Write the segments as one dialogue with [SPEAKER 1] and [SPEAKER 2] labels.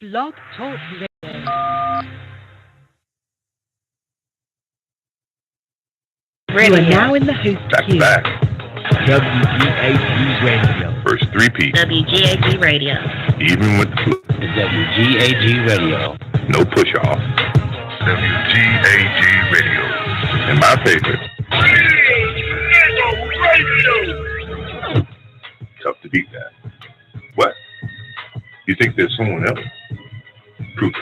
[SPEAKER 1] Blog Talk Radio. You are now in the host queue.
[SPEAKER 2] Back.
[SPEAKER 3] WGAG Radio.
[SPEAKER 2] First three-peat.
[SPEAKER 4] WGAG Radio.
[SPEAKER 2] Even with the flu.
[SPEAKER 3] WGAG Radio.
[SPEAKER 2] No push-off. WGAG Radio. And my favorite. Radio. Tough to beat that. What? You think there's someone else? Prove it.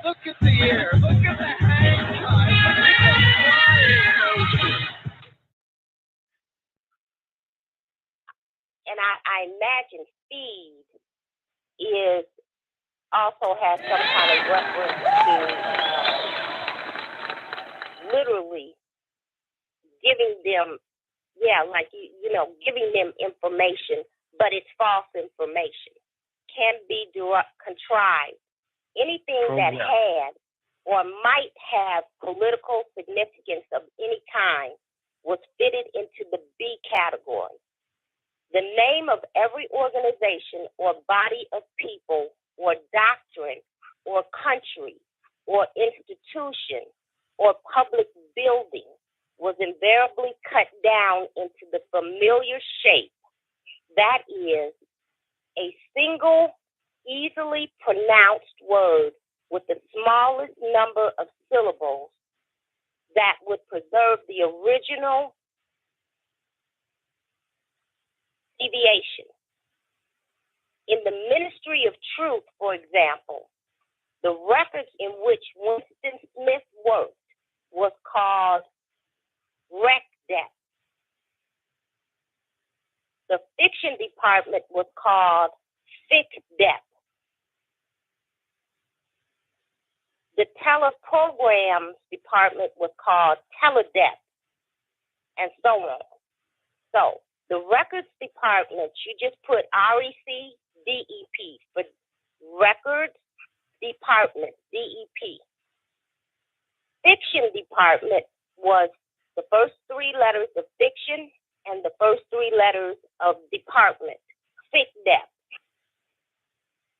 [SPEAKER 5] Look at the air. Look at the hang time.
[SPEAKER 6] And I imagine speed is also has some kind of reference to literally giving them, giving them information, but it's false information. Can be contrived. Anything that had or might have political significance of any kind was fitted into the B category. The name of every organization or body of people or doctrine or country or institution or public building was invariably cut down into the familiar shape. That is a single, easily pronounced word with the smallest number of syllables that would preserve the original deviation. In the Ministry of Truth, for example, the records in which Winston Smith worked was called RecDep. The fiction department was called FicDep. The teleprograms department was called Teledep, and so on. So the records department, you just put RECDEP for records department, DEP. Fiction department was the first three letters of fiction and the first three letters of department, FicDep.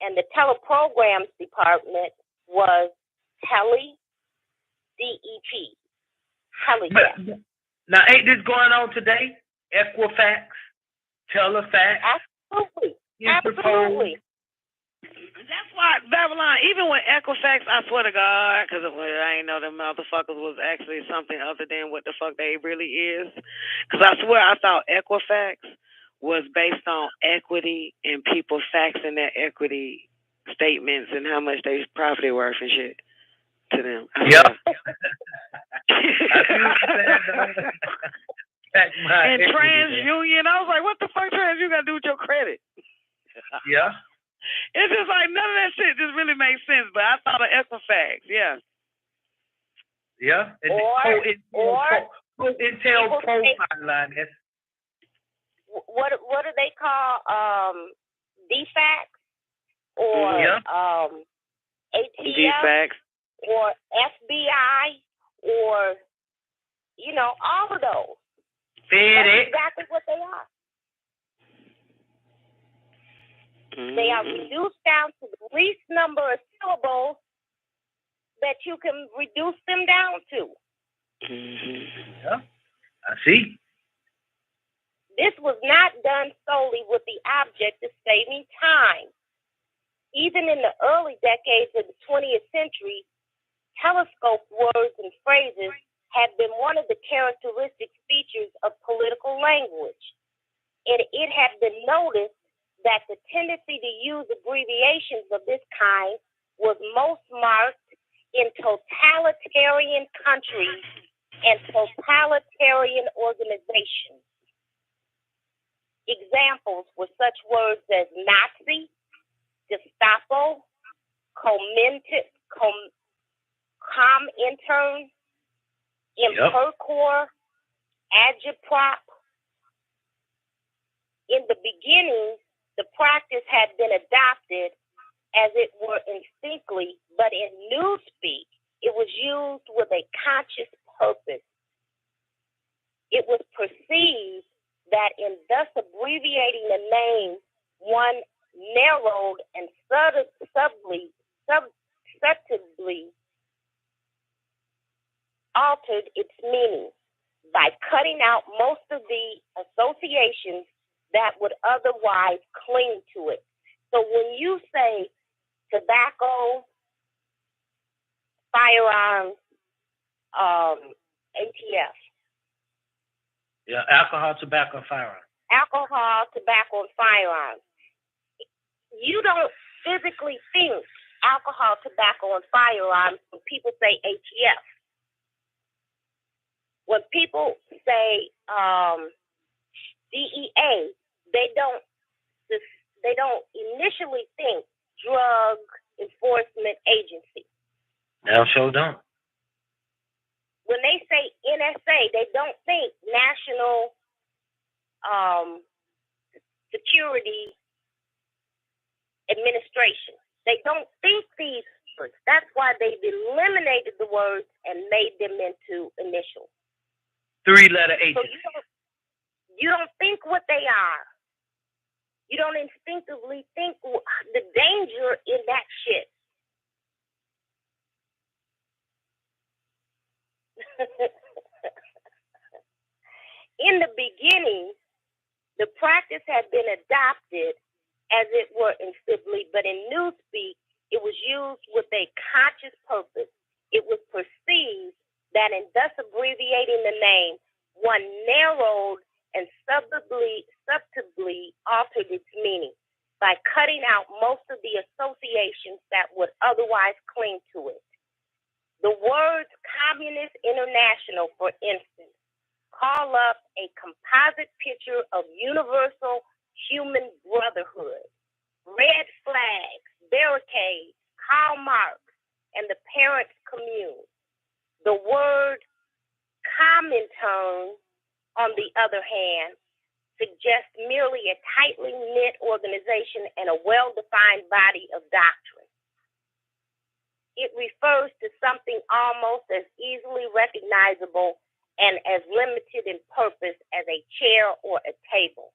[SPEAKER 6] And the teleprograms department was Tele, DEP, Teledep.
[SPEAKER 7] Now, ain't this going on today? Equifax, Telefax.
[SPEAKER 6] Absolutely.
[SPEAKER 7] Interpol.
[SPEAKER 6] Absolutely.
[SPEAKER 4] That's why Babylon, even with Equifax, I swear to God, because I ain't know them motherfuckers was actually something other than what the fuck they really is. Because I swear I thought Equifax was based on equity and people faxing their equity statements and how much they property worth and shit to them.
[SPEAKER 7] Yep.
[SPEAKER 4] And TransUnion, I was like, what the fuck TransUnion got to do with your credit?
[SPEAKER 7] Yeah.
[SPEAKER 4] It's just like none of that shit just really makes sense, but I thought of Equifax, yeah.
[SPEAKER 7] Yeah. And Intel profile line.
[SPEAKER 6] What do they call DFAX or ATF
[SPEAKER 4] DFAX
[SPEAKER 6] or FBI or all of those. That's exactly what they are.
[SPEAKER 4] Mm-hmm.
[SPEAKER 6] They are reduced down to the least number of syllables that you can reduce them down to.
[SPEAKER 4] Mm-hmm.
[SPEAKER 7] Yeah, I see.
[SPEAKER 6] This was not done solely with the object of saving time. Even in the early decades of the 20th century, telescoped words and phrases had been one of the characteristic features of political language. And it had been noticed that the tendency to use abbreviations of this kind was most marked in totalitarian countries and totalitarian organizations. Examples were such words as Nazi, Gestapo, Comintern, Impercor, Agitprop. In the beginning, the practice had been adopted as it were instinctively, but in newspeak, it was used with a conscious purpose. It was perceived in thus abbreviating the name, one narrowed and subtly altered its meaning by cutting out most of the associations that would otherwise cling to it. So when you say tobacco, firearms, ATF.
[SPEAKER 7] Yeah, alcohol, tobacco, and firearms.
[SPEAKER 6] Alcohol, tobacco, and firearms. You don't physically think alcohol, tobacco, and firearms when people say ATF. When people say DEA, they don't initially think Drug Enforcement Agency.
[SPEAKER 7] Now, sure don't.
[SPEAKER 6] When they say NSA, they don't think National Security Administration. They don't think these words. That's why they've eliminated the words and made them into initials.
[SPEAKER 7] 3-letter agency.
[SPEAKER 6] So you don't think what they are. You don't instinctively think the danger in that shit. In the beginning, the practice had been adopted as it were in Sibley, but in Newspeak, it was used with a conscious purpose. It was perceived that in thus abbreviating the name, one narrowed and subtly altered its meaning by cutting out most of the associations that would otherwise cling to it. The words Communist International, for instance, call up a composite picture of universal human brotherhood, red flags, barricades, Karl Marx, and the Paris Commune. The word Comintern, on the other hand, suggests merely a tightly knit organization and a well-defined body of doctrine. It refers to something almost as easily recognizable and as limited in purpose as a chair or a table.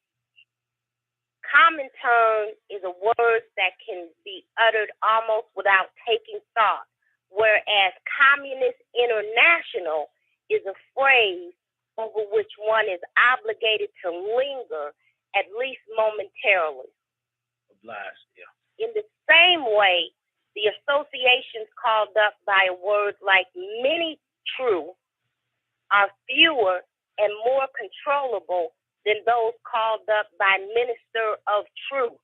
[SPEAKER 6] Comintern is a word that can be uttered almost without taking thought, whereas Communist International is a phrase over which one is obligated to linger, at least momentarily.
[SPEAKER 7] Obliged, yeah.
[SPEAKER 6] In the same way, the associations called up by a word like many true are fewer and more controllable than those called up by minister of truth.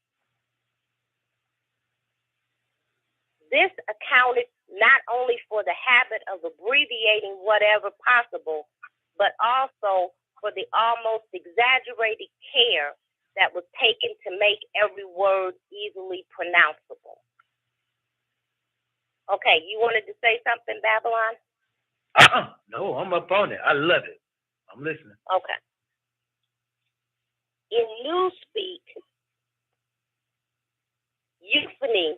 [SPEAKER 6] This accounted not only for the habit of abbreviating whatever possible, but also for the almost exaggerated care that was taken to make every word easily pronounceable. Okay, you wanted to say something, Babylon?
[SPEAKER 7] No, I'm up on it. I love it. I'm listening.
[SPEAKER 6] Okay. In Newspeak, euphony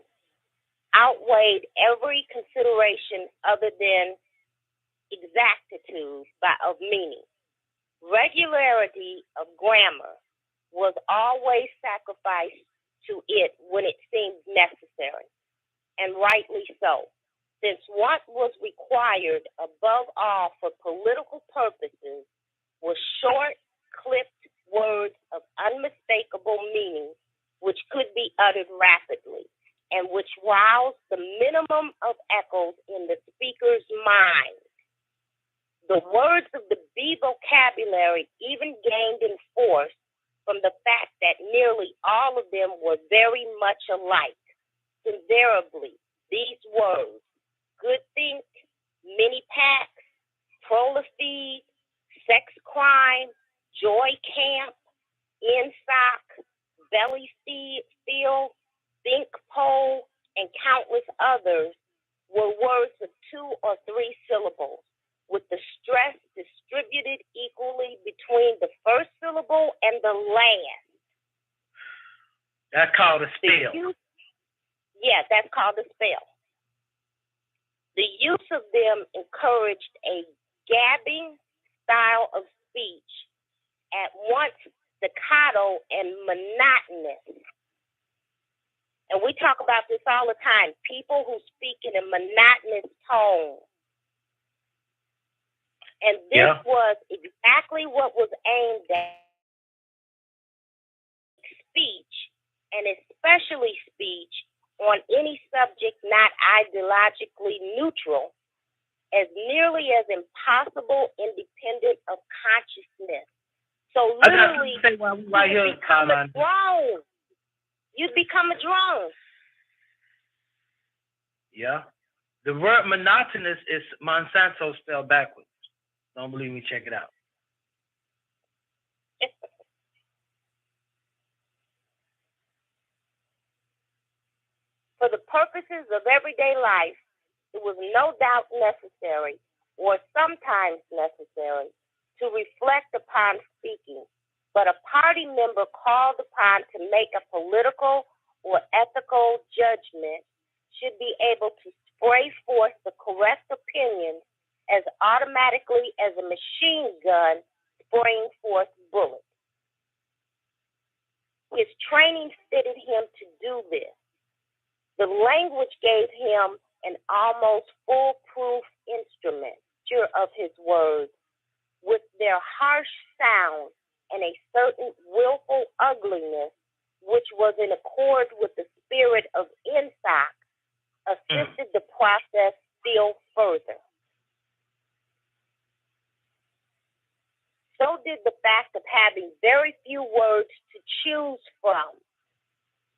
[SPEAKER 6] outweighed every consideration other than exactitude of meaning. Regularity of grammar was always sacrificed to it when it seemed necessary, and rightly so, since what was required above all for political purposes was short, clipped words of unmistakable meaning, which could be uttered rapidly, and which roused the minimum of echoes in the speaker's mind. The words of the B vocabulary even gained in force from the fact that nearly all of them were very much alike. Invariably, these words, good think, mini packs, prolifeed, sex crime, joy camp, insock, belly feel, think pole, and countless others were words of 2 or 3 syllables, with the stress distributed equally between the first syllable and the last.
[SPEAKER 7] That's called a spell.
[SPEAKER 6] Yes, that's called a spell. The use of them encouraged a gabbing style of speech, at once staccato, and monotonous. And we talk about this all the time. People who speak in a monotonous tone. And this was exactly what was aimed at speech, and especially speech on any subject not ideologically neutral, as nearly as impossible independent of consciousness. So literally, you'd become a drone.
[SPEAKER 7] Yeah. The word monotonous is Monsanto spelled backwards. Don't believe me? Check it out.
[SPEAKER 6] For the purposes of everyday life, it was no doubt necessary, or sometimes necessary, to reflect upon speaking, but a party member called upon to make a political or ethical judgment should be able to spray forth the correct opinions as automatically as a machine gun spraying forth bullets. His training fitted him to do this. The language gave him an almost foolproof instrument of his words, with their harsh sound and a certain willful ugliness, which was in accord with the spirit of ISSA, assisted the process still further. So did the fact of having very few words to choose from.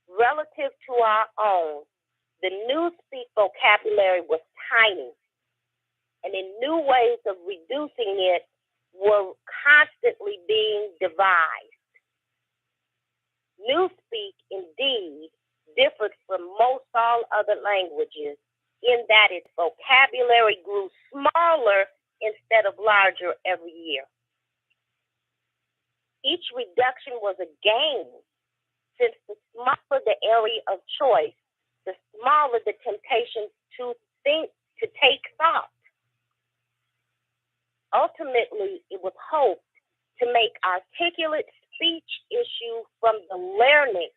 [SPEAKER 6] Relative to our own, the newspeak vocabulary was tiny, and in new ways of reducing it were constantly being devised. Newspeak, indeed, differed from most all other languages in that its vocabulary grew smaller instead of larger every year. Each reduction was a gain, since the smaller the area of choice, the smaller the temptation to think, to take thought. Ultimately, it was hoped to make articulate speech issue from the larynx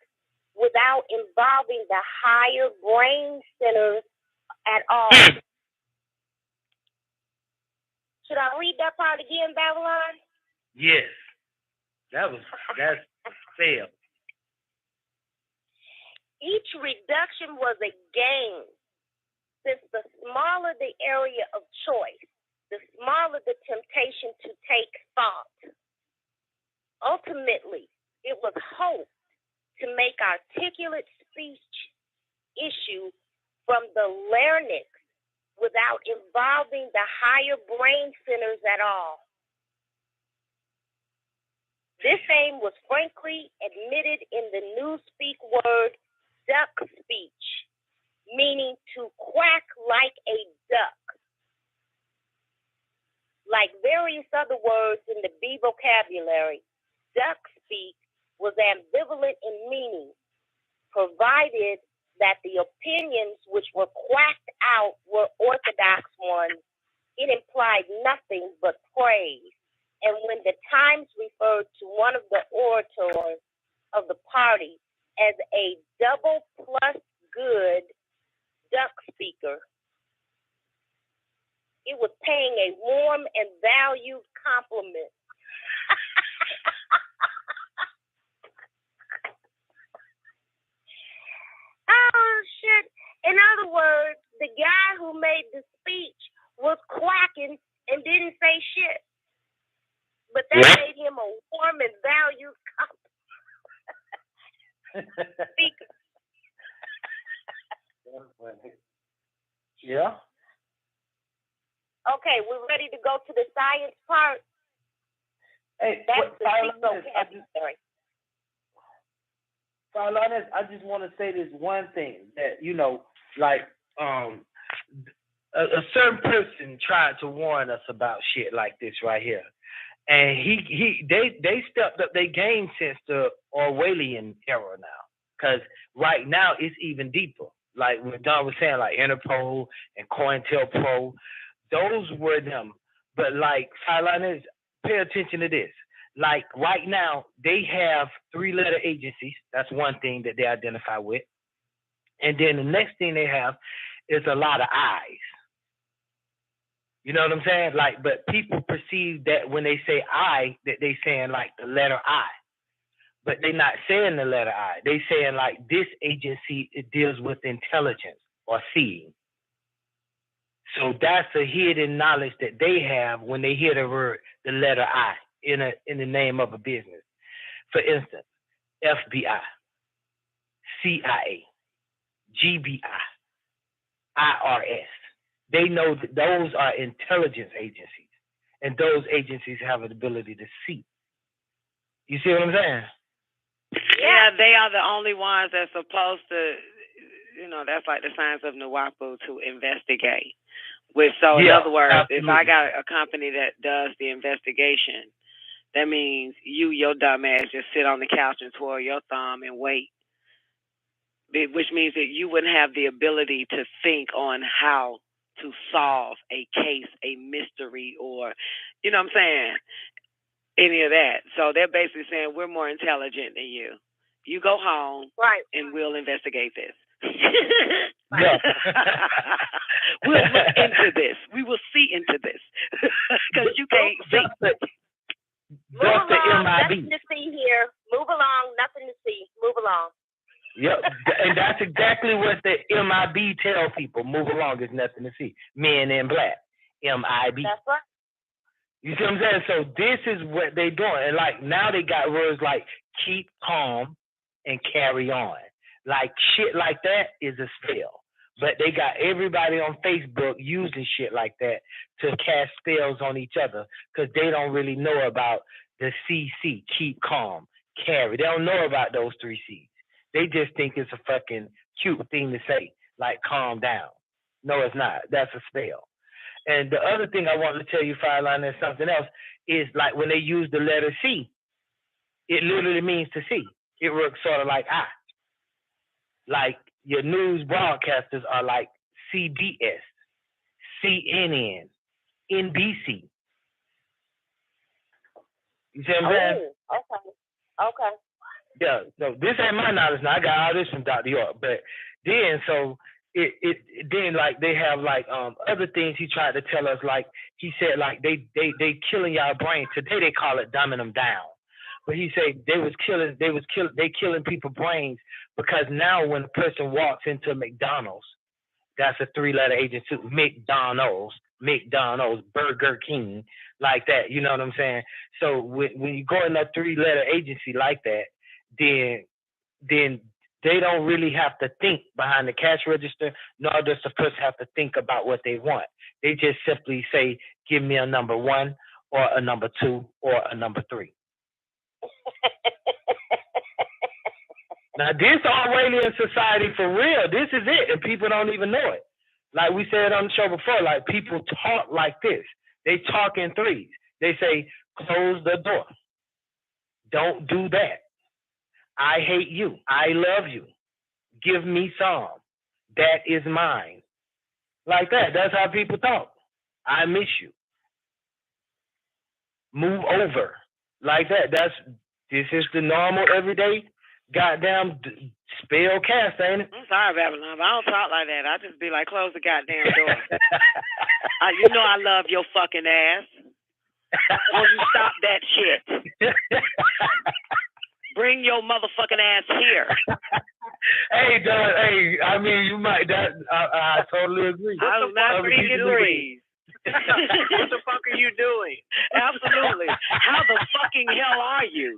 [SPEAKER 6] without involving the higher brain centers at all. Should I read that part again, Babylon?
[SPEAKER 7] Yes. That's fail.
[SPEAKER 6] Each reduction was a gain, since the smaller the area of choice, the smaller the temptation to take thought. Ultimately, it was hoped to make articulate speech issue from the larynx without involving the higher brain centers at all. This aim was frankly admitted in the newspeak word duck speech, meaning to quack like a duck. Like various other words in the B vocabulary, duck speak was ambivalent in meaning, provided that the opinions which were quacked out were orthodox ones. It implied nothing but praise. And when the Times referred to one of the orators of the party as a double plus good duck speaker, it was paying a warm and valued compliment. Oh, shit. In other words, the guy who made the speech was quacking and didn't say shit. But that made him a warm and valued speaker.
[SPEAKER 7] Yeah.
[SPEAKER 6] Okay, we're ready to go to the science part.
[SPEAKER 7] Hey,
[SPEAKER 6] that's the vocabulary.
[SPEAKER 7] Carolina, I just want to say this one thing that, you know, like a certain person tried to warn us about shit like this right here. And they stepped up their game since the Orwellian era now. Because right now it's even deeper. Like what Don was saying, like Interpol and COINTELPRO, those were them. But like, Carolina, pay attention to this. Like right now, they have 3-letter agencies. That's one thing that they identify with. And then the next thing they have is a lot of I's. You know what I'm saying? Like, but people perceive that when they say I, that they saying like the letter I. But they're not saying the letter I. They saying like this agency, it deals with intelligence or seeing. So that's a hidden knowledge that they have when they hear the word, the letter I in the name of a business. For instance, FBI, CIA, GBI, IRS. They know that those are intelligence agencies, and those agencies have an ability to see. You see what I'm saying?
[SPEAKER 4] Yeah, they are the only ones that's supposed to, that's like the signs of Nuwapu, to investigate. In other words, absolutely. If I got a company that does the investigation, that means your dumb ass, just sit on the couch and twirl your thumb and wait. Which means that you wouldn't have the ability to think on how to solve a case, a mystery, or, you know what I'm saying, any of that. So they're basically saying we're more intelligent than you. You go home,
[SPEAKER 6] right,
[SPEAKER 4] and we'll investigate this.
[SPEAKER 7] Yeah.
[SPEAKER 4] We'll look into this. We will see into this. Because you can't see.
[SPEAKER 6] Move along, nothing to see here. Move along, nothing to see. Move along.
[SPEAKER 7] Yep, and that's exactly what the MIB tell people. Move along, there's nothing to see. Men in black, MIB.
[SPEAKER 6] That's right.
[SPEAKER 7] You see what I'm saying? So this is what they doing. And like now they got words like keep calm and carry on. Like shit like that is a spell. But they got everybody on Facebook using shit like that to cast spells on each other because they don't really know about the CC, keep calm, carry. They don't know about those 3 C's. They just think it's a fucking cute thing to say, like calm down. No, it's not. That's a spell. And the other thing I want to tell you, Fireline, and something else, is like when they use the letter C, it literally means to see. It works sort of like I. Like your news broadcasters are like CBS, CNN, NBC. You see what I'm saying?
[SPEAKER 6] Okay.
[SPEAKER 7] Yeah, so this ain't my knowledge now. I got all this from Dr. York. But then then like they have like other things he tried to tell us, like he said like they killing y'all brain. Today they call it dumbing them down. But he said they killing people's brains because now when a person walks into McDonald's, that's a 3-letter agency too. McDonald's, Burger King, like that. You know what I'm saying? So when you go in a 3-letter agency like that, then they don't really have to think behind the cash register, nor does the person have to think about what they want. They just simply say, give me a number 1 or a number 2 or a number 3. Now, this Orwellian society for real, this is it, and people don't even know it. Like we said on the show before, like people talk like this. They talk in 3s. They say, close the door. Don't do that. I hate you. I love you. Give me some. That is mine. Like that. That's how people talk. I miss you. Move over. Like that. This is the normal everyday goddamn spell cast, ain't it?
[SPEAKER 4] I'm sorry, Babylon, but I don't talk like that. I just be like, close the goddamn door. You know I love your fucking ass. Will you stop that shit? Bring your motherfucking ass here.
[SPEAKER 7] Hey, Don, I mean, you might. I totally agree.
[SPEAKER 4] I was not bringing threes.
[SPEAKER 5] What the fuck are you doing?
[SPEAKER 4] Absolutely. How the fucking hell are you?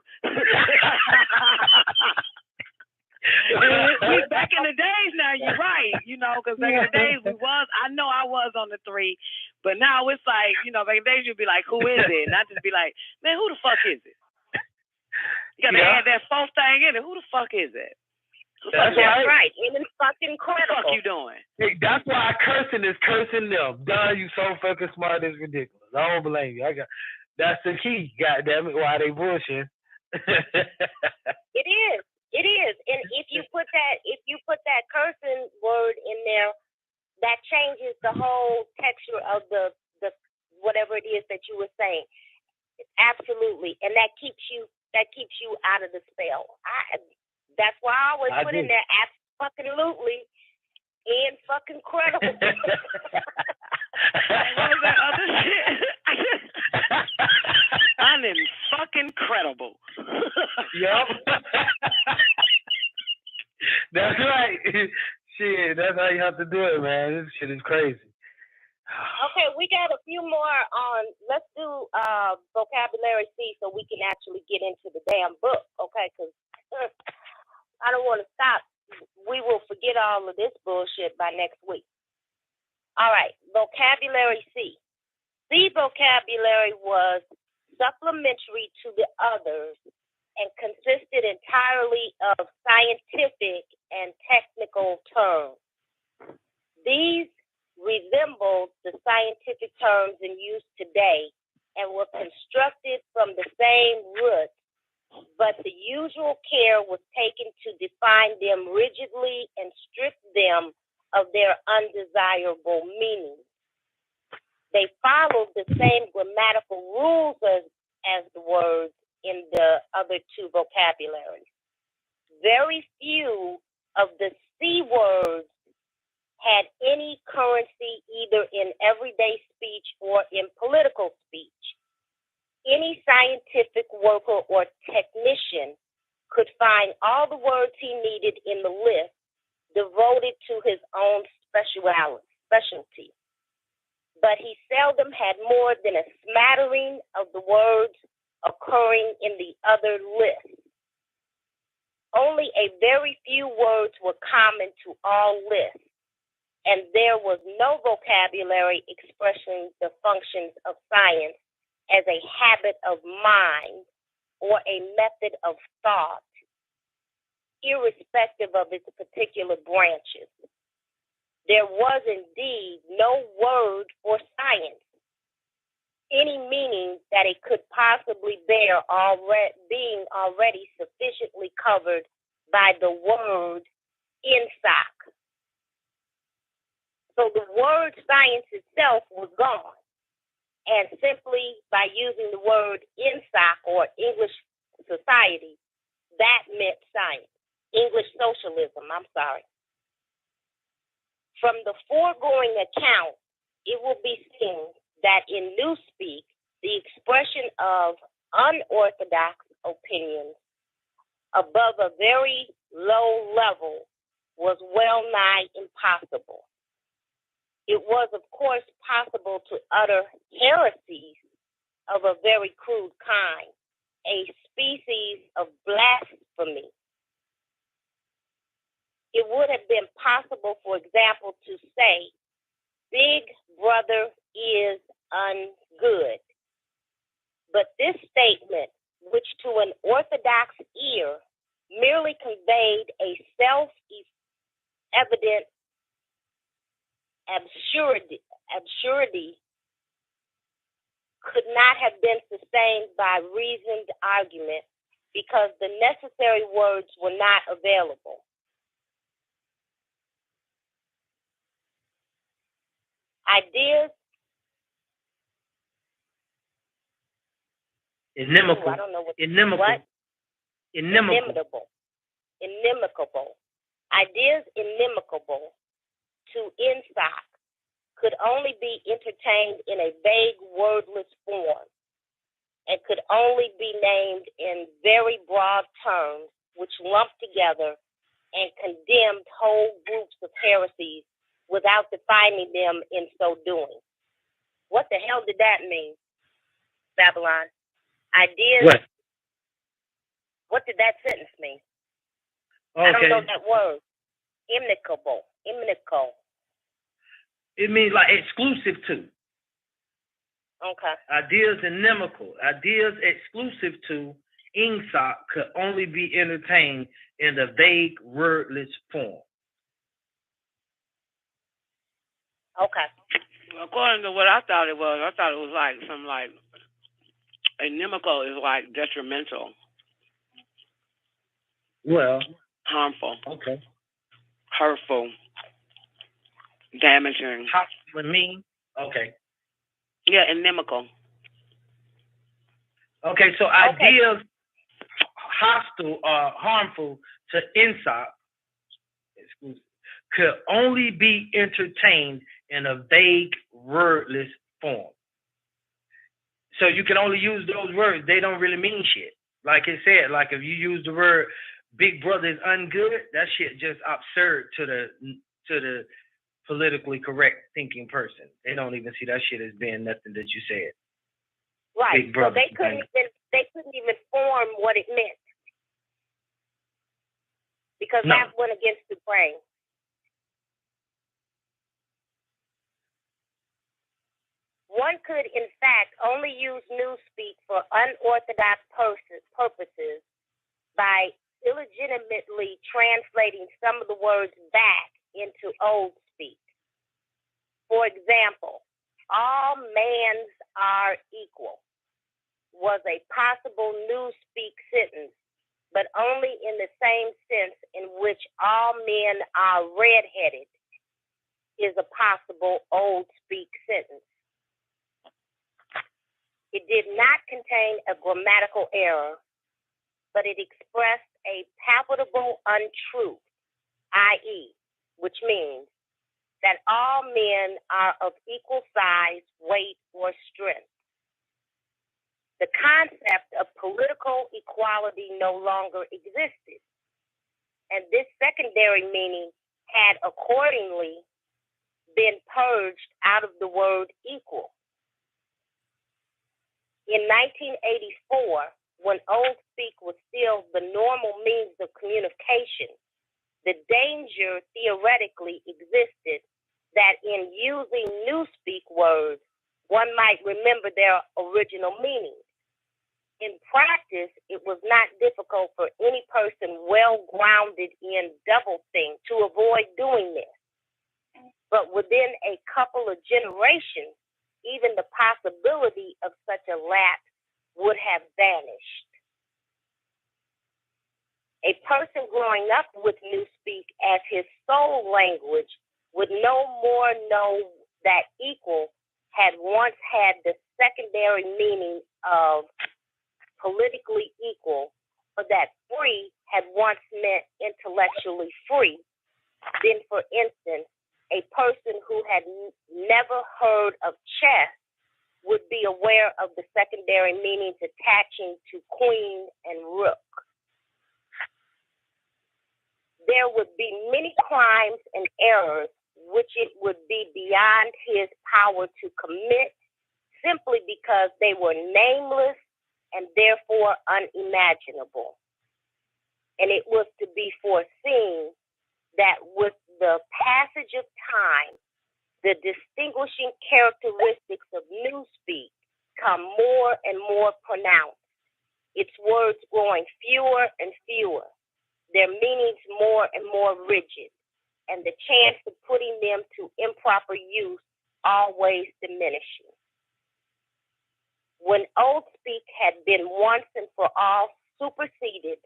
[SPEAKER 4] Back in the days now, you're right, because back in the days I know I was on the 3, but now it's like, back in the days you'd be like, who is it? And I just be like, man, who the fuck is it? You gotta add that 4th thing in it. Who the fuck is it?
[SPEAKER 7] That's
[SPEAKER 6] right. And it's fucking incredible.
[SPEAKER 4] What the fuck you doing?
[SPEAKER 7] Hey, that's why cursing is cursing them. Don, you so fucking smart, it's ridiculous. I don't blame you. That's the key, goddamn it, why they bullshit.
[SPEAKER 6] It is. And if you put that cursing word in there, that changes the whole texture of the whatever it is that you were saying. Absolutely, and that keeps you out of the spell. That's why I always put in there absolutely and fucking credible.
[SPEAKER 4] What was that other shit? I'm in fucking credible.
[SPEAKER 7] Yup. That's right. Shit, that's how you have to do it, man. This shit is crazy.
[SPEAKER 6] Okay, we got a few more on. Let's do vocabulary C so we can actually get into the damn book, okay? Because I don't want to stop. We will forget all of this bullshit by next week. All right, vocabulary C. C vocabulary was supplementary to the others and consisted entirely of scientific and technical terms. These resembled the scientific terms in use today and were constructed from the same roots, but the usual care was taken to define them rigidly and strip them of their undesirable meaning. They followed the same grammatical rules as the words in the other two vocabularies. Very few of the C words had any currency either in everyday speech or in political speech. Any scientific worker or technician could find all the words he needed in the list devoted to his own specialty. But he seldom had more than a smattering of the words occurring in the other lists. Only a very few words were common to all lists, and there was no vocabulary expressing the functions of science as a habit of mind or a method of thought, irrespective of its particular branches. There was indeed no word for science, any meaning that it could possibly bear being already sufficiently covered by the word ISSA. So the word science itself was gone. And simply by using the word ISSA or English society, that meant science. English socialism, I'm sorry. From the foregoing account, it will be seen that in Newspeak, the expression of unorthodox opinions above a very low level was well nigh impossible. It was, of course, possible to utter heresies of a very crude kind, a species of blasphemy. It would have been possible, for example, to say, Big Brother is ungood. But this statement, which to an orthodox ear merely conveyed a self-evident absurdity, could not have been sustained by reasoned argument because the necessary words were not available. Ideas.
[SPEAKER 7] Inimical.
[SPEAKER 6] I don't know what.
[SPEAKER 7] Inimical.
[SPEAKER 6] What?
[SPEAKER 7] Inimicable.
[SPEAKER 6] Inimicable. Ideas inimicable to insight could only be entertained in a vague, wordless form, and could only be named in very broad terms, which lumped together and condemned whole groups of heresies without defining them in so doing. What the hell did that mean, Babylon? Ideas.
[SPEAKER 7] What?
[SPEAKER 6] What did that sentence mean?
[SPEAKER 7] Okay.
[SPEAKER 6] I don't know that word. Inimicable.
[SPEAKER 7] It means like exclusive to.
[SPEAKER 6] Okay.
[SPEAKER 7] Ideas inimical. Ideas exclusive to ISSA could only be entertained in the vague, wordless form.
[SPEAKER 6] Okay.
[SPEAKER 4] According to what I thought it was like some like inimical is like detrimental.
[SPEAKER 7] Well,
[SPEAKER 4] harmful.
[SPEAKER 7] Okay.
[SPEAKER 4] Hurtful. Damaging.
[SPEAKER 7] Hostile and mean. Okay.
[SPEAKER 4] Yeah, inimical.
[SPEAKER 7] Okay, so ideas hostile or harmful to INSA could only be entertained in a vague, wordless form. So you can only use those words. They don't really mean shit. Like it said, like if you use the word "Big Brother is ungood," that shit just absurd to the politically correct thinking person. They don't even see that shit as being nothing that you said.
[SPEAKER 6] Right.
[SPEAKER 7] Big
[SPEAKER 6] So
[SPEAKER 7] Brother.
[SPEAKER 6] they couldn't even form what it meant because that went against the grain. One could, in fact, only use newspeak for unorthodox purposes by illegitimately translating some of the words back into old speak. For example, all mans are equal was a possible newspeak sentence, but only in the same sense in which all men are redheaded is a possible old speak sentence. It did not contain a grammatical error, but it expressed a palpable untruth, i.e., which means that all men are of equal size, weight, or strength. The concept of political equality no longer existed, and this secondary meaning had accordingly been purged out of the word equal. In 1984, when old speak was still the normal means of communication, the danger theoretically existed that in using newspeak words, one might remember their original meaning. In practice, it was not difficult for any person well grounded in doublethink to avoid doing this. But within a couple of generations, even the possibility of such a lapse would have vanished. A person growing up with newspeak as his sole language would no more know that equal had once had the secondary meaning of politically equal, or that free had once meant intellectually free. Then, for instance, a person who had never heard of chess would be aware of the secondary meanings attaching to queen and rook. There would be many crimes and errors which it would be beyond his power to commit simply because they were nameless and therefore unimaginable. And it was to be foreseen that with the passage of time, the distinguishing characteristics of newspeak come more and more pronounced, its words growing fewer and fewer, their meanings more and more rigid, and the chance of putting them to improper use always diminishing. When old speak had been once and for all superseded,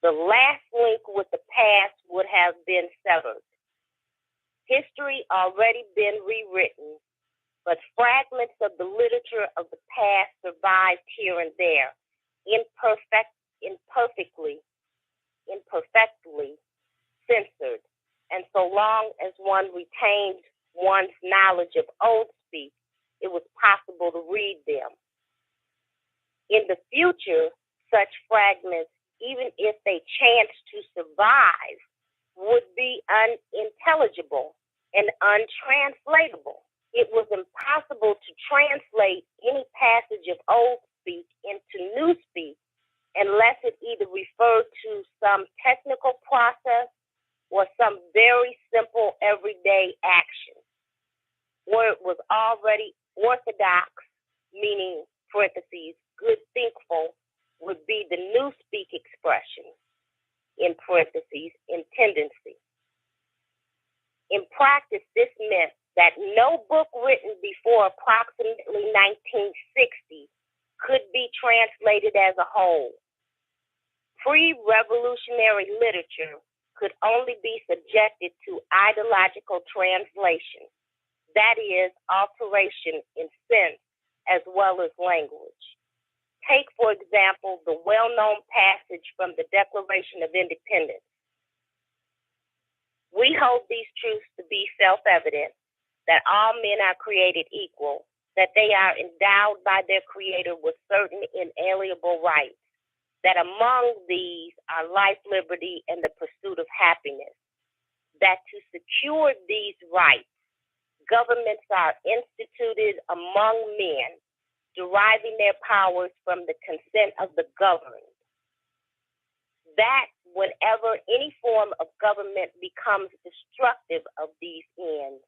[SPEAKER 6] the last link with the past would have been severed. History already been rewritten, but fragments of the literature of the past survived here and there, imperfectly censored. And so long as one retained one's knowledge of old speak, it was possible to read them. In the future, such fragments, even if they chanced to survive, would be unintelligible and untranslatable. It was impossible to translate any passage of old speak into new speak unless it either referred to some technical process or some very simple everyday action, where it was already orthodox, meaning, parentheses, good thinkful, would be the new speak expression, in parentheses, in tendency. In practice, this meant that no book written before approximately 1960 could be translated as a whole. Pre-revolutionary literature could only be subjected to ideological translation, that is, alteration in sense as well as language. Take, for example, the well-known passage from the Declaration of Independence. We hold these truths to be self-evident, that all men are created equal, that they are endowed by their Creator with certain inalienable rights, that among these are life, liberty, and the pursuit of happiness, that to secure these rights, governments are instituted among men, deriving their powers from the consent of the governed, that whenever any form of government becomes destructive of these ends,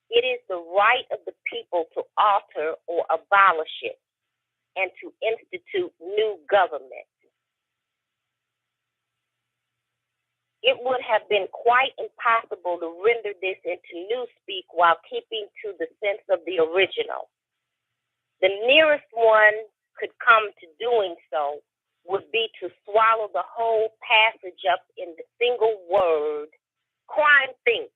[SPEAKER 6] it is the right of the people to alter or abolish it and to institute new government. It would have been quite impossible to render this into newspeak while keeping to the sense of the original. The nearest one could come to doing so would be to swallow the whole passage up in the single word, crime think.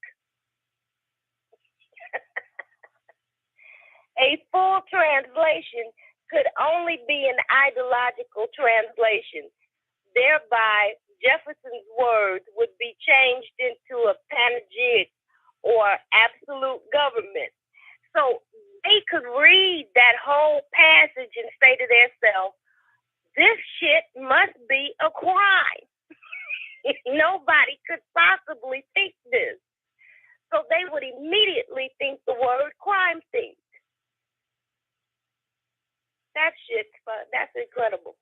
[SPEAKER 6] A full translation could only be an ideological translation. Thereby, Jefferson's words would be changed into a panegyric or absolute government. So they could read that whole passage and say to themselves, this shit must be a crime. Nobody could possibly think this. So they would immediately think the word crime think. That shit's fun. That's incredible.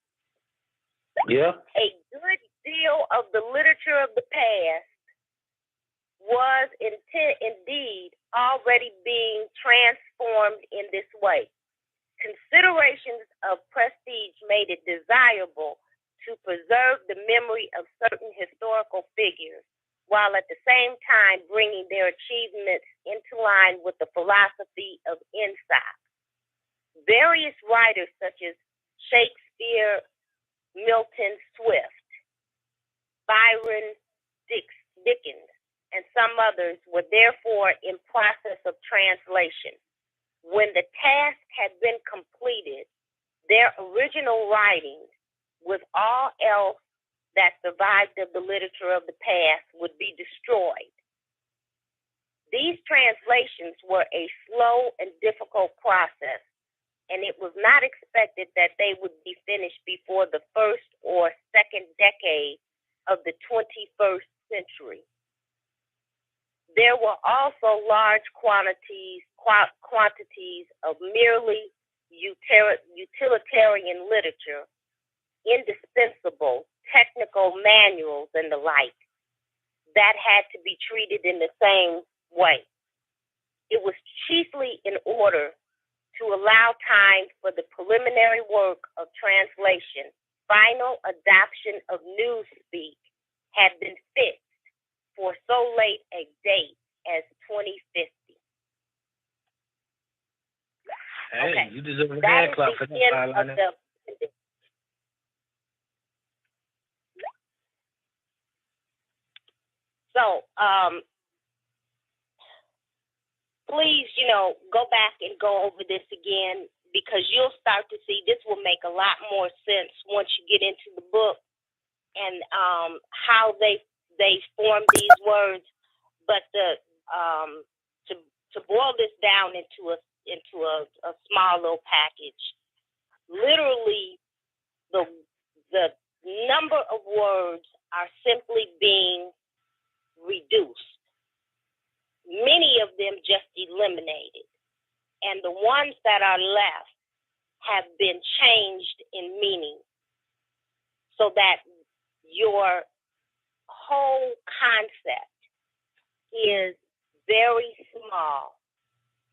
[SPEAKER 7] Yeah.
[SPEAKER 6] A good deal of the literature of the past was indeed already being transformed in this way. Considerations of prestige made it desirable to preserve the memory of certain historical figures, while at the same time bringing their achievements into line with the philosophy of insight. Various writers such as Shakespeare, Milton, Swift, Byron, Dickens, and some others were therefore in process of translation. When the task had been completed, their original writings, with all else that survived of the literature of the past, would be destroyed. These translations were a slow and difficult process, and it was not expected that they would be finished before the first or second decade of the 21st century. There were also large quantities of merely utilitarian literature, indispensable technical manuals and the like, that had to be treated in the same way. It was chiefly in order to allow time for the preliminary work of translation. Final adoption of newspeak had been fixed for so late a date as 2050.
[SPEAKER 7] Hey,
[SPEAKER 6] okay.
[SPEAKER 7] You deserve a
[SPEAKER 6] That
[SPEAKER 7] hand clap for
[SPEAKER 6] is the end
[SPEAKER 7] that.
[SPEAKER 6] of the So, please, go back and go over this again, because you'll start to see this will make a lot more sense once you get into the book and how they form these words. But to boil this down into a small little package, literally the number of words are simply being reduced. Many of them just eliminated. And the ones that are left have been changed in meaning so that your whole concept is very small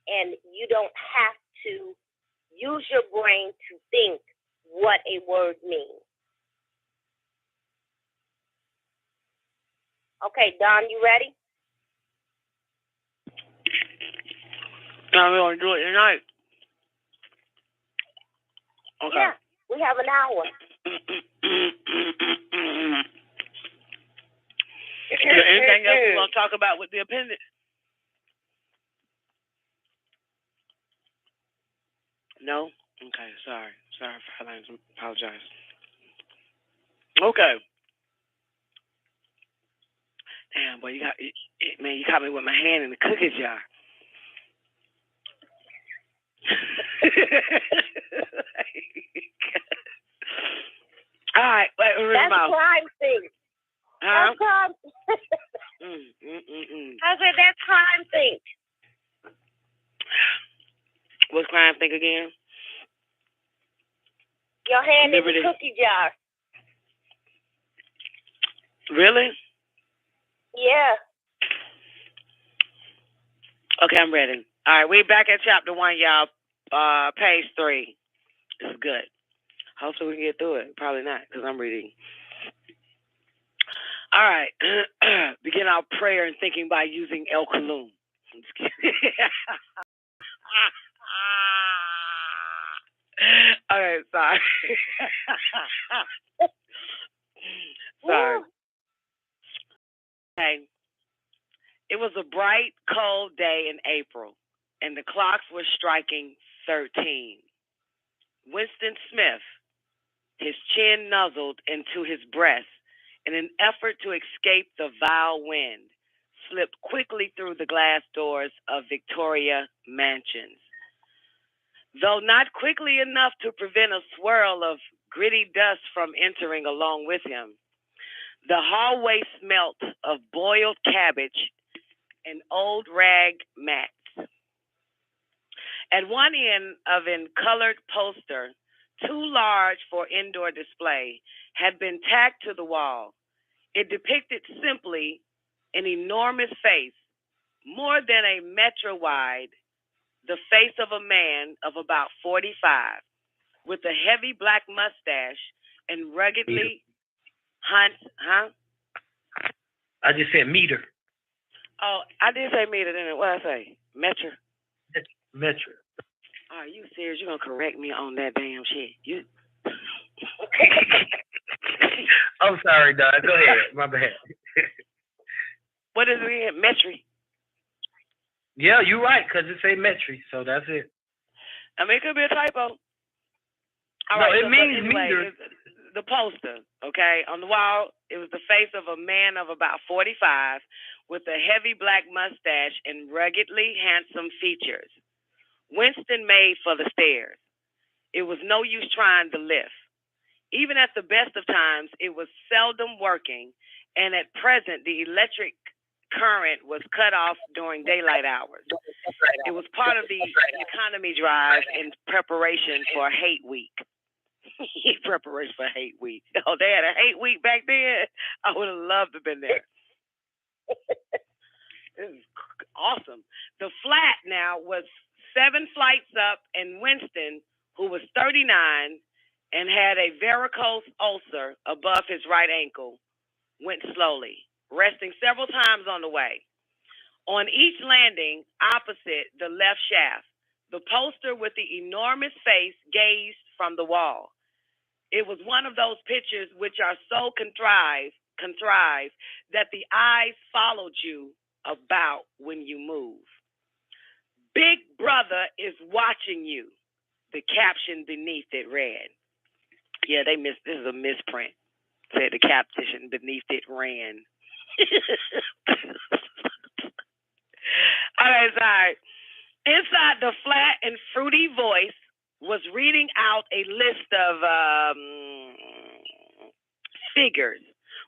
[SPEAKER 6] and you don't have to use your brain to think what a word means. Okay, Don, you ready?
[SPEAKER 4] I'm going to do it tonight. Okay.
[SPEAKER 6] Yeah, we have an hour.
[SPEAKER 4] Is there anything else we want to talk about with the appendix? No? Okay, sorry. Sorry for highlights. Apologize. Okay. Damn, boy, you caught me with my hand in the cookie jar. All right, wait,
[SPEAKER 6] That's crime thing.
[SPEAKER 4] Huh?
[SPEAKER 6] That's crime. I said that's crime thing.
[SPEAKER 4] What's crime think again?
[SPEAKER 6] Your hand
[SPEAKER 4] Liberty.
[SPEAKER 6] in the cookie jar.
[SPEAKER 4] Really?
[SPEAKER 6] Yeah.
[SPEAKER 4] Okay, I'm ready. All right, we're back at chapter 1, y'all. Page 3. This is good. Hopefully we can get through it. Probably not, because I'm reading. All right. Begin our prayer and thinking by using El Kalum. I'm just kidding. All right, sorry. Sorry. Okay. It was a bright, cold day in April, and the clocks were striking 13. Winston Smith, his chin nuzzled into his breast in an effort to escape the vile wind, slipped quickly through the glass doors of Victoria Mansions. Though not quickly enough to prevent a swirl of gritty dust from entering along with him, the hallway smelt of boiled cabbage and old rag mats. At one end of a colored poster, too large for indoor display, had been tacked to the wall. It depicted simply an enormous face, more than a metro wide, the face of a man of about 45, with a heavy black mustache and ruggedly huh?
[SPEAKER 7] I just said meter.
[SPEAKER 4] Oh, I did say meter, didn't it? What did I say? Metro.
[SPEAKER 7] Metro.
[SPEAKER 4] Are you serious? You're going to correct me on that damn shit? You.
[SPEAKER 7] I'm sorry, dog. Go ahead. My bad.
[SPEAKER 4] What is it again? Metri.
[SPEAKER 7] Yeah, you're right, because it say metri, so that's it.
[SPEAKER 4] I mean, it could be a typo. All
[SPEAKER 7] no,
[SPEAKER 4] right,
[SPEAKER 7] it means meter.
[SPEAKER 4] The poster, okay, on the wall, it was the face of a man of about 45 with a heavy black mustache and ruggedly handsome features. Winston made for the stairs. It was no use trying to lift. Even at the best of times, it was seldom working, and at present, the electric current was cut off during daylight hours. It was part of the economy drive in preparation for Hate Week. Preparation for Hate Week. Oh, they had a Hate Week back then? I would have loved to have been there. This is awesome. The flat now was 7 flights up, and Winston, who was 39 and had a varicose ulcer above his right ankle, went slowly, resting several times on the way. On each landing, opposite the left shaft, the poster with the enormous face gazed from the wall. It was one of those pictures which are so contrived that the eyes followed you about when you move. Big Brother is watching you, the caption beneath it read. Yeah, this is a misprint. Said the caption beneath it ran. All right, sorry. Inside the flat and fruity voice was reading out a list of figures,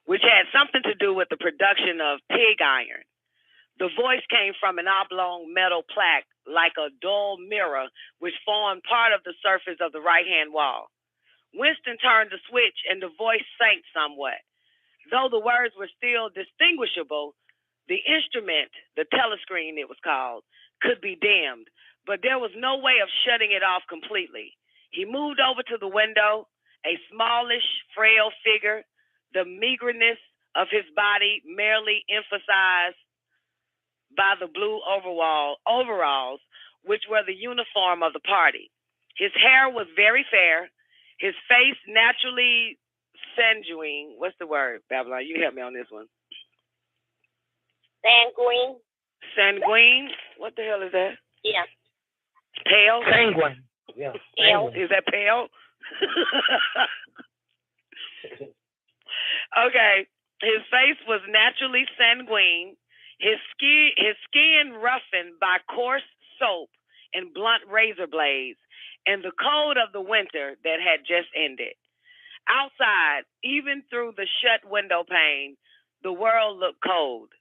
[SPEAKER 4] which had something to do with the production of pig iron. The voice came from an oblong metal plaque like a dull mirror, which formed part of the surface of the right-hand wall. Winston turned the switch, and the voice sank somewhat. Though the words were still distinguishable, the instrument, the telescreen it was called, could be dimmed, but there was no way of shutting it off completely. He moved over to the window, a smallish, frail figure, the meagerness of his body merely emphasized by the blue overalls, which were the uniform of the party. His hair was very fair, his face naturally sanguine. What's the word, Babylon? You help me on this one.
[SPEAKER 6] Sanguine.
[SPEAKER 4] Sanguine? What the hell is that?
[SPEAKER 6] Yeah.
[SPEAKER 4] Pale?
[SPEAKER 7] Sanguine. Yeah.
[SPEAKER 6] Pale.
[SPEAKER 4] Is that pale? Okay. His face was naturally sanguine, his skin roughened by coarse soap and blunt razor blades, and the cold of the winter that had just ended. Outside, even through the shut window pane, the world looked cold.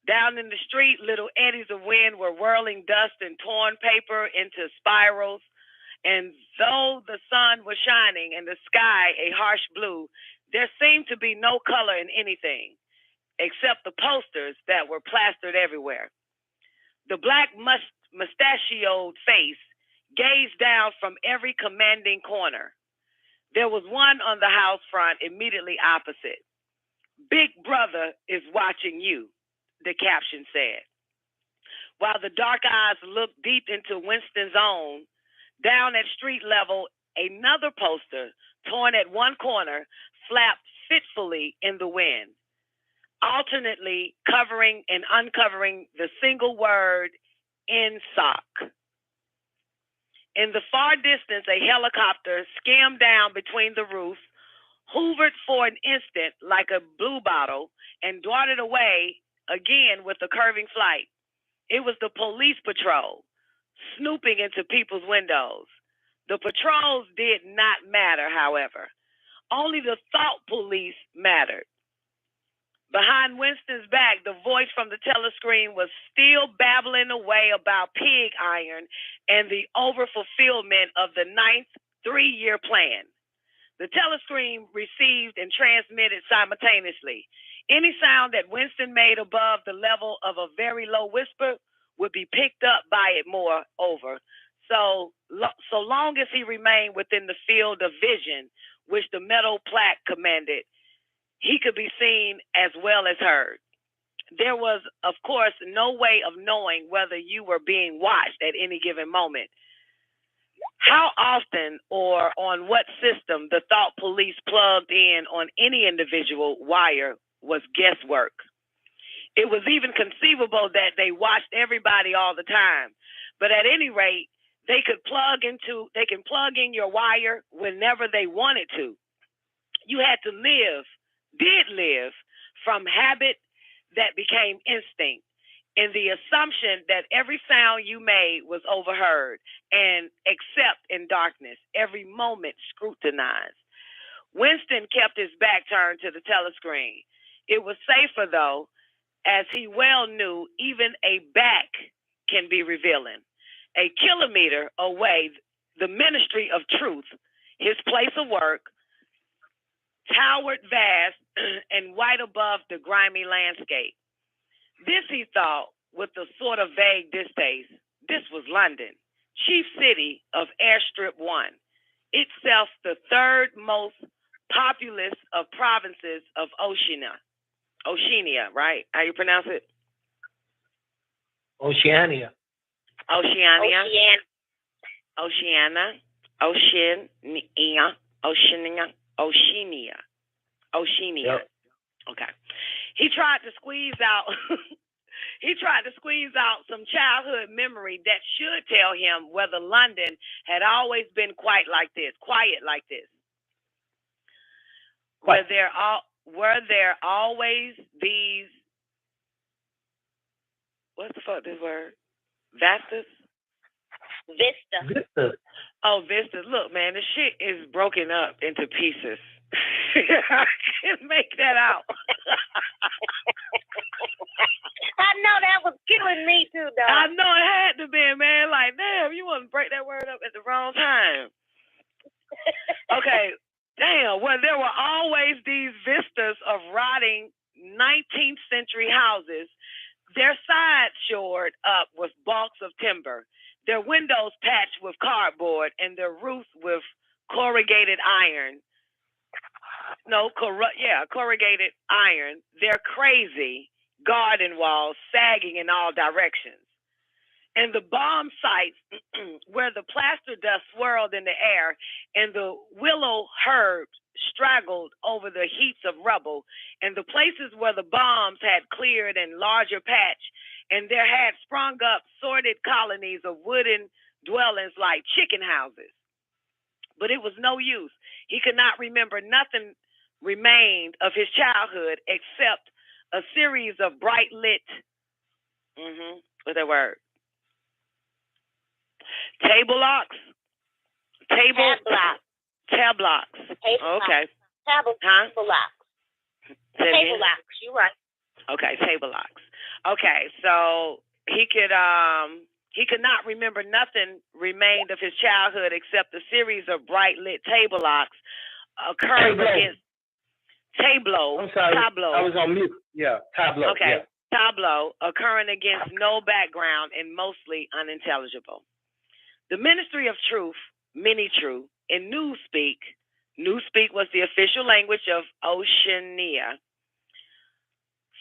[SPEAKER 4] Down in the street, little eddies of wind were whirling dust and torn paper into spirals. And though the sun was shining and the sky a harsh blue, there seemed to be no color in anything except the posters that were plastered everywhere. The black mustachioed face gazed down from every commanding corner. There was one on the house front immediately opposite. Big Brother is watching you, the caption said. While the dark eyes looked deep into Winston's own, down at street level, another poster, torn at one corner, flapped fitfully in the wind, alternately covering and uncovering the single word, in sock. In the far distance, a helicopter skimmed down between the roofs, hoovered for an instant like a blue bottle, and darted away again with a curving flight. It was the police patrol, snooping into people's windows. The patrols did not matter, however. Only the thought police mattered. Behind Winston's back, the voice from the telescreen was still babbling away about pig iron and the overfulfillment of the 9th three-year plan. The telescreen received and transmitted simultaneously. Any sound that Winston made above the level of a very low whisper would be picked up by it moreover. So long as he remained within the field of vision, which the metal plaque commanded, he could be seen as well as heard. There was, of course, no way of knowing whether you were being watched at any given moment. How often or on what system the thought police plugged in on any individual wire was guesswork. It was even conceivable that they watched everybody all the time. But at any rate, they can plug in your wire whenever they wanted to. You had to did live from habit that became instinct, in the assumption that every sound you made was overheard, and except in darkness, every moment scrutinized. Winston kept his back turned to the telescreen. It was safer, though, as he well knew even a back can be revealing. A kilometer away, the Ministry of Truth, his place of work, towered vast and white above the grimy landscape. This, he thought, with a sort of vague distaste, this was London, chief city of Airstrip 1, itself the third most populous of provinces of Oceania, right? How you pronounce it?
[SPEAKER 7] Oceania.
[SPEAKER 4] Oceania.
[SPEAKER 7] Yep.
[SPEAKER 4] Okay. He tried to squeeze out some childhood memory that should tell him whether London had always been quiet like this. Were there always these, what's the fuck this word? Vistas?
[SPEAKER 6] Vista.
[SPEAKER 4] Oh, vistas. Look, man, this shit is broken up into pieces. I can't make that out.
[SPEAKER 6] I know that was killing me too, though.
[SPEAKER 4] I know it had to be, man. Like, damn, you want to break that word up at the wrong time. Okay, damn. Well, there were always these vistas of rotting 19th century houses, their sides shored up with balks of timber, their windows patched with cardboard, and their roofs with corrugated iron. Corrugated iron. Their crazy garden walls sagging in all directions. And the bomb sites where the plaster dust swirled in the air and the willow herbs straggled over the heaps of rubble, and the places where the bombs had cleared in larger patch, and there had sprung up sordid colonies of wooden dwellings like chicken houses. but it was no use. He could not remember nothing remained of his childhood except a series of bright lit, what's that word? Tablocks.
[SPEAKER 6] Tablocks.
[SPEAKER 4] Okay.
[SPEAKER 6] Tablocks.
[SPEAKER 4] Tablocks.
[SPEAKER 6] You're right.
[SPEAKER 4] Okay, tablocks. Okay, so he could not remember nothing remained of his childhood except a series of bright lit tablocks occurring against tableau.
[SPEAKER 7] I'm sorry.
[SPEAKER 4] Tableau.
[SPEAKER 7] I was on mute. Yeah, tableau.
[SPEAKER 4] Okay.
[SPEAKER 7] Yeah.
[SPEAKER 4] Tableau occurring against no background and mostly unintelligible. The Ministry of Truth, Mini-True, in Newspeak was the official language of Oceania.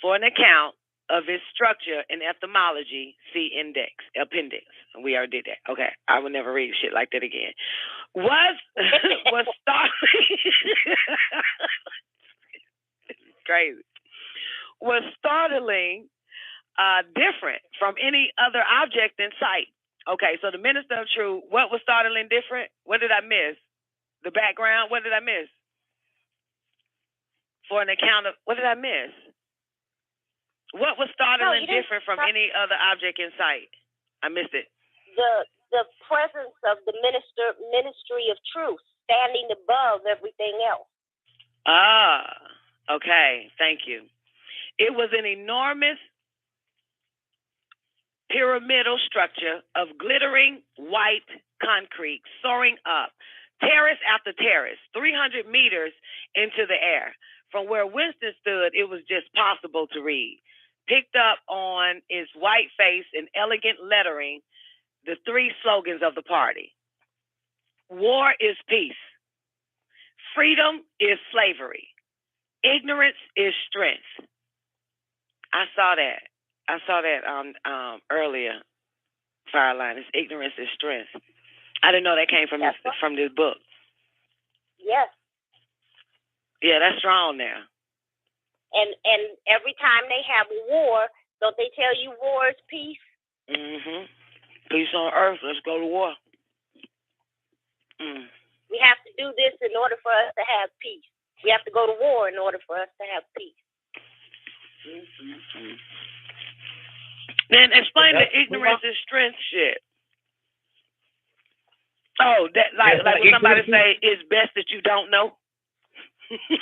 [SPEAKER 4] For an account of its structure and etymology, see appendix. We already did that. Okay, I will never read shit like that again. Was crazy. Was startling different from any other object in sight. Okay, so the Minister of Truth, what was startling different? What did I miss? The background, what did I miss? For an account of, what did I miss? What was startling different from any other object in sight? I missed it.
[SPEAKER 6] The presence of the Ministry of Truth standing above everything else.
[SPEAKER 4] Ah, okay. Thank you. It was an enormous pyramidal structure of glittering white concrete soaring up, terrace after terrace, 300 meters into the air. From where Winston stood, it was just possible to read. Picked up on its white face and elegant lettering, the three slogans of the party. War is peace. Freedom is slavery. Ignorance is strength. I saw that earlier, Fireline. It's ignorance is strength. I didn't know that came from this book.
[SPEAKER 6] Yes.
[SPEAKER 4] Yeah, that's strong now.
[SPEAKER 6] And every time they have a war, don't they tell you war is peace?
[SPEAKER 4] Mm-hmm. Peace on earth. Let's go to war.
[SPEAKER 6] We have to do this in order for us to have peace. We have to go to war in order for us to have peace.
[SPEAKER 4] Mm-hmm. Then explain the ignorance is strength shit. Oh, that like when somebody say it's best that you don't know.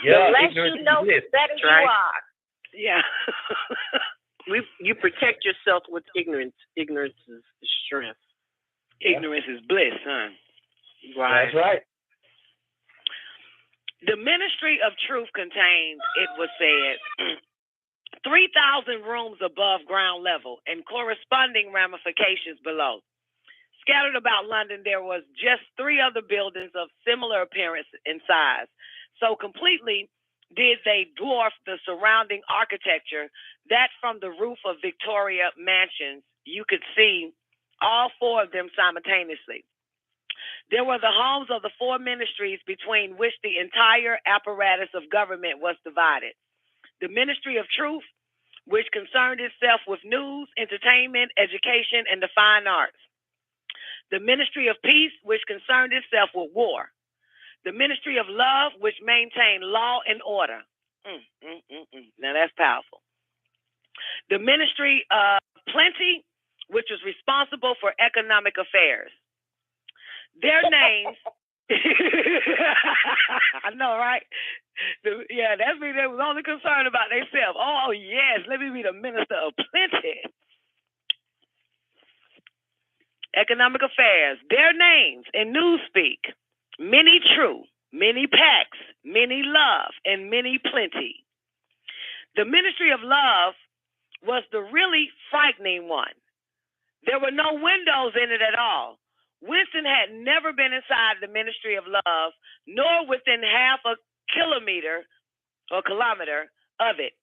[SPEAKER 6] Yeah, the less you know, the better you are.
[SPEAKER 4] Yeah.
[SPEAKER 5] You protect yourself with ignorance. Ignorance is strength.
[SPEAKER 4] Ignorance is bliss, huh?
[SPEAKER 5] Right.
[SPEAKER 7] That's right.
[SPEAKER 4] The Ministry of Truth contains, it was said, 3,000 rooms above ground level and corresponding ramifications below. Scattered about London, there was just 3 other buildings of similar appearance and size. So completely did they dwarf the surrounding architecture that from the roof of Victoria mansions, you could see all 4 of them simultaneously. There were the homes of the 4 ministries between which the entire apparatus of government was divided. The Ministry of Truth, which concerned itself with news, entertainment, education, and the fine arts. The Ministry of Peace, which concerned itself with war. The Ministry of Love, which maintained law and order. Now that's powerful. The Ministry of Plenty, which was responsible for economic affairs. Their names, I know, right? That's me. They was only concerned about themselves. Oh, yes, let me be the Minister of Plenty. Economic affairs. Their names in Newspeak: Many True, Many Pax, Many Love, and Many Plenty. The Ministry of Love was the really frightening one. There were no windows in it at all. Winston had never been inside the Ministry of Love, nor within half a kilometer of it.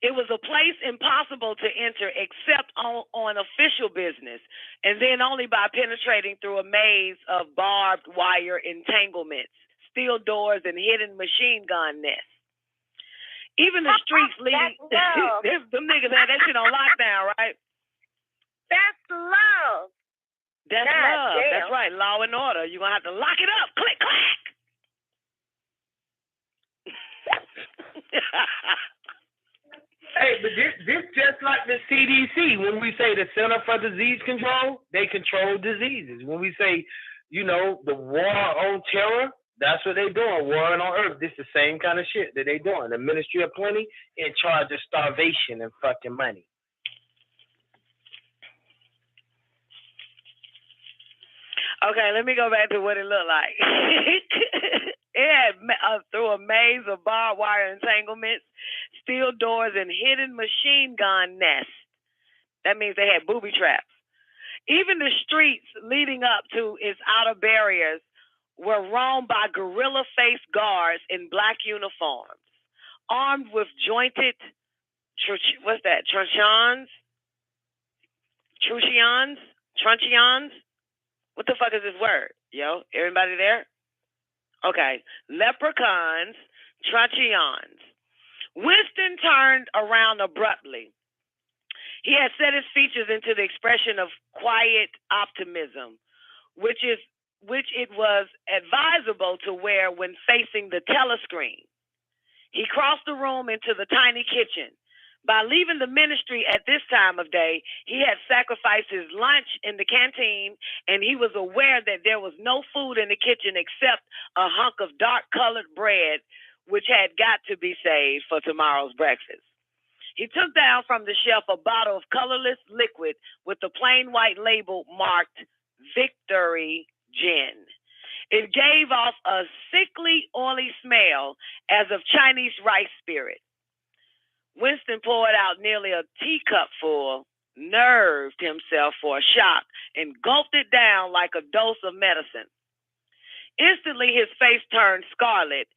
[SPEAKER 4] It was a place impossible to enter except on official business, and then only by penetrating through a maze of barbed wire entanglements, steel doors, and hidden machine gun nests. Even the streets leading... them niggas had that shit on lockdown, right?
[SPEAKER 6] That's love.
[SPEAKER 4] That's love. That's right. right, Law and Order. You're gonna have to lock it up. Click, clack.
[SPEAKER 7] Hey, but this just like the CDC. When we say the Center for Disease Control, they control diseases. When we say, you know, the war on terror, that's what they doing. War on Earth. This the same kind of shit that they doing. The Ministry of Plenty in charge of starvation and fucking money.
[SPEAKER 4] Okay, let me go back to what it looked like. It had through a maze of barbed wire entanglements, steel doors, and hidden machine gun nests. That means they had booby traps. Even the streets leading up to its outer barriers were roamed by gorilla-faced guards in black uniforms, armed with jointed, truncheons? What the fuck is this word? Yo, everybody there? Okay. Leprechauns, truncheons. Winston turned around abruptly. He had set his features into the expression of quiet optimism, which it was advisable to wear when facing the telescreen. He crossed the room into the tiny kitchen. By leaving the ministry at this time of day, he had sacrificed his lunch in the canteen, and he was aware that there was no food in the kitchen except a hunk of dark-colored bread, which had got to be saved for tomorrow's breakfast. He took down from the shelf a bottle of colorless liquid with the plain white label marked Victory Gin. It gave off a sickly, oily smell as of Chinese rice spirit. Winston poured out nearly a teacup full, nerved himself for a shock, and gulped it down like a dose of medicine. Instantly, his face turned scarlet.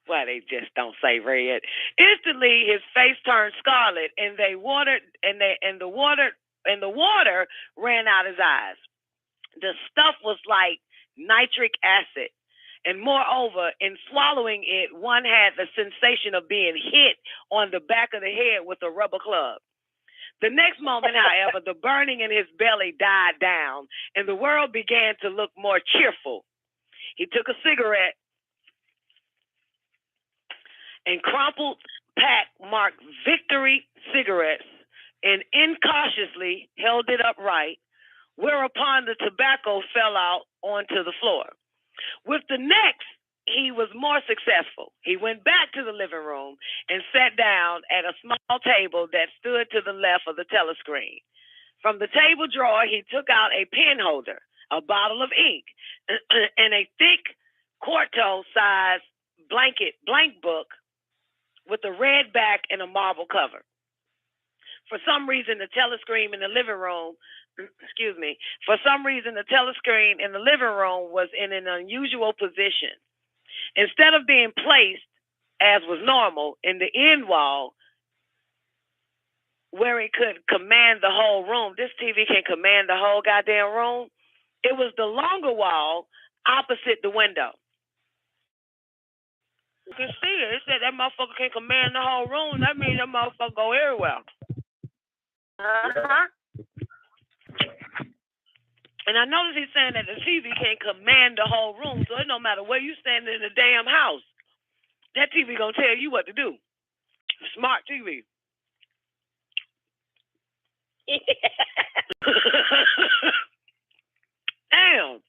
[SPEAKER 4] Why they just don't say red? Instantly, his face turned scarlet, and the water ran out his eyes. The stuff was like nitric acid. And moreover, in swallowing it, one had the sensation of being hit on the back of the head with a rubber club. The next moment, however, the burning in his belly died down, and the world began to look more cheerful. He took a cigarette and crumpled pack marked Victory cigarettes and incautiously held it upright, whereupon the tobacco fell out onto the floor. With the next, he was more successful. He went back to the living room and sat down at a small table that stood to the left of the telescreen. From the table drawer, he took out a pen holder, a bottle of ink, and a thick quarto-sized blank book with a red back and a marble cover. For some reason, the telescreen in the living room was in an unusual position. Instead of being placed, as was normal, in the end wall, where it could command the whole room, this TV can command the whole goddamn room, it was the longer wall opposite the window. You can see it. It said that motherfucker can command the whole room. That means that motherfucker go everywhere. Uh-huh. And I noticed he's saying that the TV can't command the whole room, so it don't matter where you stand in the damn house. That TV gonna tell you what to do. Smart TV. Damn.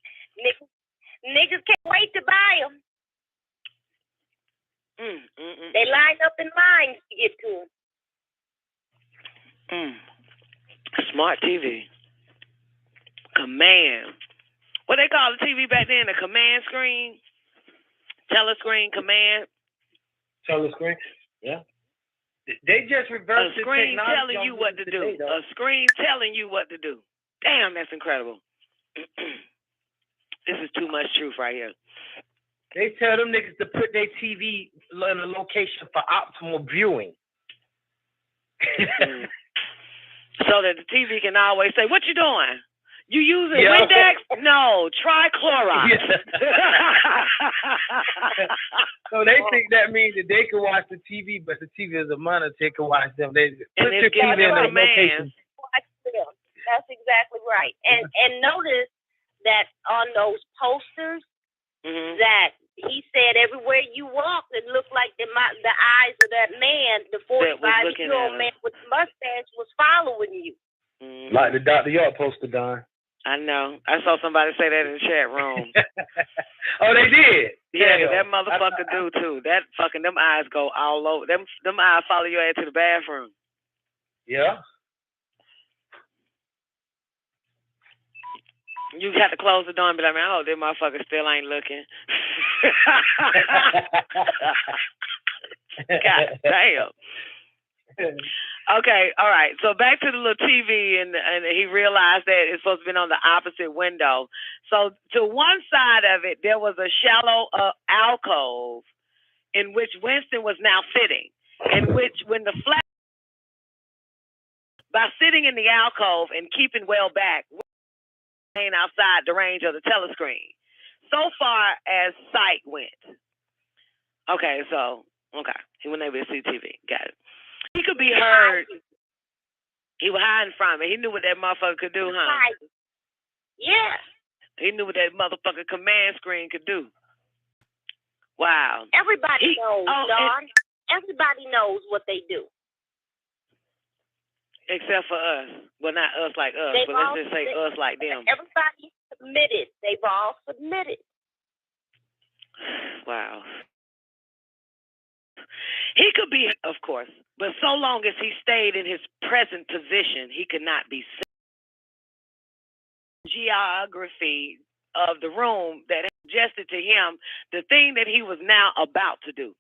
[SPEAKER 6] Niggas can't wait to buy them. They line up in lines to get to them.
[SPEAKER 4] Smart TV. Command. What they call the TV back then? A command screen? Telescreen, command?
[SPEAKER 7] Telescreen? Yeah. They just reversed
[SPEAKER 4] a screen telling you what to do. A screen telling you what to do. Damn, that's incredible. This is too much truth right here.
[SPEAKER 7] They tell them niggas to put their TV in a location for optimal viewing.
[SPEAKER 4] So that the TV can always say, what you doing? You using Windex? No, try Clorox.
[SPEAKER 7] So they think that means that they can watch the TV, but the TV is a monitor, they can watch them. They put your TV in a location.
[SPEAKER 6] That's exactly Right. And notice that on those posters that he said everywhere you walked, it looked like the eyes of that man, the 45-year-old man with the mustache, was following you.
[SPEAKER 7] Like the Dr. York poster, Don.
[SPEAKER 4] I know. I saw somebody say that in the chat room.
[SPEAKER 7] Oh, they did?
[SPEAKER 4] Yeah, that motherfucker do too. That fucking, them eyes go all over. Them eyes follow your ass to the bathroom.
[SPEAKER 7] Yeah.
[SPEAKER 4] You got to close the door and be like, man, oh, this motherfucker still ain't looking. God damn. Okay, all right. So back to the little TV, and he realized that it's supposed to be on the opposite window. So to one side of it, there was a shallow alcove in which Winston was now sitting, in which when the flash, by sitting in the alcove and keeping well back, outside the range of the telescreen, so far as sight went. Okay, so, he wasn't able to see TV. Got it. He could be heard. He was hiding from it. He knew what that motherfucker could do, huh?
[SPEAKER 6] Yeah.
[SPEAKER 4] He knew what that motherfucker command screen could do. Wow.
[SPEAKER 6] Everybody knows, Don. Everybody knows what they do.
[SPEAKER 4] Except for us. Well, not us like us, but let's just say us like them.
[SPEAKER 6] Everybody submitted. They've all submitted.
[SPEAKER 4] Wow. He could be, of course, but so long as he stayed in his present position, he could not be seen. Geography of the room that suggested to him the thing that he was now about to do.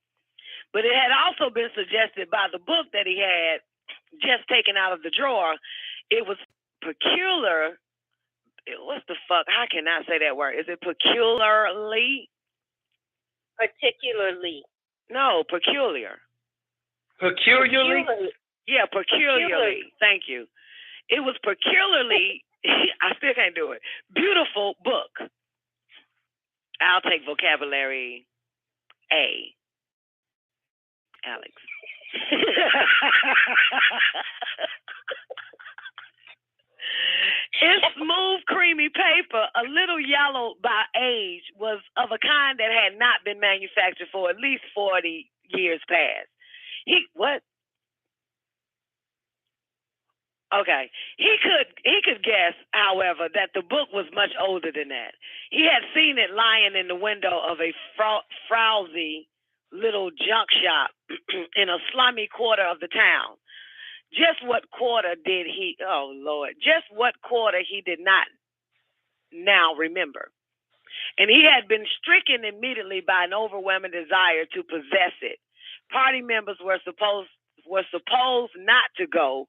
[SPEAKER 4] But it had also been suggested by the book that he had just taken out of the drawer. It was peculiar. What's the fuck? How can I say that word? Is it peculiarly?
[SPEAKER 6] Particularly.
[SPEAKER 4] No, peculiar.
[SPEAKER 7] Peculiarly?
[SPEAKER 4] Yeah, peculiarly. Thank you. It was peculiarly, I still can't do it, beautiful book. I'll take vocabulary A. Alex. Its smooth, creamy paper, a little yellow by age, was of a kind that had not been manufactured for at least 40 years past. What? Okay. He could guess, however, that the book was much older than that. He had seen it lying in the window of a frowsy little junk shop in a slummy quarter of the town. Just what quarter did he did not now remember. And he had been stricken immediately by an overwhelming desire to possess it. Party members were supposed not to go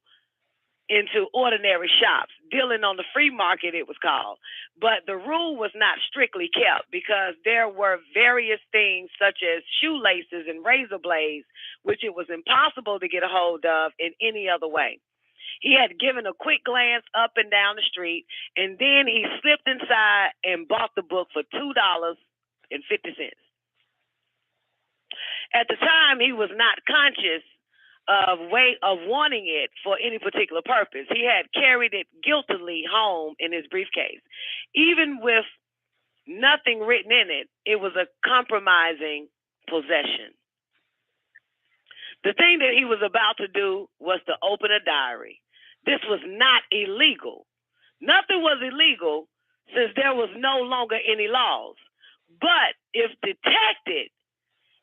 [SPEAKER 4] into ordinary shops, dealing on the free market, it was called. But the rule was not strictly kept because there were various things such as shoelaces and razor blades, which it was impossible to get a hold of in any other way. He had given a quick glance up and down the street, and then he slipped inside and bought the book for $2.50. At the time, he was not conscious of wanting it for any particular purpose. He had carried it guiltily home in his briefcase. Even with nothing written in it, it was a compromising possession. The thing that he was about to do was to open a diary. This was not illegal. Nothing was illegal since there was no longer any laws. But if detected,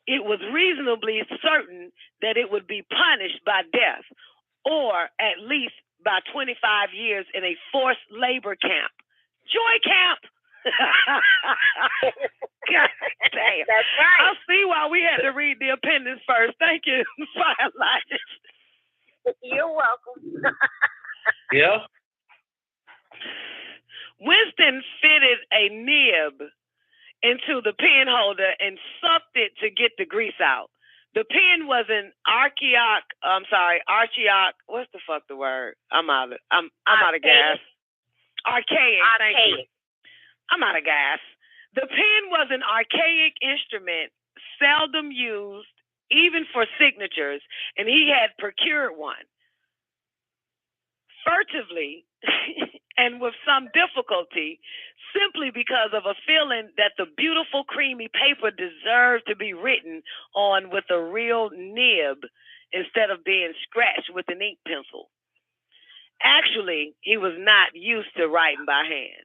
[SPEAKER 4] it was reasonably certain that it would be punished by death or at least by 25 years in a forced labor camp. Joy camp! God damn.
[SPEAKER 6] That's right.
[SPEAKER 4] I'll see why we had to read the appendix first. Thank you, Firelight.
[SPEAKER 6] You're welcome.
[SPEAKER 7] Yeah.
[SPEAKER 4] Winston fitted a nib into the pen holder and sucked it to get the grease out. The pen was an archaic. What's the fuck the word? I'm out of gas. Archaic. Thank you. I'm out of gas. The pen was an archaic instrument, seldom used, even for signatures, and he had procured one. Furtively, and with some difficulty, simply because of a feeling that the beautiful creamy paper deserved to be written on with a real nib instead of being scratched with an ink pencil. Actually, he was not used to writing by hand.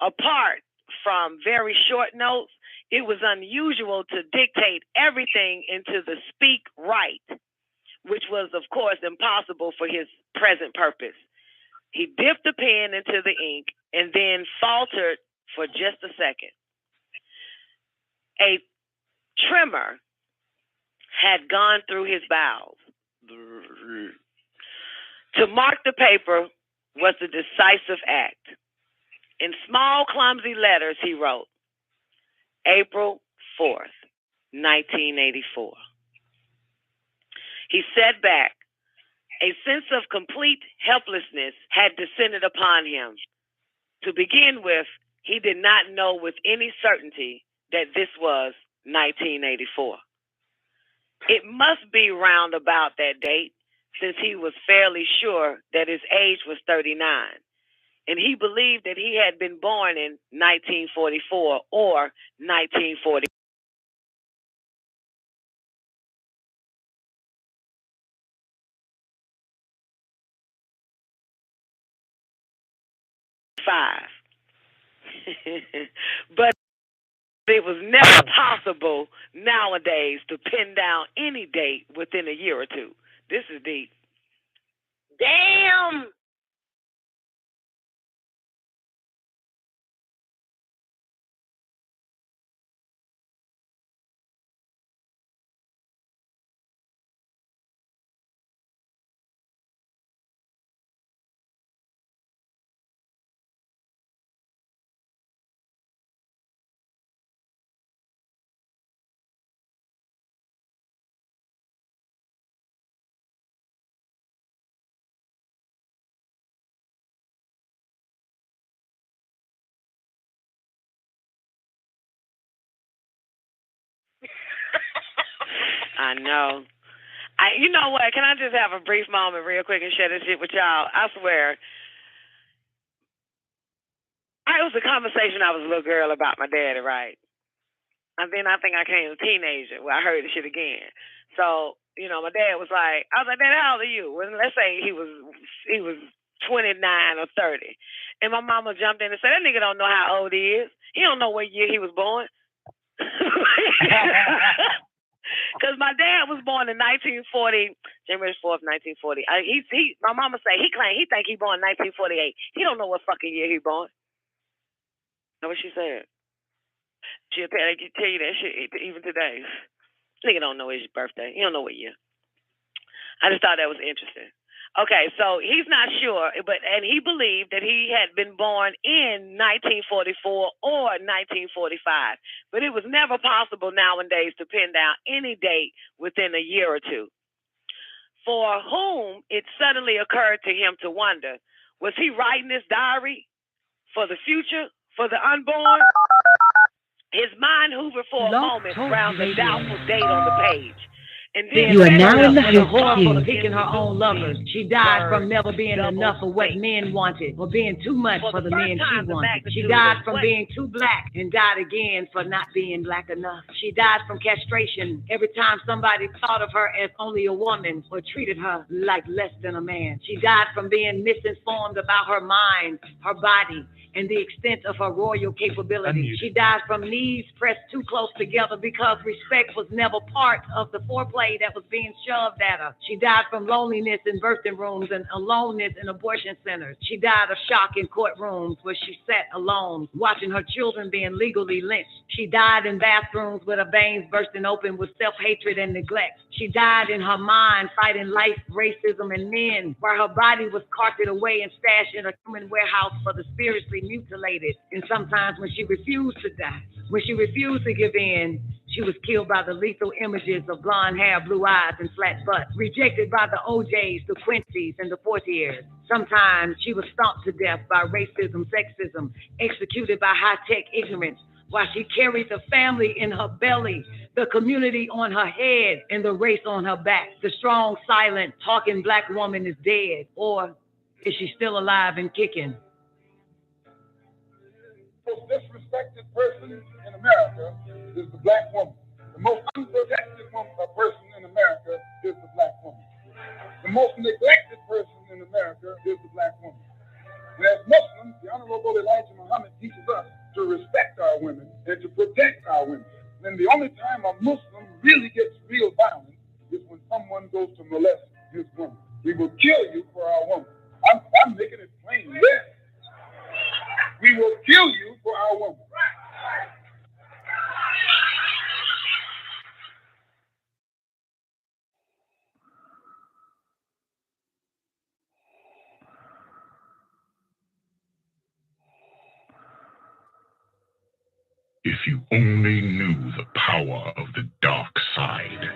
[SPEAKER 4] Apart from very short notes, it was unusual to dictate everything into the speak right, which was, of course, impossible for his present purpose. He dipped the pen into the ink and then faltered for just a second. A tremor had gone through his bowels. To mark the paper was the decisive act. In small, clumsy letters, he wrote, April 4th, 1984. He sat back. A sense of complete helplessness had descended upon him. To begin with, he did not know with any certainty that this was 1984. It must be round about that date, since he was fairly sure that his age was 39, and he believed that he had been born in 1944 or 1940. But it was never possible nowadays to pin down any date within a year or two. This is deep.
[SPEAKER 5] Damn.
[SPEAKER 4] I know. You know what? Can I just have a brief moment real quick and share this shit with y'all? I swear. It was a conversation I was a little girl about my daddy, right? And then I think I came a teenager where I heard the shit again. So, you know, my dad was like, I was like, Dad, how old are you? Well, let's say he was 29 or 30. And my mama jumped in and said, that nigga don't know how old he is. He don't know what year he was born. Because my dad was born in 1940, January 4th, 1940. My mama say he think he born in 1948. He don't know what fucking year he born. Know what she said? She'll tell you that shit even today. Nigga don't know his birthday. He don't know what year. I just thought that was interesting. Okay, so he's not sure, and he believed that he had been born in 1944 or 1945, but it was never possible nowadays to pin down any date within a year or two. For whom it suddenly occurred to him to wonder, was he writing this diary for the future, for the unborn? His mind hovered for a moment around the doubtful date on the page. And then
[SPEAKER 1] You are now in the
[SPEAKER 8] horror
[SPEAKER 1] host
[SPEAKER 8] for
[SPEAKER 1] queue.
[SPEAKER 8] picking her own lovers. She died from never being enough of what men wanted, or being too much for the men she wanted. She died from being too black and died again for not being black enough. She died from castration every time somebody thought of her as only a woman or treated her like less than a man. She died from being misinformed about her mind, her body, and the extent of her royal capability. She died from knees pressed too close together because respect was never part of the foreplay that was being shoved at her. She died from loneliness in birthing rooms and aloneness in abortion centers. She died of shock in courtrooms where she sat alone, watching her children being legally lynched. She died in bathrooms with her veins bursting open with self-hatred and neglect. She died in her mind fighting life, racism, and men, while her body was carted away and stashed in a human warehouse for the spiritually mutilated. And sometimes when she refused to die, when she refused to give in, she was killed by the lethal images of blonde hair, blue eyes, and flat butt, rejected by the OJs, the Quincy's, and the Fortiers. Sometimes she was stomped to death by racism, sexism, executed by high-tech ignorance, while she carried the family in her belly, the community on her head, and the race on her back. The strong, silent, talking black woman is dead, or is she still alive and kicking?
[SPEAKER 9] most disrespected person in America is the black woman. The most unprotected person in America is the black woman. The most neglected person in America is the black woman. And as Muslims, the Honorable Elijah Muhammad teaches us to respect our women and to protect our women. And the only time a Muslim really gets real violent is when someone goes to molest his woman. We will kill you for our woman. I'm making it plain. Yes. We will kill you for our woman.
[SPEAKER 2] If you only knew the power of the dark side.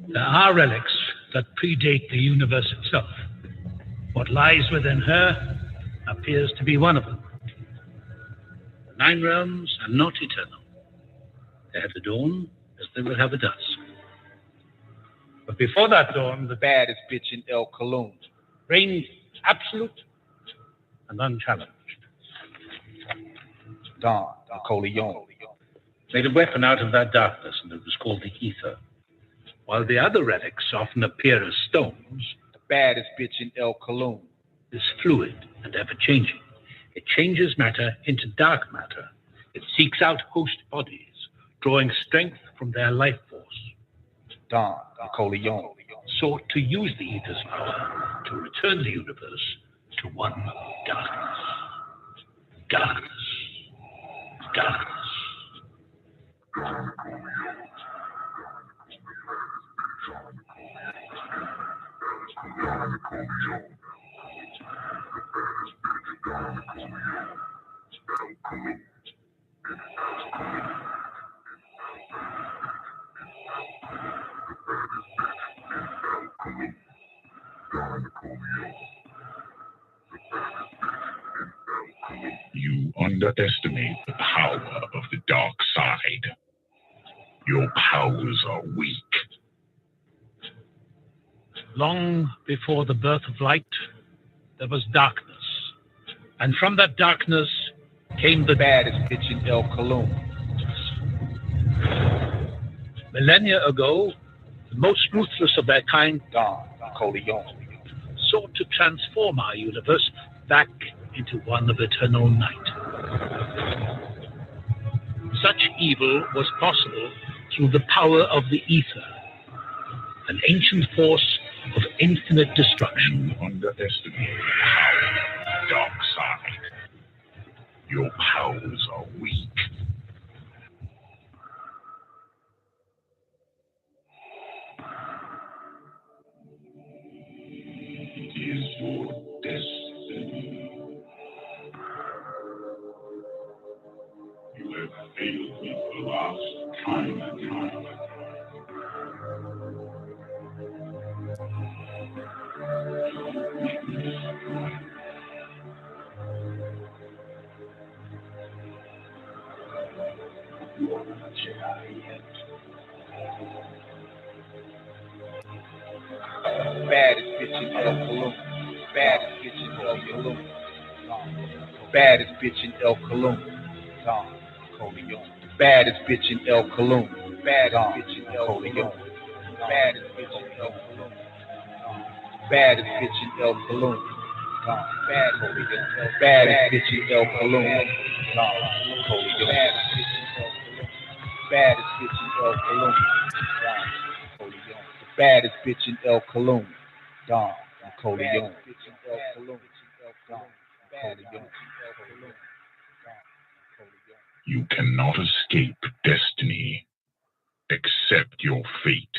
[SPEAKER 10] There are relics that predate the universe itself. What lies within her appears to be one of them. The 9 realms are not eternal. They have the dawn as they will have the dusk. But before that dawn, the baddest bitch in El Cologne reigned absolute and unchallenged.
[SPEAKER 11] Don Nicoleone
[SPEAKER 10] made a weapon out of that darkness, and it was called the ether. While the other relics often appear as stones,
[SPEAKER 11] the baddest bitch in El Cologne
[SPEAKER 10] is fluid and ever-changing. It changes matter into dark matter. It seeks out host bodies, drawing strength from their life force.
[SPEAKER 11] Don Nicoleone
[SPEAKER 10] sought to use the ether's power to return the universe to one darkness. Darkness. Darkness.
[SPEAKER 2] You underestimate the power of the dark side. Your powers are weak.
[SPEAKER 10] Long before the birth of light, there was darkness. And from that darkness came the
[SPEAKER 11] baddest bitch in El Cologne.
[SPEAKER 10] Millennia ago, the most ruthless of their kind,
[SPEAKER 11] Don Nicoleone,
[SPEAKER 10] sought to transform our universe back into one of eternal night. Such evil was possible through the power of the ether, an ancient force of infinite destruction.
[SPEAKER 2] You underestimate the power of the dark side. Your powers are weak. It is your destiny. You have failed me for the last time and time. You are not Jedi yet.
[SPEAKER 11] Baddest bitch in El Cologne. Baddest bitch in El Cologne. Baddest bitch in El Cologne. Don Nicoleone. Baddest bitch in El Cologne. Baddest bitch in El Cologne. Baddest bitch in El Cologne. Baddest bitch in El Cologne. Baddest bitch in El Cologne. Don Nicoleone. Baddest bitch in El Cologne. Baddest bitch in El Cologne. Don Nicoleone.
[SPEAKER 2] You cannot escape destiny. Accept your fate.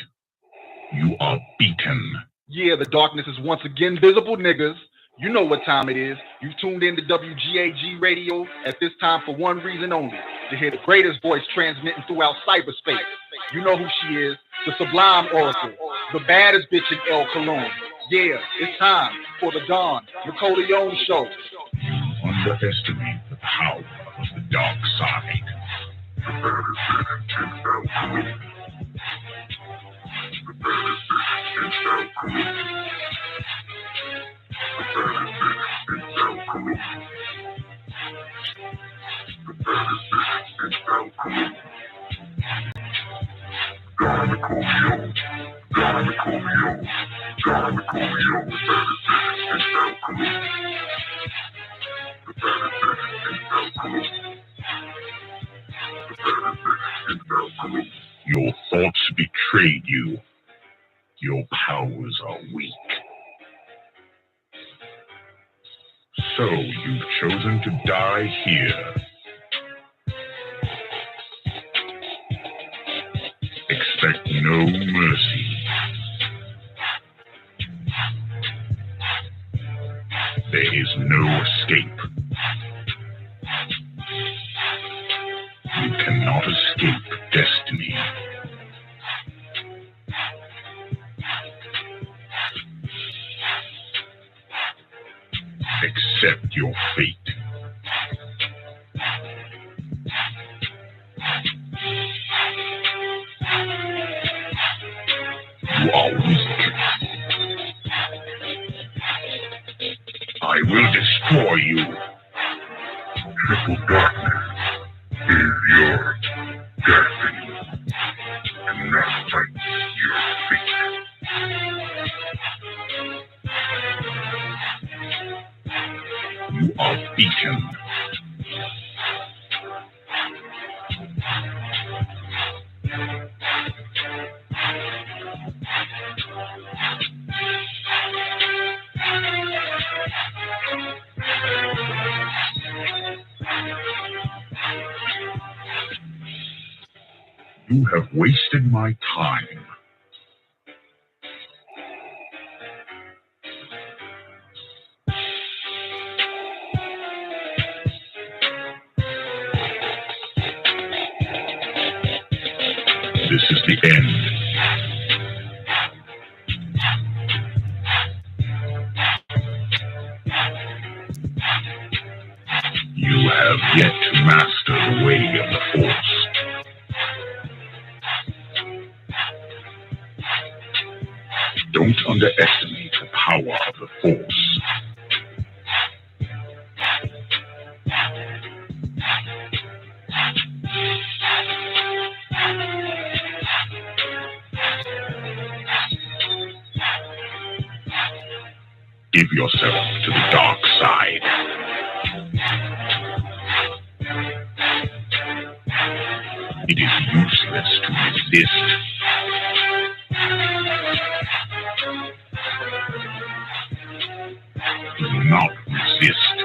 [SPEAKER 2] You are beaten.
[SPEAKER 12] Yeah, the darkness is once again visible, niggas. You know what time it is. You've tuned in to WGAG radio at this time for one reason only, to hear the greatest voice transmitting throughout cyberspace. You know who she is, the sublime oracle, the baddest bitch in El Cologne. Yeah, it's time for the Don Nicoleone show.
[SPEAKER 2] Underestimate the power of the dark side. The baddest bitch in El Cologne. The baddest bitch in El Cologne. The baddest bitch in El Cologne. The baddest bitch in El Cologne. Don Nicoleone, Don Nicoleone, Don Nicoleone, the baddest bitch in El Cologne. The baddest bitch in El Cologne. The baddest bitch in El Cologne. Your thoughts betrayed you. Your powers are weak. So you've chosen to die here. Expect no mercy. There is no escape. You cannot escape destiny. Accept your fate. You are weak. I will destroy you. Triple darkness is your destiny. Do not fight your fate. You are beaten. You have wasted my time. This is the end. You have yet to master the way of the Force. Don't underestimate the power of the Force. Give yourself to the dark side. It is useless to resist. Do not resist.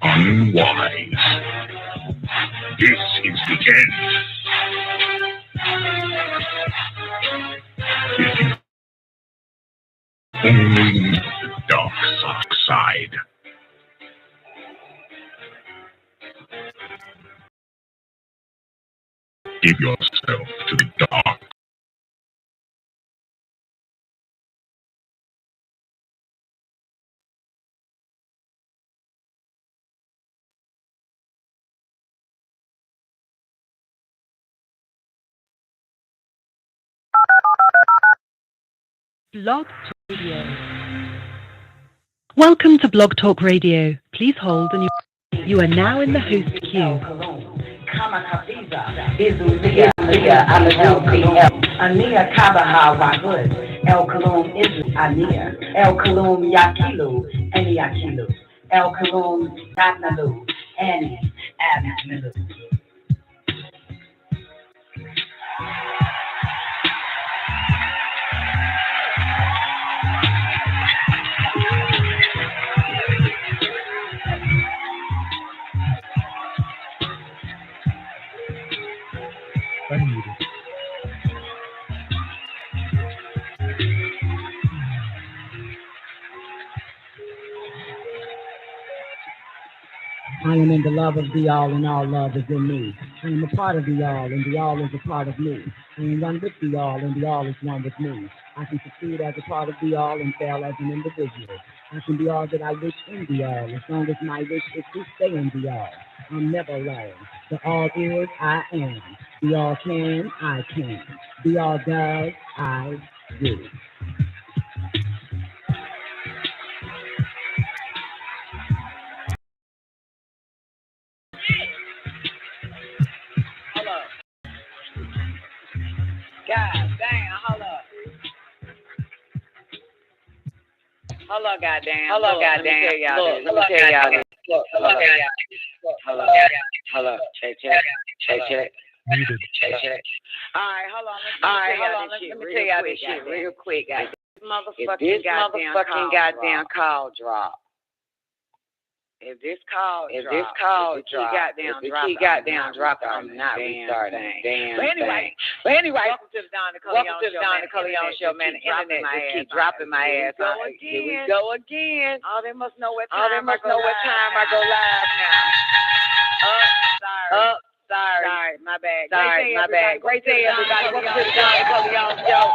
[SPEAKER 2] Unwise. This is the end. If you only knew the dark side. Give yourself to the dark.
[SPEAKER 1] Blog Talk Radio. Welcome to Blog Talk Radio. Please hold and you are now in the host queue.
[SPEAKER 8] Ania Kabaha Wahud, El Kalum Israel, Ania, El Kalum Yakilu, Ani Yakilu, El Kalum Natnalu, Ani Abnalu. I am in the love of the all, and all love is in me. I am a part of the all, and the all is a part of me. I am one with the all, and the all is one with me. I can succeed as a part of the all and fail as an individual. I can be all that I wish in the all, as long as my wish is to stay in the all. I'm never alone. The all is, I am. The all can, I can. The all does, I do.
[SPEAKER 13] God damn, hold up. Hold up, goddamn. Hold up, goddamn. Let me tell y'all this. Look, hold up. Check.
[SPEAKER 14] Muted.
[SPEAKER 13] Check. All right, hold on. Let me tell y'all this shit real quick, guys. If this motherfucking goddamn call drop. If this call drop, if the key goddamn drop, I'm not restarting. But anyway, welcome to the Don Nicoleone show, man. The internet just keep dropping my ass. Here we go again. Oh, they must know what time I go live now. Sorry, my bad. Great day, everybody. Welcome to the Don Nicoleone show.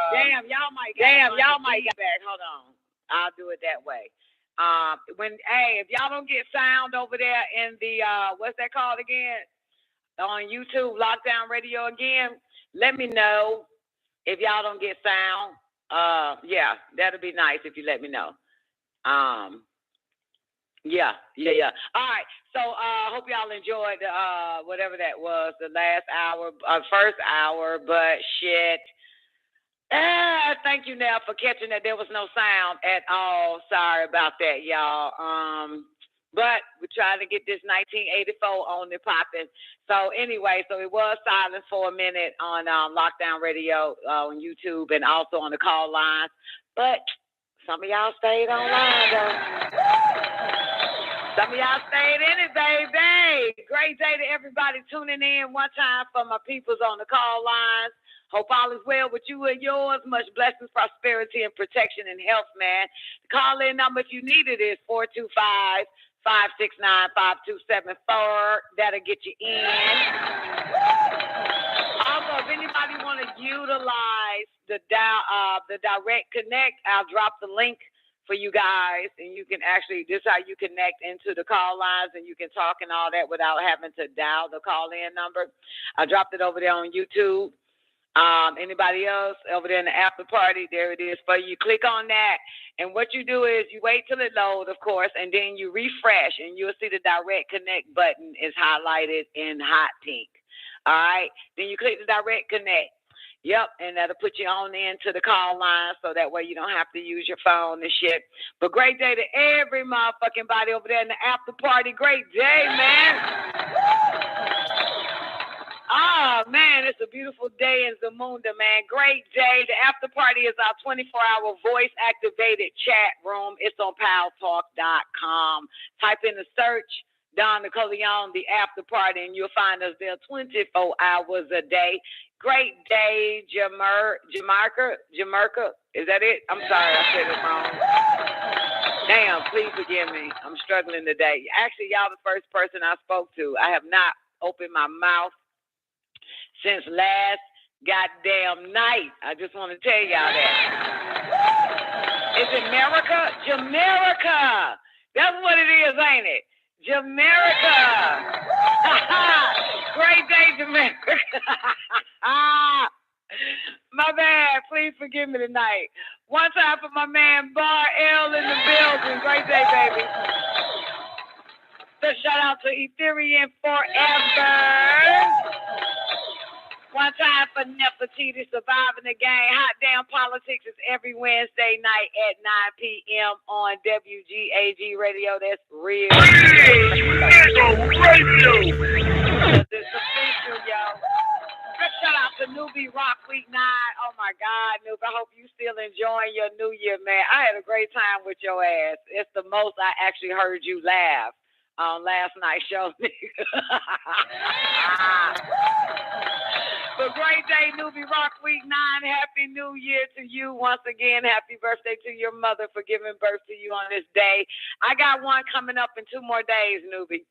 [SPEAKER 13] Damn, y'all might get back. Hold on. I'll do it that way. If y'all don't get sound over there in the what's that called again? On YouTube, Lockdown Radio again, let me know if y'all don't get sound. Yeah, that'll be nice if you let me know. Yeah. All right. So hope y'all enjoyed whatever that was, the last hour, first hour, but shit. Thank you now for catching that there was no sound at all. Sorry about that, y'all. But we're trying to get this 1984 on the popping. So anyway, so it was silent for a minute on Lockdown Radio on YouTube and also on the call lines. But some of y'all stayed online though. Some of y'all stayed in it, baby. Great day to everybody tuning in one time for my peoples on the call lines. Hope all is well with you and yours. Much blessings, prosperity, and protection and health, man. The call-in number, if you need it, is 425-569-5274. That'll get you in. Also, if anybody want to utilize the direct connect, I'll drop the link for you guys, and you can actually, this is how you connect into the call lines, and you can talk and all that without having to dial the call-in number. I dropped it over there on YouTube. Anybody else over there in the after party, there it is for you. Click on that, and what you do is you wait till it loads, of course, and then you refresh, and you'll see the direct connect button is highlighted in hot pink. All right, then you click the direct connect. Yep, and that'll put you on into the call line, so that way you don't have to use your phone and shit. But great day to every motherfucking body over there in the after party. Great day, man. Oh, man, it's a beautiful day in Zamunda, man. Great day. The after party is our 24-hour voice-activated chat room. It's on paltalk.com. Type in the search, Don Nicoleone, the after party, and you'll find us there 24 hours a day. Great day, Jamarca. Is that it? I'm sorry, I said it wrong. Damn, please forgive me. I'm struggling today. Actually, y'all the first person I spoke to. I have not opened my mouth since last goddamn night. I just want to tell y'all that. Is it America? Jamaica. That's what it is, ain't it? Jamaica. Great day, Jamaica. My bad. Please forgive me tonight. One time for my man Bar L in the building. Great day, baby. So shout out to Ethereum Forever. One time for Nefertiti surviving the game. Hot Damn Politics is every Wednesday night at 9 p.m. on WGAG Radio. That's real. Radio. It's official, yo. Shout out to Newbie Rock Week 9. Oh my God, Noob. I hope you still enjoying your New Year, man. I had a great time with your ass. It's the most I actually heard you laugh on last night's show. But great day, Newbie Rock Week 9. Happy New Year to you once again. Happy birthday to your mother for giving birth to you on this day. I got one coming up in 2 more days, Newbie.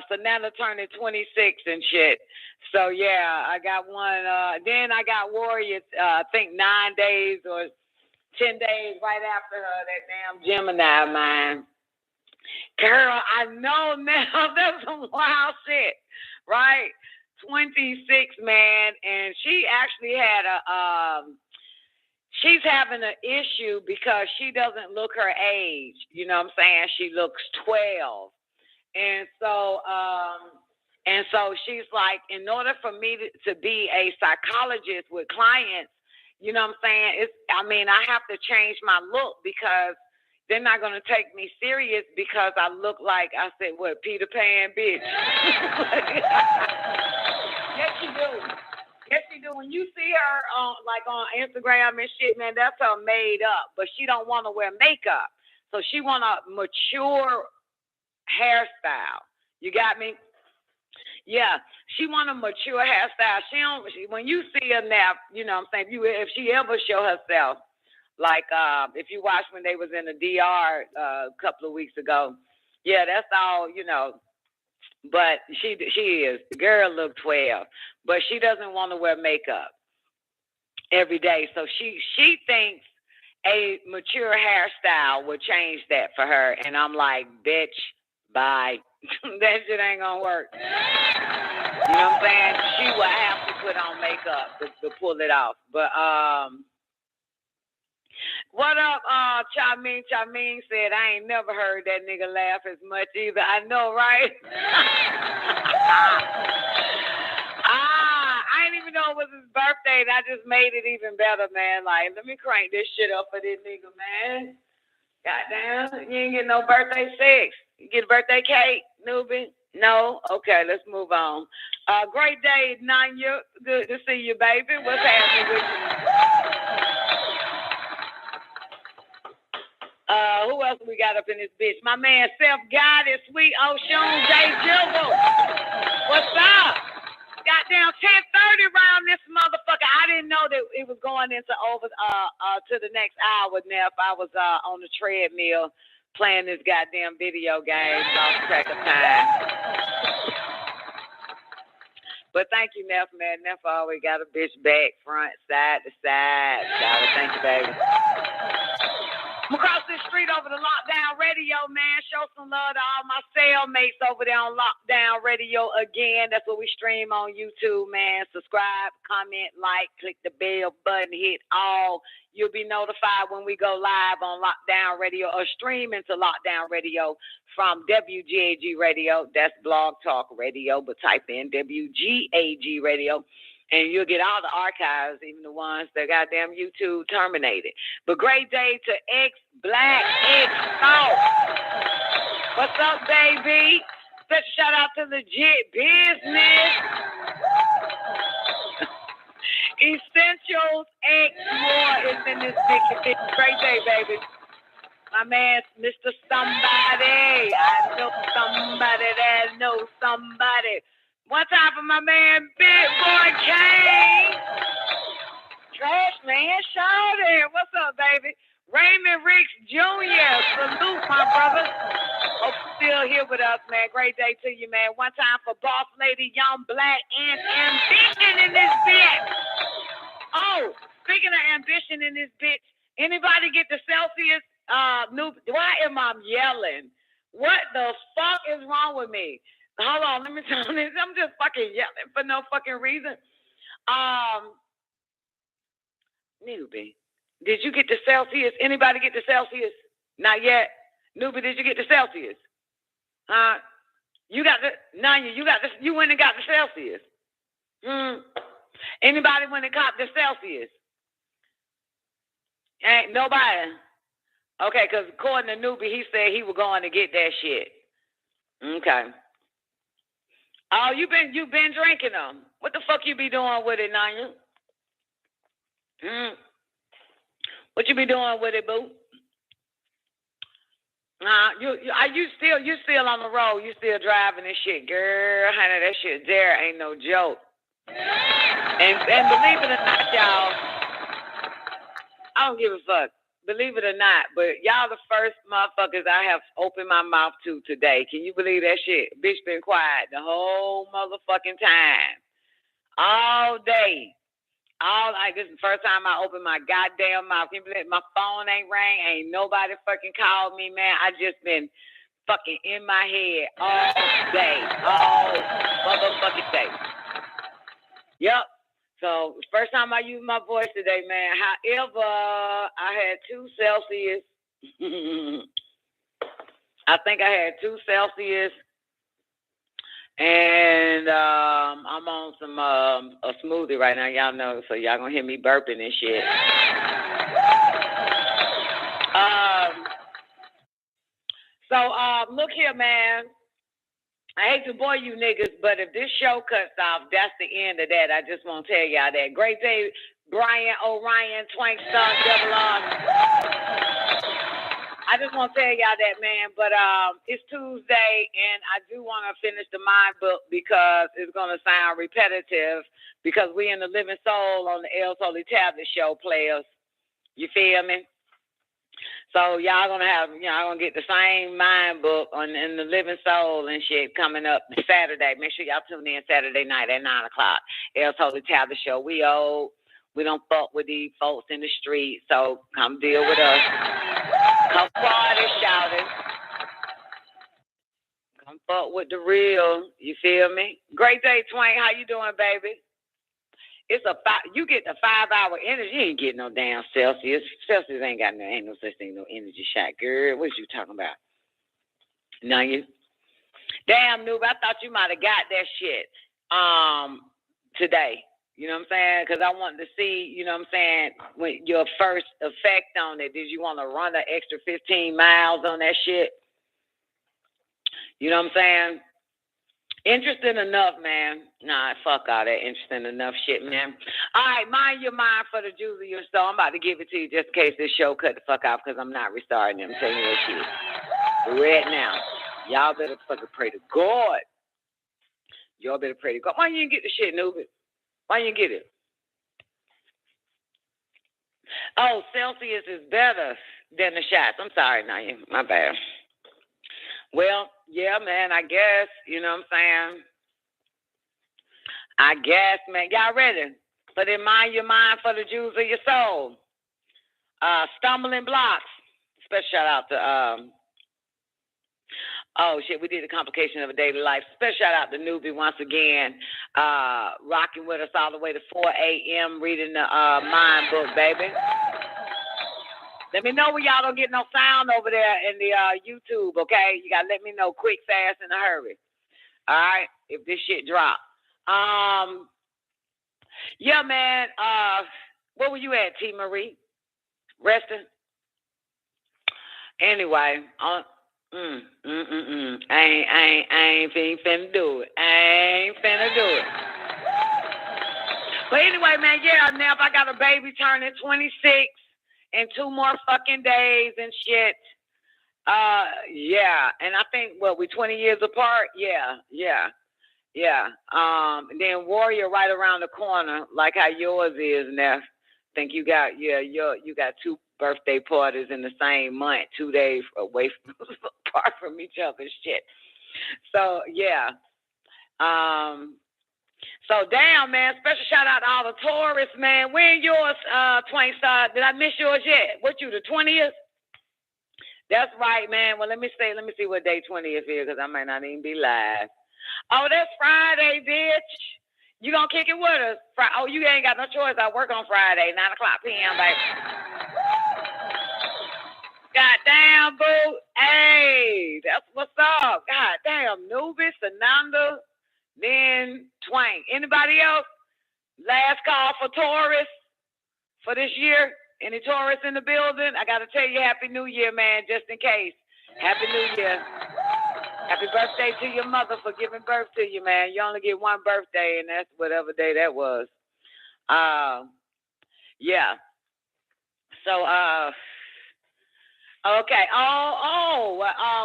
[SPEAKER 13] So Nana turning 26 and shit. So yeah, I got one. Then I got Warriors. I think 9 days or 10 days right after her. That damn Gemini, man. Girl, I know now. That's some wild shit, right? 26, man, and she actually had she's having an issue because she doesn't look her age. You know what I'm saying? She looks 12. And so she's like, in order for me to be a psychologist with clients, you know what I'm saying? I have to change my look because they're not going to take me serious because I look like, I said, what, Peter Pan, bitch? Yes, she do. Yes, she do. When you see her on Instagram and shit, man, that's her made up. But she don't want to wear makeup. So she want a mature hairstyle. You got me? Yeah, she want a mature hairstyle. When you see her now, you know what I'm saying, if she ever show herself, like if you watch when they was in the DR a couple of weeks ago, yeah, that's all, you know. But she is. The girl look 12, but she doesn't want to wear makeup every day. So she thinks a mature hairstyle will change that for her. And I'm like, bitch, bye. That shit ain't gonna work. You know what I'm saying? She will have to put on makeup to pull it off. But what up, Cha-Ming? Cha-Ming said, I ain't never heard that nigga laugh as much either. I know, right? I didn't even know it was his birthday, and I just made it even better, man. Like, let me crank this shit up for this nigga, man. Goddamn, you ain't get no birthday sex. You get a birthday cake, newbie? No? Okay, let's move on. Great day, Nanya. Good to see you, baby. What's happening with you? Who else we got up in this bitch? My man, Self-Guided, Sweet Ocean, Jay Jiggle. What's up? Goddamn 10:30 around this motherfucker. I didn't know that it was going into over to the next hour now if I was on the treadmill playing this goddamn video game. Lost track of time. But thank you, Neff, man. Neff always got a bitch back, front, side to side. Thank you, baby. I'm across the street over to Lockdown Radio, man. Show some love to all my cellmates over there on Lockdown Radio again. That's what we stream on YouTube, man. Subscribe, comment, like, click the bell button, hit all. You'll be notified when we go live on Lockdown Radio or stream into Lockdown Radio from WGAG Radio. That's Blog Talk Radio, but type in WGAG Radio. And you'll get all the archives, even the ones that goddamn YouTube terminated. But great day to X-Black, X-Salt. What's up, baby? Special shout out to Legit Business. Essentials X More is in this big. Great day, baby. My man, Mr. Somebody. I know somebody that knows somebody. One time for my man, Big Boy Kane. Trash man, shouted. What's up, baby? Raymond Ricks Jr. Salute, my brother. Hope you're still here with us, man. Great day to you, man. One time for Boss Lady, Young Black, and Ambition in this bitch. Oh, speaking of ambition in this bitch, anybody get the Celsius? Why am I yelling? What the fuck is wrong with me? Hold on, let me tell you this. I'm just fucking yelling for no fucking reason. Newbie, did you get the Celsius? Anybody get the Celsius? Not yet. Newbie, did you get the Celsius? Huh? You got the Nanya, you got the you went and got the Celsius. Anybody went and caught the Celsius? Ain't nobody. Okay, because according to Newbie, he said he was going to get that shit. Okay. Oh, you been drinking them. What the fuck you be doing with it, Nanya? What you be doing with it, boo? You still on the road? You still driving this shit, girl? Honey, that shit there ain't no joke. And believe it or not, y'all, I don't give a fuck. Believe it or not, but y'all the first motherfuckers I have opened my mouth to today. Can you believe that shit? Bitch been quiet the whole motherfucking time. All day. This is the first time I opened my goddamn mouth. Can you believe my phone ain't rang? Ain't nobody fucking called me, man. I just been fucking in my head all day. All motherfucking day. Yep. So, first time I used my voice today, man. However, I had 2 Celsius. I think I had 2 Celsius. And I'm on some a smoothie right now, y'all know. So, y'all gonna hear me burping and shit. Look here, man. I hate to bore you niggas, but if this show cuts off, that's the end of that. I just want to tell y'all that. Great day, Brian Orion, Twank Star, Double R. I just want to tell y'all that, man. But it's Tuesday, and I do want to finish the mind book because it's going to sound repetitive because we in the Living Soul on the El Holy Tablet show, players. You feel me? So y'all gonna have, y'all gonna get the same mind book in the Living Soul and shit coming up Saturday. Make sure y'all tune in Saturday night at 9 o'clock. El Holy Tablet show. We old. We don't fuck with these folks in the street. So come deal with us. Come party, shouting. Come fuck with the real. You feel me? Great day, Twain. How you doing, baby? You get the 5-hour energy. You ain't getting no damn Celsius. Celsius ain't no such thing, no energy shot, girl. What you talking about? No, you. Damn, noob. I thought you might have got that shit today. You know what I'm saying? Because I wanted to see, you know what I'm saying, when your first effect on it. Did you want to run an extra 15 miles on that shit? You know what I'm saying? Interesting enough, man. Nah, fuck all that interesting enough shit, man. All right, mind your mind for the Jews of your soul. I'm about to give it to you just in case this show cut the fuck off because I'm not restarting it. I'm telling you that shit. Right now. Y'all better fucking pray to God. Y'all better pray to God. Why you didn't get the shit, Nubit? Why you didn't get it? Oh, Celsius is better than the shots. I'm sorry, Naya. My bad. Well, yeah, man, I guess, you know what I'm saying? I guess, man. Y'all ready? But in mind your mind for the Jews of your soul. Stumbling blocks. Special shout out to, oh, shit, we did the complication of a daily life. Special shout out to Newbie once again. Rocking with us all the way to 4 a.m. reading the mind book, baby. Let me know when y'all don't get no sound over there in the YouTube, okay? You got to let me know quick, fast, in a hurry. All right? If this shit drop. Yeah, man. Where were you at, T. Marie? Resting? Anyway, I ain't finna do it. I ain't finna do it. But anyway, man, yeah, now if I got a baby turning 26 in 2 more fucking days and shit. Yeah. And I think, we 20 years apart? Yeah. And then Warrior right around the corner, like how yours is, Neff. I think you got, you got 2 birthday parties in the same month, 2 days away from, apart from each other, shit. So, yeah. So, damn, man, special shout out to all the tourists, man. When yours, Twain Star? Did I miss yours yet? What, you, the 20th? That's right, man. Well, let me see what day 20th is, because I might not even be live. Oh, that's Friday, bitch. You gonna kick it with us? Oh, you ain't got no choice. I work on Friday, 9 o'clock p.m., baby. Goddamn, boo. Hey, that's what's up. Goddamn, Nubis, Ananda, then Twain. Anybody else? Last call for tourists for this year. Any tourists in the building? I got to tell you, Happy New Year, man, just in case. Happy New Year. Happy birthday to your mother for giving birth to you, man. You only get one birthday, and that's whatever day that was. Yeah. So, okay.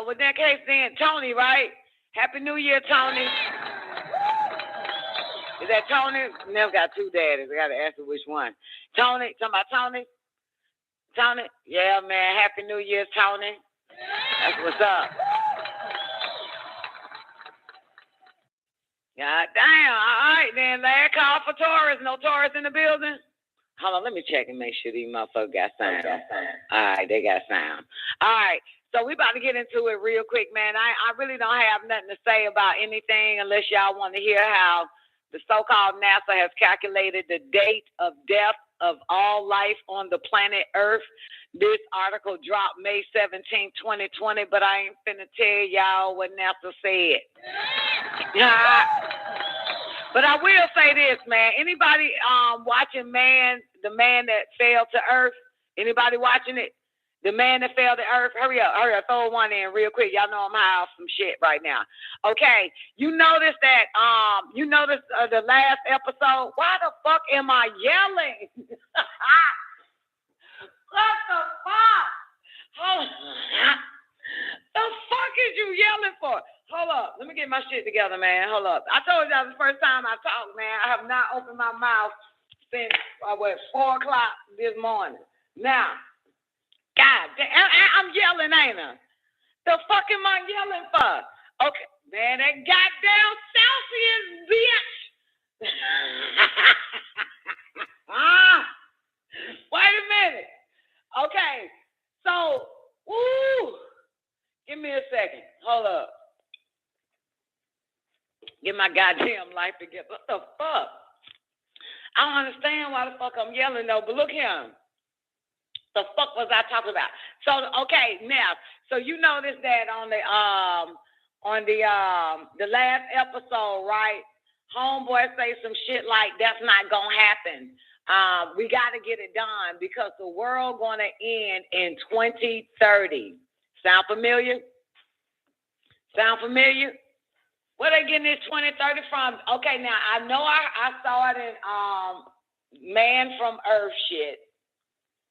[SPEAKER 13] With that case then, Tony, right? Happy New Year, Tony. Is that Tony? Never got two daddies. I got to ask her which one. Tony? Talking about Tony? Tony? Yeah, man. Happy New Year, Tony. That's what's up. God damn. All right, then. Last call for Taurus. No Taurus in the building? Hold on. Let me check and make sure these motherfuckers got sound. All right. They got sound. All right. So we about to get into it real quick, man. I really don't have nothing to say about anything unless y'all want to hear how the so-called NASA has calculated the date of death of all life on the planet Earth. This article dropped May 17, 2020, but I ain't finna tell y'all what NASA said. But I will say this, man. Anybody watching the man that fell to Earth? Anybody watching it? The man that fell to Earth? Hurry up, throw one in real quick. Y'all know I'm high off some shit right now. Okay, you notice that, the last episode? Why the fuck am I yelling? What the fuck? Hold on. The fuck is you yelling for? Hold up. Let me get my shit together, man. Hold up. I told y'all the first time I talked, man, I have not opened my mouth since, 4 o'clock this morning. Now, God, I'm yelling, ain't I? The fuck am I yelling for? Okay, man, that goddamn Celsius, bitch. Wait a minute. Okay, so, give me a second. Hold up. Get my goddamn life together. What the fuck? I don't understand why the fuck I'm yelling though, but look here. The fuck was I talking about? So okay, now, so you notice that on the last episode, right? Homeboy say some shit like that's not gonna happen. We gotta get it done because the world gonna end in 2030. Sound familiar? Sound familiar? Where they getting this 2030 from? Okay, now I know I saw it in Man from Earth shit.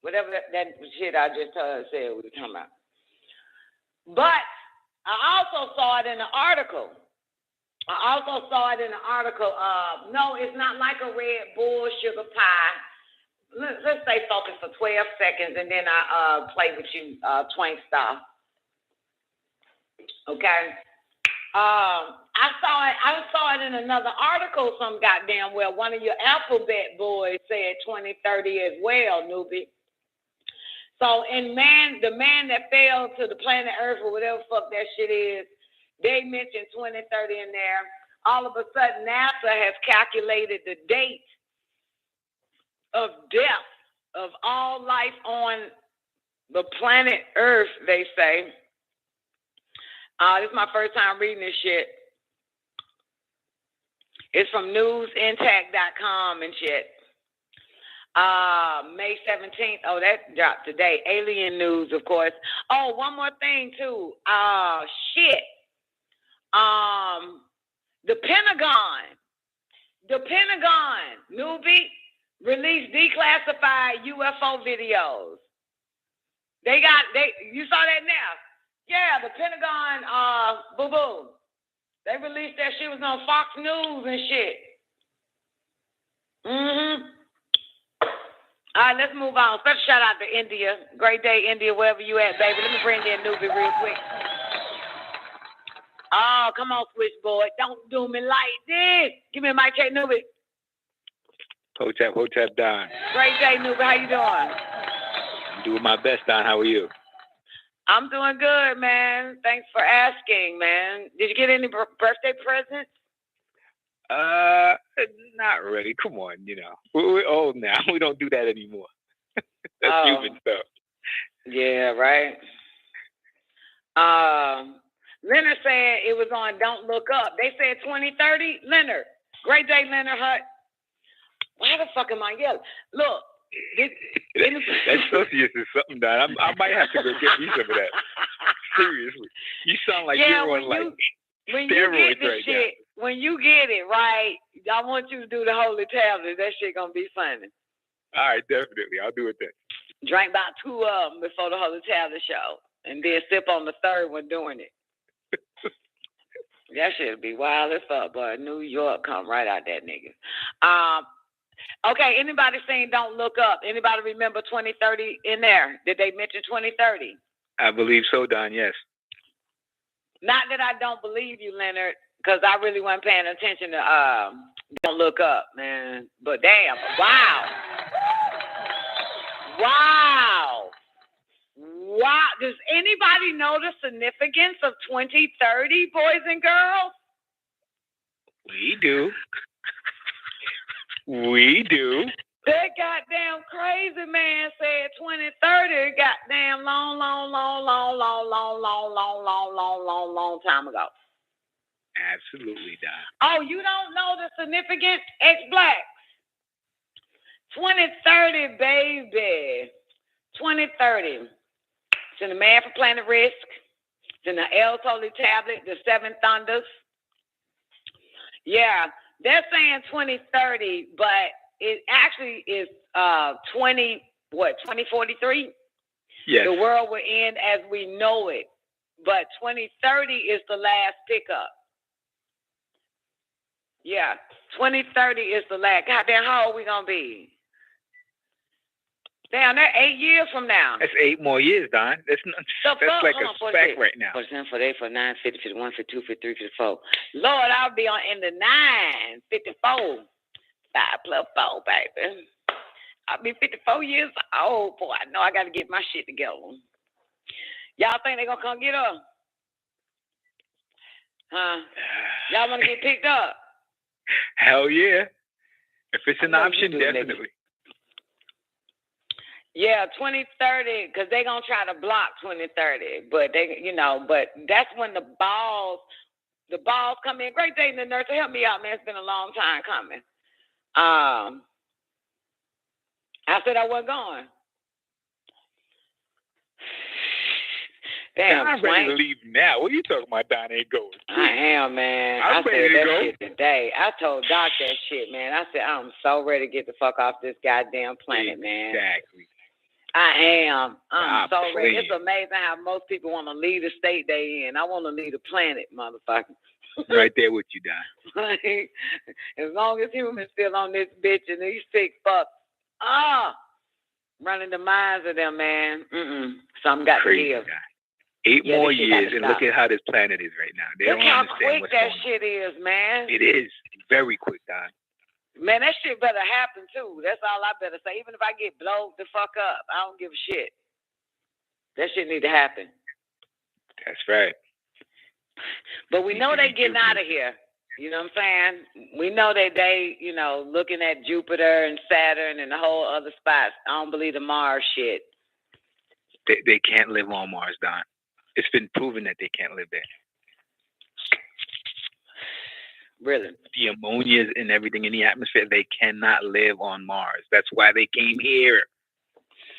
[SPEAKER 13] Whatever that shit I just said we were talking about. But I also saw it in an article. No, it's not like a Red Bull sugar pie. Let's stay focused for 12 seconds and then I play with you Twank style. Okay. I saw it in another article some goddamn well. One of your alphabet boys said 2030 as well, newbie. So the man that fell to the planet Earth or whatever fuck that shit is, they mentioned 2030 in there. All of a sudden, NASA has calculated the date of death of all life on the planet Earth, they say. This is my first time reading this shit. It's from newsintact.com and shit. May 17th. Oh, that dropped today. Alien news, of course. Oh, one more thing, too. Shit. The Pentagon, newbie, released declassified UFO videos. You saw that now? Yeah, the Pentagon, boo-boo. They released that shit was on Fox News and shit. All right, let's move on. Special shout out to India. Great day, India, wherever you at, baby. Let me bring in Newbie real quick. Oh, come on, switchboard. Don't do me like this. Give me a mic check, Newbie.
[SPEAKER 15] Hotep, Don.
[SPEAKER 13] Great day, Newbie. How you doing?
[SPEAKER 15] I'm doing my best, Don. How are you?
[SPEAKER 13] I'm doing good, man. Thanks for asking, man. Did you get any birthday presents?
[SPEAKER 15] Not really. Come on, we're old now. We don't do that anymore. That's human stuff.
[SPEAKER 13] Yeah, right. Leonard said it was on Don't Look Up. They said 2030. Leonard. Great day, Leonard Hut. Why the fuck am I yelling? Look.
[SPEAKER 15] That Celsius is something, Don. I might have to go get me some of that. Seriously. You sound like you're on steroids right now.
[SPEAKER 13] When you get it right, I want you to do the holy tablet. That shit gonna be funny.
[SPEAKER 15] All right, definitely. I'll do it then.
[SPEAKER 13] Drink about 2 of them before the holy tablet show, and then sip on the third one doing it. That shit'll be wild as fuck, boy. New York come right out that nigga. Okay, anybody seen Don't Look Up? Anybody remember 2030 in there? Did they mention 2030?
[SPEAKER 15] I believe so, Don, yes.
[SPEAKER 13] Not that I don't believe you, Leonard, because I really wasn't paying attention to Don't Look Up, man. But damn, wow. Does anybody know the significance of 2030, boys and girls?
[SPEAKER 15] We do. We do.
[SPEAKER 13] That goddamn crazy man said 2030, goddamn long time ago.
[SPEAKER 15] Absolutely, Don.
[SPEAKER 13] Oh, you don't know the significance? Ex-blacks. 2030, baby. 2030. It's in the Man for Planet Risk. It's in the El Holy Tablet, the Seven Thunders. Yeah, they're saying 2030, but it actually is 2043?
[SPEAKER 15] Yes.
[SPEAKER 13] The world will end as we know it. But 2030 is the last pickup. Yeah, 2030 is the last. Goddamn, how old we gonna be? Damn, they're 8 years from now.
[SPEAKER 15] That's 8 more years, Don. That's like a fact right now.
[SPEAKER 13] 47, 48, 49, 50, 51, 52, 53, 54. Lord, I'll be on in the 9, 54. 5 plus 4, baby. I'll be 54 years old. Boy, I know I got to get my shit together. Y'all think they going to come get us? Huh? Y'all want to get picked up?
[SPEAKER 15] Hell yeah. If it's an option, definitely.
[SPEAKER 13] Yeah, 2030, because they're going to try to block 2030. But, but that's when the balls come in. Great day, the nurse. Help me out, man. It's been a long time coming. I said I wasn't going. Damn,
[SPEAKER 15] I'm ready to leave now. What are you talking about, Don ain't going?
[SPEAKER 13] I am, man. I said that shit today. I told Doc that shit, man. I said, I'm so ready to get the fuck off this goddamn planet, man.
[SPEAKER 15] Exactly.
[SPEAKER 13] I am. I'm so ready. It's amazing how most people want to leave the state they in. I want to leave the planet, motherfucker.
[SPEAKER 15] Right there with you, Don.
[SPEAKER 13] As long as humans still on this bitch and these sick fucks, running the minds of them, man. Something got to give.
[SPEAKER 15] 8 more years, and look at how this planet is right now. They
[SPEAKER 13] look
[SPEAKER 15] don't
[SPEAKER 13] how
[SPEAKER 15] understand
[SPEAKER 13] quick that shit is, man.
[SPEAKER 15] It is very quick, Don.
[SPEAKER 13] Man, that shit better happen too. That's all I better say. Even if I get blown the fuck up, I don't give a shit. That shit need to happen.
[SPEAKER 15] That's right.
[SPEAKER 13] But we know they getting out of here. You know what I'm saying? We know that they, looking at Jupiter and Saturn and the whole other spots. I don't believe the Mars shit.
[SPEAKER 15] They can't live on Mars, Don. It's been proven that they can't live there.
[SPEAKER 13] Really?
[SPEAKER 15] The ammonia and everything in the atmosphere, they cannot live on Mars. That's why they came here.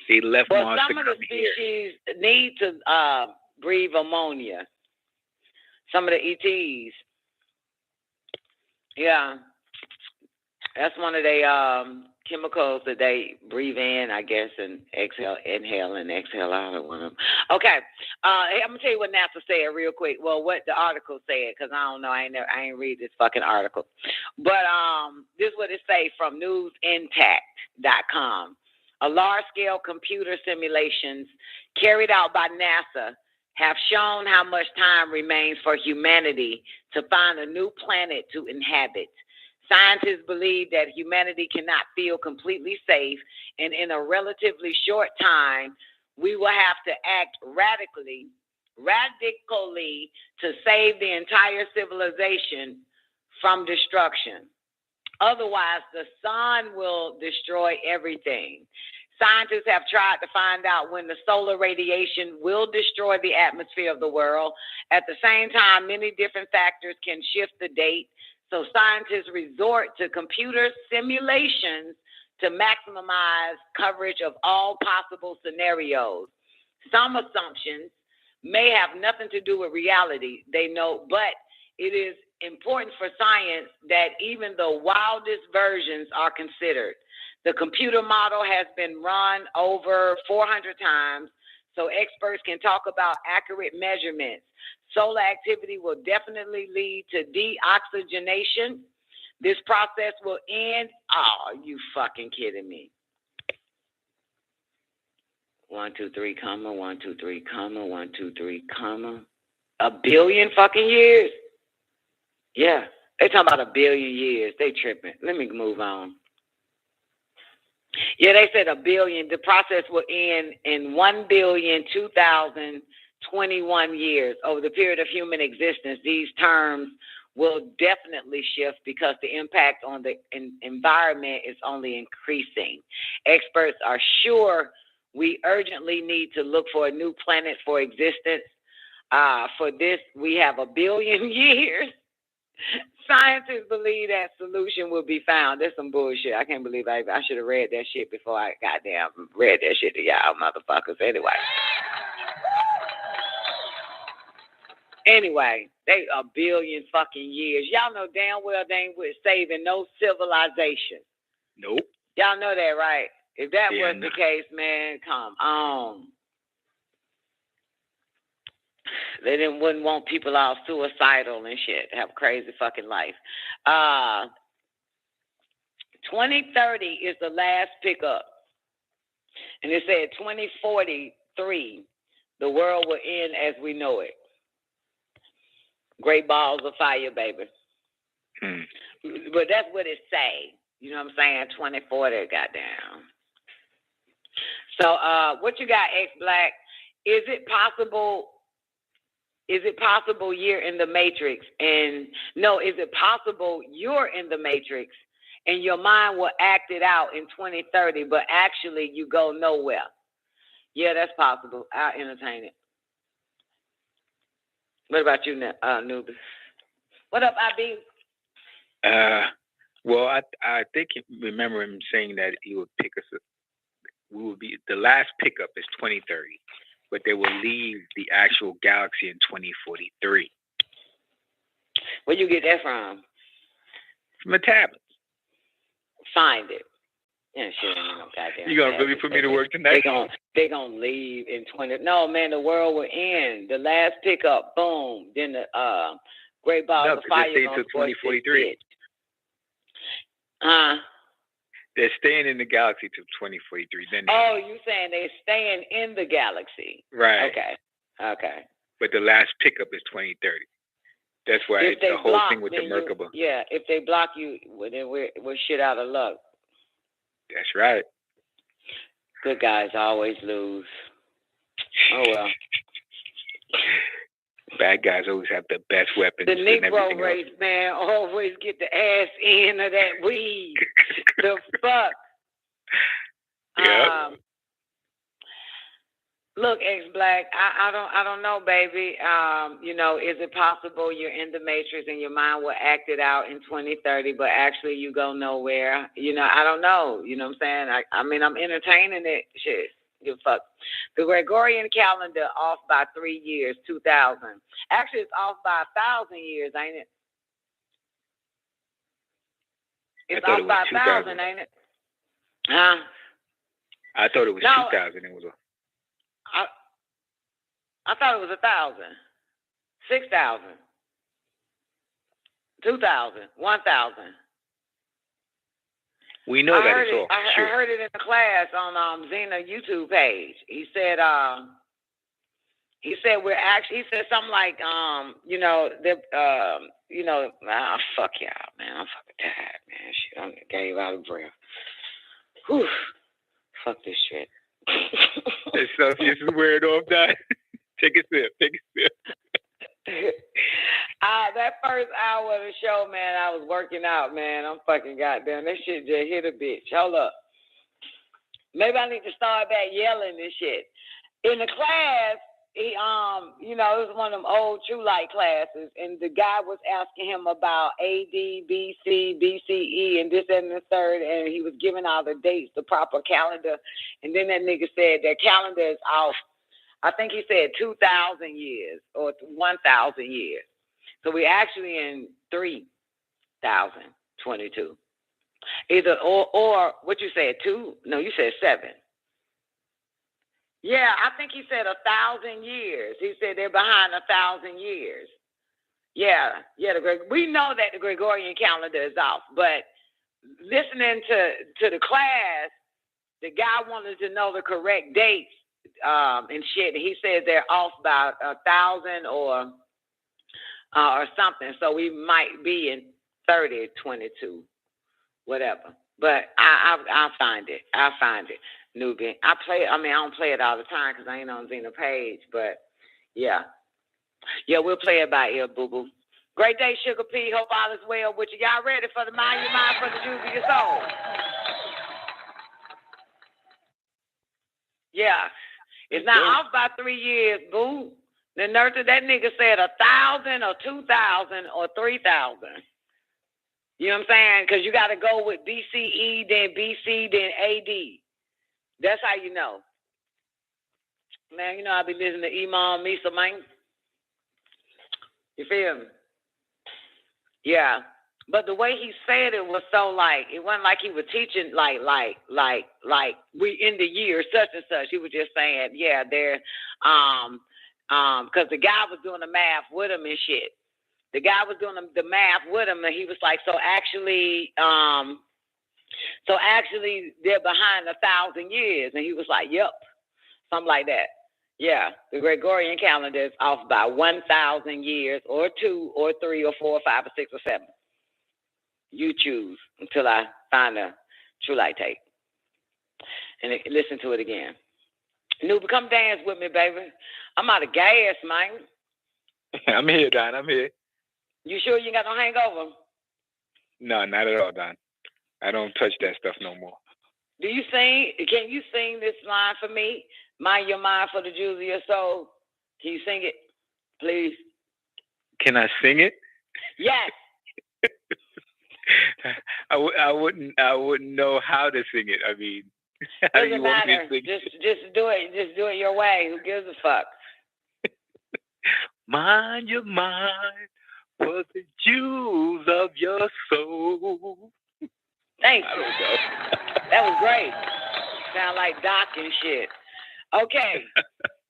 [SPEAKER 15] They left Mars to come here.
[SPEAKER 13] Some of the species need to breathe ammonia. Some of the ETs. Yeah. That's one of the chemicals that they breathe in, I guess, and exhale, inhale and exhale out of one of them. Okay. I'm going to tell you what NASA said real quick. Well, what the article said, because I don't know. I ain't read this fucking article. But this is what it say from newsintact.com. A large-scale computer simulations carried out by NASA have shown how much time remains for humanity to find a new planet to inhabit. Scientists believe that humanity cannot feel completely safe, and in a relatively short time, we will have to act radically to save the entire civilization from destruction. Otherwise, the sun will destroy everything. Scientists have tried to find out when the solar radiation will destroy the atmosphere of the world. At the same time, many different factors can shift the date. So scientists resort to computer simulations to maximize coverage of all possible scenarios. Some assumptions may have nothing to do with reality, they know, but it is important for science that even the wildest versions are considered. The computer model has been run over 400 times, so experts can talk about accurate measurements. Solar activity will definitely lead to deoxygenation. This process will end. Oh, you fucking kidding me? 1, 2, 3, comma, 1, 2, 3, comma, 1, 2, 3, comma. A billion fucking years? Yeah, they talking about a billion years. They tripping. Let me move on. Yeah, they said a billion. The process will end in 1,002,021 years. Over the period of human existence, these terms will definitely shift because the impact on the environment is only increasing. Experts are sure we urgently need to look for a new planet for existence. For this, we have a billion years. Scientists believe that solution will be found. That's some bullshit. I can't believe I should have read that shit before I goddamn read that shit to y'all motherfuckers. Anyway, they a billion fucking years. Y'all know damn well they ain't with saving no civilization.
[SPEAKER 15] Nope.
[SPEAKER 13] Y'all know that, right? If that
[SPEAKER 15] Yeah,
[SPEAKER 13] was the case, man, come on. They wouldn't want people all suicidal and shit, have a crazy fucking life. 2030 is the last pickup. And it said 2043, the world will end as we know it. Great balls of fire, baby. But that's what it say. You know what I'm saying? 2040, goddamn. So what you got, X-Black? Is it possible you're in the Matrix? And no, is it possible you're in the Matrix and your mind will act it out in 2030, but actually you go nowhere? Yeah, that's possible. I'll entertain it. What about you, Nubis? What up, IB?
[SPEAKER 15] Well, I think remember him saying that he would pick us up. We will be the last pickup is 2030, but they will leave the actual galaxy in 2043.
[SPEAKER 13] Where you get that from?
[SPEAKER 15] From a tablet.
[SPEAKER 13] Find it. Yeah, shit ain't no goddamn.
[SPEAKER 15] You gonna really put me to work tonight?
[SPEAKER 13] They gonna leave in 20. No, man, the world will end. The last pickup, boom. Then the great balls of fire.
[SPEAKER 15] They're staying until 2043. They're staying in the galaxy till 2043. Then
[SPEAKER 13] you saying they're staying in the galaxy?
[SPEAKER 15] Right.
[SPEAKER 13] Okay.
[SPEAKER 15] But the last pickup is 2030. That's why the whole thing with the Merkaba.
[SPEAKER 13] Yeah, if they block you, well, then we're shit out of luck.
[SPEAKER 15] That's right.
[SPEAKER 13] Good guys always lose. Oh well.
[SPEAKER 15] Bad guys always have the best weapons.
[SPEAKER 13] The Negro race, man, always get the ass end of that weed. The fuck.
[SPEAKER 15] Yeah.
[SPEAKER 13] Look, X-Black, I don't know, baby. Is it possible you're in the Matrix and your mind will act it out in 2030, but actually you go nowhere? I don't know. You know what I'm saying? I'm entertaining it. Shit. Give a fuck. The Gregorian calendar off by 3 years, 2000. Actually, it's off by 1,000 years, ain't it? It's off by 1,000, ain't it? Huh?
[SPEAKER 15] I thought it was 2,000. It was
[SPEAKER 13] I thought it was 1,000, 6,000, 2,000, 1,000.
[SPEAKER 15] We know that it's off.
[SPEAKER 13] I heard it in the class on Zena YouTube page. He said we're actually. He said something like fuck y'all, man. I'm fucking tired, man. Shit, I gave out of breath. Whew. Fuck this shit.
[SPEAKER 15] That stuff is wearing off, that. Take a sip.
[SPEAKER 13] That first hour of the show, man, I was working out, man. I'm fucking goddamn. That shit just hit a bitch. Hold up. Maybe I need to start back yelling this shit. In the class, he, it was one of them old True Light classes, and the guy was asking him about AD, BC, BCE, and this and the third, and he was giving all the dates, the proper calendar, and then that nigga said that calendar is off. I think he said 2,000 years or 1,000 years. So we're actually in 3,022. Either or what you said, 2? No, you said 7. Yeah, I think he said 1,000 years. He said they're behind 1,000 years. Yeah. We know that the Gregorian calendar is off, but listening to the class, the guy wanted to know the correct dates and shit. And he said they're off by 1,000 or something. So we might be in 3022, whatever. But I'll find it. Newbie. I don't play it all the time because I ain't on Xena page, but yeah. Yeah, we'll play it by ear, boo-boo. Great day, Sugar P. Hope all is well with you. Y'all ready for the Mind Your Mind for the Juice of Your Soul? Yeah. It's not off by 3 years, boo. The nurse, that nigga said 1,000 or 2,000 or 3,000. You know what I'm saying? Because you got to go with BCE, then BC, then AD. That's how you know. Man, you know I be listening to Imam Misa, man. You feel me? Yeah. But the way he said it was so like, it wasn't like he was teaching like we in the year such and such. He was just saying, yeah, they're because the guy was doing the math with him and shit. The guy was doing the math with him, and he was like, so actually they're behind 1,000 years, and he was like, yep, something like that. Yeah, the Gregorian calendar is off by 1,000 years, or 2, or 3, or 4, or 5, or 6, or 7. You choose until I find a True Light tape and listen to it again. Noob, come dance with me, baby. I'm out of gas, man.
[SPEAKER 15] I'm here, Don. I'm here.
[SPEAKER 13] You sure you ain't got no hangover?
[SPEAKER 15] No, not at all, Don. I don't touch that stuff no more.
[SPEAKER 13] Do you sing? Can you sing this line for me? Mind your mind for the Jews of your soul. Can you sing it, please?
[SPEAKER 15] Can I sing it?
[SPEAKER 13] Yes.
[SPEAKER 15] I wouldn't know how to sing it. I mean, how do you want me to sing it?
[SPEAKER 13] Just do it. Just do it your way. Who gives a fuck?
[SPEAKER 15] Mind your mind for the Jews of your soul.
[SPEAKER 13] Thank you.
[SPEAKER 15] I don't know.
[SPEAKER 13] That was great. Sound like Doc and shit. Okay.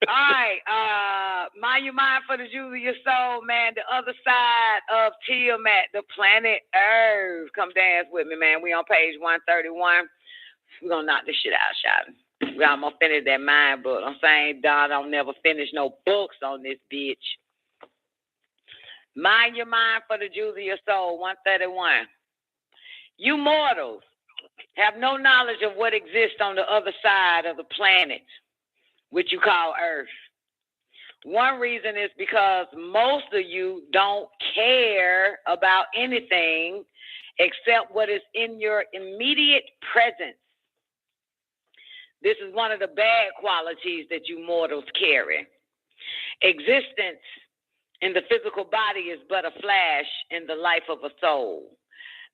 [SPEAKER 13] All right. Mind your mind for the Jews of your soul, man. The other side of Tiamat, the planet Earth. Come dance with me, man. We on page 131. We're going to knock this shit out, shouting. We almost finished that mind book. I'm saying, Don, I don't never finish no books on this bitch. Mind your mind for the Jews of your soul, 131. You mortals have no knowledge of what exists on the other side of the planet, which you call Earth. One reason is because most of you don't care about anything except what is in your immediate presence. This is one of the bad qualities that you mortals carry. Existence in the physical body is but a flash in the life of a soul.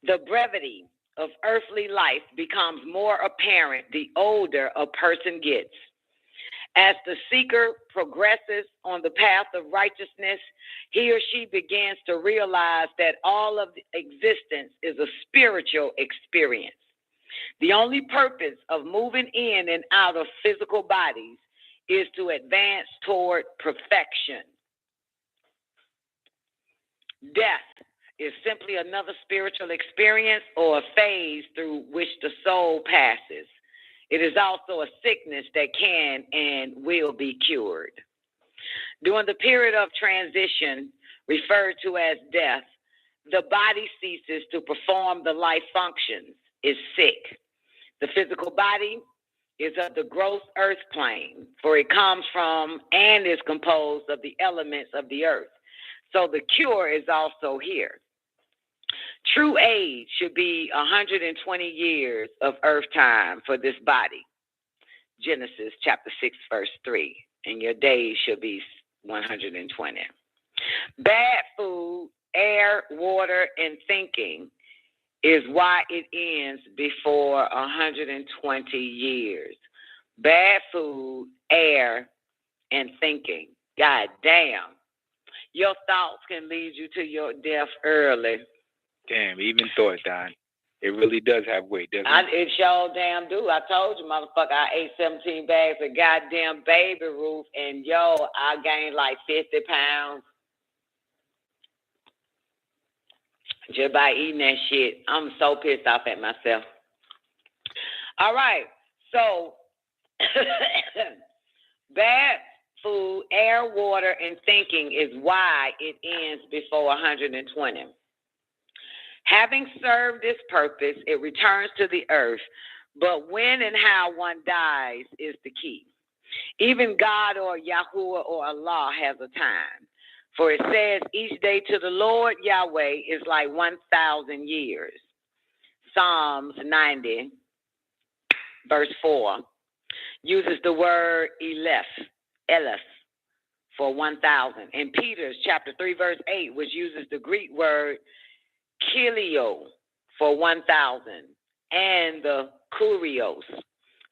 [SPEAKER 13] The brevity of earthly life becomes more apparent the older a person gets. As the seeker progresses on the path of righteousness, he or she begins to realize that all of existence is a spiritual experience. The only purpose of moving in and out of physical bodies is to advance toward perfection. Death is simply another spiritual experience or a phase through which the soul passes. It is also a sickness that can and will be cured. During the period of transition, referred to as death, the body ceases to perform the life functions, is sick. The physical body is of the gross earth plane, for it comes from and is composed of the elements of the earth. So the cure is also here. True age should be 120 years of earth time for this body. Genesis chapter 6, verse 3. And your days should be 120. Bad food, air, water, and thinking is why it ends before 120 years. Bad food, air, and thinking. God damn. Your thoughts can lead you to your death early.
[SPEAKER 15] Damn, even thought, Don. It really does have weight, doesn't it?
[SPEAKER 13] It sure damn do. I told you, motherfucker, I ate 17 bags of goddamn Baby Ruth, and yo, I gained like 50 pounds just by eating that shit. I'm so pissed off at myself. All right, so bad food, air, water, and thinking is why it ends before 120. Having served this purpose, it returns to the earth, but when and how one dies is the key. Even God or Yahuwah or Allah has a time, for it says each day to the Lord Yahweh is like 1,000 years. Psalms 90, verse 4, uses the word Eleph, for 1,000. In Peter's chapter 3, verse 8, which uses the Greek word Kilio for 1,000, and the Kurios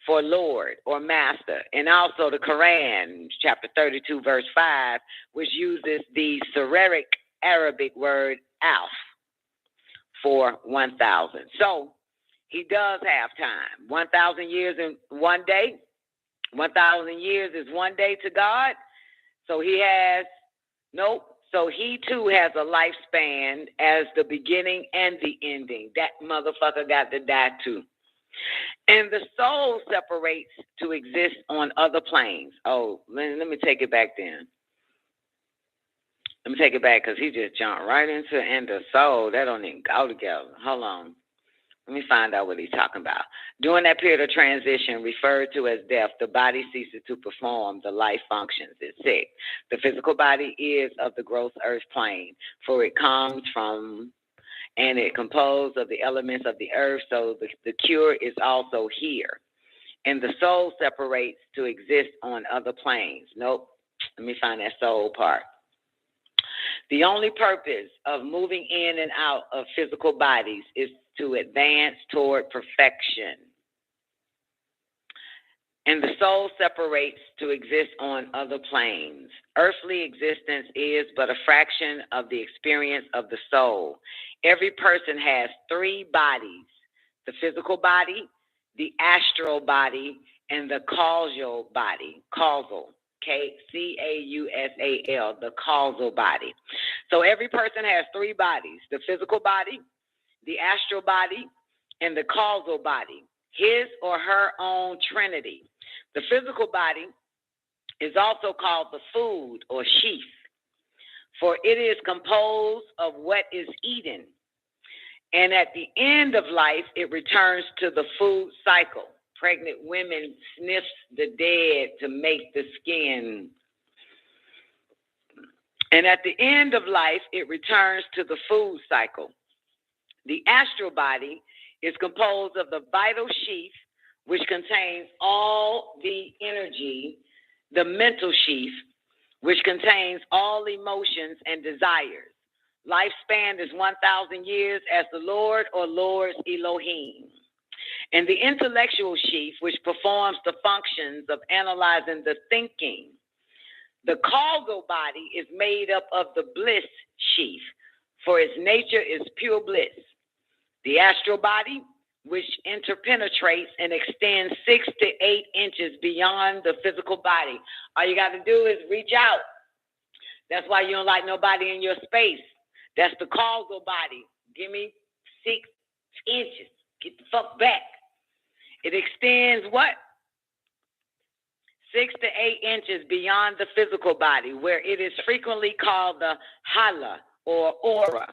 [SPEAKER 13] for Lord or Master, and also the Quran, chapter 32, verse 5, which uses the Syriac Arabic word Alf for 1,000. So he does have time. 1,000 years in one day. 1,000 years is one day to God. So he has, So he too has a lifespan as the beginning and the ending. That motherfucker got to die too. And the soul separates to exist on other planes. Oh, let me take it back then. Let me take it back because he just jumped right into and the soul. That don't even go together. Hold on. Let me find out what he's talking about. During that period of transition, referred to as death, the body ceases to perform the life functions. It's sick. The physical body is of the gross earth plane, for it comes from and it composed of the elements of the earth, so the cure is also here. And the soul separates to exist on other planes. Nope. Let me find that soul part. The only purpose of moving in and out of physical bodies is to advance toward perfection. And the soul separates to exist on other planes. Earthly existence is but a fraction of the experience of the soul. Every person has three bodies: the physical body, the astral body, and the causal body. Causal. Causal, the causal body. So every person has three bodies: the physical body, the astral body, and the causal body, his or her own trinity. The physical body is also called the food or sheath, for it is composed of what is eaten. And at the end of life, it returns to the food cycle. Pregnant women sniff the dead to make the skin. And at the end of life, it returns to the food cycle. The astral body is composed of the vital sheath, which contains all the energy, the mental sheath, which contains all emotions and desires. Lifespan is 1,000 years as the Lord or Lord's Elohim. And the intellectual sheath, which performs the functions of analyzing the thinking. The causal body is made up of the bliss sheath, for its nature is pure bliss. The astral body, which interpenetrates and extends 6 to 8 inches beyond the physical body. All you got to do is reach out. That's why you don't like nobody in your space. That's the causal body. Give me 6 inches. Get the fuck back. It extends what? 6 to 8 inches beyond the physical body, where it is frequently called the hala or aura.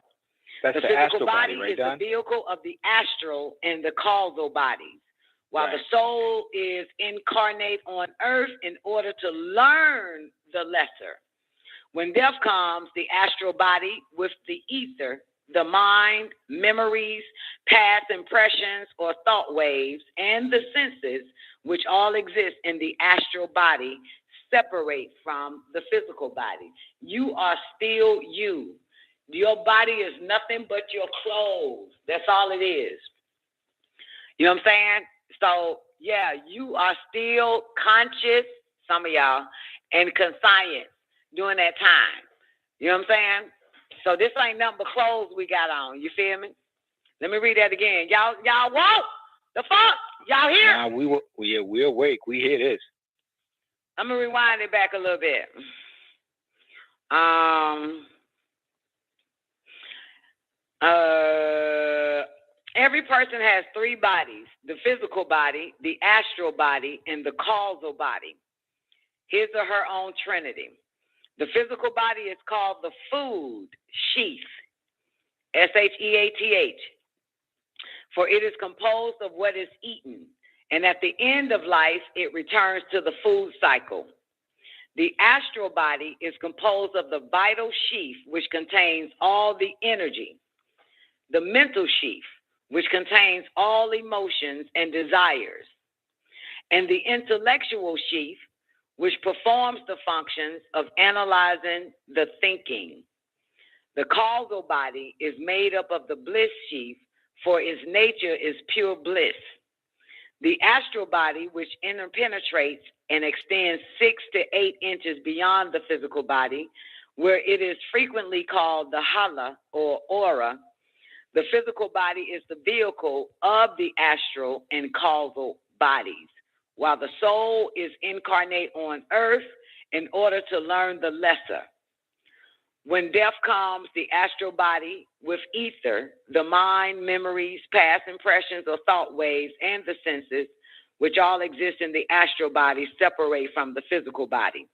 [SPEAKER 15] That's
[SPEAKER 13] the
[SPEAKER 15] the
[SPEAKER 13] physical
[SPEAKER 15] astral
[SPEAKER 13] body
[SPEAKER 15] body, right,
[SPEAKER 13] is
[SPEAKER 15] Don?
[SPEAKER 13] the vehicle of the astral and the causal bodies, while
[SPEAKER 15] Right.
[SPEAKER 13] the soul is incarnate on earth in order to learn the lesser. When death comes, the astral body with the ether, the mind, memories, past impressions or thought waves, and the senses, which all exist in the astral body, separate from the physical body. You are still you. Your body is nothing but your clothes. That's all it is. You know what I'm saying? So, yeah, you are still conscious, some of y'all, and conscious during that time. You know what I'm saying? So this ain't nothing but clothes we got on. You feel me? Let me read that again. Y'all woke? The fuck? Y'all here?
[SPEAKER 15] Nah, we're awake. We hear this.
[SPEAKER 13] I'm gonna rewind it back a little bit. Every person has three bodies: the physical body, the astral body, and the causal body. His or her own trinity. The physical body is called the food sheath, S-H-E-A-T-H, for it is composed of what is eaten, and at the end of life, it returns to the food cycle. The astral body is composed of the vital sheath, which contains all the energy, the mental sheath, which contains all emotions and desires, and the intellectual sheath, which performs the functions of analyzing the thinking. The causal body is made up of the bliss sheath, for its nature is pure bliss. The astral body, which interpenetrates and extends 6 to 8 inches beyond the physical body, where it is frequently called the hala or aura. The physical body is the vehicle of the astral and causal bodies, while the soul is incarnate on earth in order to learn the lesser. When death comes, the astral body with ether, the mind, memories, past impressions or thought waves, and the senses, which all exist in the astral body, separate from the physical body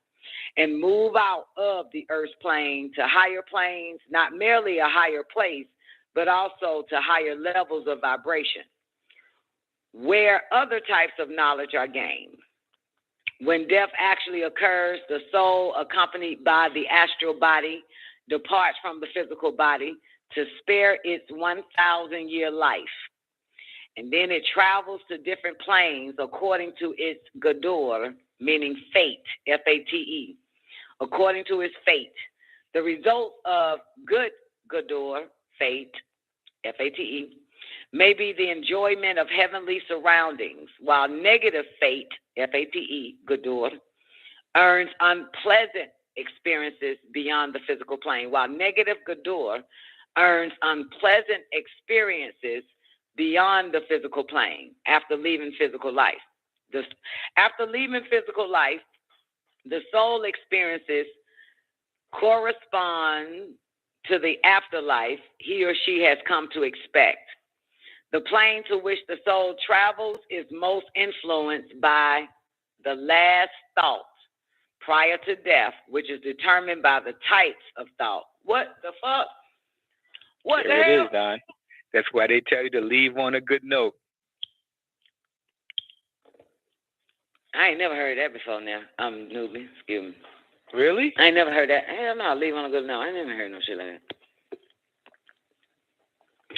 [SPEAKER 13] and move out of the earth's plane to higher planes, not merely a higher place, but also to higher levels of vibration, where other types of knowledge are gained. When death actually occurs, the soul, accompanied by the astral body, departs from the physical body to spare its 1,000-year life. And then it travels to different planes according to its gador, meaning fate, F-A-T-E, according to its fate. The result of good gador, fate, F-A-T-E, may be the enjoyment of heavenly surroundings, while negative fate, F-A-T-E, gador, earns unpleasant experiences beyond the physical plane, while negative gador earns unpleasant experiences beyond the physical plane after leaving physical life. After leaving physical life, the soul experiences correspond to the afterlife he or she has come to expect. The plane to which the soul travels is most influenced by the last thought prior to death, which is determined by the types of thought. What the fuck? What
[SPEAKER 15] there
[SPEAKER 13] the hell?
[SPEAKER 15] It is, Don. That's why they tell you to leave on a good note.
[SPEAKER 13] I ain't never heard that before now. I'm newbie, excuse me.
[SPEAKER 15] Really?
[SPEAKER 13] I ain't never heard that. Hell no, leave on a good note. I ain't never heard no shit like that.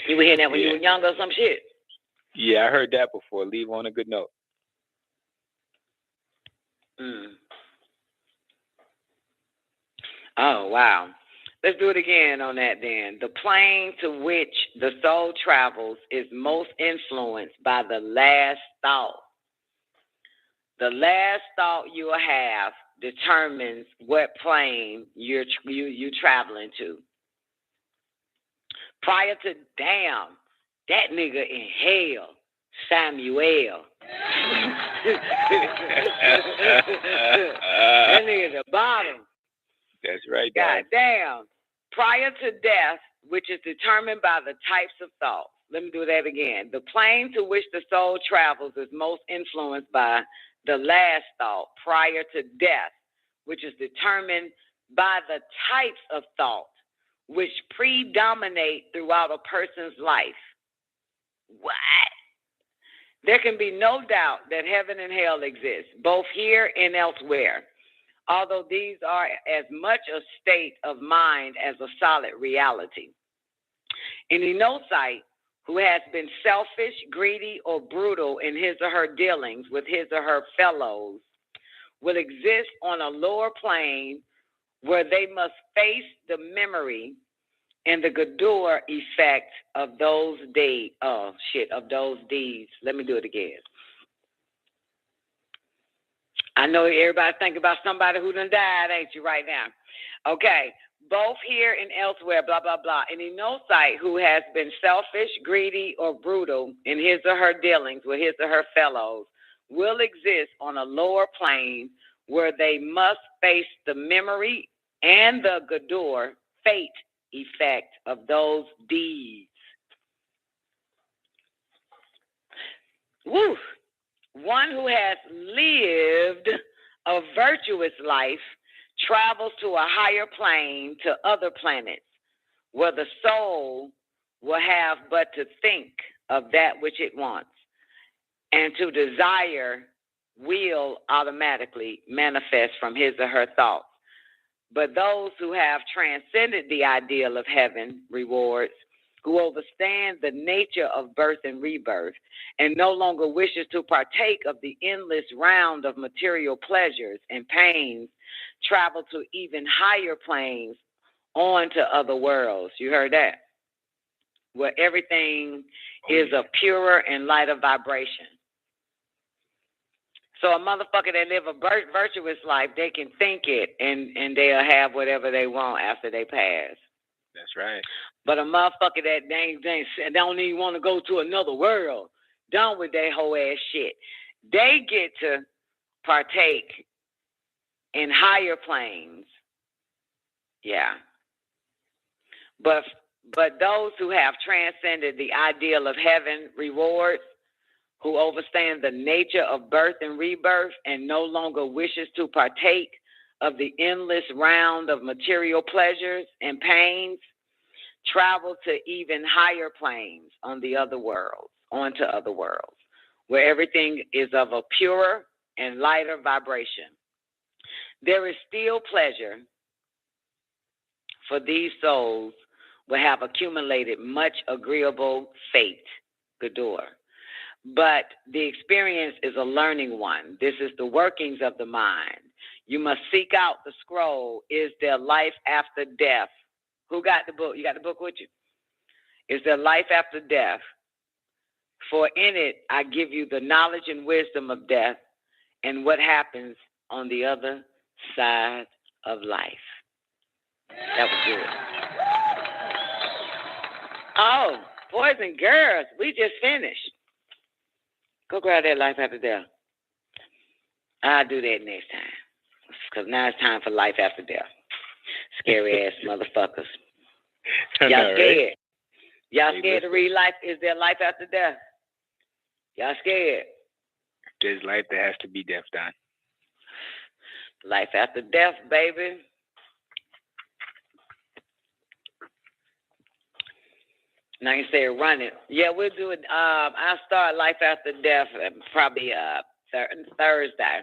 [SPEAKER 13] You were hearing that when you were younger or some shit?
[SPEAKER 15] Yeah, I heard that before. Leave on a good note.
[SPEAKER 13] Oh, wow. Let's do it again on that then. The plane to which the soul travels is most influenced by the last thought. The last thought you will have determines what plane you're traveling to. Prior to, damn, that nigga in hell, Samuel. That nigga at the bottom.
[SPEAKER 15] That's right,
[SPEAKER 13] God damn. Prior to death, which is determined by the types of thought. Let me do that again. The plane to which the soul travels is most influenced by the last thought prior to death, which is determined by the types of thought which predominate throughout a person's life. What? There can be no doubt that heaven and hell exist, both here and elsewhere, although these are as much a state of mind as a solid reality. Any Enocyte who has been selfish, greedy, or brutal in his or her dealings with his or her fellows will exist on a lower plane where they must face the memory and the gador effect of those deeds. Of those deeds. Let me do it again. I know everybody think about somebody who done died, ain't you, right now? Okay, both here and elsewhere, blah, blah, blah. Any no-site who has been selfish, greedy, or brutal in his or her dealings with his or her fellows will exist on a lower plane where they must face the memory and the Gadur fate effect of those deeds. Woo! One who has lived a virtuous life travels to a higher plane, to other planets, where the soul will have but to think of that which it wants, and to desire will automatically manifest from his or her thoughts. But those who have transcended the ideal of heaven rewards, who understand the nature of birth and rebirth, and no longer wishes to partake of the endless round of material pleasures and pains, travel to even higher planes, on to other worlds. You heard that? Where everything is a purer and lighter vibration. So a motherfucker that live a virtuous life, they can think it, and they'll have whatever they want after they pass.
[SPEAKER 15] That's right.
[SPEAKER 13] But a motherfucker that they don't even want to go to another world, done with that whole ass shit, they get to partake in higher planes. Yeah. But those who have transcended the ideal of heaven rewards, who understand the nature of birth and rebirth and no longer wishes to partake of the endless round of material pleasures and pains, travel to even higher planes on the other worlds, onto other worlds, where everything is of a purer and lighter vibration. There is still pleasure, for these souls will have accumulated much agreeable fate, Gadur. But the experience is a learning one. This is the workings of the mind. You must seek out the scroll. Is there life after death? Who got the book? You got the book with you? Is there life after death? For in it, I give you the knowledge and wisdom of death and what happens on the other side of life. That was good. Oh, boys and girls, we just finished. Go grab that life after death. I'll do that next time. Because now it's time for life after death. Scary ass motherfuckers. Y'all scared. Right? Y'all scared to read life? Is there life after death? Y'all scared?
[SPEAKER 15] If there's life, there has to be death, Don.
[SPEAKER 13] Life after death, baby. Now you say run it. Yeah, we'll do it. I'll start life after death probably Thursday.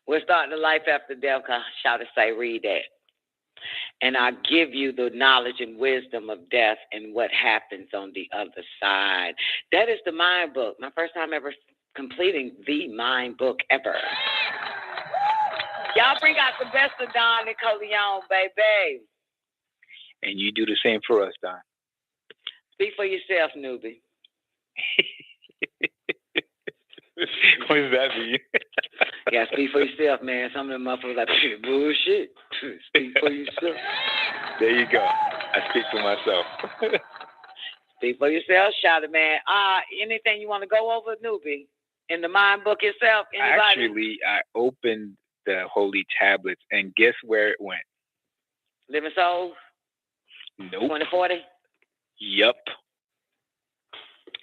[SPEAKER 13] We're starting the life after death. Shout to say, read that. And I'll give you the knowledge and wisdom of death and what happens on the other side. That is the mind book. My first time ever completing the mind book ever. Y'all bring out the best of Don Nicoleone, baby.
[SPEAKER 15] And you do the same for us, Don.
[SPEAKER 13] Speak for yourself, newbie.
[SPEAKER 15] What does that mean?
[SPEAKER 13] Yeah, speak for yourself, man. Some of them motherfuckers like, bullshit. Speak for yourself.
[SPEAKER 15] There you go. I speak for myself.
[SPEAKER 13] Speak for yourself, shout it, man. Anything you want to go over, newbie? In the mind book itself? Anybody?
[SPEAKER 15] Actually, I opened the holy tablets, and guess where it went?
[SPEAKER 13] Living Souls?
[SPEAKER 15] Nope.
[SPEAKER 13] 2040?
[SPEAKER 15] Yup.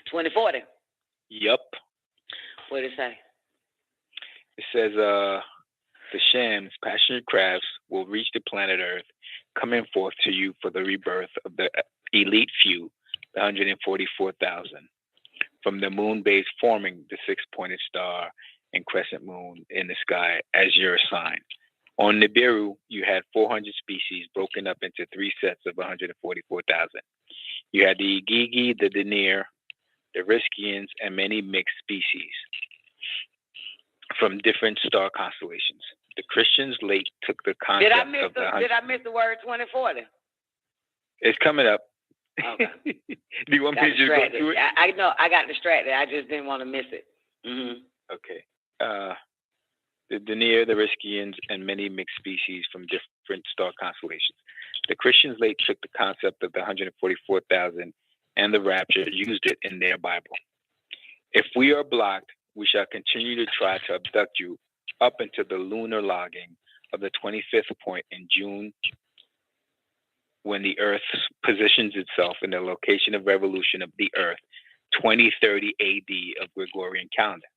[SPEAKER 13] 2040?
[SPEAKER 15] Yup.
[SPEAKER 13] What did it say?
[SPEAKER 15] It says, the Shams, passionate crafts, will reach the planet Earth, coming forth to you for the rebirth of the elite few, the 144,000, from the moon base forming the six-pointed star and crescent moon in the sky as your sign. On Nibiru, you had 400 species broken up into three sets of 144,000. You had the Igigi, the Denier, the Riskians, and many mixed species from different star constellations. The Christians late took the concept of the...
[SPEAKER 13] Did I miss the word 2040?
[SPEAKER 15] It's coming up.
[SPEAKER 13] Okay.
[SPEAKER 15] Do you want me to just go through it?
[SPEAKER 13] I know, I got distracted. I just didn't want to miss it. Mm-hmm.
[SPEAKER 15] Okay. The Denier, the Riskians, and many mixed species from different star constellations. The Christians late took the concept of the 144,000 and the rapture, used it in their Bible. If we are blocked, we shall continue to try to abduct you up into the lunar logging of the 25th point in June, when the Earth positions itself in the location of revolution of the Earth, 2030 AD of Gregorian calendar.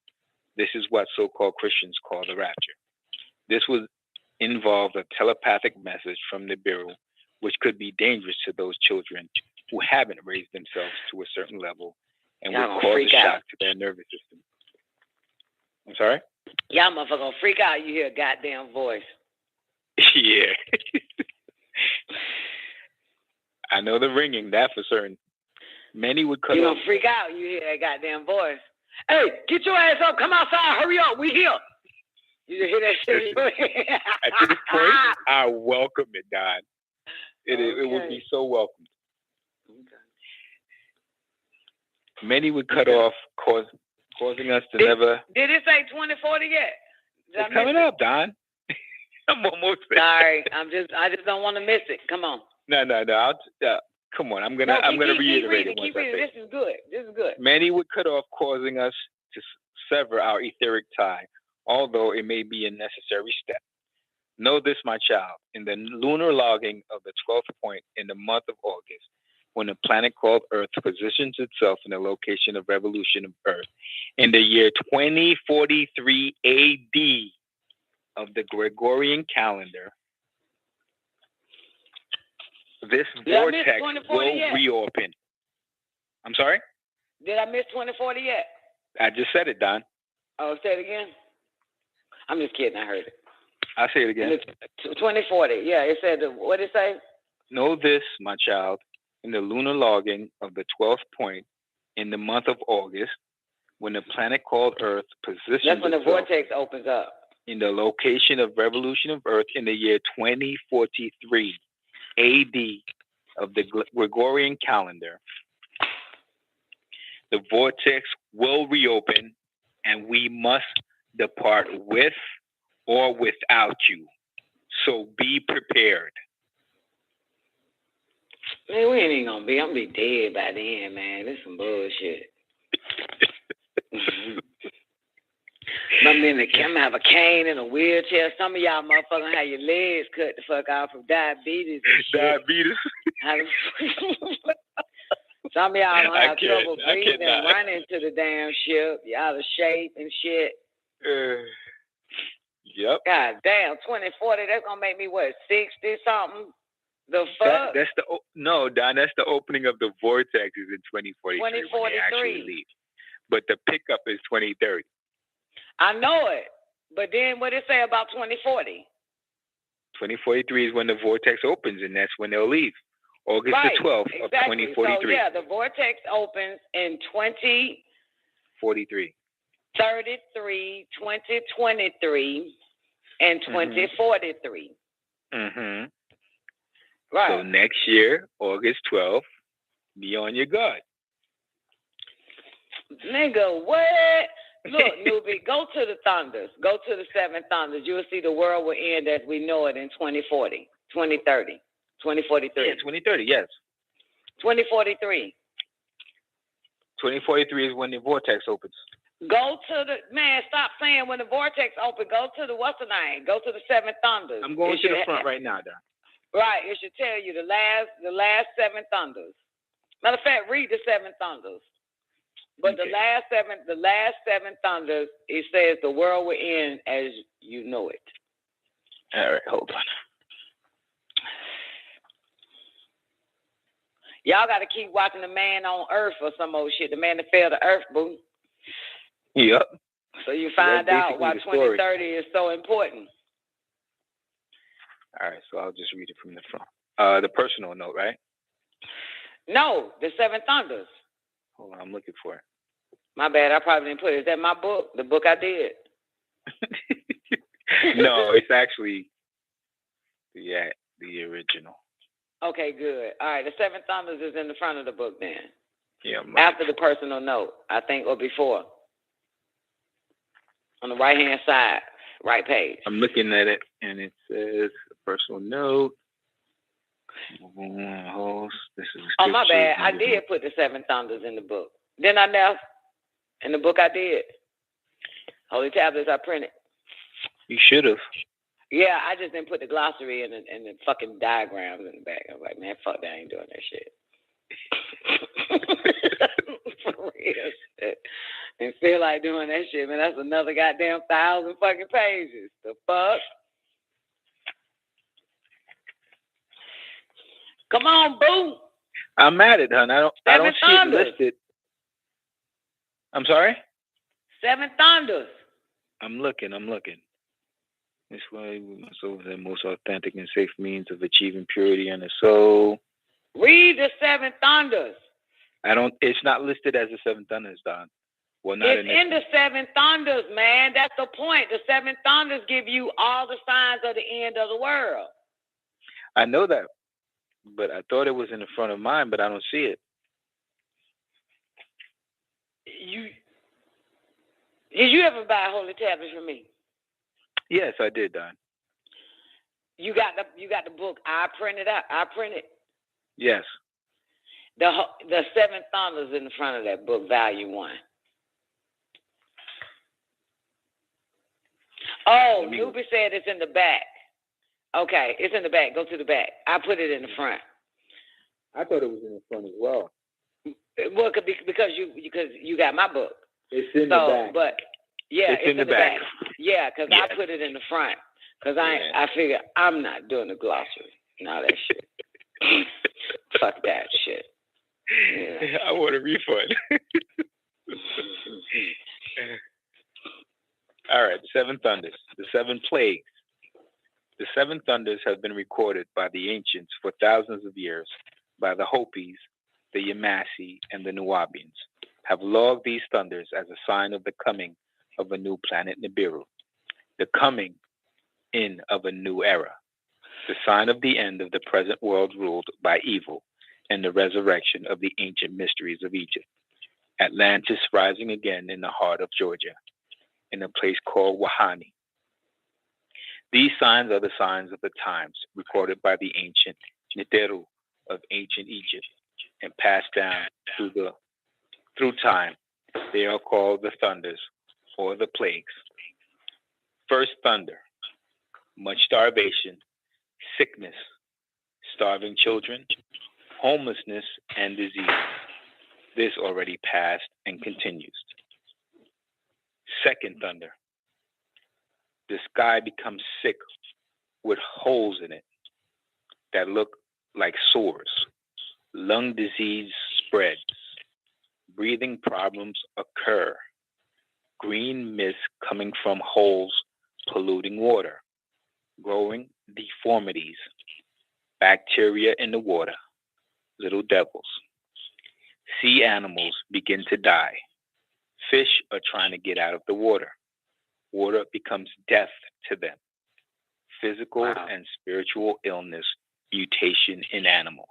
[SPEAKER 15] This is what so-called Christians call the rapture. This would involve a telepathic message from the Bureau, which could be dangerous to those children who haven't raised themselves to a certain level and would cause a shock to their nervous system. I'm sorry?
[SPEAKER 13] Y'all motherfucker gonna freak out. You hear a goddamn voice.
[SPEAKER 15] Yeah. I know the ringing, that for certain. Many would cut
[SPEAKER 13] You
[SPEAKER 15] off.
[SPEAKER 13] gonna freak out. You hear that goddamn voice. Hey, get your ass up. Come outside. Hurry up. We here. You hear that shit?
[SPEAKER 15] At this point, I welcome it, Don. It would be so welcomed. Many would cut off, causing us to never.
[SPEAKER 13] Did it say 2040 yet?
[SPEAKER 15] It's coming up, Don. I'm almost there.
[SPEAKER 13] Sorry, I just don't want to miss it. Come on.
[SPEAKER 15] No. Come on, I'm gonna reiterate it once I say it.
[SPEAKER 13] This is good. This is good.
[SPEAKER 15] Many would cut off, causing us to sever our etheric tie, although it may be a necessary step. Know this, my child. In the lunar logging of the 12th point in the month of August, when a planet called Earth positions itself in the location of revolution of Earth, in the year 2043 AD of the Gregorian calendar, this vortex will reopen. I'm sorry?
[SPEAKER 13] Did I miss 2040 yet?
[SPEAKER 15] I just said it, Don.
[SPEAKER 13] Oh, say it again? I'm just kidding. I heard it.
[SPEAKER 15] I'll say it again.
[SPEAKER 13] 2040. Yeah, it said, what did it say?
[SPEAKER 15] Know this, my child, in the lunar logging of the 12th point in the month of August, when the planet called Earth positions
[SPEAKER 13] That's when the
[SPEAKER 15] itself
[SPEAKER 13] vortex opens up.
[SPEAKER 15] in the location of revolution of Earth in the year 2043 AD of the Gregorian calendar, the vortex will reopen and we must depart with or without you. So be prepared.
[SPEAKER 13] Man, we ain't even gonna be. I'm gonna be dead by then, man. This some bullshit. I'm gonna have a cane and a wheelchair. Some of y'all motherfuckers have your legs cut the fuck off from diabetes and shit.
[SPEAKER 15] Diabetes.
[SPEAKER 13] Some of y'all gonna have trouble breathing and running to the damn ship. You out of shape and shit.
[SPEAKER 15] Yep.
[SPEAKER 13] God damn, 2040, that's gonna make me what, 60 something? The fuck?
[SPEAKER 15] That's no, Don, that's the opening of the vortexes in 2043.
[SPEAKER 13] 2043.
[SPEAKER 15] When they actually leave. But the pickup is 2030.
[SPEAKER 13] I know it. But then what it say about 2040?
[SPEAKER 15] 2043 is when the vortex opens, and that's when they'll leave. August the 12th of 2043.
[SPEAKER 13] So yeah, the vortex opens in
[SPEAKER 15] 2043.
[SPEAKER 13] 33, 2023, and 2043.
[SPEAKER 15] Mm-hmm.
[SPEAKER 13] Right.
[SPEAKER 15] So next year, August 12th, be on your guard.
[SPEAKER 13] Nigga, what? Look, newbie, go to the thunders. Go to the seven thunders. You'll see the world will end as we know it in 2040, 2030, 2043.
[SPEAKER 15] Yeah, 2030, yes.
[SPEAKER 13] 2043.
[SPEAKER 15] 2043 is when the vortex opens.
[SPEAKER 13] Go to the, man, stop saying when the vortex opens. Go to the, what's the name? Go to the seven thunders.
[SPEAKER 15] I'm going to the front right now, Don.
[SPEAKER 13] Right, it should tell you the last seven thunders. Matter of fact, read the seven thunders. But
[SPEAKER 15] okay.
[SPEAKER 13] the last seven thunders, it says the world will end as you know it.
[SPEAKER 15] All right, hold on.
[SPEAKER 13] Y'all got to keep watching the man on Earth or some old shit. The man that fell to Earth, boo.
[SPEAKER 15] Yep.
[SPEAKER 13] So you find out why 2030 is so important.
[SPEAKER 15] All right, so I'll just read it from the front. The personal note, right?
[SPEAKER 13] No, the seven thunders.
[SPEAKER 15] Hold on, I'm looking for it.
[SPEAKER 13] My bad, I probably didn't put it. Is that my book? The book I did?
[SPEAKER 15] No, it's actually the original.
[SPEAKER 13] Okay, good. All right, the seven thunders is in the front of the book then.
[SPEAKER 15] Yeah.
[SPEAKER 13] After the personal note, I think, or before. On the right-hand side, right page.
[SPEAKER 15] I'm looking at it, and it says personal note. Host. This is
[SPEAKER 13] Oh, my bad. I
[SPEAKER 15] scriptures.
[SPEAKER 13] did put the 7 thunders in the book. Then I now, in the book I did. Holy tablets I printed.
[SPEAKER 15] You should have.
[SPEAKER 13] Yeah, I just didn't put the glossary and the fucking diagrams in the back. I was like, man, fuck that, I ain't doing that shit. For real shit. And feel like doing that shit, man. That's another goddamn 1,000 fucking pages. The fuck? Come on, boo.
[SPEAKER 15] I'm at it, hon. I don't see it listed. I'm sorry?
[SPEAKER 13] 7 thunders.
[SPEAKER 15] I'm looking. This way we must over the most authentic and safe means of achieving purity in the soul.
[SPEAKER 13] Read the 7 thunders.
[SPEAKER 15] It's not listed as the 7 thunders, Don. Well, not
[SPEAKER 13] It's in the 7 thunders, man. That's the point. The 7 thunders give you all the signs of the end of the world.
[SPEAKER 15] I know that, but I thought it was in the front of mine, but I don't see it.
[SPEAKER 13] Did you ever buy holy tablets from me?
[SPEAKER 15] Yes, I did, Don.
[SPEAKER 13] You got the book I printed out. I printed.
[SPEAKER 15] Yes.
[SPEAKER 13] The 7 thunders in the front of that book, volume 1. Oh, Newbie said it's in the back. Okay, it's in the back. Go to the back. I put it in the front.
[SPEAKER 15] I thought it was in the front as well.
[SPEAKER 13] Well, because you got my book.
[SPEAKER 15] It's in the back.
[SPEAKER 13] But yeah,
[SPEAKER 15] it's in the back.
[SPEAKER 13] Yeah, because I put it in the front. Because I figure I'm not doing the glossary and all that shit. Fuck that shit. Yeah.
[SPEAKER 15] I want a refund. All right, 7 thunders, the 7 plagues. The 7 thunders have been recorded by the ancients for thousands of years by the Hopis, the Yamasee, and the Nubians, have logged these thunders as a sign of the coming of a new planet Nibiru, the coming in of a new era, the sign of the end of the present world ruled by evil, and the resurrection of the ancient mysteries of Egypt. Atlantis rising again in the heart of Georgia, in a place called Wahani. These signs are the signs of the times recorded by the ancient Nibiru of ancient Egypt and passed down through time. They are called the thunders or the plagues. First thunder, much starvation, sickness, starving children, homelessness, and disease. This already passed and continues. Second thunder, the sky becomes sick with holes in it that look like sores. Lung disease spreads. Breathing problems occur. Green mist coming from holes polluting water. Growing deformities. Bacteria in the water. Little devils. Sea animals begin to die. Fish are trying to get out of the water. Water becomes death to them. Physical and spiritual illness, mutation in animals.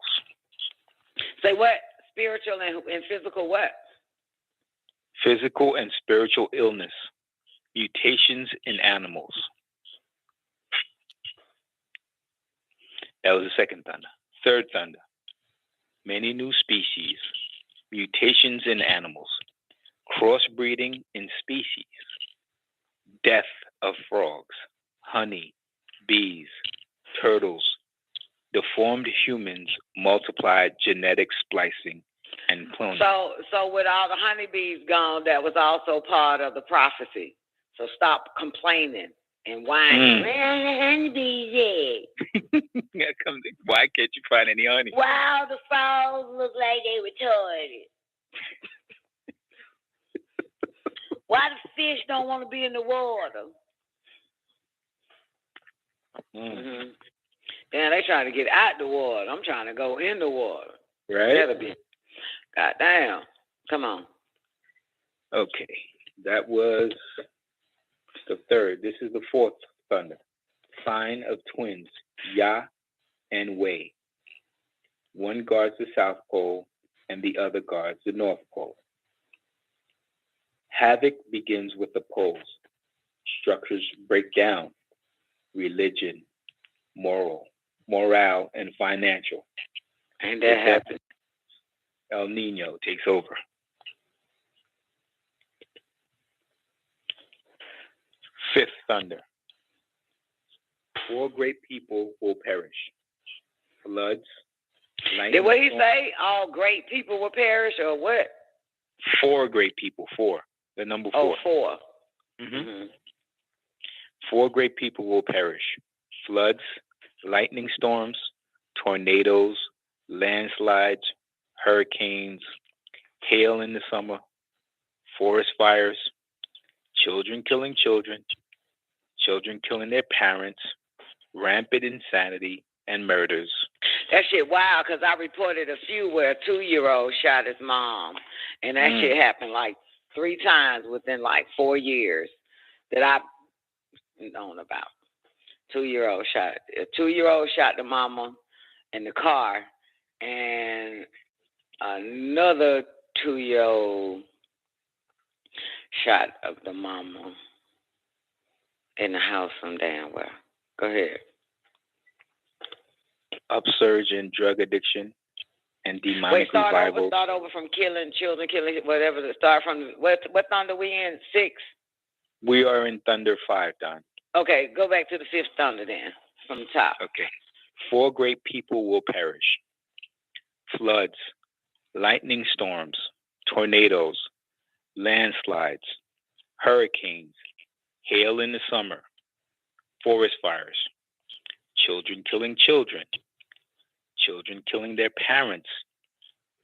[SPEAKER 13] Say what? Spiritual and physical what?
[SPEAKER 15] Physical and spiritual illness, mutations in animals. That was the second thunder. Third thunder, many new species, mutations in animals, crossbreeding in species, death of frogs, honey, bees, turtles, deformed humans, multiplied genetic splicing and cloning.
[SPEAKER 13] So with all the honeybees gone, that was also part of the prophecy. So stop complaining and whining. Where are the honeybees at?
[SPEAKER 15] Why can't you find any honey?
[SPEAKER 6] Wow, the frogs look like they retarded.
[SPEAKER 13] Why the fish don't want to be in the water? Mm-hmm. Yeah, they trying to get out the water. I'm trying to go in the water.
[SPEAKER 15] Right?
[SPEAKER 13] That'll be. Goddamn. Come on.
[SPEAKER 15] Okay. That was the third. This is the fourth thunder. Sign of twins, Yah and Wei. One guards the South Pole and the other guards the North Pole. Havoc begins with the poles. Structures break down. Religion, moral, morale, and financial.
[SPEAKER 13] Ain't that happen?
[SPEAKER 15] El Nino takes over. Fifth thunder. 4 great people will perish. Floods, lightning.
[SPEAKER 13] Did what he
[SPEAKER 15] storms.
[SPEAKER 13] say? All great people will perish, or what?
[SPEAKER 15] 4 great people. 4. The number 4.
[SPEAKER 13] Oh, 4.
[SPEAKER 15] Mm-hmm. 4 great people will perish. Floods, lightning storms, tornadoes, landslides, hurricanes, hail in the summer, forest fires, children killing children, children killing their parents, rampant insanity, and murders.
[SPEAKER 13] That shit wild, because I reported a few where a 2-year-old shot his mom. And that shit happened like 3 times within like 4 years that I've known about. 2-year-old shot. A 2-year-old shot the mama in the car, and another 2-year-old shot of the mama in the house some damn well. Go ahead.
[SPEAKER 15] Upsurge in drug addiction and demonic revival.
[SPEAKER 13] Start over from killing children, killing whatever. Start from what thunder we in? 6.
[SPEAKER 15] We are in thunder 5, Don.
[SPEAKER 13] Okay, go back to the 5th thunder then, from the top.
[SPEAKER 15] Okay. 4 great people will perish. Floods, lightning storms, tornadoes, landslides, hurricanes, hail in the summer, forest fires, children killing children, children killing their parents,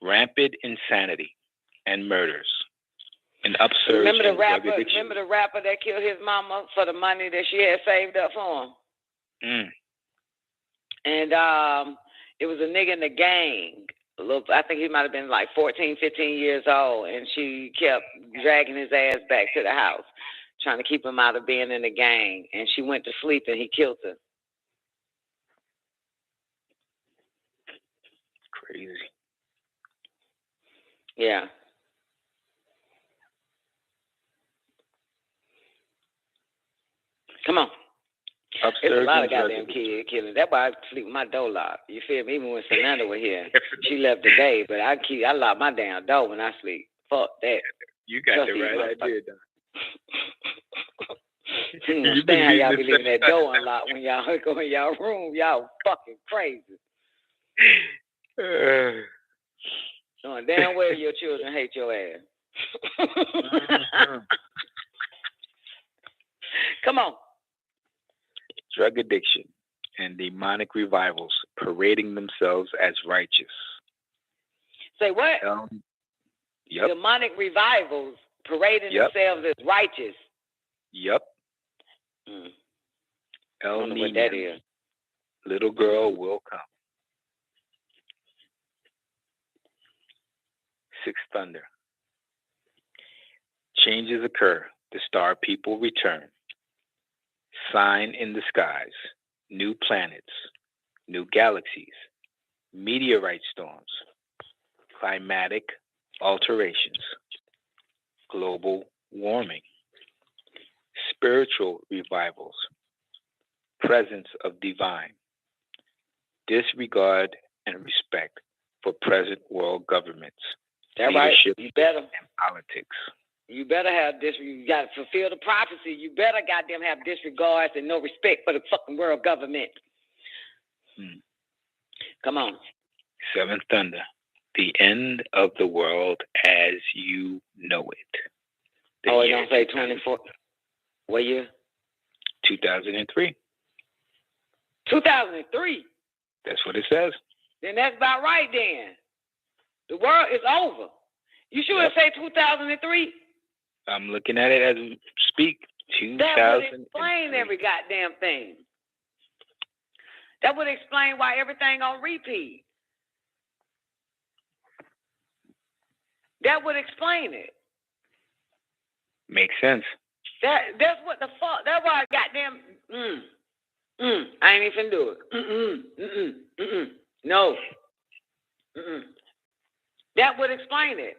[SPEAKER 15] rampant insanity, and murders. An upsurge
[SPEAKER 13] Remember the
[SPEAKER 15] in drug addiction.
[SPEAKER 13] Remember the rapper that killed his mama for the money that she had saved up for him? And it was a nigga in the gang. I think he might have been like 14, 15 years old, and she kept dragging his ass back to the house, trying to keep him out of being in the gang. And she went to sleep, and he killed her.
[SPEAKER 15] Crazy.
[SPEAKER 13] Yeah. Come on. It's a lot of goddamn kid killing. That's why I sleep with my door locked. You feel me? Even when Samantha was here, she left today, but I lock my damn door when I sleep. Fuck that.
[SPEAKER 15] You got the right idea, Don.
[SPEAKER 13] You understand how y'all be leaving that door unlocked when y'all go in y'all room? Y'all fucking crazy. Knowing damn well your children hate your ass. Come on.
[SPEAKER 15] Drug addiction and demonic revivals parading themselves as righteous. Say
[SPEAKER 13] what?
[SPEAKER 15] Yep.
[SPEAKER 13] Demonic revivals parading themselves as righteous.
[SPEAKER 15] Yep.
[SPEAKER 13] I don't know what that is.
[SPEAKER 15] Little girl will come. 6th thunder. Changes occur. The star people return. Sign in the skies. New planets. New galaxies. Meteorite storms. Climatic alterations. Global warming. Spiritual revivals. Presence of divine. Disregard and respect for present world governments.
[SPEAKER 13] That's right. You better.
[SPEAKER 15] And politics.
[SPEAKER 13] You better have this. You got to fulfill the prophecy. You better goddamn have disregards and no respect for the fucking world government. Come on.
[SPEAKER 15] 7th thunder. The end of the world as you know it.
[SPEAKER 13] It don't say 24. What year?
[SPEAKER 15] 2003.
[SPEAKER 13] 2003?
[SPEAKER 15] That's what it says.
[SPEAKER 13] Then that's about right then. The world is over. You sure it say 2003?
[SPEAKER 15] I'm looking at it as we speak.
[SPEAKER 13] That would explain every goddamn thing. That would explain why everything on repeat. That would explain it.
[SPEAKER 15] Makes sense.
[SPEAKER 13] That's what the fuck. That's why I goddamn. I ain't even do it. No. That would explain it.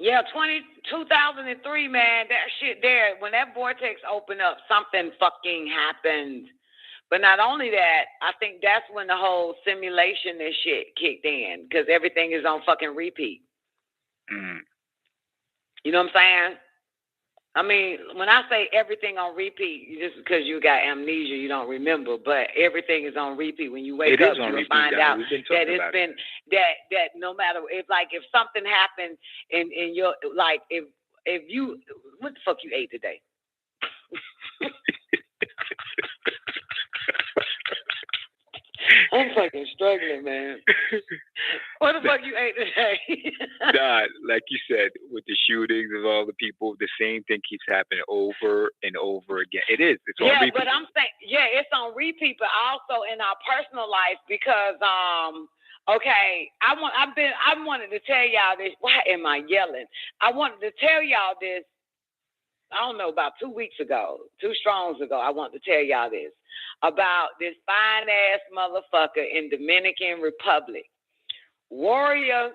[SPEAKER 13] Yeah, 2003, man, that shit there, when that vortex opened up, something fucking happened. But not only that, I think that's when the whole simulation and shit kicked in because everything is on fucking repeat. You know what I'm saying? I mean, when I say everything on repeat, just because you got amnesia, you don't remember, but everything is on repeat. When you wake up, you'll find out that it's been that no matter if something happened in your like if you what the fuck you ate today? I'm fucking struggling, man. What the fuck you ate today?
[SPEAKER 15] Nah, like you said, with the shootings of all the people, the same thing keeps happening over and over again. It is. It's on repeat.
[SPEAKER 13] But I'm saying, it's on repeat, but also in our personal life because, okay, I wanted to tell y'all this. Why am I yelling? I wanted to tell y'all this. I don't know, about 2 weeks ago, 2 strongs ago, I want to tell y'all this about this fine-ass motherfucker in Dominican Republic. Warrior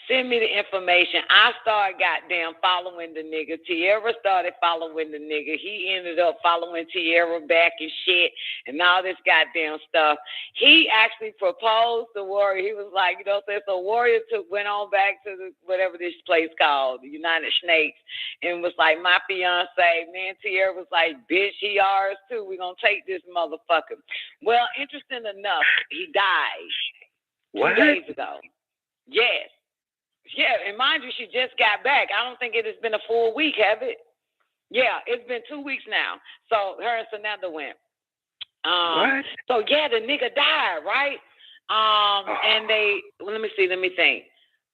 [SPEAKER 13] send me the information. I started goddamn following the nigga. Tierra started following the nigga. He ended up following Tierra back and shit and all this goddamn stuff. He actually proposed to Warrior. He was like, you know what I'm saying? So Warrior went on back to whatever this place called, the United Snakes, and was like, my fiance. Man, Tierra was like, bitch, he ours too. We're going to take this motherfucker. Well, interesting enough, he died 2 days ago. Yes. Yeah, and mind you, she just got back. I don't think it has been a full week, have it? Yeah, it's been 2 weeks now. So her and Samantha went. What? So yeah, the nigga died, right? And they let me think.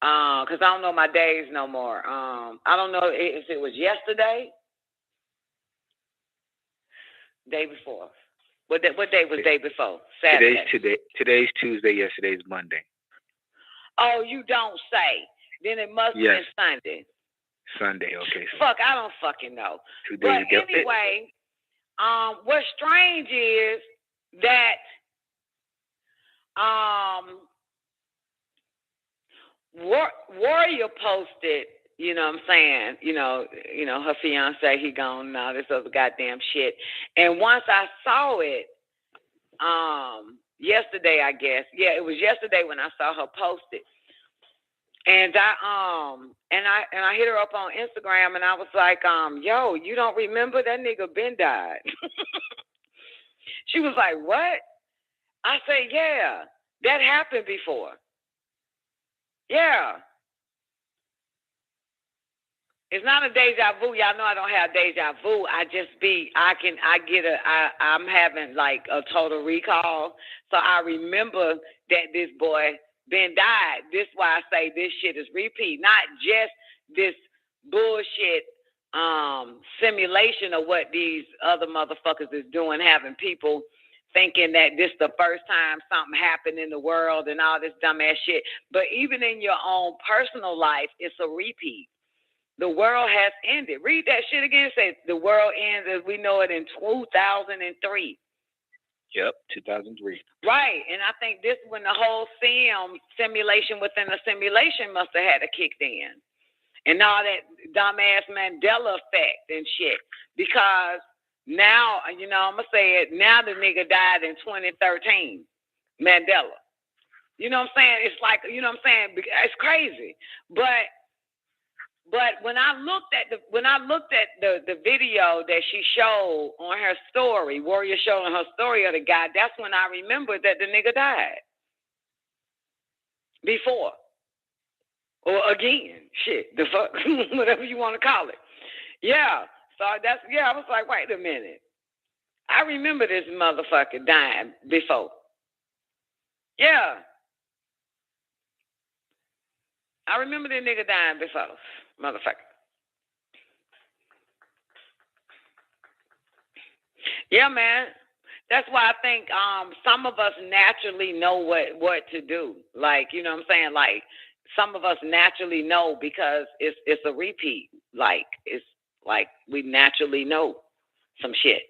[SPEAKER 13] Cause I don't know my days no more. I don't know if it was yesterday, day before. What day was day before? Saturday.
[SPEAKER 15] Today's Tuesday. Yesterday's Monday.
[SPEAKER 13] Oh, you don't say. Then it must have been Sunday.
[SPEAKER 15] Sunday, okay.
[SPEAKER 13] Fuck, I don't fucking know. But anyway, what's strange is that Warrior posted, you know what I'm saying, you know, her fiance, he gone and all this other goddamn shit. And once I saw it, yesterday, I guess. Yeah, it was yesterday when I saw her post it. And I hit her up on Instagram and I was like, yo, you don't remember that nigga Ben died? She was like, what? I said, yeah, that happened before. Yeah. It's not a deja vu. Y'all know I don't have deja vu. I'm having like a total recall. So I remember that this boy Ben died. This is why I say this shit is repeat, not just this bullshit simulation of what these other motherfuckers is doing, having people thinking that this is the first time something happened in the world and all this dumbass shit. But even in your own personal life, it's a repeat. The world has ended. Read that shit again. It says the world ends as we know it in 2003.
[SPEAKER 15] Yep, 2003.
[SPEAKER 13] Right, and I think this is when the whole simulation within the simulation must have had kicked in. And all that dumbass Mandela effect and shit. Because now, you know, I'm going to say it, now the nigga died in 2013. Mandela. You know what I'm saying? It's like, you know what I'm saying? It's crazy. But when I looked at the video that she showed on her story, Warrior showed on her story of the guy, that's when I remembered that the nigga died. Before. Or again. Shit. The fuck. Whatever you want to call it. Yeah. So I was like, wait a minute. I remember this motherfucker dying before. Yeah. I remember the nigga dying before. Motherfucker. Yeah, man. That's why I think some of us naturally know what to do. Like, you know what I'm saying? Like, some of us naturally know because it's a repeat. Like, it's like we naturally know some shit.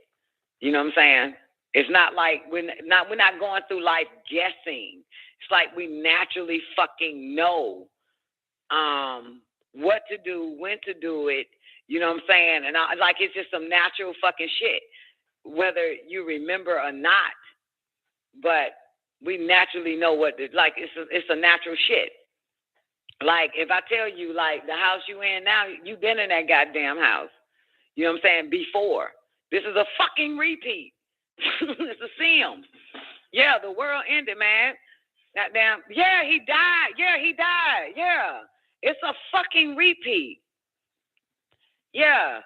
[SPEAKER 13] You know what I'm saying? It's not like we're not going through life guessing. It's like we naturally fucking know what to do, when to do it, you know what I'm saying? And like it's just some natural fucking shit. whether you remember or not, but we naturally know what it's a natural shit. Like if I tell you, like the house you in now, you've been in that goddamn house. You know what I'm saying? Before. This is a fucking repeat. It's a sim. Yeah, the world ended, man. Goddamn. Yeah, he died. Yeah, he died. Yeah. It's a fucking repeat. Yeah.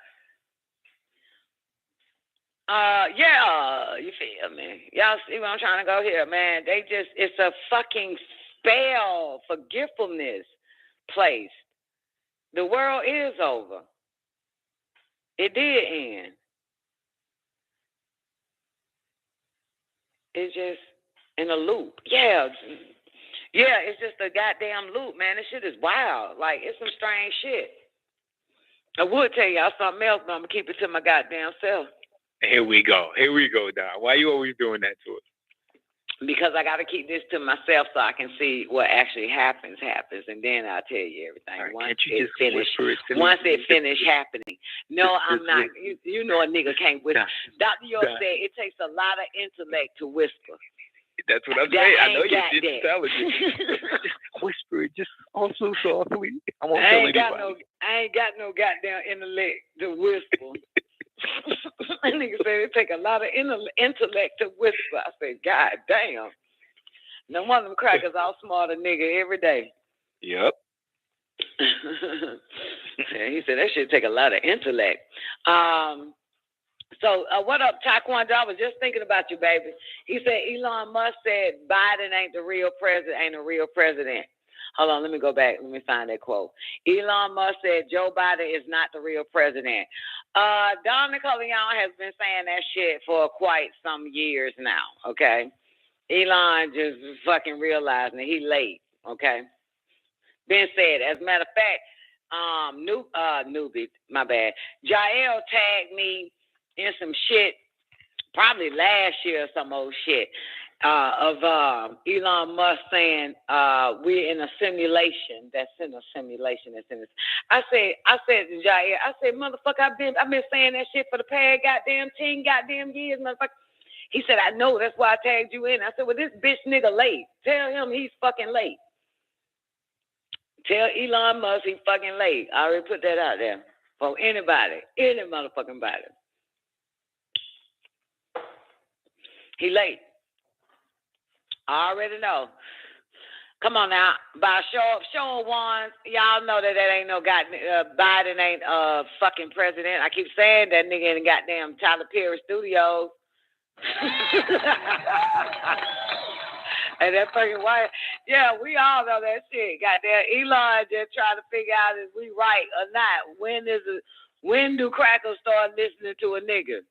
[SPEAKER 13] Yeah, you feel me? Y'all see where I'm trying to go here, man. It's a fucking spell, forgetfulness placed. The world is over. It did end. It's just in a loop. Yeah, it's just a goddamn loop, man. This shit is wild. Like, it's some strange shit. I would tell y'all something else, but I'm going to keep it to my goddamn self.
[SPEAKER 15] Here we go, Don. Why you always doing that to us?
[SPEAKER 13] Because I got to keep this to myself so I can see what actually happens, and then I'll tell you everything.
[SPEAKER 15] Right,
[SPEAKER 13] once it finished happening. No, I'm not. You know a nigga can't whisper. Dr. York said it takes a lot of intellect to whisper.
[SPEAKER 15] That's what I'm saying. I know you're intelligent. Whisper it just also softly. I ain't got
[SPEAKER 13] no goddamn intellect to whisper. That nigga said it take a lot of intellect to whisper. I said, God damn. No one of them crackers outsmart a nigga every day.
[SPEAKER 15] Yep.
[SPEAKER 13] He said that shit take a lot of intellect. So what up, Taekwondo? I was just thinking about you, baby. He said Elon Musk said Biden ain't a real president. Hold on, let me go back. Let me find that quote. Elon Musk said Joe Biden is not the real president. Don Nicoleone has been saying that shit for quite some years now, okay? Elon just fucking realizing that he late, okay? Been said. As a matter of fact, newbie, my bad. Jael tagged me in some shit, probably last year or some old shit, of Elon Musk saying we're in a simulation. That's in a simulation. I said to Jair, motherfucker, I've been saying that shit for the past 10 goddamn years, motherfucker. He said, I know, that's why I tagged you in. I said, well, this bitch nigga late. Tell him he's fucking late. Tell Elon Musk he's fucking late. I already put that out there for anybody, any motherfucking body. He late. I already know. Come on now. By show of ones, y'all know that ain't no Biden ain't fucking president. I keep saying that nigga in the goddamn Tyler Perry Studios. And that fucking white. Yeah, we all know that shit. Goddamn Elon just trying to figure out if we right or not. When do crackers start listening to a nigga?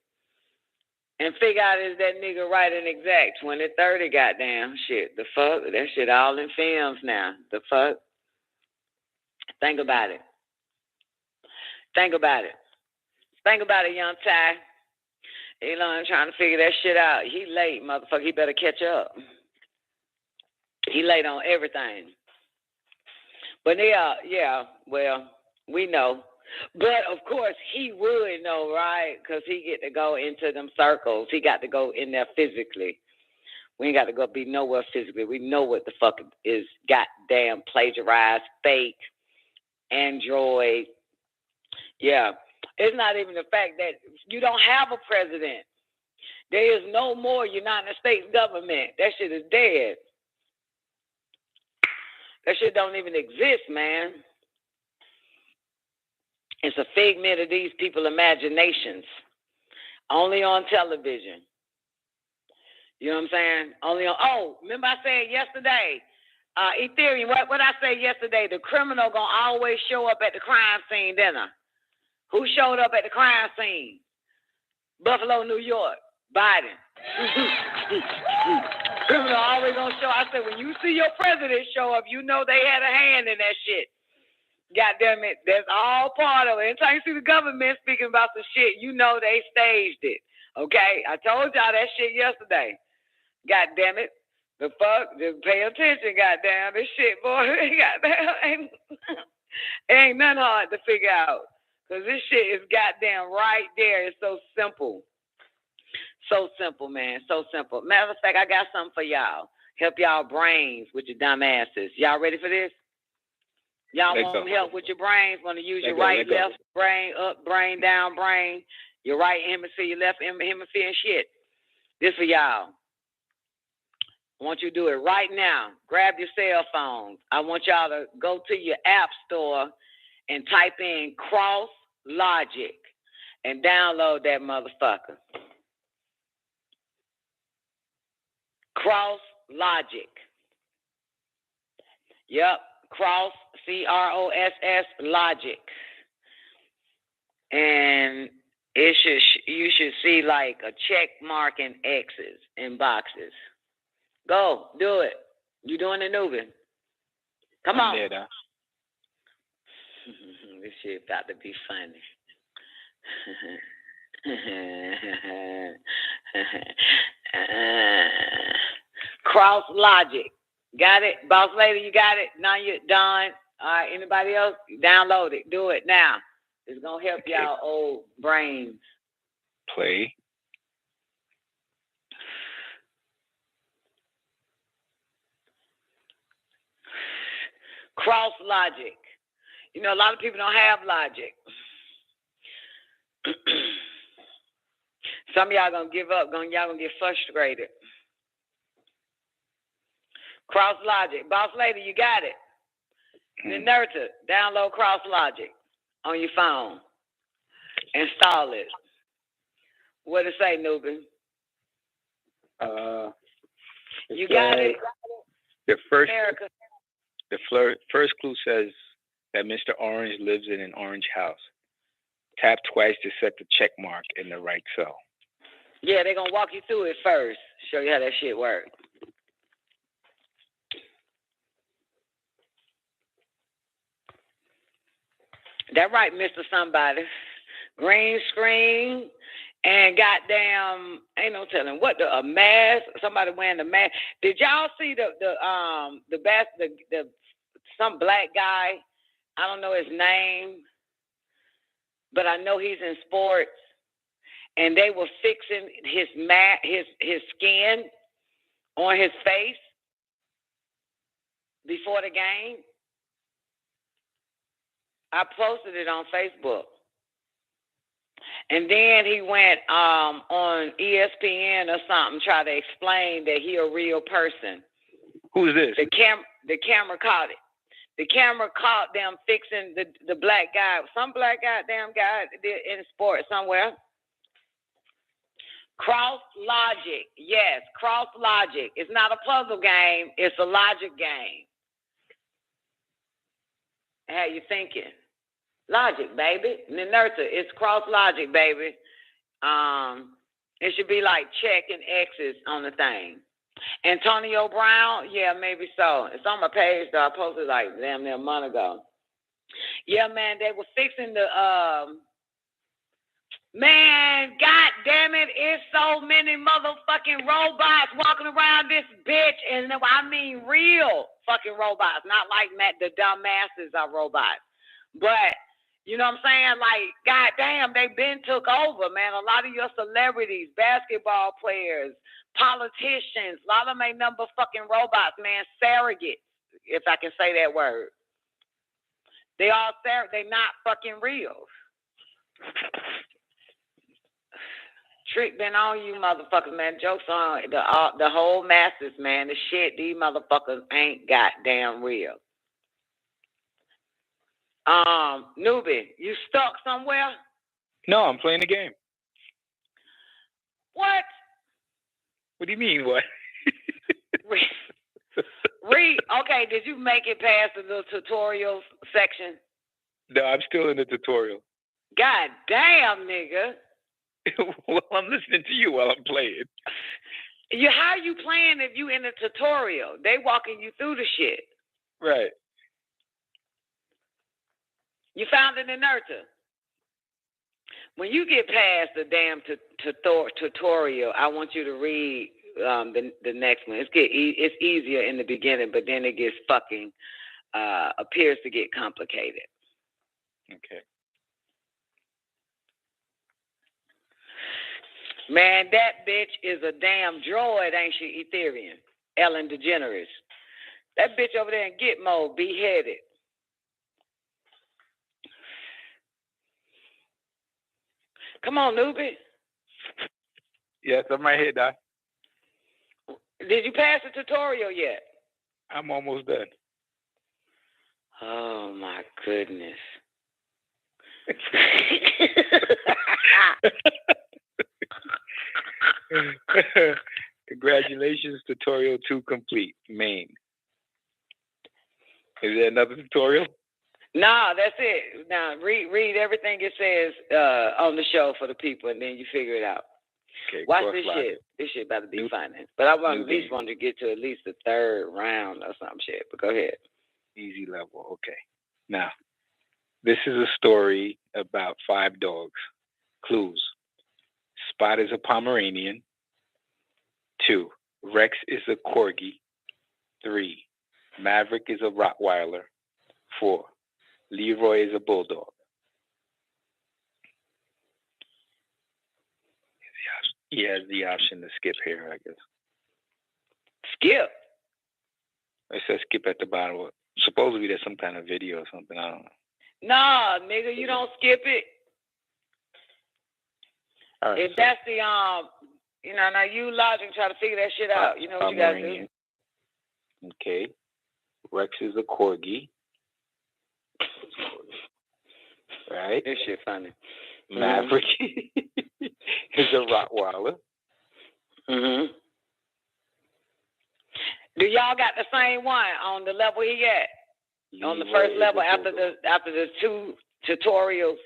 [SPEAKER 13] And figure out is that nigga right and exact. 2030 goddamn shit. The fuck? That shit all in films now. The fuck? Think about it. Think about it, young Ty. Elon trying to figure that shit out. He late, motherfucker. He better catch up. He late on everything. But yeah, well, we know. But, of course, he would know, right? Because he get to go into them circles. He got to go in there physically. We ain't got to go be nowhere physically. We know what the fuck is goddamn plagiarized, fake, Android. Yeah. It's not even the fact that you don't have a president. There is no more United States government. That shit is dead. That shit don't even exist, man. It's a figment of these people's imaginations. Only on television. You know what I'm saying? Remember I said yesterday, Ethereum, what I said yesterday, the criminal gonna always show up at the crime scene, didn't I? Who showed up at the crime scene? Buffalo, New York. Biden. Criminal always gonna show. I said, when you see your president show up, you know they had a hand in that shit. God damn it, that's all part of it. Anytime you see the government speaking about some shit, you know they staged it. Okay? I told y'all that shit yesterday. God damn it. The fuck? Just pay attention, goddamn. This shit, boy, goddamn, ain't nothing hard to figure out. Because this shit is goddamn right there. It's so simple. So simple, man. So simple. Matter of fact, I got something for y'all. Help y'all brains with your dumb asses. Y'all ready for this? Y'all want some help with your brains? Want to use your right, left brain, up brain, down brain, your right hemisphere, your left hemisphere and shit. This for y'all. I want you to do it right now. Grab your cell phones. I want y'all to go to your app store and type in Cross Logic and download that motherfucker. Cross Logic. Yep. Cross, CROSS Logic. And you should see like a check mark and X's and boxes. Go, do it. You doing the newbie. Come on. This shit about to be funny. Cross Logic. Got it? Boss lady, you got it? Now you're done. All right, anybody else? Download it. Do it now. It's going to help y'all old brains.
[SPEAKER 15] Play.
[SPEAKER 13] Cross Logic. You know, a lot of people don't have logic. Some of y'all going to give up. Y'all going to get frustrated. Cross Logic. Boss lady, you got it. Inerta, download Cross Logic on your phone. Install it. What it say, Newbin? You got it?
[SPEAKER 15] The first clue says that Mr. Orange lives in an orange house. Tap twice to set the check mark in the right cell.
[SPEAKER 13] Yeah, they're going to walk you through it first. Show you how that shit works. That right, Mr. Somebody. Green screen and goddamn, ain't no telling what a mask. Somebody wearing the mask. Did y'all see some black guy? I don't know his name, but I know he's in sports. And they were fixing his skin on his face before the game. I posted it on Facebook. And then he went on ESPN or something, try to explain that he a real person.
[SPEAKER 15] Who is this?
[SPEAKER 13] The camera caught it. The camera caught them fixing the black guy. Some black goddamn guy in sports somewhere. Cross Logic. Yes, Cross Logic. It's not a puzzle game. It's a logic game. How you thinking? Logic, baby. Inerta, it's Cross Logic, baby. It should be like check and X's on the thing. Antonio Brown, yeah, maybe so. It's on my page though. I posted like damn near a month ago. Yeah, man, they were fixing the man, god damn it, it's so many motherfucking robots walking around this bitch, and I mean real fucking robots, not like the dumbasses are robots. But you know what I'm saying? Like, goddamn, they been took over, man. A lot of your celebrities, basketball players, politicians, a lot of them ain't number fucking robots, man. Surrogates, if I can say that word. They all they not fucking real. Trick been on you motherfuckers, man. Jokes on the whole masses, man. The shit, these motherfuckers ain't goddamn real. Newbie, you stuck somewhere?
[SPEAKER 15] No, I'm playing the game.
[SPEAKER 13] What?
[SPEAKER 15] What do you mean, what?
[SPEAKER 13] Read. Okay, did you make it past the little tutorial section?
[SPEAKER 15] No, I'm still in the tutorial.
[SPEAKER 13] God damn, nigga.
[SPEAKER 15] Well, I'm listening to you while I'm playing.
[SPEAKER 13] How are you playing if you in the tutorial? They walking you through the shit.
[SPEAKER 15] Right.
[SPEAKER 13] You found an inerta. When you get past the damn tutorial, I want you to read the next one. It's easier in the beginning, but then it gets fucking appears to get complicated.
[SPEAKER 15] Okay.
[SPEAKER 13] Man, that bitch is a damn droid, ain't she, Ethereum? Ellen DeGeneres. That bitch over there in Gitmo, beheaded. Come on, newbie.
[SPEAKER 15] Yes, I'm right here, Doc.
[SPEAKER 13] Did you pass the tutorial yet?
[SPEAKER 15] I'm almost done.
[SPEAKER 13] Oh, my goodness.
[SPEAKER 15] Congratulations, tutorial 2 complete. Main. Is there another tutorial?
[SPEAKER 13] No, that's it. Now read everything it says on the show for the people, and then you figure it out.
[SPEAKER 15] Okay.
[SPEAKER 13] Watch this shit. This shit about to be finance. But I want at least want to get to at least the third round or some shit. But go ahead.
[SPEAKER 15] Easy level. Okay. Now, this is a story about 5 dogs. Clues. Spot is a Pomeranian. 2. Rex is a Corgi. 3. Maverick is a Rottweiler. 4. Leroy is a Bulldog. He has the option to skip here, I guess.
[SPEAKER 13] Skip?
[SPEAKER 15] It says skip at the bottom. Supposedly there's some kind of video or something. I don't know.
[SPEAKER 13] Nah, nigga, you don't skip it.
[SPEAKER 15] All right,
[SPEAKER 13] if that's the now you logic and try to figure that shit out. You know what you gotta do.
[SPEAKER 15] Okay. Rex is a Corgi. Right?
[SPEAKER 13] This shit funny.
[SPEAKER 15] Maverick is a Rottweiler.
[SPEAKER 13] Mm-hmm. Do y'all got the same one on the level he at? On the first level after the 2 tutorials?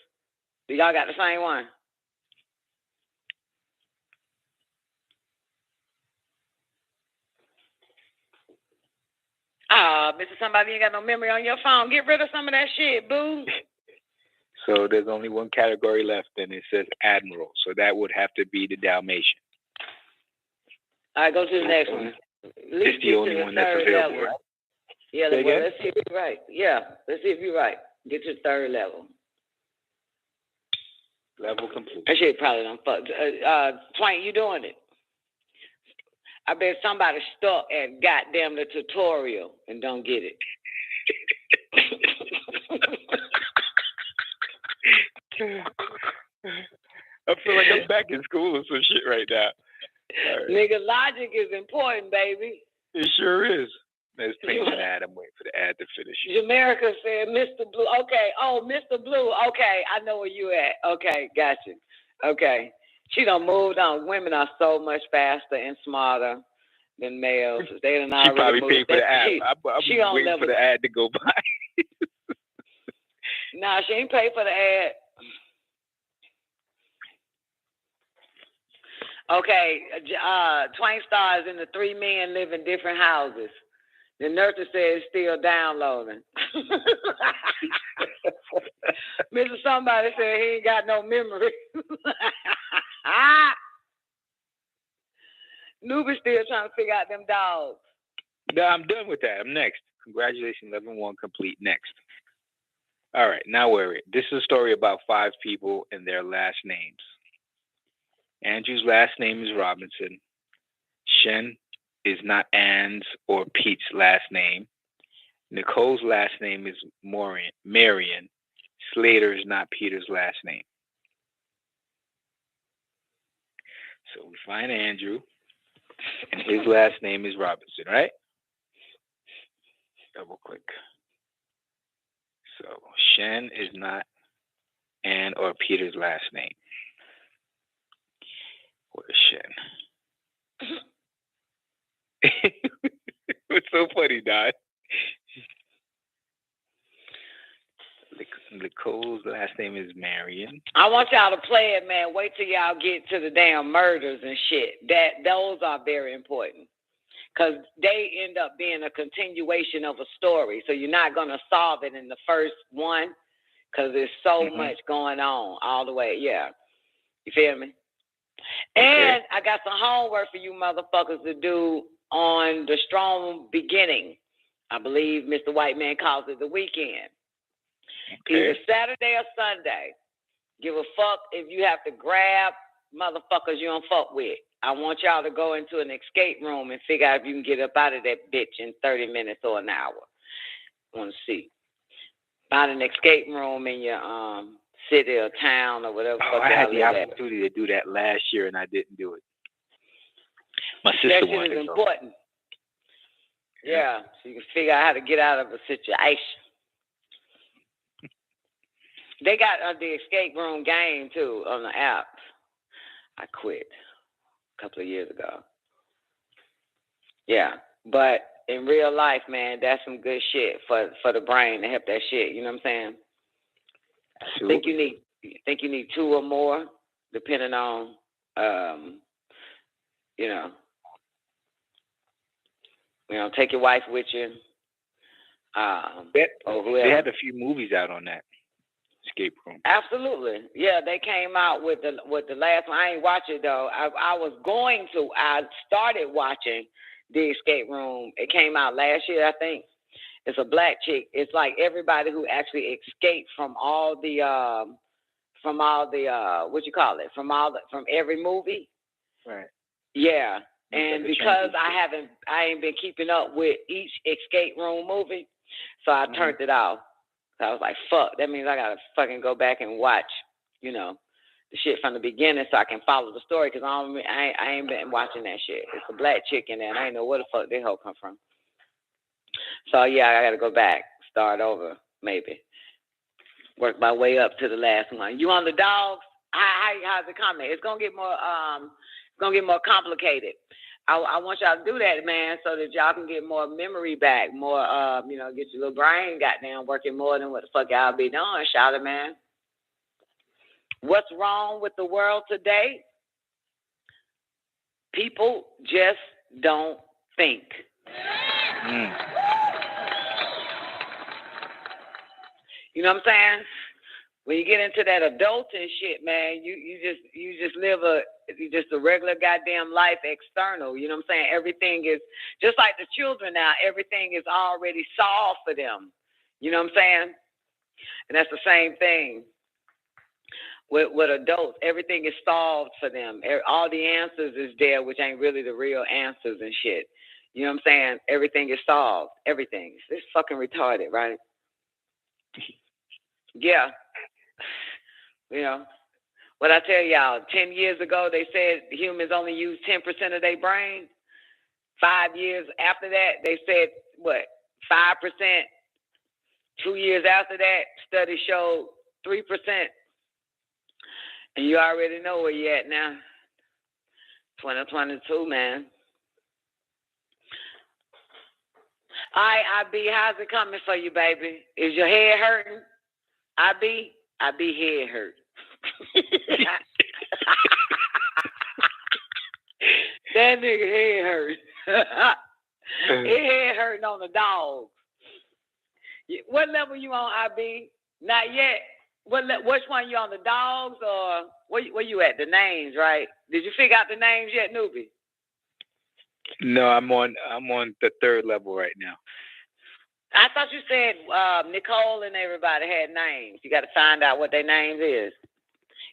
[SPEAKER 13] Do y'all got the same one? Mr. Somebody ain't got no memory on your phone. Get rid of some of that shit, boo.
[SPEAKER 15] So there's only one category left, and it says Admiral. So that would have to be the Dalmatian.
[SPEAKER 13] All right, go to the next one.
[SPEAKER 15] It's the only one that's available.
[SPEAKER 13] Level. Yeah, let's see if you're right. Yeah, let's see if you're right. Get to the third level.
[SPEAKER 15] Level complete.
[SPEAKER 13] That shit probably done fucked. Twain, you doing it? I bet somebody stuck at goddamn the tutorial and don't get it.
[SPEAKER 15] I feel like I'm back in school or some shit right now. Right.
[SPEAKER 13] Nigga, logic is important, baby.
[SPEAKER 15] It sure is. Let's take an ad. I'm waiting for the ad to finish.
[SPEAKER 13] Jamaica said, Mr. Blue. Okay. Oh, Mr. Blue. Okay. I know where you at. Okay. Gotcha. Okay. She done moved on. Women are so much faster and smarter than males. They done
[SPEAKER 15] she probably
[SPEAKER 13] moved.
[SPEAKER 15] paid for the ad. I'm waiting for the ad to go by.
[SPEAKER 13] Nah, she ain't paid for the ad. Okay, Twain Stars in the 3 men live in different houses. The nurse says it's still downloading. Mr. Somebody said he ain't got no memory. Newbie still trying to figure out them dogs.
[SPEAKER 15] No, I'm done with that. I'm next. Congratulations, level 1 complete. Next. All right, now we're it. This is a story about 5 people and their last names. Andrew's last name is Robinson. Shen is not Ann's or Pete's last name. Nicole's last name is Marion. Slater is not Peter's last name. So we find Andrew, and his last name is Robinson, right? Double click. So Shen is not Ann or Peter's last name. Where's Shen? What's so funny, Don? Nicole's last name is Marion.
[SPEAKER 13] I want y'all to play it, man. Wait till y'all get to the damn murders and shit. Those are very important. Because they end up being a continuation of a story. So you're not going to solve it in the first one because there's so much going on all the way. Yeah. You feel me? And I got some homework for you motherfuckers to do on the strong beginning. I believe Mr. White Man calls it the weekend. Either Saturday or Sunday. Give a fuck if you have to grab motherfuckers you don't fuck with. I want y'all to go into an escape room and figure out if you can get up out of that bitch in 30 minutes or an hour. I want to see. Find an escape room in your city or town or whatever.
[SPEAKER 15] I had the opportunity to do that last year and I didn't do it. My sister wanted to go.
[SPEAKER 13] Important. Yeah, so you can figure out how to get out of a situation. They got the escape room game too on the app. I quit a couple of years ago. Yeah, but in real life, man, that's some good shit for the brain to help that shit. You know what I'm saying?
[SPEAKER 15] Absolutely.
[SPEAKER 13] I think you need 2 or more, depending on, take your wife with you.
[SPEAKER 15] They had a few movies out on that escape room.
[SPEAKER 13] Absolutely, yeah. They came out with the last one. I ain't watch it though. I started watching the escape room. It came out last year, I think. It's a black chick. It's like everybody who actually escaped from from every movie.
[SPEAKER 15] Right.
[SPEAKER 13] Yeah. And because I ain't been keeping up with each escape room movie, so I turned it off. So I was like, fuck, that means I gotta fucking go back and watch, the shit from the beginning so I can follow the story, because I ain't been watching that shit. It's a black chick in there, and I ain't know where the fuck that hoe come from. So yeah, I gotta go back, start over, maybe. Work my way up to the last one. You on the dogs? How's it coming? It's gonna get more complicated. I want y'all to do that, man, so that y'all can get more memory back, more, get your little brain goddamn working more than what the fuck y'all be doing, shout it, man. What's wrong with the world today? People just don't think. You know what I'm saying? When you get into that adulting shit, man, you just live a regular goddamn life external. You know what I'm saying? Everything is just like the children now. Everything is already solved for them. You know what I'm saying? And that's the same thing with adults. Everything is solved for them. All the answers is there, which ain't really the real answers and shit. You know what I'm saying? Everything is solved. Everything. It's fucking retarded, right? Yeah. What I tell y'all, 10 years ago, they said humans only use 10% of their brain. 5 years after that, they said, 5%? 2 years after that, study showed 3%. And you already know where you're at now. 2022, man. All right, IB, how's it coming for you, baby? Is your head hurting? IB head hurt. That nigga head hurt. His head hurting on the dogs. What level you on, IB? Not yet. Which one you on, the dogs or where you at? The names, right? Did you figure out the names yet, newbie?
[SPEAKER 15] No, I'm on the 3rd level right now.
[SPEAKER 13] I thought you said Nicole and everybody had names. You got to find out what their names is.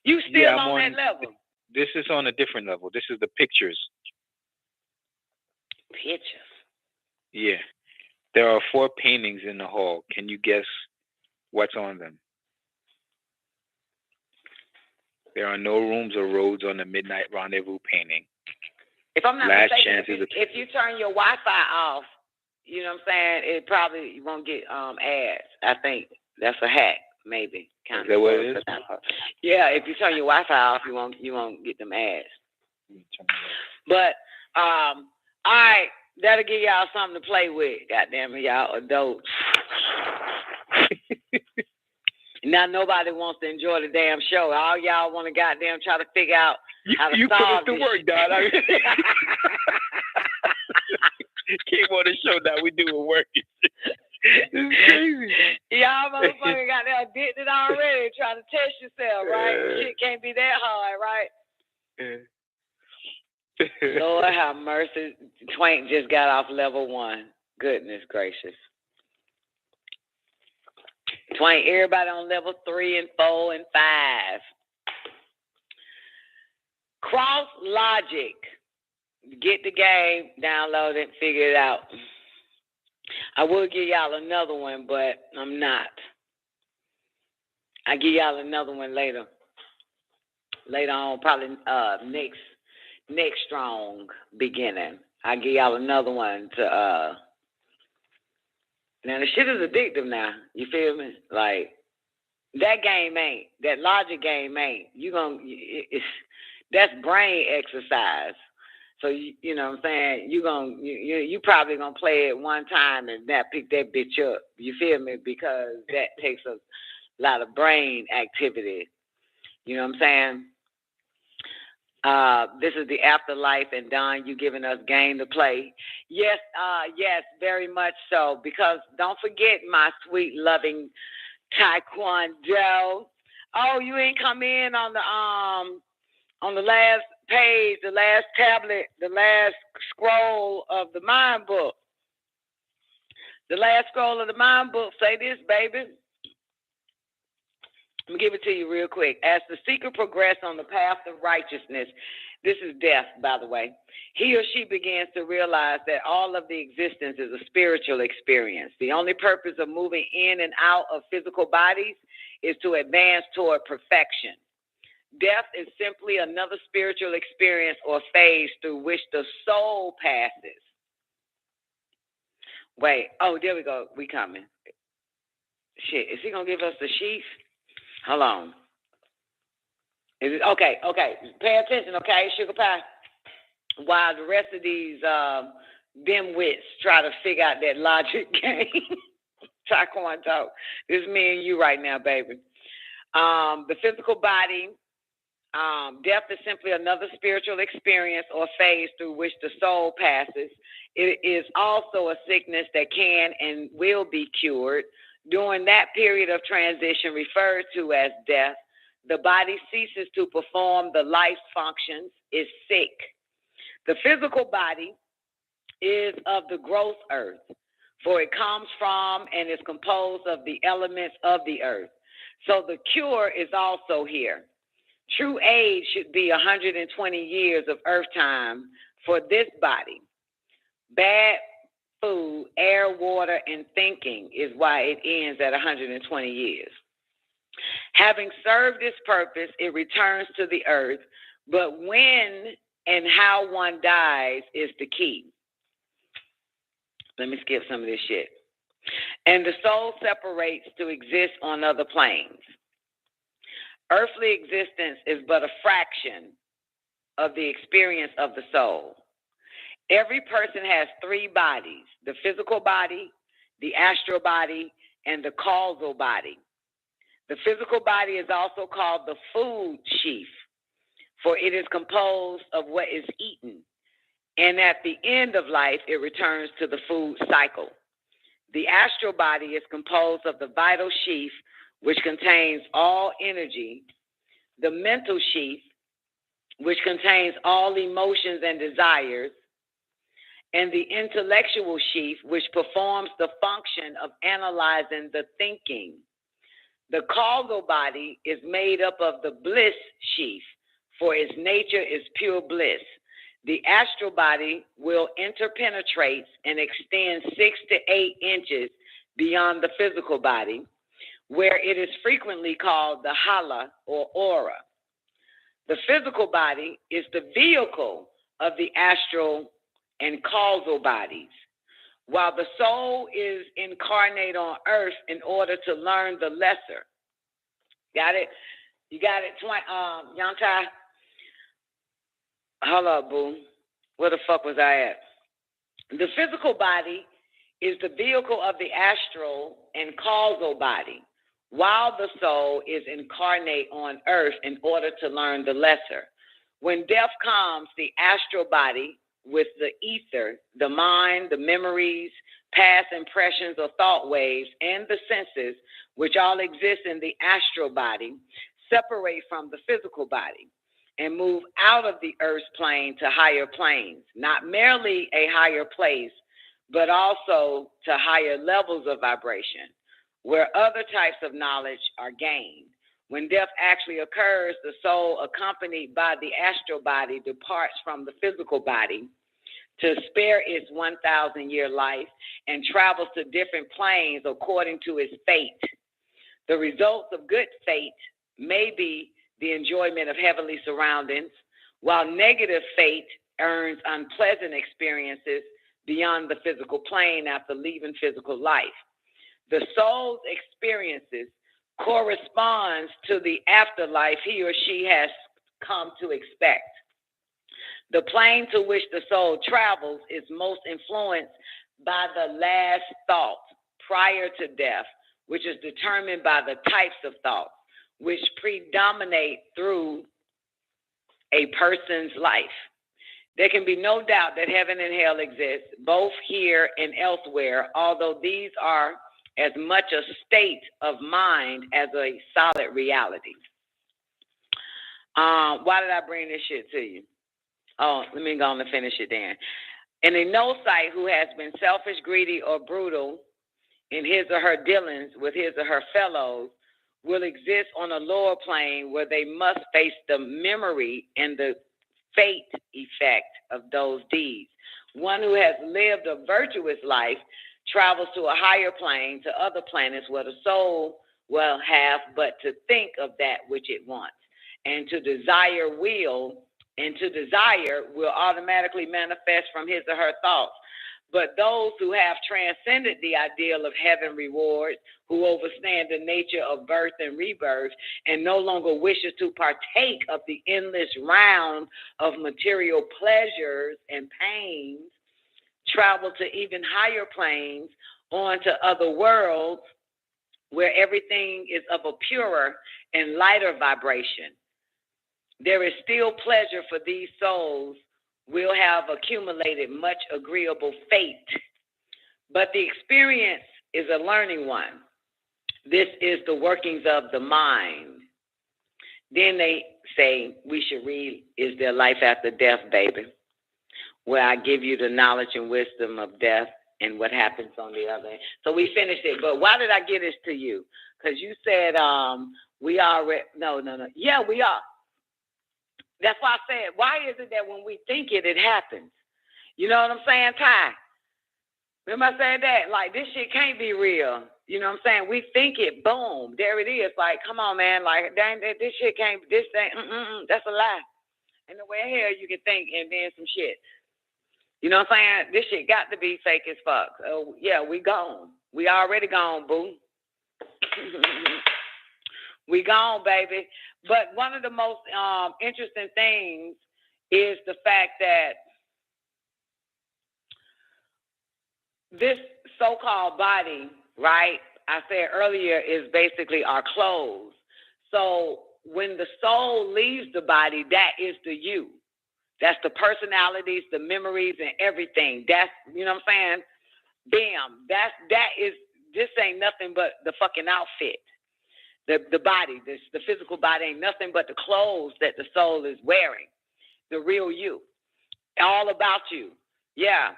[SPEAKER 13] You still on that level?
[SPEAKER 15] This is on a different level. This is the pictures.
[SPEAKER 13] Pictures?
[SPEAKER 15] Yeah. There are 4 paintings in the hall. Can you guess what's on them? There are no rooms or roads on the Midnight Rendezvous painting.
[SPEAKER 13] If I'm not mistaken, if you turn your Wi-Fi off, you know what I'm saying, it probably won't get ads. I think that's a hack, maybe.
[SPEAKER 15] Is that what it is?
[SPEAKER 13] Yeah, if you turn your Wi-Fi off, you won't get them ads. But all right, that'll give y'all something to play with. Goddamn it, y'all adults. Now nobody wants to enjoy the damn show. All y'all want to goddamn try to figure out how to solve this.
[SPEAKER 15] You put us to work, Don. Came on the show now. We doing work. This is crazy.
[SPEAKER 13] Y'all motherfucker got that addicted already, trying to test yourself, right? Shit can't be that hard, right? Lord have mercy. Twank just got off level 1. Goodness gracious. Twank, everybody on level 3 and 4 and 5. Cross Logic. Get the game, download it, figure it out. I will give y'all another one, but I'm not. I'll give y'all another one later. Later on, probably next strong beginning. I'll give y'all another one to now the shit is addictive now. You feel me? Like that game ain't. That logic game ain't. That's brain exercise. So you know what I'm saying? You probably gonna play it one time and not pick that bitch up. You feel me? Because that takes a lot of brain activity. You know what I'm saying? This is the afterlife, and Don, you giving us game to play. Yes, very much so. Because don't forget my sweet, loving Taekwondo. Oh, you ain't come in on the last page, the last tablet, the last scroll of the mind book. The last scroll of the mind book say this, baby. Let me give it to you real quick. As the seeker progresses on the path of righteousness, this is death, by the way, he or she begins to realize that all of the existence is a spiritual experience. The only purpose of moving in and out of physical bodies is to advance toward perfection. Death is simply another spiritual experience or phase through which the soul passes. Wait, oh, there we go. We coming. Shit, is he going to give us the sheath? Hold on. Is it okay? Pay attention, okay, Sugar Pie? While the rest of these dimwits try to figure out that logic game. Taekwondo. This is me and you right now, baby. The physical body, death is simply another spiritual experience or phase through which the soul passes. It is also a sickness that can and will be cured. During that period of transition referred to as death, the body ceases to perform the life functions, is sick. The physical body is of the gross earth, for it comes from and is composed of the elements of the earth. So the cure is also here. True age should be 120 years of earth time for this body. Bad food, air, water, and thinking is why it ends at 120 years. Having served this purpose, it returns to the earth, but when and how one dies is the key. Let me skip some of this shit. And the soul separates to exist on other planes. Earthly existence is but a fraction of the experience of the soul. Every person has three bodies: the physical body, the astral body, and the causal body. The physical body is also called the food sheath, for it is composed of what is eaten. And at the end of life, it returns to the food cycle. The astral body is composed of the vital sheath, which contains all energy, the mental sheath, which contains all emotions and desires, and the intellectual sheath, which performs the function of analyzing the thinking. The causal body is made up of the bliss sheath, for its nature is pure bliss. The astral body will interpenetrate and extend 6 to 8 inches beyond the physical body, where it is frequently called the hala or aura. The physical body is the vehicle of the astral and causal bodies, while the soul is incarnate on earth in order to learn the lesser. Got it? You got it, Young Tai? Hold up, boo. Where the fuck was I at? The physical body is the vehicle of the astral and causal body, while the soul is incarnate on earth in order to learn the lesser. When death comes, the astral body with the ether, the mind, the memories, past impressions or thought waves, and the senses, which all exist in the astral body, separate from the physical body and move out of the earth's plane to higher planes, not merely a higher place, but also to higher levels of vibration, where other types of knowledge are gained. When death actually occurs, the soul, accompanied by the astral body, departs from the physical body to spare its 1,000-year life and travels to different planes according to its fate. The results of good fate may be the enjoyment of heavenly surroundings, while negative fate earns unpleasant experiences beyond the physical plane after leaving physical life. The soul's experiences corresponds to the afterlife he or she has come to expect. The plane to which the soul travels is most influenced by the last thought prior to death, which is determined by the types of thoughts which predominate through a person's life. There can be no doubt that heaven and hell exist, both here and elsewhere, although these are as much a state of mind as a solid reality. Why did I bring this shit to you? Oh, let me go on and finish it then. And a no-site who has been selfish, greedy, or brutal in his or her dealings with his or her fellows will exist on a lower plane where they must face the memory and the fate effect of those deeds. One who has lived a virtuous life travels to a higher plane, to other planets where the soul will have but to think of that which it wants. And to desire will automatically manifest from his or her thoughts. But those who have transcended the ideal of heaven rewards, who understand the nature of birth and rebirth, and no longer wishes to partake of the endless round of material pleasures and pains, travel to even higher planes, on to other worlds where everything is of a purer and lighter vibration. There is still pleasure for these souls will have accumulated much agreeable fate, but the experience is a learning one. This is the workings of the mind. Then they say we should read Is There Life After Death, baby, where I give you the knowledge and wisdom of death and what happens on the other end. So we finished it, but why did I get this to you? Because you said we are, no. Yeah, we are. That's why I said, why is it that when we think it, it happens? You know what I'm saying, Ty? Remember I said that? Like, this shit can't be real. You know what I'm saying? We think it, boom, there it is. Like, come on, man. Like, dang, this shit can't, this thing, that's a lie. And the way in hell you can think and then some shit. You know what I'm saying? This shit got to be fake as fuck. Oh, yeah, we gone. We already gone, boo. We gone, baby. But one of the most interesting things is the fact that this so-called body, right, I said earlier, is basically our clothes. So when the soul leaves the body, that is the you. That's the personalities, the memories, and everything. That's, you know what I'm saying? Bam. This ain't nothing but the fucking outfit. The body, the physical body ain't nothing but the clothes that the soul is wearing. The real you. All about you. Yeah.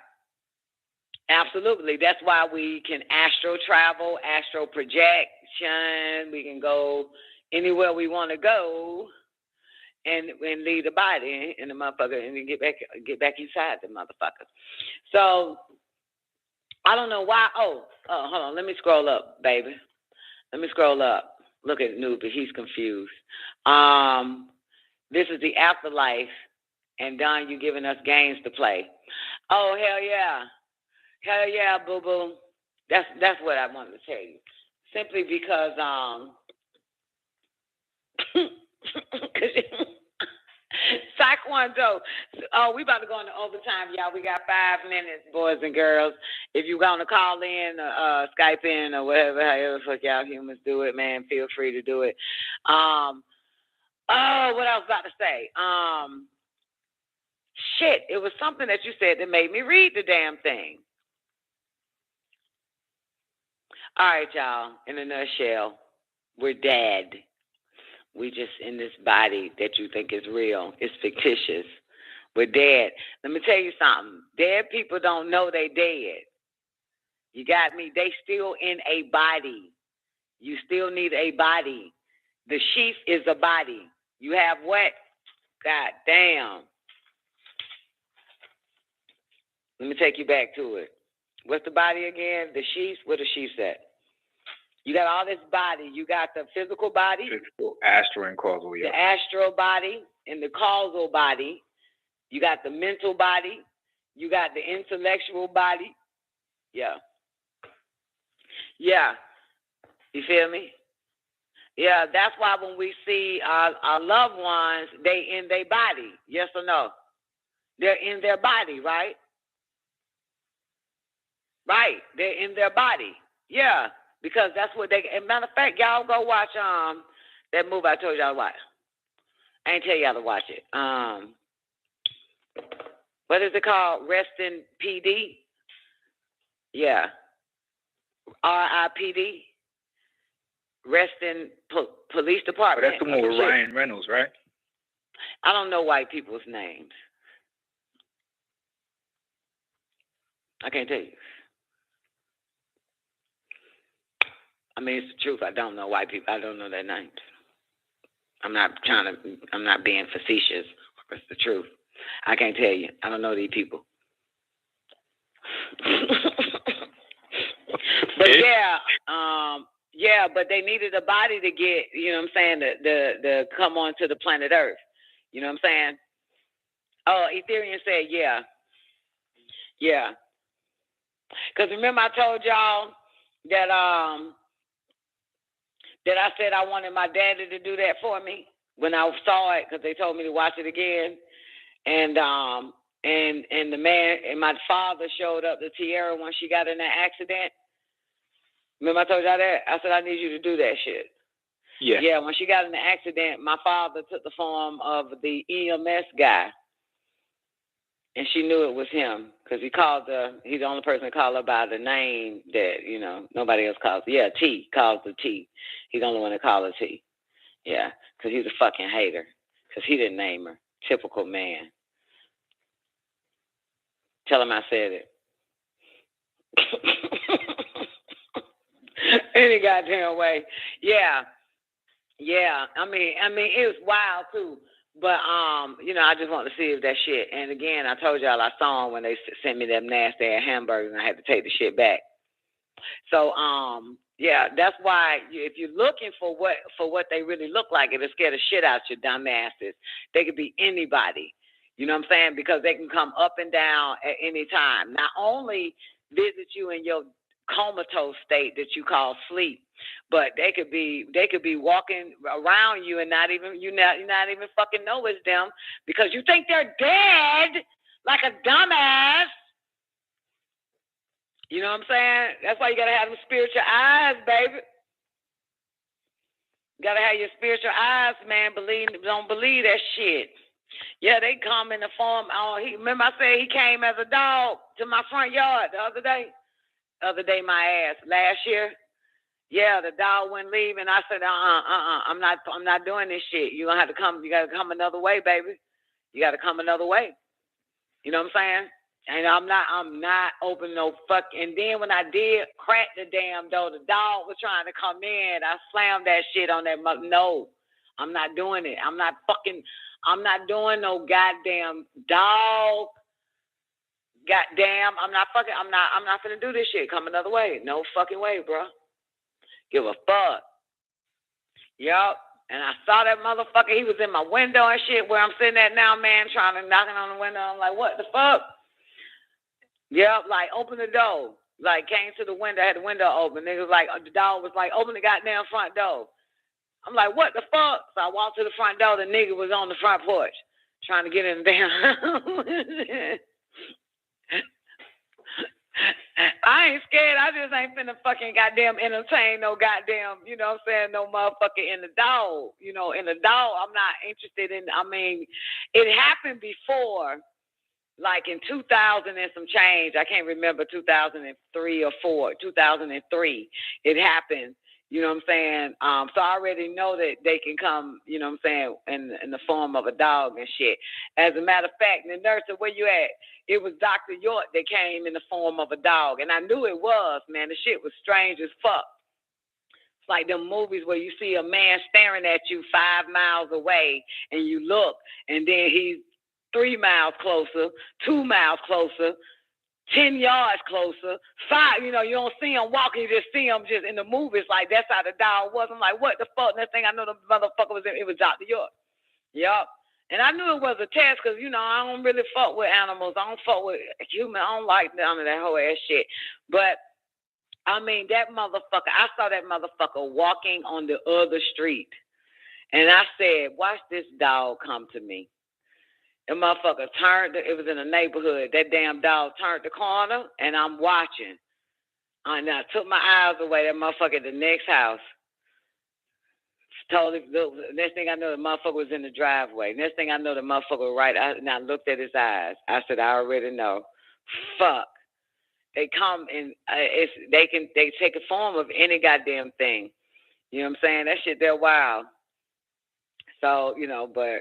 [SPEAKER 13] Absolutely. That's why we can astral travel, astral projection. We can go anywhere we want to go and leave the body in the motherfucker and then get back inside the motherfucker. So I don't know why. Oh, hold on. Let me scroll up, baby. Let me scroll up. Look at Newbie. He's confused. This is the afterlife. And Don, you giving us games to play. Oh, hell yeah. Hell yeah, boo-boo. That's what I wanted to tell you. Simply because Taekwondo. Oh, we about to go into overtime, y'all. We got 5 minutes, boys and girls. If you want to call in, Skype in, or whatever, however the fuck y'all humans do it, man, feel free to do it. What I was about to say. Shit, it was something that you said that made me read the damn thing. All right, y'all. In a nutshell, we're dead. We just in this body that you think is real. It's fictitious. We're dead. Let me tell you something. Dead people don't know they dead. You got me? They still in a body. You still need a body. The sheath is the body. You have what? God damn. Let me take you back to it. What's the body again? The sheath? Where the sheath's at? You got all this body. You got the physical body.
[SPEAKER 15] Physical, astral, and causal. Yeah.
[SPEAKER 13] The astral body and the causal body. You got the mental body. You got the intellectual body. Yeah. Yeah. You feel me? Yeah, that's why when we see our loved ones, they in their body. Yes or no? They're in their body, right? Right. They're in their body. Yeah. Because that's what they, as a matter of fact, y'all go watch that movie I told y'all to watch. I ain't tell y'all to watch it. What is it called? Rest in PD? Yeah. RIPD? Rest in Police Department.
[SPEAKER 15] But that's the one with Ryan Reynolds, right?
[SPEAKER 13] I don't know white people's names. I can't tell you. I mean, it's the truth. I don't know white people. I don't know their names. I'm not being facetious. It's the truth. I can't tell you. I don't know these people. But yeah, but they needed a body to get, you know what I'm saying, the come on to the planet Earth. You know what I'm saying? Oh, Ethereum said, yeah. Yeah. Because remember I told y'all that that I said I wanted my daddy to do that for me when I saw it, because they told me to watch it again. And the man and my father showed up to Tierra when she got in that accident. Remember I told y'all that? I said I need you to do that shit.
[SPEAKER 15] Yeah.
[SPEAKER 13] Yeah, when she got in the accident, my father took the form of the EMS guy. And she knew it was him because he's the only person that called her by the name that, you know, nobody else calls. Yeah, T, calls the T. He's the only one that called her T. Yeah, because he's a fucking hater because he didn't name her. Typical man. Tell him I said it. Any goddamn way. Yeah. Yeah. I mean, it was wild too. But, you know, I just want to see if that shit. And again, I told y'all I saw them when they sent me them nasty ass hamburgers and I had to take the shit back. So, yeah, that's why if you're looking for what they really look like, it'll scare the shit out your dumb asses. They could be anybody. You know what I'm saying? Because they can come up and down at any time. Not only visit you in your comatose state that you call sleep, but they could be walking around you and not even fucking know it's them because you think they're dead like a dumbass. You know what I'm saying? That's why you gotta have them spiritual eyes, baby. You gotta have your spiritual eyes, man. Don't believe that shit. Yeah, they come in the form. Remember I said he came as a dog to my front yard the other day. My ass last year. Yeah, the dog wouldn't leave, and I said, I'm not doing this shit. You gonna have to come. You gotta come another way, baby. You gotta come another way. You know what I'm saying? And I'm not open no fuck. And then when I did crack the damn door, the dog was trying to come in. I slammed that shit on that mother. No, I'm not doing it. I'm not doing no goddamn dog. Goddamn, I'm not gonna do this shit. Come another way. No fucking way, bro. Give a fuck. Yup. And I saw that motherfucker. He was in my window and shit where I'm sitting at now, man, knocking on the window. I'm like, what the fuck? Yep, like, open the door. Like, came to the window, had the window open. Niggas like, the dog was like, open the goddamn front door. I'm like, what the fuck? So I walked to the front door. The nigga was on the front porch trying to get in the damn. I ain't scared. I just ain't finna fucking goddamn entertain no goddamn, you know what I'm saying, no motherfucker in the dog. You know, in the dog, I'm not interested in, I mean, it happened before, like in 2000 and some change. I can't remember 2003 or 4, 2003. It happened. You know what I'm saying? So I already know that they can come, you know what I'm saying, in the form of a dog and shit. As a matter of fact, the nurse said, where you at? It was Dr. York that came in the form of a dog. And I knew it was, man. The shit was strange as fuck. It's like them movies where you see a man staring at you 5 miles away, and you look, and then he's 3 miles closer, 2 miles closer, 10 yards closer, 5. You don't see him walking, you just see him just in the movies. Like, that's how the dog was. I'm like, what the fuck? Next thing I know, the motherfucker was it was Dr. York. Yup. And I knew it was a test because, I don't really fuck with animals. I don't fuck with humans. I don't like none of that whole ass shit. But, I mean, that motherfucker, I saw that motherfucker walking on the other street. And I said, watch this dog come to me. The motherfucker turned, it was in a neighborhood. That damn dog turned the corner, and I'm watching. And I took my eyes away. That motherfucker at the next house. Next thing I know, the motherfucker was in the driveway. Next thing I know, the motherfucker right out, and I looked at his eyes. I said, I already know. Fuck. They come and they take a form of any goddamn thing. You know what I'm saying? That shit, they're wild. So, boy,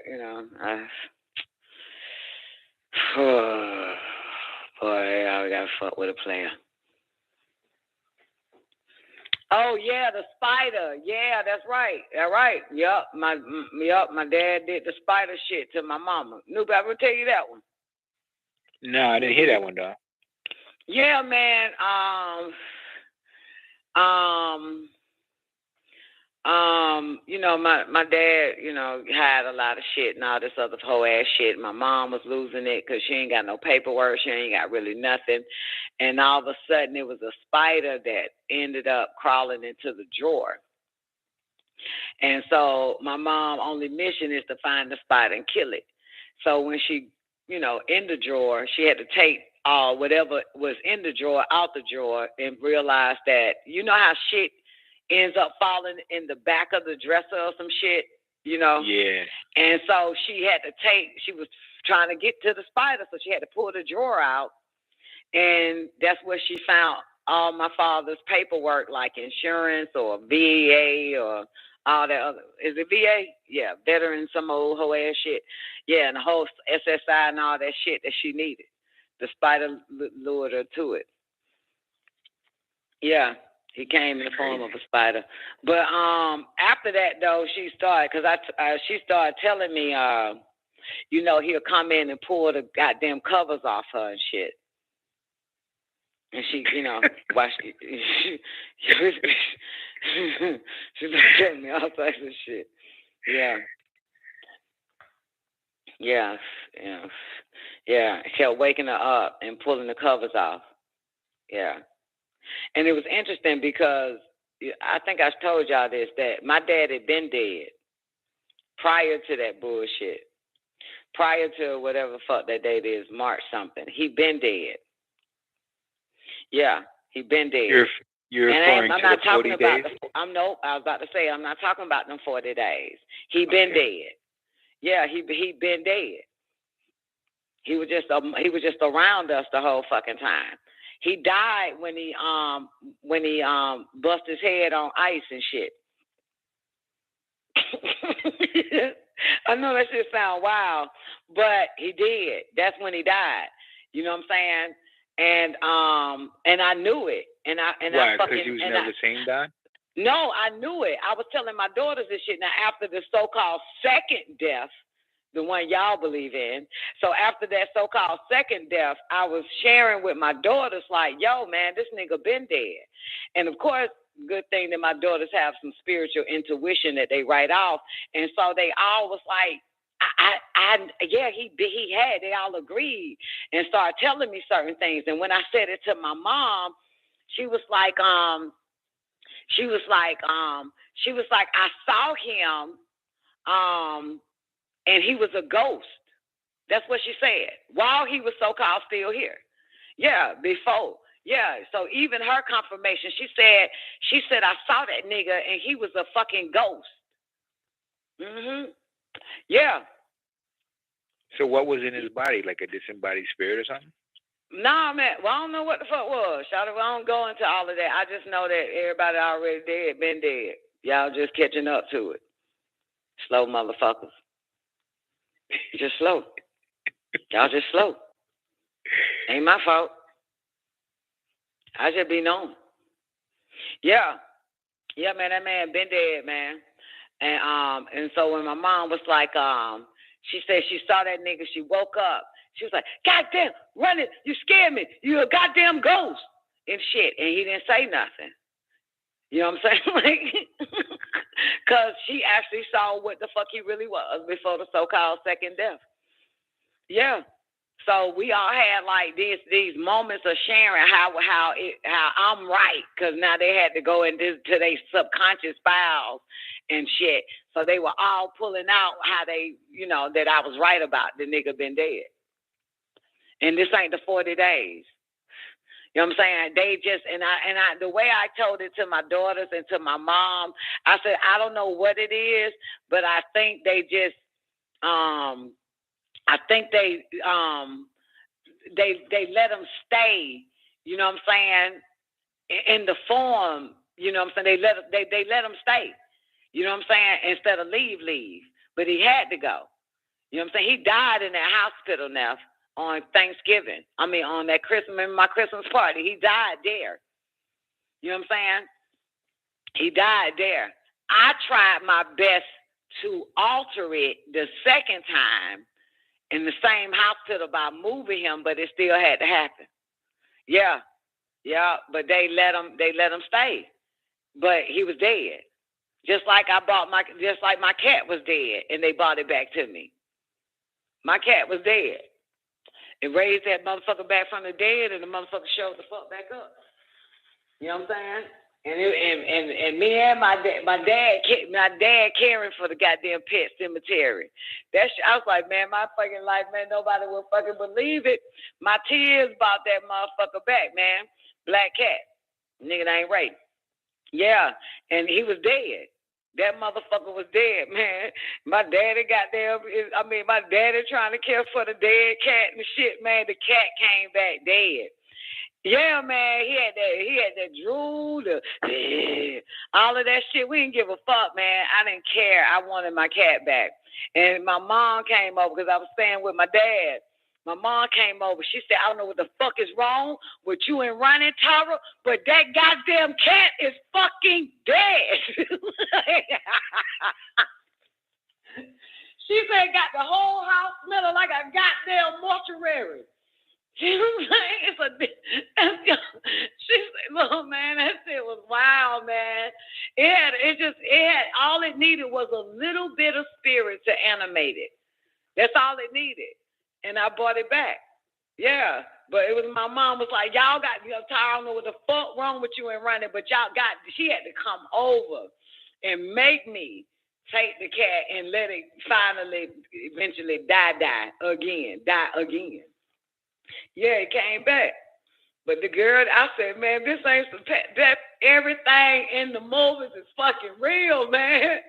[SPEAKER 13] I gotta fuck with a player. Oh yeah, the spider. Yeah, that's right. All right. Yup. My dad did the spider shit to my mama. Noob, I will tell you that one.
[SPEAKER 15] No, I didn't hear that one though.
[SPEAKER 13] Yeah, man. My dad, had a lot of shit and all this other whole ass shit. My mom was losing it because she ain't got no paperwork. She ain't got really nothing. And all of a sudden, it was a spider that ended up crawling into the drawer. And so my mom's only mission is to find the spider and kill it. So when she, in the drawer, she had to take whatever was in the drawer out the drawer and realize that, how shit ends up falling in the back of the dresser or some shit,
[SPEAKER 15] Yeah.
[SPEAKER 13] And so she was trying to get to the spider, so she had to pull the drawer out. And that's where she found all my father's paperwork, like insurance or VA or all that other. Is it VA? Yeah, veteran, some old whole ass shit. Yeah, and the whole SSI and all that shit that she needed. The spider lured her to it. Yeah, he came in the form of a spider. But after that though, she started she started telling me, he'll come in and pull the goddamn covers off her and shit. And she, watch she was telling me all types of shit. Yeah. Yeah. Yeah. Yeah. She kept waking her up and pulling the covers off. Yeah. And it was interesting because I think I told y'all this, that my dad had been dead prior to that bullshit. Prior to whatever the fuck that date is, March something. He been dead. Yeah, he been dead.
[SPEAKER 15] You're referring to the 40 days?
[SPEAKER 13] I was about to say, I'm not talking about them 40 days. He been dead. Yeah, he been dead. He was just around us the whole fucking time. He died when he bust his head on ice and shit. I know that shit sound wild, but he did. That's when he died. You know what I'm saying? And I knew it.
[SPEAKER 15] Why? Because he was never seen that?
[SPEAKER 13] No, I knew it. I was telling my daughters this shit. Now, after the so-called second death, the one y'all believe in. So after that so-called second death, I was sharing with my daughters like, yo, man, this nigga been dead. And of course, good thing that my daughters have some spiritual intuition that they write off. And so they all was like, they all agreed and started telling me certain things. And when I said it to my mom, she was like, I saw him, and he was a ghost. That's what she said. While he was so-called still here. Yeah, before. Yeah, so even her confirmation, she said, I saw that nigga and he was a fucking ghost. Mm-hmm. Yeah.
[SPEAKER 15] So what was in his body, like a disembodied spirit or something?
[SPEAKER 13] Nah, man. Well, I don't know what the fuck was. I don't go into all of that. I just know that everybody already dead, been dead. Y'all just catching up to it. Slow motherfuckers. Just slow. Y'all just slow. Ain't my fault. I just be known. Yeah. Yeah, man, that man been dead, man. And so when my mom was like, she said she saw that nigga, she woke up. She was like, "Goddamn, run it! You scared me! You a goddamn ghost!" and shit. And he didn't say nothing. You know what I'm saying? Like, because she actually saw what the fuck he really was before the so-called second death. Yeah. So we all had like these moments of sharing how I'm right, because now they had to go into their subconscious files and shit. So they were all pulling out how they, you know, that I was right about the nigga been dead. And this ain't the 40 days. You know what I'm saying? They just, and I the way I told it to my daughters and to my mom, I said, I don't know what it is, but I think they just, they let them stay, you know what I'm saying, in the form, you know what I'm saying, they let them stay, you know what I'm saying, instead of leave, but he had to go, you know what I'm saying. He died in that hospital now on Thanksgiving, on that my Christmas party, he died there, you know what I'm saying, he died there. I tried my best to alter it the second time in the same hospital by moving him, but it still had to happen. Yeah, but they let him stay, but he was dead. Just like my cat was dead, and they brought it back to me. My cat was dead. It raised that motherfucker back from the dead, and the motherfucker showed the fuck back up. You know what I'm saying? And me and my dad caring for the goddamn pet cemetery. I was like, man, my fucking life, man, nobody will fucking believe it. My tears brought that motherfucker back, man. Black cat. Nigga ain't right. Yeah, and he was dead. That motherfucker was dead, man. My daddy trying to care for the dead cat and shit, man. The cat came back dead. Yeah, man, he had that drool, all of that shit. We didn't give a fuck, man. I didn't care. I wanted my cat back. And my mom came over because I was staying with my dad. My mom came over. She said, I don't know what the fuck is wrong with you and Ronnie Tara, but that goddamn cat is fucking dead. She said, got the whole house smelling like a goddamn mortuary. She was like, she said, look, man, that shit was wild, man. It had all it needed was a little bit of spirit to animate it. That's all it needed. And I brought it back. Yeah. But it was, my mom was like, y'all got, Tara, I don't know what the fuck wrong with you and Ronnie, but she had to come over and make me take the cat and let it eventually die again. Yeah, it came back. But the girl, I said, man, this ain't that. Everything in the movies is fucking real, man.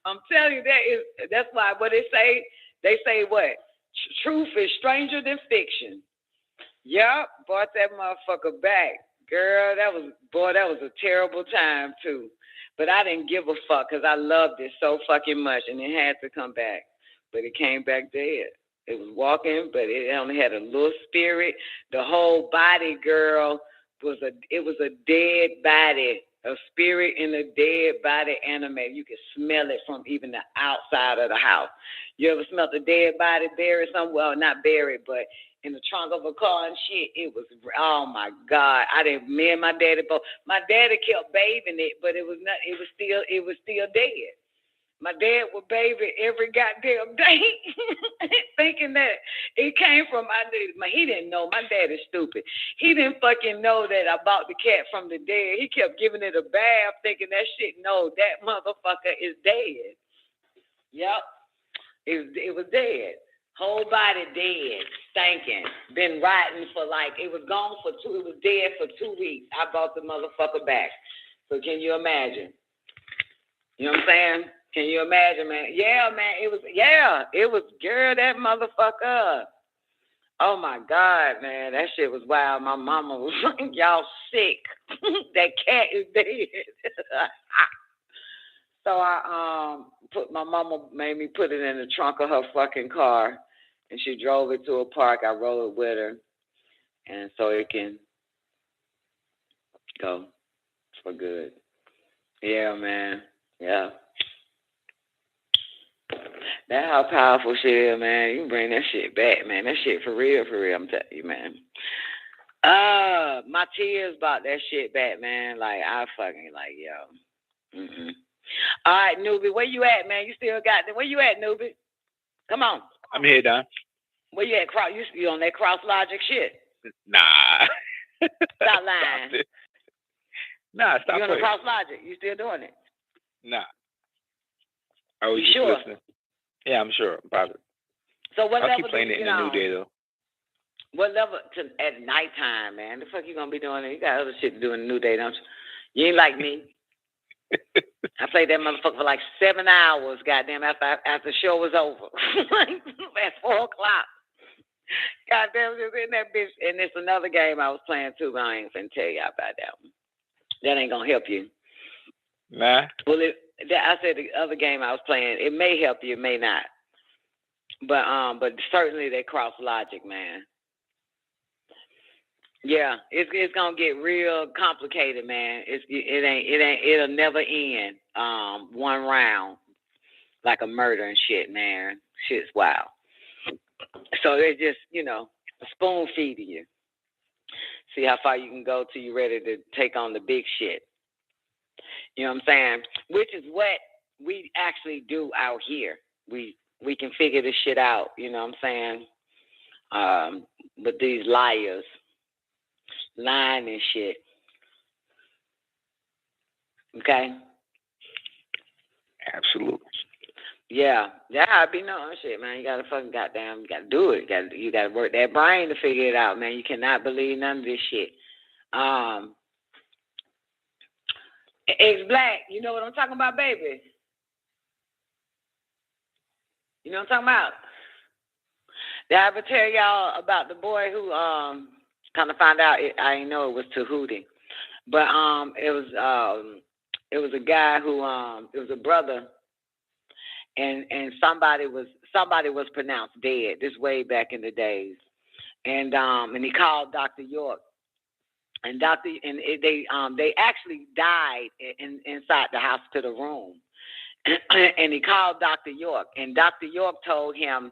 [SPEAKER 13] I'm telling you, that's why what they say what? Truth is stranger than fiction. Yep, brought that motherfucker back. Girl, that was a terrible time too. But I didn't give a fuck because I loved it so fucking much, and it had to come back. But it came back dead. It was walking, but it only had a little spirit. The whole body, girl, was a dead body, a spirit in a dead body animated. You could smell it from even the outside of the house. You ever smelled a dead body buried somewhere? Well, not buried, but in the trunk of a car and shit. It was, oh my God. Me and my daddy both. My daddy kept bathing it, but it was still dead. My dad would bathe it every goddamn day, thinking that it came from he didn't know. My dad is stupid. He didn't fucking know that I bought the cat from the dead. He kept giving it a bath, thinking that shit, no, that motherfucker is dead. Yep. It was dead. Whole body dead, stinking. Been rotting for it was dead for 2 weeks. I bought the motherfucker back. So can you imagine? You know what I'm saying? Can you imagine, man? Yeah, man, it was, girl, that motherfucker. Oh, my God, man, that shit was wild. My mama was like, y'all sick. That cat is dead. So my mama made me put it in the trunk of her fucking car, and she drove it to a park. I rode with her, and so it can go for good.
[SPEAKER 16] Yeah, man. Yeah. That's how powerful shit is, man. You can bring that shit back, man. That shit for real, I'm telling you, man. My tears about that shit back, man. Like, I fucking, like, yo. Mm-mm. All right, Newbie, where you at, man? You still got where you at, Newbie? Come on.
[SPEAKER 15] I'm here, Don.
[SPEAKER 16] Where you at? You on that cross logic shit?
[SPEAKER 15] Nah.
[SPEAKER 16] Stop lying.
[SPEAKER 15] Nah, stop
[SPEAKER 16] You on
[SPEAKER 15] playing.
[SPEAKER 16] the cross logic? You still doing it?
[SPEAKER 15] Nah. I was
[SPEAKER 16] You
[SPEAKER 15] just
[SPEAKER 16] sure?
[SPEAKER 15] listening. Yeah, I'm sure. I'm positive.
[SPEAKER 16] So what
[SPEAKER 15] I'll
[SPEAKER 16] level
[SPEAKER 15] keep playing
[SPEAKER 16] do
[SPEAKER 15] it
[SPEAKER 16] you
[SPEAKER 15] in
[SPEAKER 16] get
[SPEAKER 15] the new
[SPEAKER 16] on?
[SPEAKER 15] day, though.
[SPEAKER 16] What level at nighttime, man? The fuck you gonna be doing? You got other shit to do in the new day, don't you? You ain't like me. I played that motherfucker for like 7 hours, goddamn, after the show was over. At 4 o'clock. Goddamn, just in that bitch. And it's another game I was playing too, but I ain't finna tell y'all about that one. That ain't gonna help you.
[SPEAKER 15] Nah.
[SPEAKER 16] Well, I said the other game I was playing, it may help you, it may not. But certainly they cross logic, man. Yeah, it's gonna get real complicated, man. It'll never end. One round, like a murder and shit, man. Shit's wild. So they're just, spoon feeding you. See how far you can go till you're ready to take on the big shit. You know what I'm saying? Which is what we actually do out here. We can figure this shit out. You know what I'm saying? But these liars. Lying and shit. Okay?
[SPEAKER 15] Absolutely.
[SPEAKER 16] Yeah. That how it be knowing shit, man. You gotta fucking you gotta do it. You gotta work that brain to figure it out, man. You cannot believe none of this shit. X-Black, you know what I'm talking about, baby? You know what I'm talking about? Did I ever tell y'all about the boy who kind of found out? I didn't know it was Tahuti, but it was a guy who it was a brother, and somebody was pronounced dead. This way back in the days, and he called Dr. York, and they actually died inside the hospital room, and he called Dr. York, and Dr. York told him.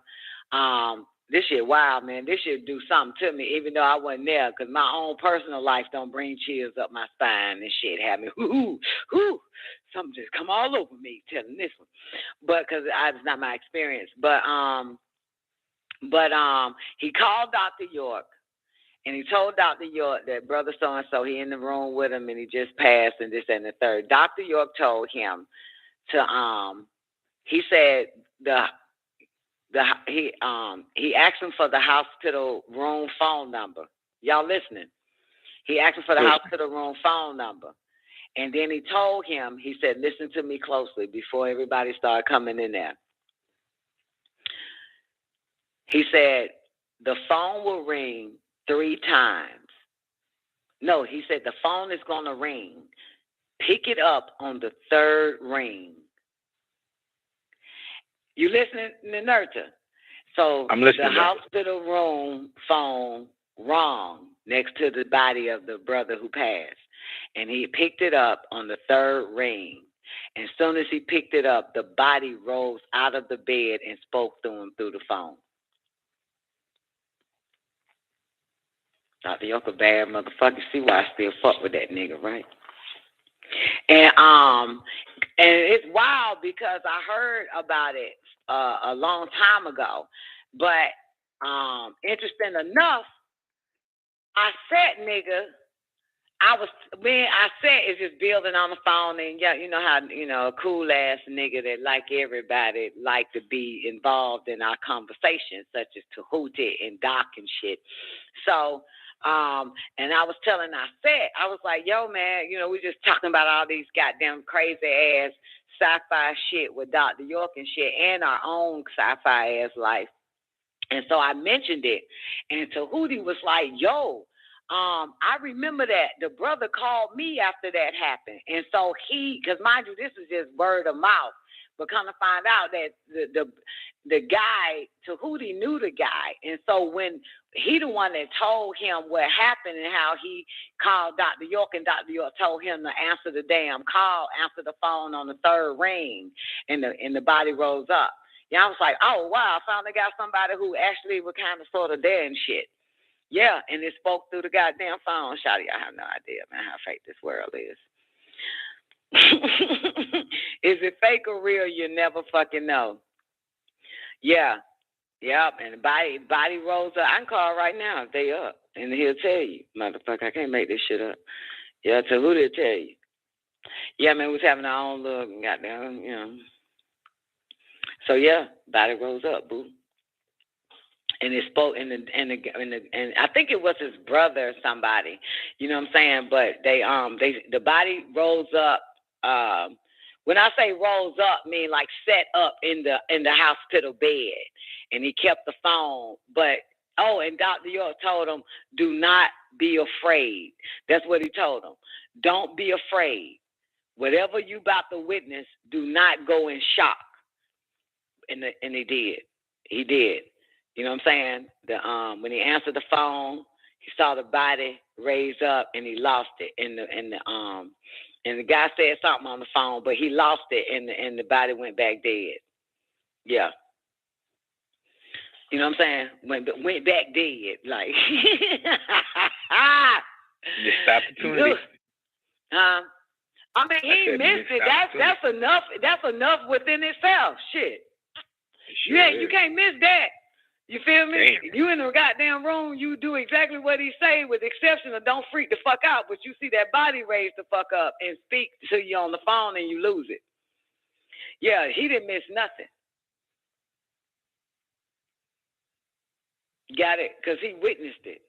[SPEAKER 16] This shit wild, man. This shit do something to me, even though I wasn't there, because my own personal life don't bring chills up my spine and shit. Have me, something just come all over me telling this one. But because it's not my experience. But he called Dr. York, and he told Dr. York that brother so-and-so, he in the room with him, and he just passed, and this and the third. Dr. York told him to, he said he asked him for the hospital room phone number. Y'all listening? He asked him for the hospital room phone number. And then he told him, he said, listen to me closely before everybody started coming in there. He said, the phone will ring 3 times. No, he said, the phone is going to ring. Pick it up on the 3rd ring. You listening, Nerta? So the hospital room phone rang next to the body of the brother who passed. And he picked it up on the 3rd ring. And as soon as he picked it up, the body rose out of the bed and spoke to him through the phone. Dr. Yoke a bad motherfucker. See why I still fuck with that nigga, right? And it's wild because I heard about it a long time ago, but interesting enough, I said, nigga, I said is just building on the phone, and yeah, you know how a cool ass nigga that like everybody like to be involved in our conversations, such as Tahuti and Doc and shit. So. And I was telling I was like, yo, man, we just talking about all these goddamn crazy ass sci-fi shit with Dr. York and shit, and our own sci-fi ass life. And so I mentioned it, and Tahuti was like, yo, I remember that the brother called me after that happened. And so because mind you, this is just word of mouth, but kind of find out that the guy, Tahuti knew the guy. And so when he the one that told him what happened and how he called Dr. York, and Dr. York told him to answer the damn call, answer the phone on the third ring, and the body rose up. Yeah, I was like, oh wow, I finally got somebody who actually was kind of sort of there and shit. Yeah, and it spoke through the goddamn phone. Shawty, I have no idea, man, how fake this world is. Is it fake or real? You never fucking know. Yeah. Yep, and the body rolls up. I can call right now if they up, and he'll tell you, motherfucker, I can't make this shit up. Yeah, so who did tell you? Yeah, man, we was having our own little goddamn, you know. So yeah, body rolls up, boo. And it spoke, and I think it was his brother or somebody, you know what I'm saying? But the body rolls up. When I say rolls up, mean like set up in the hospital bed, and he kept the phone. But and Dr. York told him, "Do not be afraid." That's what he told him. Don't be afraid. Whatever you about to witness, do not go in shock. And he did. He did. You know what I'm saying? When he answered the phone, he saw the body raise up, and he lost it. And the guy said something on the phone, but he lost it, and the body went back dead. Yeah. You know what I'm saying? Went back dead, like.
[SPEAKER 15] Missed opportunity.
[SPEAKER 16] I mean, he missed it. That's enough. That's enough within itself. Shit. Sure you can't miss that. You feel me? Damn. You in the goddamn room, you do exactly what he say, with the exception of don't freak the fuck out, but you see that body raise the fuck up and speak to you on the phone and you lose it. Yeah, he didn't miss nothing. Got it? Because he witnessed it.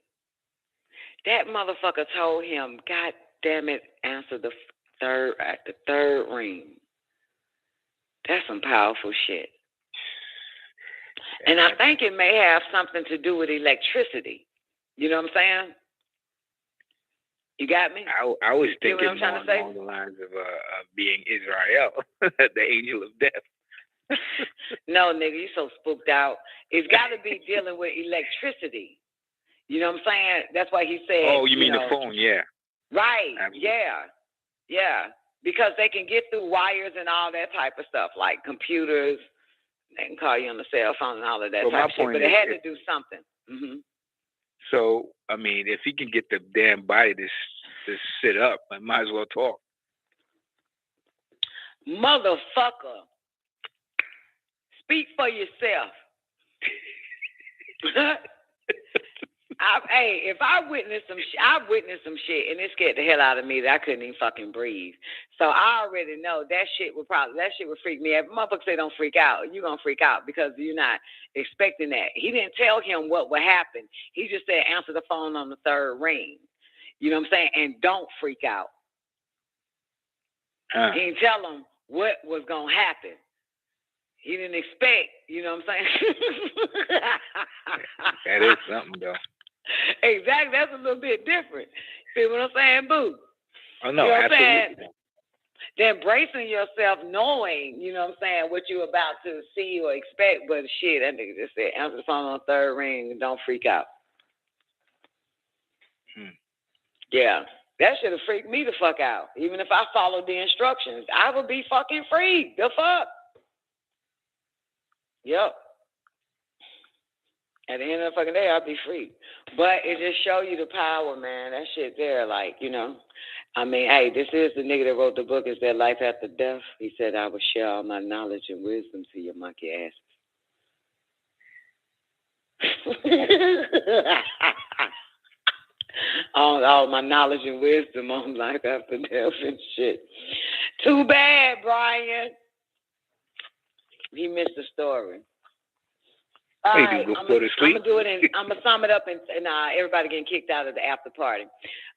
[SPEAKER 16] That motherfucker told him, God damn it, answer the third ring. That's some powerful shit. And I think it may have something to do with electricity. You know what I'm saying? You got me?
[SPEAKER 15] I was thinking more along the lines of being Israel, the angel of death.
[SPEAKER 16] No, nigga, you so spooked out. It's got to be dealing with electricity. You know what I'm saying? That's why he said.
[SPEAKER 15] Oh, you mean the phone? Yeah.
[SPEAKER 16] Right.
[SPEAKER 15] Absolutely.
[SPEAKER 16] Yeah. Because they can get through wires and all that type of stuff, like computers. They can call you on the cell phone and all of that type of shit. But it had to do something. Mm-hmm.
[SPEAKER 15] So, I mean, if he can get the damn body to sit up, I might as well talk.
[SPEAKER 16] Motherfucker. Speak for yourself. If I witnessed some shit, I witnessed some shit, and it scared the hell out of me that I couldn't even fucking breathe. So I already know that shit would freak me out. If motherfuckers say don't freak out, you're gonna freak out because you're not expecting that. He didn't tell him what would happen. He just said answer the phone on the third ring. You know what I'm saying? And don't freak out. He didn't tell him what was gonna happen. He didn't expect. You know what I'm saying?
[SPEAKER 15] That is something though.
[SPEAKER 16] Exactly, that's a little bit different. See what I'm saying, boo?
[SPEAKER 15] Oh no,
[SPEAKER 16] you know what
[SPEAKER 15] absolutely.
[SPEAKER 16] I'm saying? Then bracing yourself, knowing, you know what I'm saying, what you're about to see or expect. But shit, that nigga just said, answer the phone on the third ring and don't freak out. Yeah, that should have freaked me the fuck out. Even if I followed the instructions, I would be fucking freaked. The fuck? Yep. At the end of the fucking day, I'll be free. But it just show you the power, man. That shit there, like, you know. I mean, hey, this is the nigga that wrote the book, Is There Life After Death? He said, I will share all my knowledge and wisdom to your monkey asses. all my knowledge and wisdom on life after death and shit. Too bad, Brian. He missed the story. All right, I'm gonna do it, and I'm gonna sum it up, and everybody getting kicked out of the after party.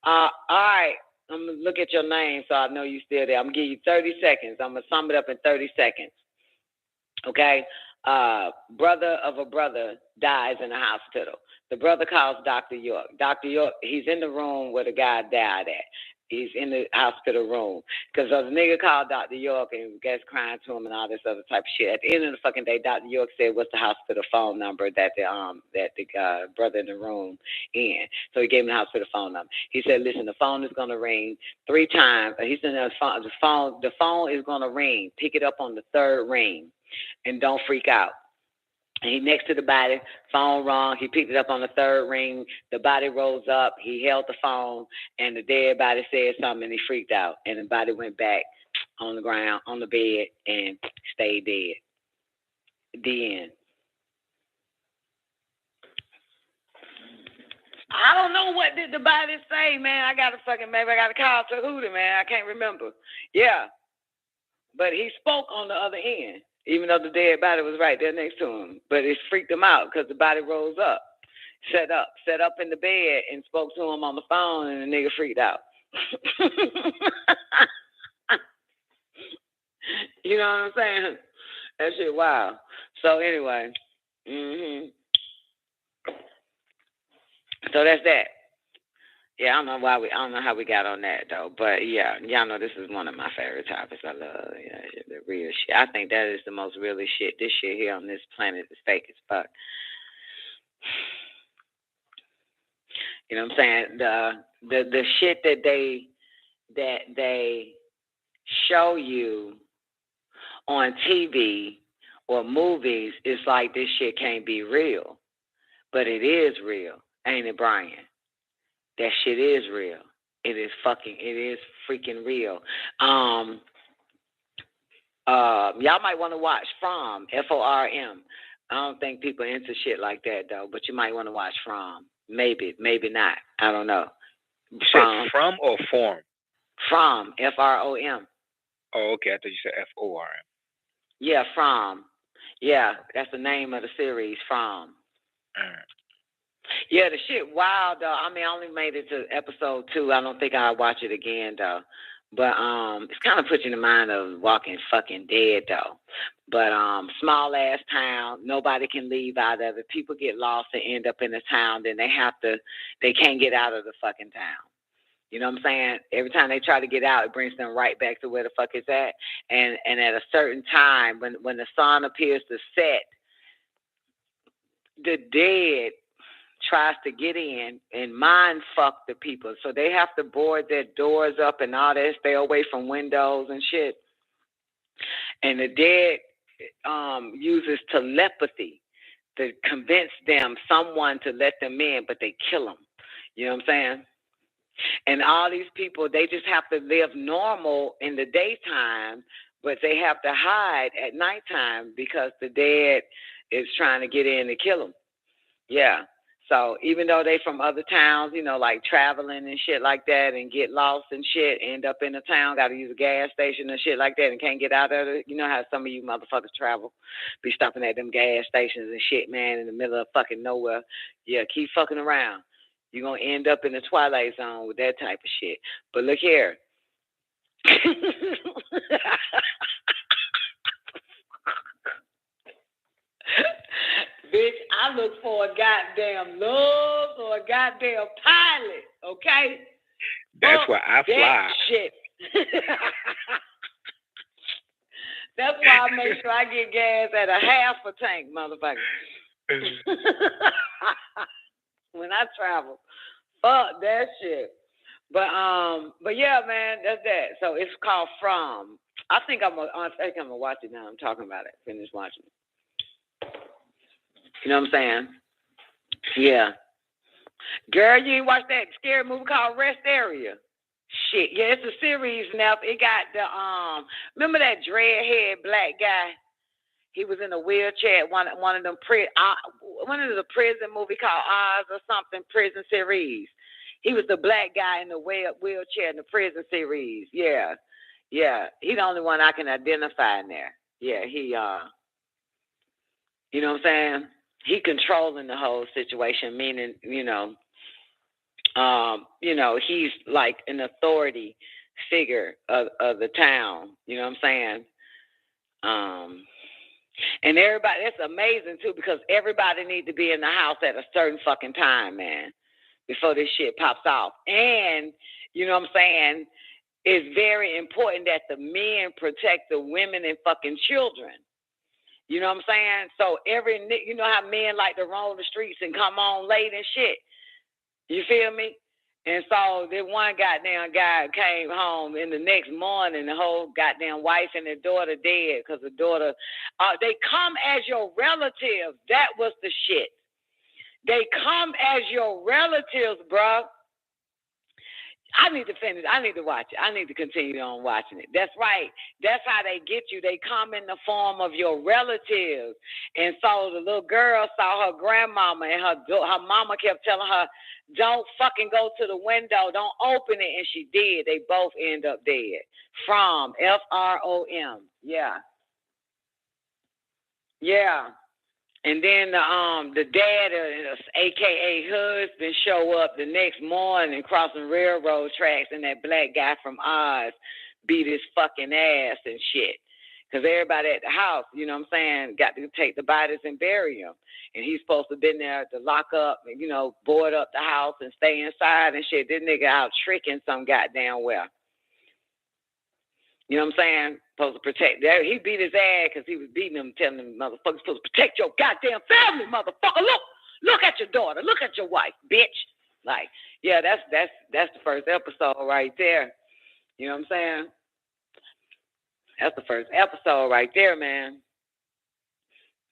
[SPEAKER 16] All right, I'm gonna look at your name so I know you still there. I'm gonna give you 30 seconds. I'm gonna sum it up in 30 seconds. Okay, brother of a brother dies in the hospital. The brother calls Dr. York. Dr. York, he's in the room where the guy died at. He's in the hospital room because the nigga called Dr. York and gets crying to him and all this other type of shit. At the end of the fucking day, Dr. York said, "What's the hospital phone number that the brother in the room in?" So he gave him the hospital phone number. He said, "Listen, the phone is gonna ring 3 times." He said, "The phone is gonna ring. Pick it up on the 3rd ring, and don't freak out." And he next to the body, phone rung. He picked it up on the 3rd ring. The body rose up. He held the phone, and the dead body said something, and he freaked out. And the body went back on the ground, on the bed, and stayed dead. The end. I don't know what did the body say, man. Maybe I got to call Tahuti, man. I can't remember. Yeah. But he spoke on the other end, even though the dead body was right there next to him. But it freaked him out because the body rose up, sat up in the bed and spoke to him on the phone, and the nigga freaked out. You know what I'm saying? That shit wild. So anyway, so that's that. Yeah, I don't know how we got on that though, but yeah, y'all know this is one of my favorite topics. I love the real shit. I think that is the most realest shit. This shit here on this planet is fake as fuck. You know what I'm saying? The shit that they show you on TV or movies is like this shit can't be real, but it is real, ain't it, Brian? That shit is real. It is freaking real. Y'all might want to watch From, F-O-R-M. I don't think people into shit like that though, but you might want to watch From. Maybe not. I don't know.
[SPEAKER 15] From or Form?
[SPEAKER 16] From, F-R-O-M.
[SPEAKER 15] Oh, okay. I thought you said F-O-R-M.
[SPEAKER 16] Yeah, From. Yeah, that's the name of the series, From. Yeah, the shit wild though. I mean, I only made it to episode 2. I don't think I'll watch it again though. But it's kind of put you in the mind of Walking Fucking Dead though. But small ass town, nobody can leave out of it. People get lost and end up in the town, then they can't get out of the fucking town. You know what I'm saying? Every time they try to get out, it brings them right back to where the fuck it's at. And at a certain time, when the sun appears to set, the dead tries to get in and mind fuck the people. So they have to board their doors up and all that, stay away from windows and shit. And the dead uses telepathy to convince someone to let them in, but they kill them. You know what I'm saying? And all these people, they just have to live normal in the daytime, but they have to hide at nighttime because the dead is trying to get in to kill them. Yeah. So even though they from other towns, you know, like traveling and shit like that and get lost and shit, end up in the town, got to use a gas station and shit like that and can't get out of it. You know how some of you motherfuckers travel, be stopping at them gas stations and shit, man, in the middle of fucking nowhere. Yeah, keep fucking around. You're going to end up in the twilight zone with that type of shit. But look here. Bitch, I look for a goddamn love or a goddamn pilot, okay?
[SPEAKER 15] That's why I fly.
[SPEAKER 16] That shit. That's why I make sure I get gas at a half a tank, motherfucker. When I travel. Fuck that shit. But yeah, man, that's that. So it's called From. I think I'm gonna watch it now. I'm talking about it. Finish watching it. You know what I'm saying? Yeah. Girl, you ain't watched that scary movie called Rest Area? Shit. Yeah, it's a series now. It got the remember that dreadhead black guy? He was in a wheelchair. One of the prison movie called Oz or something, prison series. He was the black guy in the wheelchair in the prison series. Yeah. Yeah. He's the only one I can identify in there. Yeah, he you know what I'm saying? He controlling the whole situation, meaning, he's like an authority figure of the town. You know what I'm saying? And everybody, that's amazing too, because everybody needs to be in the house at a certain fucking time, man, before this shit pops off. And you know what I'm saying, it's very important that the men protect the women and fucking children. You know what I'm saying? So you know how men like to roam the streets and come on late and shit. You feel me? And so this one goddamn guy came home in the next morning, the whole goddamn wife and the daughter dead because the daughter, they come as your relatives. That was the shit. They come as your relatives, bruh. I need to finish. I need to watch it. I need to continue on watching it. That's right. That's how they get you. They come in the form of your relatives. And so the little girl saw her grandmama, and her mama kept telling her, don't fucking go to the window. Don't open it. And she did. They both end up dead. From F-R-O-M. Yeah. Yeah. And then the dad, a.k.a. husband, show up the next morning crossing railroad tracks, and that black guy from Oz beat his fucking ass and shit. Because everybody at the house, you know what I'm saying, got to take the bodies and bury them. And he's supposed to have been there to lock up and, you know, board up the house and stay inside and shit. This nigga out tricking some goddamn well. You know what I'm saying? Supposed to protect. He beat his ass because he was beating him, telling him, motherfucker, supposed to protect your goddamn family, motherfucker. Look at your daughter. Look at your wife, bitch. Like, yeah, that's the first episode right there. You know what I'm saying? That's the first episode right there, man.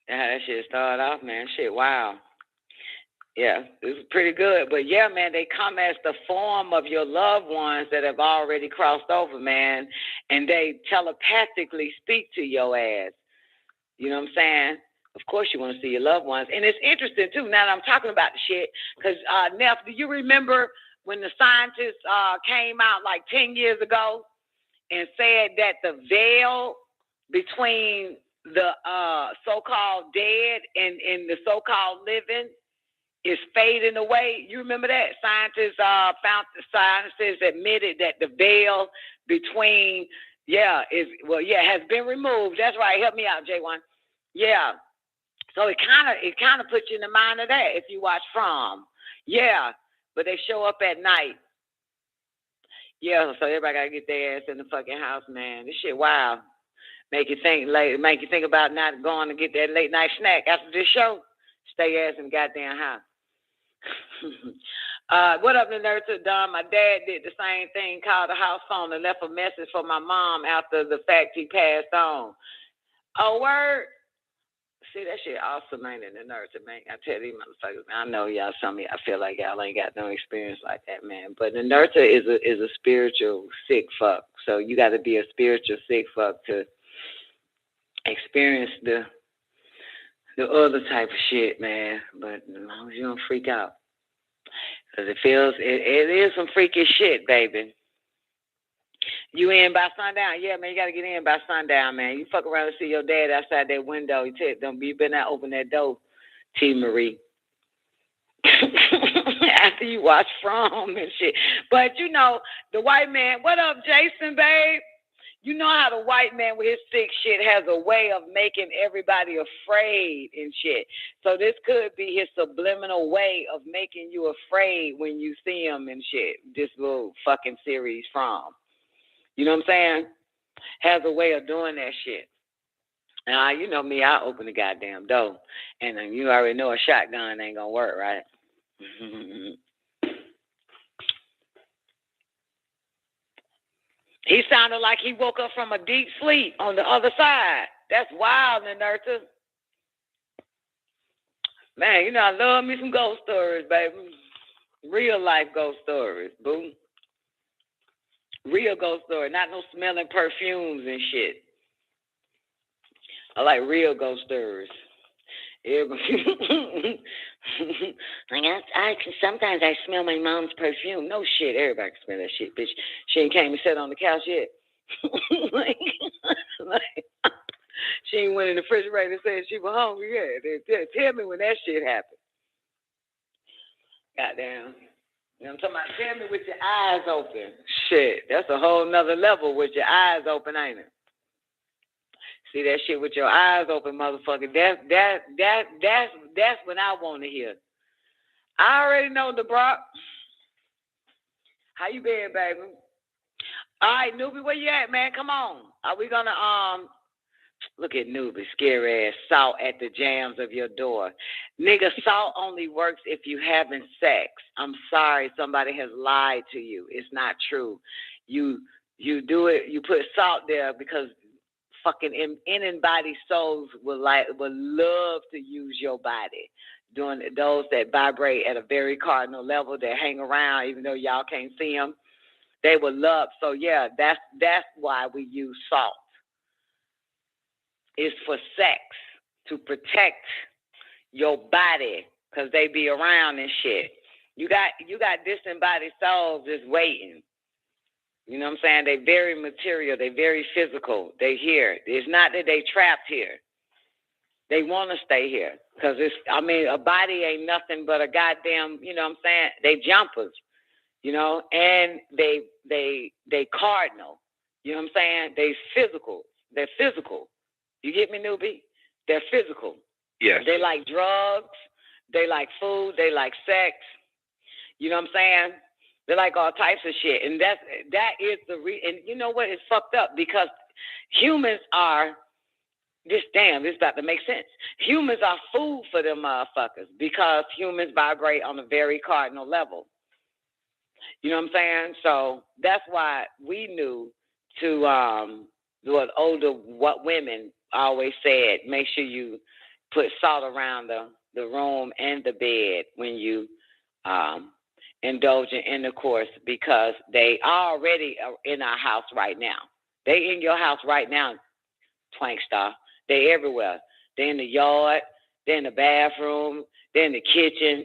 [SPEAKER 16] That's how that shit started off, man. Shit, wow. Yeah, it was pretty good. But yeah, man, they come as the form of your loved ones that have already crossed over, man. And they telepathically speak to your ass. You know what I'm saying? Of course you want to see your loved ones. And it's interesting, too, now that I'm talking about the shit, because, Neff, do you remember when the scientists came out like 10 years ago and said that the veil between the so-called dead and the so-called living is fading away? You remember that? Scientists admitted that the veil between, has been removed. That's right. Help me out, J1. Yeah. So it kind of puts you in the mind of that if you watch From. Yeah. But they show up at night. Yeah. So everybody gotta get their ass in the fucking house, man. This shit wild. Make you think about not going to get that late night snack after this show. Stay your ass in the goddamn house. What up, the nurse? Don? My dad did the same thing, called the house phone and left a message for my mom after the fact he passed on. Oh, word? See, that shit awesome, ain't it, the nurse, man? I tell these motherfuckers, man, I know y'all, some of y'all feel like y'all ain't got no experience like that, man. But the nurse is a spiritual sick fuck. So you got to be a spiritual sick fuck to experience the other type of shit, man. But as long as you don't freak out. Because it is some freaky shit, baby. You in by sundown? Yeah, man, you got to get in by sundown, man. You fuck around and see your dad outside that window. You better not open that door, T. Marie. After you watch From and shit. But, you know, the white man, what up, Jason, babe? You know how the white man with his sick shit has a way of making everybody afraid and shit. So this could be his subliminal way of making you afraid when you see him and shit. This little fucking series From. You know what I'm saying? Has a way of doing that shit. Now, you know me, I open the goddamn door. And you already know a shotgun ain't gonna work, right? He sounded like he woke up from a deep sleep on the other side. That's wild, Nerta. Man, you know, I love me some ghost stories, baby. Real life ghost stories, boo. Real ghost story, not no smelling perfumes and shit. I like real ghost stories. Sometimes I smell my mom's perfume. No shit, everybody can smell that shit, bitch. She ain't came and sat on the couch yet. She ain't went in the refrigerator and said she was hungry yet. Tell me when that shit happened. Goddamn. You know what I'm talking about? Tell me with your eyes open. Shit, that's a whole nother level with your eyes open, ain't it? See that shit with your eyes open, motherfucker. That's what I want to hear. I already know the Brock. How you been, baby? All right, Newbie, where you at, man? Come on. Are we gonna look at Newbie, scary ass, salt at the jams of your door. Nigga, salt only works if you having sex. I'm sorry, somebody has lied to you. It's not true. You do it, you put salt there because fucking in and body souls would love to use your body. Doing those that vibrate at a very cardinal level, that hang around even though y'all can't see them, they would love. So yeah, that's why we use salt. It's for sex, to protect your body, because they be around and shit. You got disembodied souls just waiting. You know what I'm saying? They very material. They very physical. They here. It's not that they trapped here. They want to stay here because a body ain't nothing but a goddamn, you know what I'm saying? They jumpers, you know, and they cardinal. You know what I'm saying? They physical. They're physical. You get me, Newbie? They're physical.
[SPEAKER 15] Yes.
[SPEAKER 16] They like drugs. They like food. They like sex. You know what I'm saying? They like all types of shit. And that is and you know what? It's fucked up because humans are, it's about to make sense. Humans are food for them motherfuckers because humans vibrate on a very cardinal level. You know what I'm saying? So that's why we knew what women always said, make sure you put salt around the room and the bed when you indulge in intercourse, because they already are in our house right now. They in your house right now, Twank Star. They everywhere. They in the yard. They in the bathroom. They in the kitchen.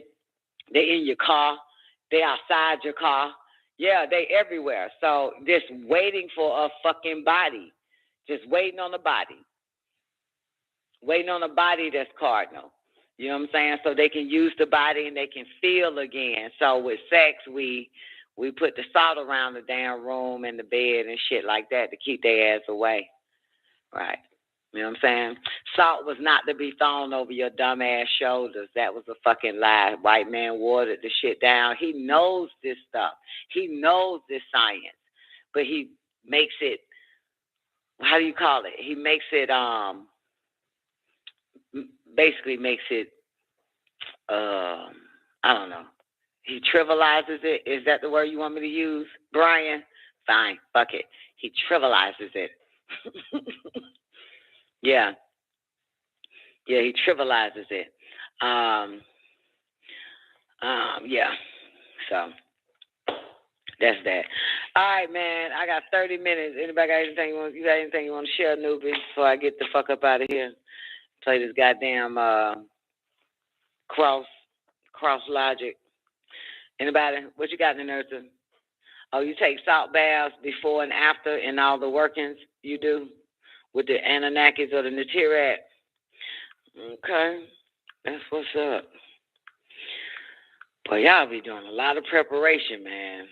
[SPEAKER 16] They in your car. They outside your car. Yeah, they everywhere. So just waiting for a fucking body. Just waiting on the body. Waiting on a body that's cardinal. You know what I'm saying? So they can use the body and they can feel again. So with sex, we put the salt around the damn room and the bed and shit like that to keep their ass away. Right. You know what I'm saying? Salt was not to be thrown over your dumb ass shoulders. That was a fucking lie. White man watered the shit down. He knows this stuff. He knows this science. But he makes it, how do you call it? He makes it, basically makes it, I don't know. He trivializes it. Is that the word you want me to use, Brian? Fine. Fuck it. He trivializes it. Yeah. Yeah, he trivializes it. Yeah. So that's that. All right, man. I got 30 minutes. Anybody got anything you want to share, newbie, before I get the fuck up out of here? Play this goddamn cross logic. Anybody? What you got in there? Oh, you take salt baths before and after in all the workings you do with the Anunnakis or the Natirat. Okay, that's what's up. But y'all be doing a lot of preparation, man.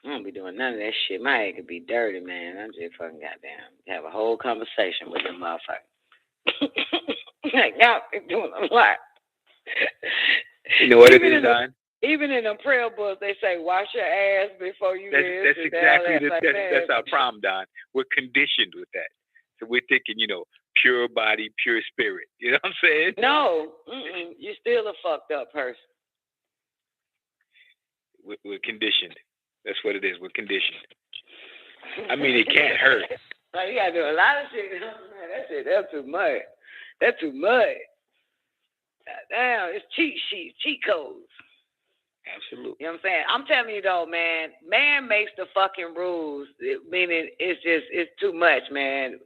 [SPEAKER 16] I don't be doing none of that shit. My head could be dirty, man. I'm just fucking goddamn have a whole conversation with them motherfuckers. Like, y'all be doing a lot.
[SPEAKER 15] You know what it is, Don?
[SPEAKER 16] Even in them prayer books, they say, wash your ass before you live.
[SPEAKER 15] That's exactly that's our problem, Don. We're conditioned with that. So we're thinking, pure body, pure spirit. You know what I'm saying?
[SPEAKER 16] No. You're still a fucked up person.
[SPEAKER 15] We're conditioned. That's what it is. We're conditioned. I mean, it can't hurt.
[SPEAKER 16] Like, you got to do a lot of shit. Man, that's too much. That's too much. Damn, it's cheat sheets, cheat codes.
[SPEAKER 15] Absolutely.
[SPEAKER 16] You know what I'm saying? I'm telling you though, man makes the fucking rules. Meaning it's too much, man.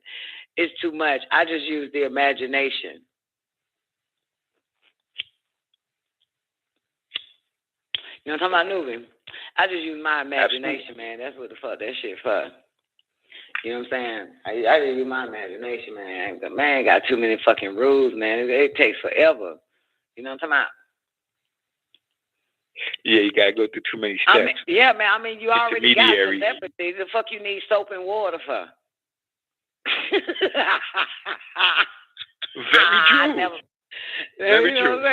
[SPEAKER 16] It's too much. I just use the imagination. You know what I'm talking about, Nubi? I just use my imagination, man. That's what the fuck that shit for. You know what I'm saying? I just use my imagination, man. Man got too many fucking rules, man. It takes forever. You know what I'm talking about?
[SPEAKER 15] Yeah, you gotta go through too many steps.
[SPEAKER 16] You already got celebrity. The fuck you need soap and water for?
[SPEAKER 15] Very true. Very true.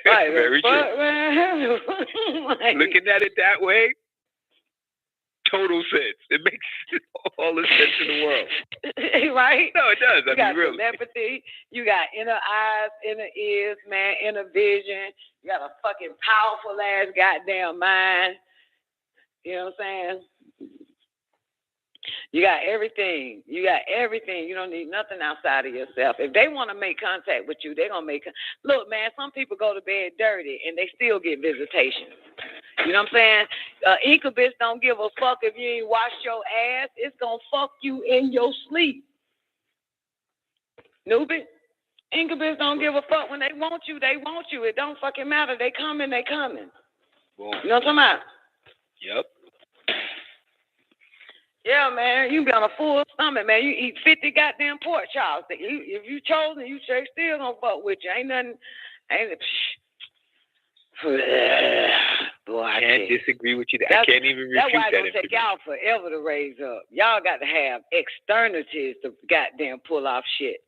[SPEAKER 16] Like,
[SPEAKER 15] very
[SPEAKER 16] fuck,
[SPEAKER 15] true.
[SPEAKER 16] Man?
[SPEAKER 15] Looking at it that way, total sense. It makes all the sense in the world.
[SPEAKER 16] Right?
[SPEAKER 15] No, it does.
[SPEAKER 16] You got
[SPEAKER 15] really.
[SPEAKER 16] telepathy. You got inner eyes, inner ears, man, inner vision. You got a fucking powerful ass goddamn mind. You know what I'm saying? You got everything. You got everything. You don't need nothing outside of yourself. If they want to make contact with you, they're going to make Look, man, some people go to bed dirty and they still get visitations. You know what I'm saying? Incubus don't give a fuck if you ain't washed your ass. It's going to fuck you in your sleep. Newbie, Incubus don't give a fuck. When they want you, they want you. It don't fucking matter. They coming, they coming.
[SPEAKER 15] Boom.
[SPEAKER 16] You know what I'm talking about?
[SPEAKER 15] Yep.
[SPEAKER 16] Yeah, man, you be on a full stomach, man. You eat 50 goddamn pork chops. If you chosen, you still gonna fuck with you. Ain't nothing. Boy, I
[SPEAKER 15] can't disagree with you. I can't even refute that.
[SPEAKER 16] That's why it's gonna take y'all forever to raise up. Y'all got to have externalities to goddamn pull off shit.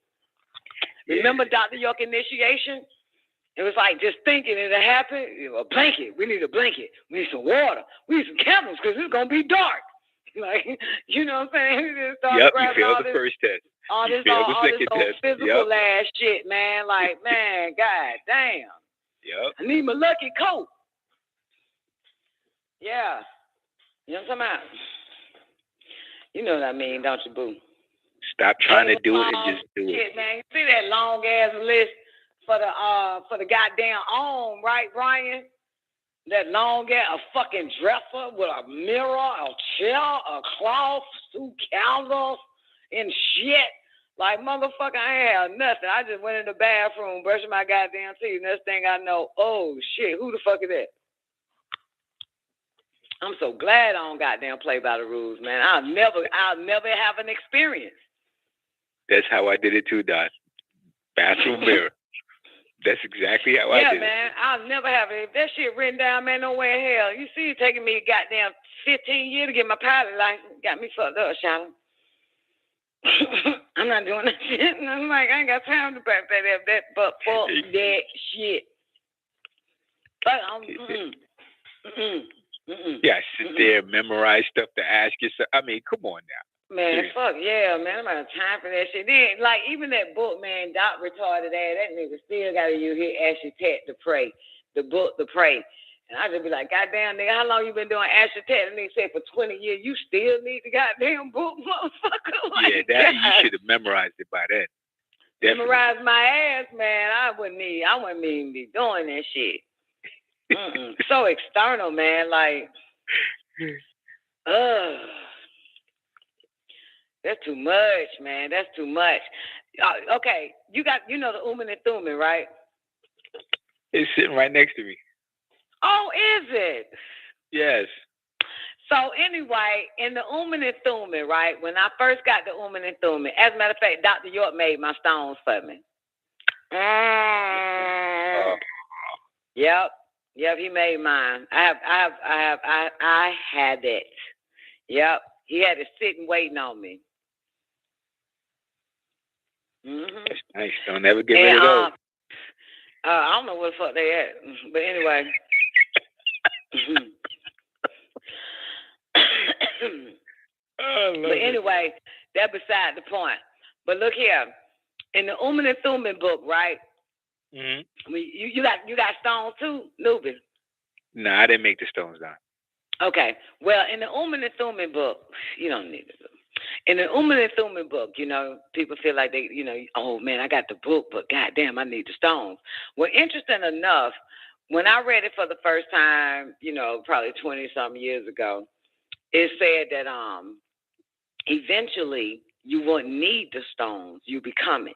[SPEAKER 16] Yeah. Remember Dr. York initiation? It was like just thinking it'll happen. A blanket. We need a blanket. We need some water. We need some candles because it's gonna be dark. Like, you know what I'm saying?
[SPEAKER 15] Yep, you failed the first test.
[SPEAKER 16] All this physical ass shit, man. Like, man, god damn.
[SPEAKER 15] Yep.
[SPEAKER 16] I need my lucky coat. Yeah. You know what I'm talking about? You know what I mean, don't you, boo?
[SPEAKER 15] Stop trying to do it and just do
[SPEAKER 16] it. Man, you see that long ass list for the goddamn OM, right, Brian? That long ass, a fucking dresser with a mirror, a chair, a cloth, 2 candles, and shit. Like, motherfucker, I ain't have nothing. I just went in the bathroom, brushing my goddamn teeth. Next thing I know, oh shit, who the fuck is that? I'm so glad I don't goddamn play by the rules, man. I'll never have an experience.
[SPEAKER 15] That's how I did it too, Doc. Bathroom mirror. That's exactly how I did it.
[SPEAKER 16] Yeah, man. I'll never have it. If that shit written down, man, no way in hell. You see, it taking me goddamn 15 years to get my pilot license. Got me fucked up, Shalom. I'm not doing that shit. And I'm like, I ain't got time to back that, but fuck that shit. But
[SPEAKER 15] Yeah, sit there, memorize stuff to ask yourself. I mean, come on now.
[SPEAKER 16] Man, fuck yeah, man. I'm out of time for that shit. Then, like, even that book, man, Doc retarded ass, that nigga still got to use his Ashetet to pray. The book to pray. And I just be like, goddamn, nigga, how long you been doing Ashetet? And they said for 20 years, you still need the goddamn book, motherfucker. Like,
[SPEAKER 15] yeah, you should have memorized it by then. Definitely.
[SPEAKER 16] Memorize my ass, man. I wouldn't even be doing that shit. So external, man. Like, that's too much, man. That's too much. Okay, you know the Uman and Thuman, right?
[SPEAKER 15] It's sitting right next to me.
[SPEAKER 16] Oh, is it?
[SPEAKER 15] Yes.
[SPEAKER 16] So anyway, in the Uman and Thuman, right? When I first got the Uman and Thuman, as a matter of fact, Dr. York made my stones for me. Yep, he made mine. I had it. Yep, he had it sitting waiting on me. Mm-hmm.
[SPEAKER 15] That's nice. Don't ever get rid of those.
[SPEAKER 16] I don't know where the fuck they at, but anyway. But anyway, that's beside the point. But look here, in the Uman and Thuman book, right?
[SPEAKER 15] Mm-hmm.
[SPEAKER 16] You got stones too, Nubi?
[SPEAKER 15] No, I didn't make the stones down.
[SPEAKER 16] Okay. Well, in the Uman and Thuman book, you don't need it. In the Uman and Thuman book, you know, people feel like they, you know, oh man, I got the book, but goddamn, I need the stones. Well, interesting enough, when I read it for the first time, you know, probably 20-something years ago, it said that eventually you won't need the stones, you become it.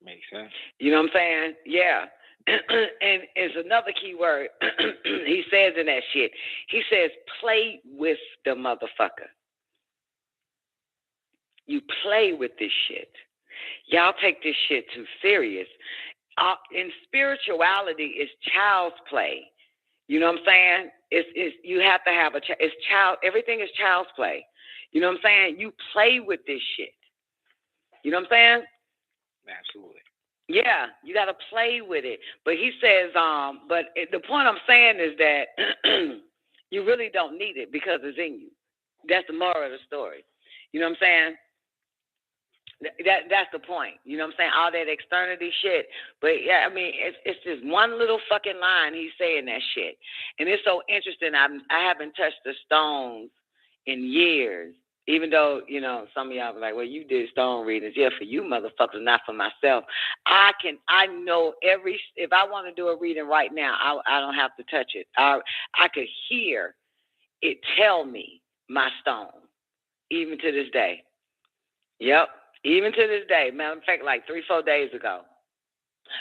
[SPEAKER 15] Makes sense.
[SPEAKER 16] You know what I'm saying? Yeah. And it's another key word he says in that shit. He says, play with the motherfucker. You play with this shit. Y'all take this shit too serious. In spirituality, it's child's play. You know what I'm saying? It's you have to have everything is child's play. You know what I'm saying? You play with this shit. You know what I'm saying?
[SPEAKER 15] Absolutely.
[SPEAKER 16] Yeah, you got to play with it. But he says, the point I'm saying is that You really don't need it because it's in you. That's the moral of the story. You know what I'm saying? That's the point. You know what I'm saying? All that externity shit. But yeah, I mean, it's just one little fucking line he's saying that shit. And it's so interesting. I haven't touched the stones in years. Even though, you know, some of y'all be like, well, you did stone readings. Yeah, for you motherfuckers, not for myself. I know if I want to do a reading right now, I don't have to touch it. I could hear it tell me my stone, even to this day. Yep, even to this day. Matter of fact, like 3-4 days ago.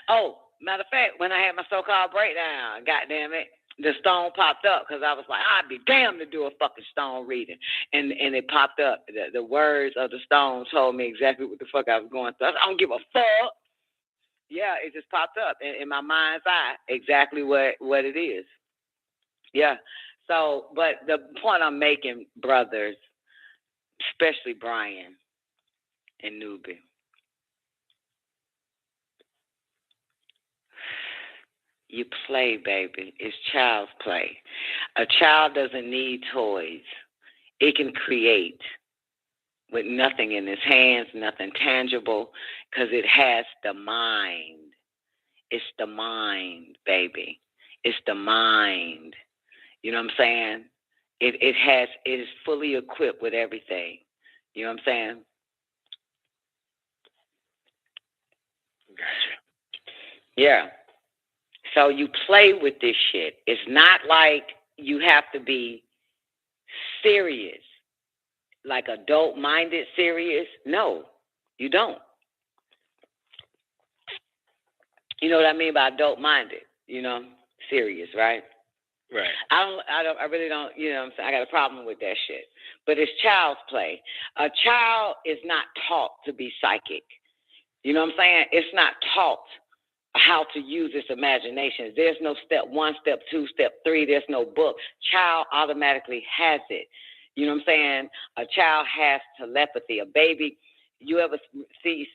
[SPEAKER 16] Oh, matter of fact, when I had my so-called breakdown, goddamn it, the stone popped up because I was like, I'd be damned to do a fucking stone reading. And it popped up. The words of the stone told me exactly what the fuck I was going through. I don't give a fuck. Yeah, it just popped up in my mind's eye, exactly what it is. Yeah. So, but the point I'm making, brothers, especially Brian and Newbie, you play, baby. It's child's play. A child doesn't need toys. It can create with nothing in its hands, nothing tangible, because it has the mind. It's the mind, baby. It's the mind. You know what I'm saying? It is fully equipped with everything. You know what I'm saying? Gotcha. Yeah. So you play with this shit. It's not like you have to be serious, like adult-minded serious. No, you don't. You know what I mean by adult-minded? You know, serious, right?
[SPEAKER 15] Right.
[SPEAKER 16] I really don't, you know what I'm saying? I got a problem with that shit. But it's child's play. A child is not taught to be psychic. You know what I'm saying? It's not taught how to use its imagination. There's no step 1, step 2, step 3. There's no book. Child automatically has it. You know what I'm saying? A child has telepathy. A baby, you ever see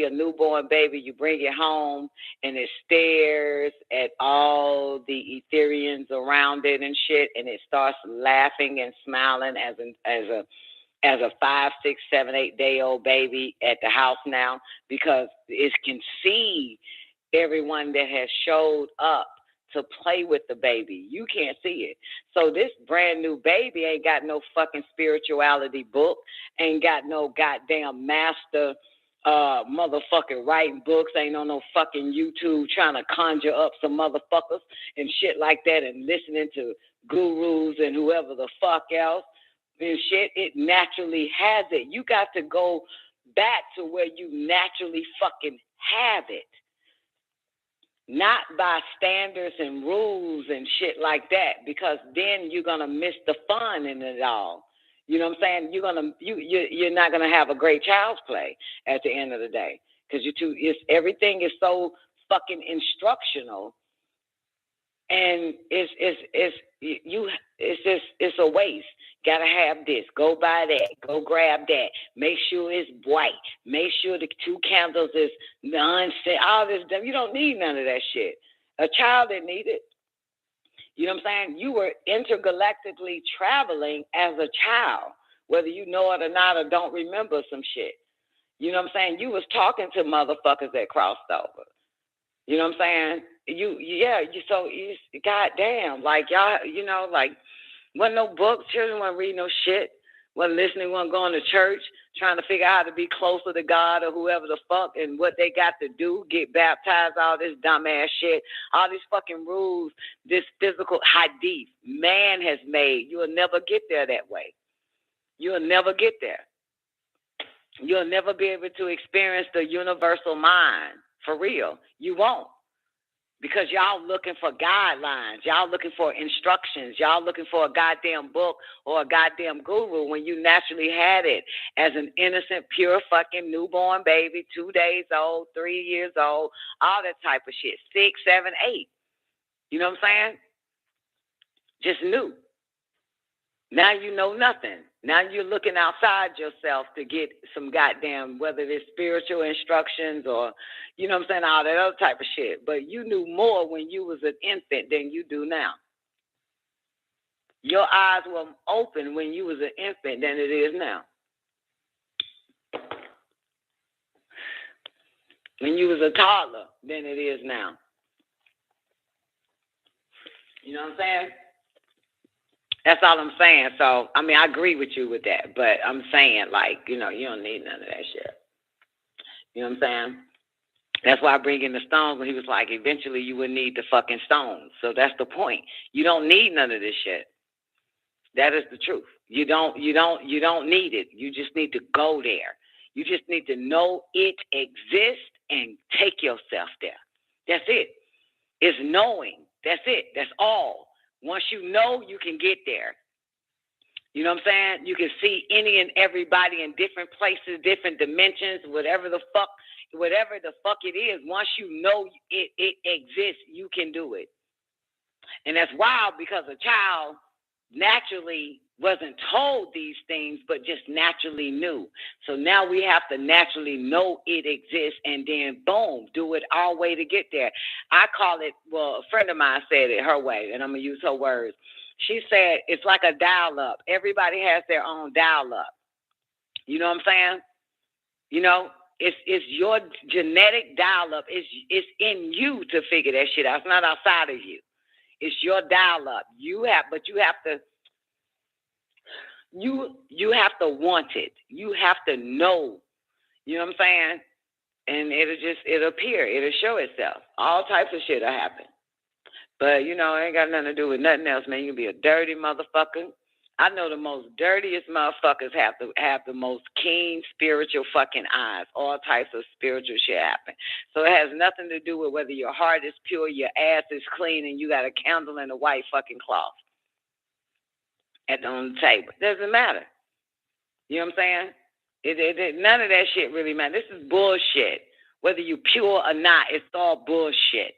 [SPEAKER 16] a newborn baby, you bring it home and it stares at all the etherians around it and shit, and it starts laughing and smiling as a 5, 6, 7, 8 day old baby at the house now, because it can see everyone that has showed up to play with the baby. You can't see it. So this brand new baby ain't got no fucking spirituality book, ain't got no goddamn master motherfucking writing books, ain't on no fucking YouTube trying to conjure up some motherfuckers and shit like that and listening to gurus and whoever the fuck else and shit. It naturally has it. You got to go back to where you naturally fucking have it. Not by standards and rules and shit like that, because then you're gonna miss the fun in it all. You know what I'm saying? You're not gonna have a great child's play at the end of the day, because everything is so fucking instructional, and it's a waste. Gotta have this. Go buy that. Go grab that. Make sure it's white. Make sure the 2 candles is nonsense. All this stuff. You don't need none of that shit. A child didn't need it. You know what I'm saying? You were intergalactically traveling as a child, whether you know it or not or don't remember some shit. You know what I'm saying? You was talking to motherfuckers that crossed over. You know what I'm saying? Goddamn, like y'all, you know, like, wasn't no books, children wasn't reading no shit, wasn't listening, wasn't going to church, trying to figure out how to be closer to God or whoever the fuck and what they got to do, get baptized, all this dumbass shit, all these fucking rules, this physical hadith man has made. You'll never get there that way. You'll never get there. You'll never be able to experience the universal mind, for real. You won't. Because y'all looking for guidelines. Y'all looking for instructions. Y'all looking for a goddamn book or a goddamn guru when you naturally had it as an innocent, pure fucking newborn baby, 2 days old, 3 years old, all that type of shit, 6, 7, 8. You know what I'm saying? Just new. Now you know nothing. Now you're looking outside yourself to get some goddamn, whether it's spiritual instructions or, you know what I'm saying, all that other type of shit. But you knew more when you was an infant than you do now. Your eyes were open when you was an infant than it is now. When you was a toddler than it is now. You know what I'm saying? That's all I'm saying. So, I mean, I agree with you with that, but I'm saying, like, you know, you don't need none of that shit. You know what I'm saying? That's why I bring in the stones when he was like, eventually you would need the fucking stones. So that's the point. You don't need none of this shit. That is the truth. You don't need it. You just need to go there. You just need to know it exists and take yourself there. That's it. It's knowing. That's it. That's all. Once you know, you can get there. You know what I'm saying? You can see any and everybody in different places, different dimensions, whatever the fuck it is. Once you know it exists, you can do it. And that's wild because a child naturally wasn't told these things, but just naturally knew. So now we have to naturally know it exists and then boom, do it our way to get there. I call it, well, a friend of mine said it her way, and I'm going to use her words. She said it's like a dial-up. Everybody has their own dial-up. You know what I'm saying? You know, it's your genetic dial-up. It's in you to figure that shit out. It's not outside of you. It's your dial-up. You have to want it. You have to know. You know what I'm saying? And it'll appear. It'll show itself. All types of shit will happen. But, you know, it ain't got nothing to do with nothing else, man. You can be a dirty motherfucker. I know the most dirtiest motherfuckers have the most keen spiritual fucking eyes. All types of spiritual shit happen. So it has nothing to do with whether your heart is pure, your ass is clean, and you got a candle and a white fucking cloth on the table. It doesn't matter. You know what I'm saying? None of that shit really matters. This is bullshit. Whether you pure or not, it's all bullshit.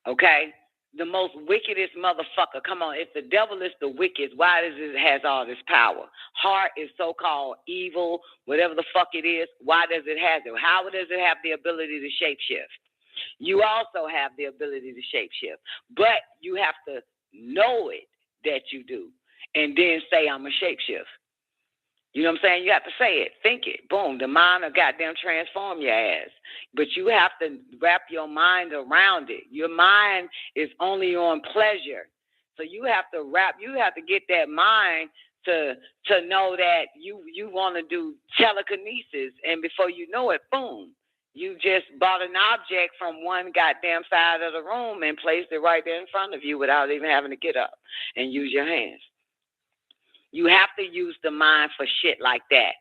[SPEAKER 16] Okay? The most wickedest motherfucker. Come on, if the devil is the wicked, why does it has all this power? Heart is so-called evil, whatever the fuck it is. Why does it have it? How does it have the ability to shapeshift? You also have the ability to shapeshift, but you have to know it that you do, and then say I'm a shapeshift. You know what I'm saying? You have to say it, think it, boom. The mind will goddamn transform your ass. But you have to wrap your mind around it. Your mind is only on pleasure. So you have to get that mind to know that you want to do telekinesis. And before you know it, boom, you just bought an object from one goddamn side of the room and placed it right there in front of you without even having to get up and use your hands. You have to use the mind for shit like that.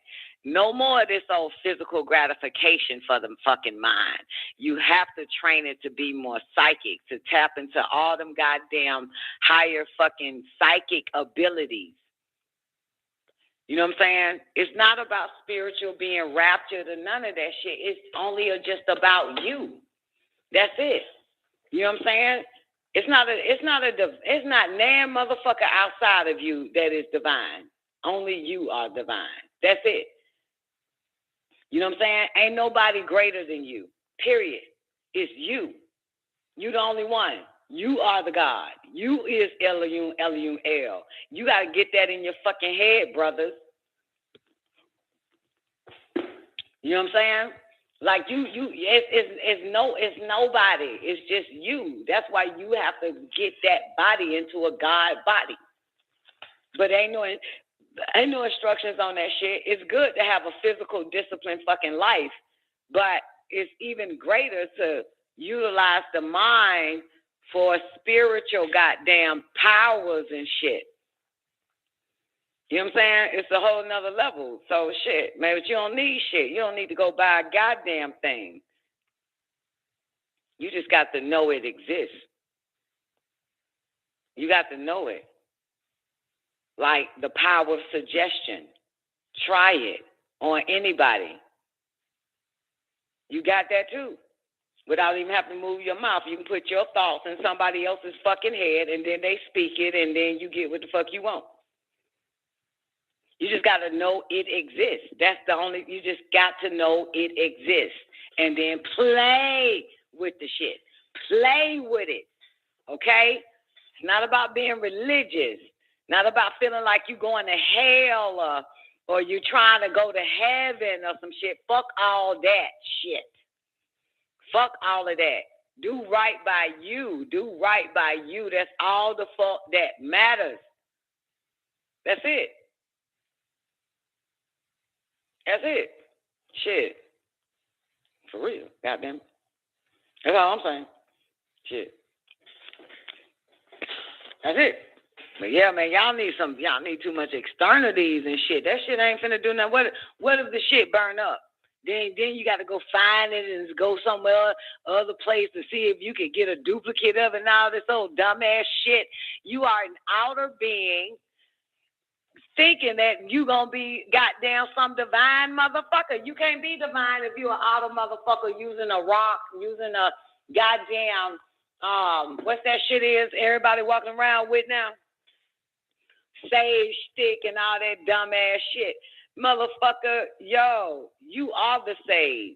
[SPEAKER 16] No more of this old physical gratification for the fucking mind. You have to train it to be more psychic, to tap into all them goddamn higher fucking psychic abilities. You know what I'm saying? It's not about spiritual being raptured or none of that shit. It's only just about you. That's it. You know what I'm saying? It's not nan motherfucker outside of you that is divine. Only you are divine. That's it. You know what I'm saying? Ain't nobody greater than you. Period. It's you. You the only one. You are the God. You is Elium El. You gotta get that in your fucking head, brothers. You know what I'm saying? Like it's nobody. It's just you. That's why you have to get that body into a God body. But ain't no instructions on that shit. It's good to have a physical disciplined fucking life, but it's even greater to utilize the mind for spiritual goddamn powers and shit. You know what I'm saying? It's a whole nother level. So shit, man, but you don't need shit. You don't need to go buy a goddamn thing. You just got to know it exists. You got to know it. Like the power of suggestion. Try it on anybody. You got that too. Without even having to move your mouth. You can put your thoughts in somebody else's fucking head and then they speak it and then you get what the fuck you want. You just got to know it exists. You just got to know it exists. And then play with the shit. Play with it. Okay? It's not about being religious. Not about feeling like you going to hell or you trying to go to heaven or some shit. Fuck all that shit. Fuck all of that. Do right by you. Do right by you. That's all the fuck that matters. That's it. That's it. Shit. For real. Goddamn. That's all I'm saying. Shit. That's it. But yeah, man, y'all need too much externalities and shit. That shit ain't finna do nothing. What if the shit burn up? Then you got to go find it and go somewhere, other place to see if you can get a duplicate of it and all this old dumbass shit. You are an outer being thinking that you going to be goddamn some divine motherfucker. You can't be divine if you an outer motherfucker using a rock, using a goddamn, what's that shit is everybody walking around with now? Sage stick and all that dumbass shit. Motherfucker, yo, you are the sage.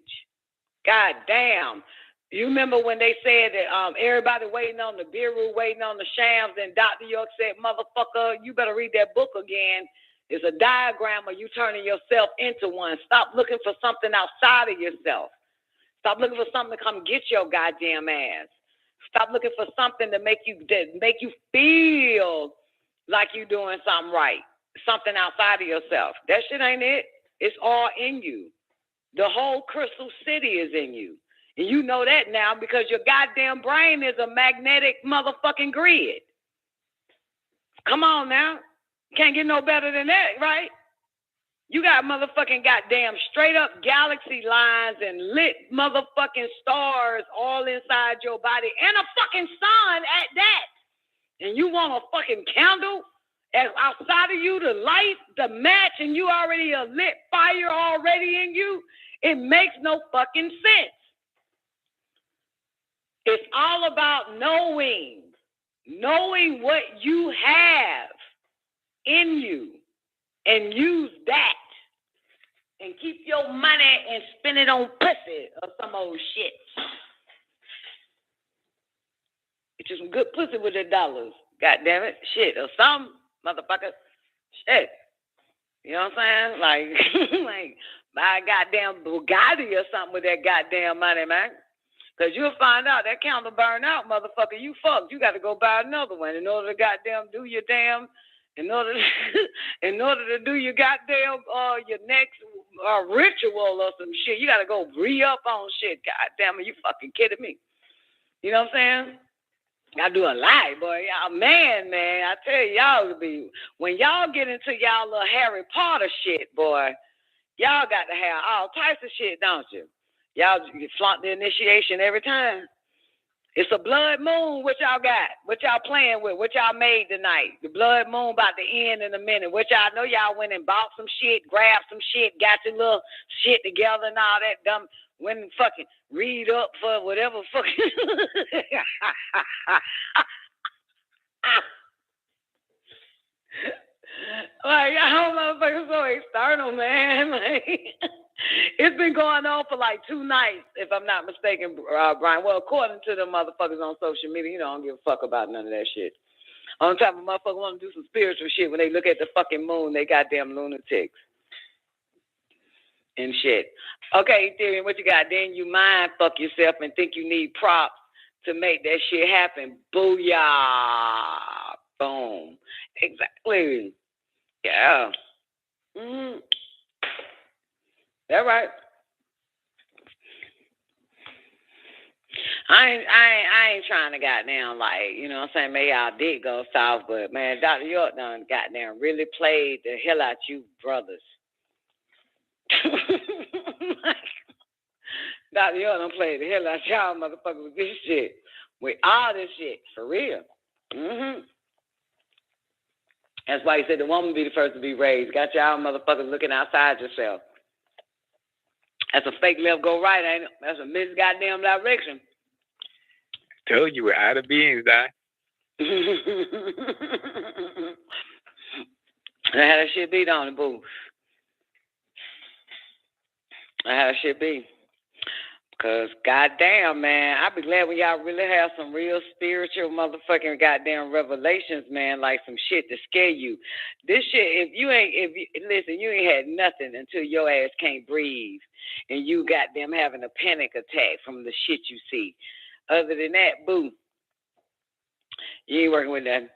[SPEAKER 16] God damn. You remember when they said that everybody waiting on the Biru, waiting on the shams, and Dr. York said, motherfucker, you better read that book again. It's a diagram of you turning yourself into one. Stop looking for something outside of yourself. Stop looking for something to come get your goddamn ass. Stop looking for something to make you feel like you're doing something right. Something outside of yourself. That shit ain't it. It's all in you. The whole crystal city is in you. And you know that now because your goddamn brain is a magnetic motherfucking grid. Come on now. Can't get no better than that, right? You got motherfucking goddamn straight up galaxy lines and lit motherfucking stars all inside your body and a fucking sun at that. And you want a fucking candle outside of you to light the match and you already a lit fire already in you? It makes no fucking sense. It's all about knowing what you have in you and use that and keep your money and spend it on pussy or some old shit. Get you some good pussy with the dollars. God damn it. Shit. Or some motherfucker. Shit. You know what I'm saying? Like buy a goddamn Bugatti or something with that goddamn money, man. Because you'll find out that candle burn out, motherfucker. You fucked. You got to go buy another one in order to goddamn do your damn, in order to do your goddamn, your next ritual or some shit. You got to go re-up on shit. Goddamn, are you fucking kidding me? You know what I'm saying? Y'all do a lot, boy. Y'all, man, I tell you, y'all when y'all get into y'all little Harry Potter shit, boy, y'all got to have all types of shit, don't you? Y'all flaunt the initiation every time. It's a blood moon. What y'all got? What y'all playing with? What y'all made tonight? The blood moon about to end in a minute. What y'all know? Y'all went and bought some shit, grabbed some shit, got your little shit together and all that dumb. Went and fucking read up for whatever fucking. Like, y'all motherfuckers so external, man. Like, it's been going on for like 2 nights, if I'm not mistaken, Brian. Well, according to the motherfuckers on social media, I don't give a fuck about none of that shit. On top of motherfuckers want to do some spiritual shit when they look at the fucking moon, they goddamn lunatics and shit. Okay, Ethereum, what you got? Then you mind fuck yourself and think you need props to make that shit happen. Booyah. Boom. Exactly. Yeah. Mm-hmm. That right. I ain't trying to goddamn like, you know what I'm saying, maybe our dick go south, but man, Dr. York done goddamn really played the hell out you brothers. Dr. York done played the hell out y'all motherfuckers with this shit. With all this shit. For real. Mm-hmm. That's why he said the woman be the first to be raised. Got y'all motherfuckers looking outside yourself. That's a fake left go right, ain't it? That's a misgoddamn direction.
[SPEAKER 15] Told you we're out of beings, die.
[SPEAKER 16] I had that shit beat on the booth. I had that shit beat. Cause goddamn, man, I be glad when y'all really have some real spiritual motherfucking goddamn revelations, man, like some shit to scare you. This shit, listen, you ain't had nothing until your ass can't breathe and you goddamn having a panic attack from the shit you see. Other than that, boo, you ain't working with nothing.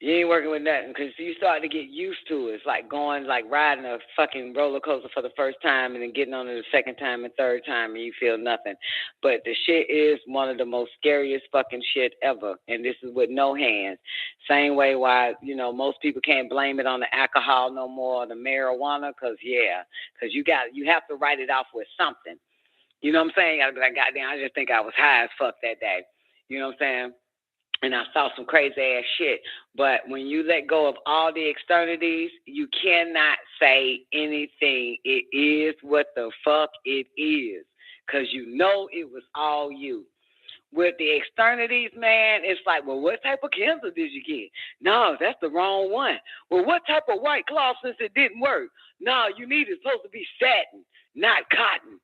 [SPEAKER 16] You ain't working with nothing because you start to get used to it. It's like riding a fucking roller coaster for the first time and then getting on it the second time and third time and you feel nothing. But the shit is one of the most scariest fucking shit ever. And this is with no hands. Same way why, most people can't blame it on the alcohol no more or the marijuana because you have to write it off with something. You know what I'm saying? You gotta be like, goddamn, I just think I was high as fuck that day. You know what I'm saying? And I saw some crazy ass shit. But when you let go of all the externalities, you cannot say anything. It is what the fuck it is. Because you know it was all you. With the externalities, man, it's like, well, what type of cancer did you get? No, that's the wrong one. Well, what type of white cloth since it didn't work? No, you needed supposed to be satin, not cotton.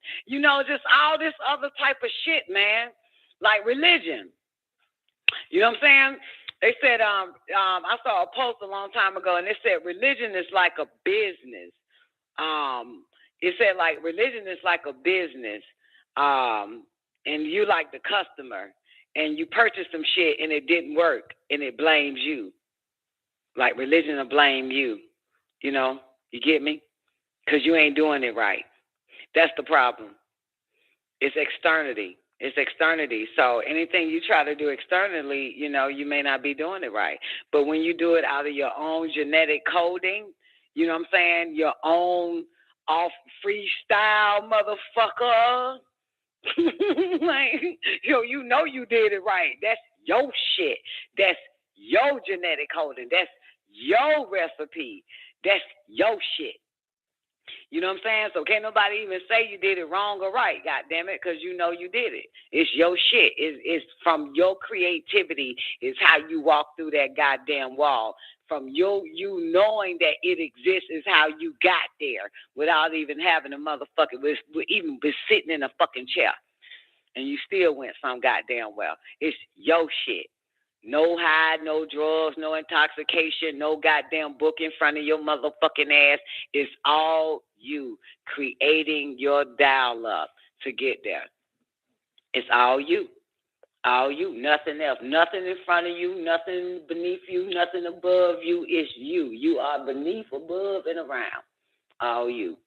[SPEAKER 16] Just all this other type of shit, man. Like religion. You know what I'm saying? They said, I saw a post a long time ago, and it said religion is like a business. It said like religion is like a business, and you like the customer, and you purchased some shit and it didn't work, and it blames you. Like religion will blame you. You get me? Because you ain't doing it right. That's the problem. It's externity. It's externity. So anything you try to do externally, you may not be doing it right. But when you do it out of your own genetic coding, you know what I'm saying? Your own off freestyle motherfucker. Like, you know you did it right. That's your shit. That's your genetic coding. That's your recipe. That's your shit. You know what I'm saying? So can't nobody even say you did it wrong or right, goddamn it, because you know you did it. It's your shit. It's from your creativity is how you walk through that goddamn wall. From you knowing that it exists is how you got there without even having a motherfucking, even be sitting in a fucking chair. And you still went some goddamn well. It's your shit. No high, no drugs, no intoxication, no goddamn book in front of your motherfucking ass. It's all you creating your dial up to get there. It's all you. All you. Nothing else. Nothing in front of you, nothing beneath you, nothing above you. It's you. You are beneath, above, and around. All you.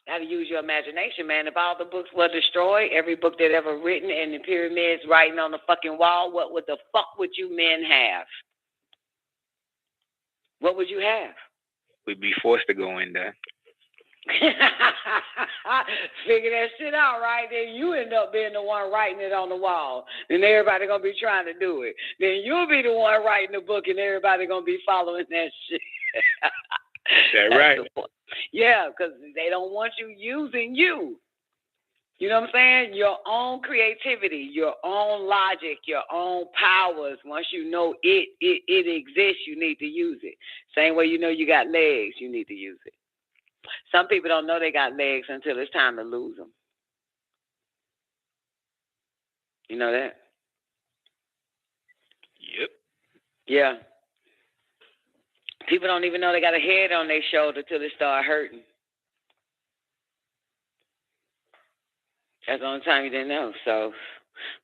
[SPEAKER 16] Got to use your imagination, man. If all the books were destroyed, every book that ever written, and the pyramids writing on the fucking wall, what would the fuck would you men have? What would you have?
[SPEAKER 15] We'd be forced to go in there.
[SPEAKER 16] Figure that shit out, right? Then you end up being the one writing it on the wall. Then everybody going to be trying to do it. Then you'll be the one writing the book, and everybody going to be following that shit.
[SPEAKER 15] That's right.
[SPEAKER 16] Yeah, because they don't want you using you. You know what I'm saying? Your own creativity, your own logic, your own powers. Once you know it exists, you need to use it. Same way you know you got legs, you need to use it. Some people don't know they got legs until it's time to lose them. You know that?
[SPEAKER 15] Yep.
[SPEAKER 16] Yeah. People don't even know they got a head on their shoulder till they start hurting. That's the only time you didn't know. So,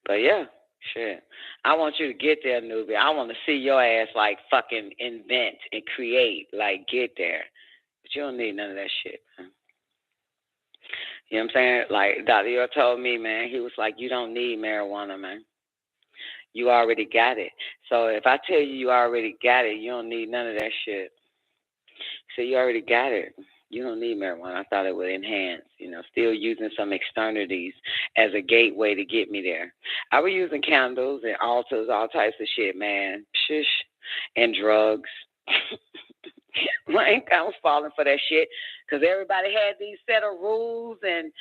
[SPEAKER 16] but yeah, shit. I want you to get there, newbie. I want to see your ass like fucking invent and create, like get there. But you don't need none of that shit, man. You know what I'm saying? Like Dr. York told me, man, he was like, you don't need marijuana, man. You already got it. So if I tell you already got it, you don't need none of that shit. So you already got it. You don't need marijuana. I thought it would enhance, still using some externalities as a gateway to get me there. I was using candles and altars, all types of shit, man. Shush. And drugs. I was falling for that shit because everybody had these set of rules and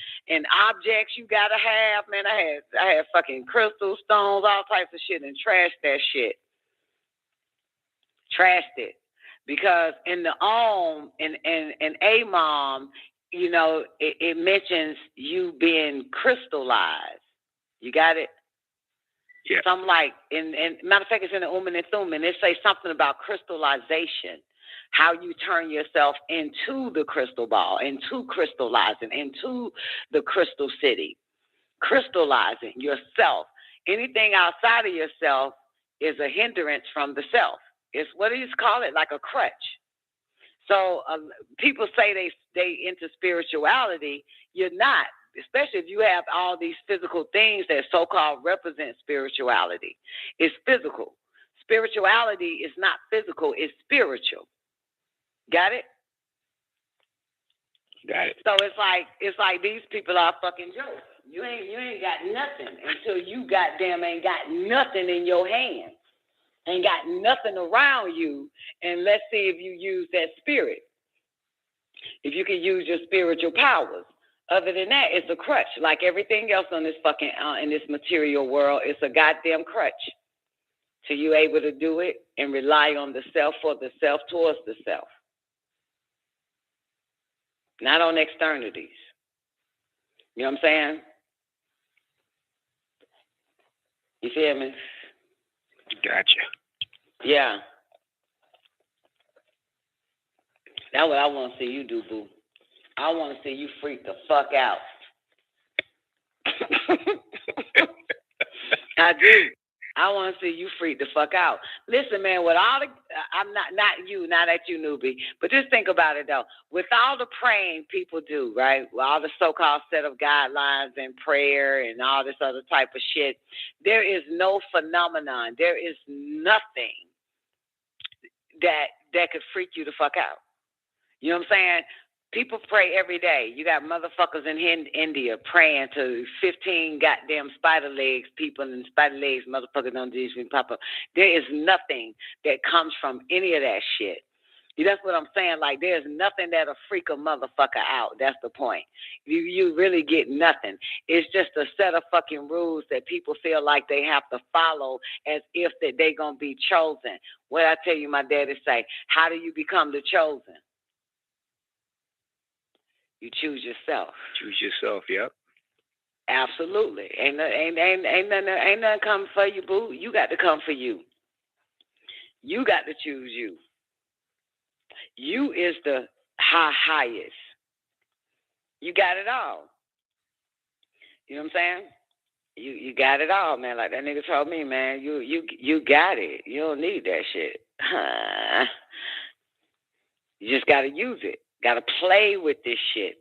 [SPEAKER 16] objects you got to have. Man, I had fucking crystal stones, all types of shit, and trashed that shit. Trashed it. Because in the in Amam, you know, it mentions you being crystallized. You got it?
[SPEAKER 15] Yeah.
[SPEAKER 16] Some like, matter of fact, it's in the and Thummim. It says something about crystallization, how you turn yourself into the crystal ball, into crystallizing, into the crystal city, crystallizing yourself. Anything outside of yourself is a hindrance from the self. It's, what do you call it? Like a crutch. So people say they into spirituality. You're not, especially if you have all these physical things that so-called represent spirituality. It's physical. Spirituality is not physical. It's spiritual. Got it?
[SPEAKER 15] Got it.
[SPEAKER 16] So it's like these people are fucking jokes. You ain't got nothing until you goddamn ain't got nothing in your hand. Ain't got nothing around you, and let's see if you use that spirit. If you can use your spiritual powers. Other than that, it's a crutch. Like everything else on this fucking in this material world, it's a goddamn crutch. So you able to do it and rely on the self for the self towards the self. Not on externalities. You know what I'm saying? You feel me?
[SPEAKER 15] Gotcha.
[SPEAKER 16] Yeah. That's what I want to see you do, boo. I want to see you freak the fuck out. I do. I want to see you freak the fuck out. Listen, man, with all the, I'm not at you, newbie, but just think about it, though. With all the praying people do, right? With all the so-called set of guidelines and prayer and all this other type of shit, there is no phenomenon. There is nothing that could freak you the fuck out. You know what I'm saying? People pray every day. You got motherfuckers in India praying to 15 goddamn spider legs people, and spider legs motherfuckers don't do anything pop up. There is nothing that comes from any of that shit. That's what I'm saying. Like, there's nothing that'll freak a motherfucker out. That's the point. You really get nothing. It's just a set of fucking rules that people feel like they have to follow as if that they gonna be chosen. What I tell you, my daddy say, how do you become the chosen? You choose yourself.
[SPEAKER 15] Choose yourself, yep.
[SPEAKER 16] Absolutely. Ain't nothing coming for you, boo. You got to come for you. You got to choose you. You is the highest. You got it all. You know what I'm saying? You got it all, man. Like that nigga told me, man, you got it. You don't need that shit. You just got to use it. Got to play with this shit.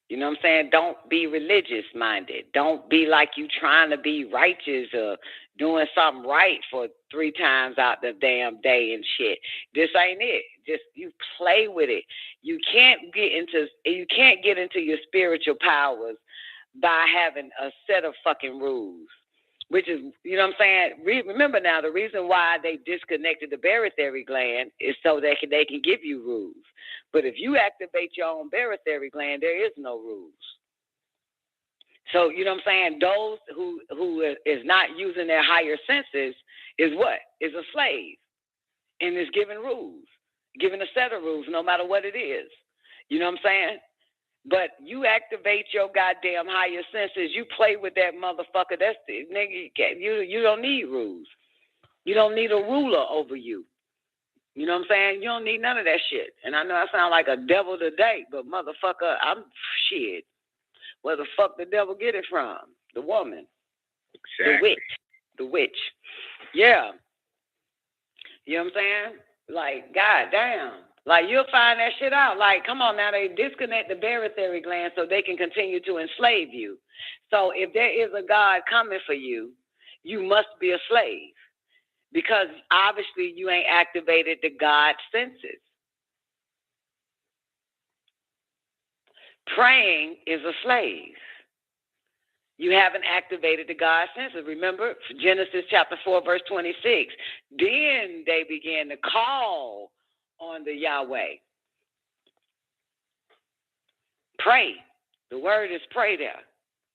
[SPEAKER 16] You know what I'm saying? Don't be religious minded. Don't be like you trying to be righteous or doing something right for 3 times out the damn day and shit. This ain't it. Just you play with it. You can't get into your spiritual powers by having a set of fucking rules. Which is, you know what I'm saying? Remember now, the reason why they disconnected the barytheric gland is so they can give you rules. But if you activate your own barytheric gland, there is no rules. So, you know what I'm saying? Those who is not using their higher senses is what? Is a slave and is given rules, given a set of rules, no matter what it is. You know what I'm saying? But you activate your goddamn higher senses. You play with that motherfucker. That's the nigga. You don't need rules. You don't need a ruler over you. You know what I'm saying? You don't need none of that shit. And I know I sound like a devil today, but motherfucker, I'm shit. Where the fuck the devil get it from? The woman. Exactly. The witch. Yeah. You know what I'm saying? Like, goddamn. Like, you'll find that shit out. Like, come on now, they disconnect the barytheric gland so they can continue to enslave you. So if there is a God coming for you, you must be a slave. Because obviously you ain't activated the God senses. Praying is a slave. You haven't activated the God senses. Remember, Genesis chapter 4, verse 26. Then they began to call on the Yahweh. Pray. The word is pray there.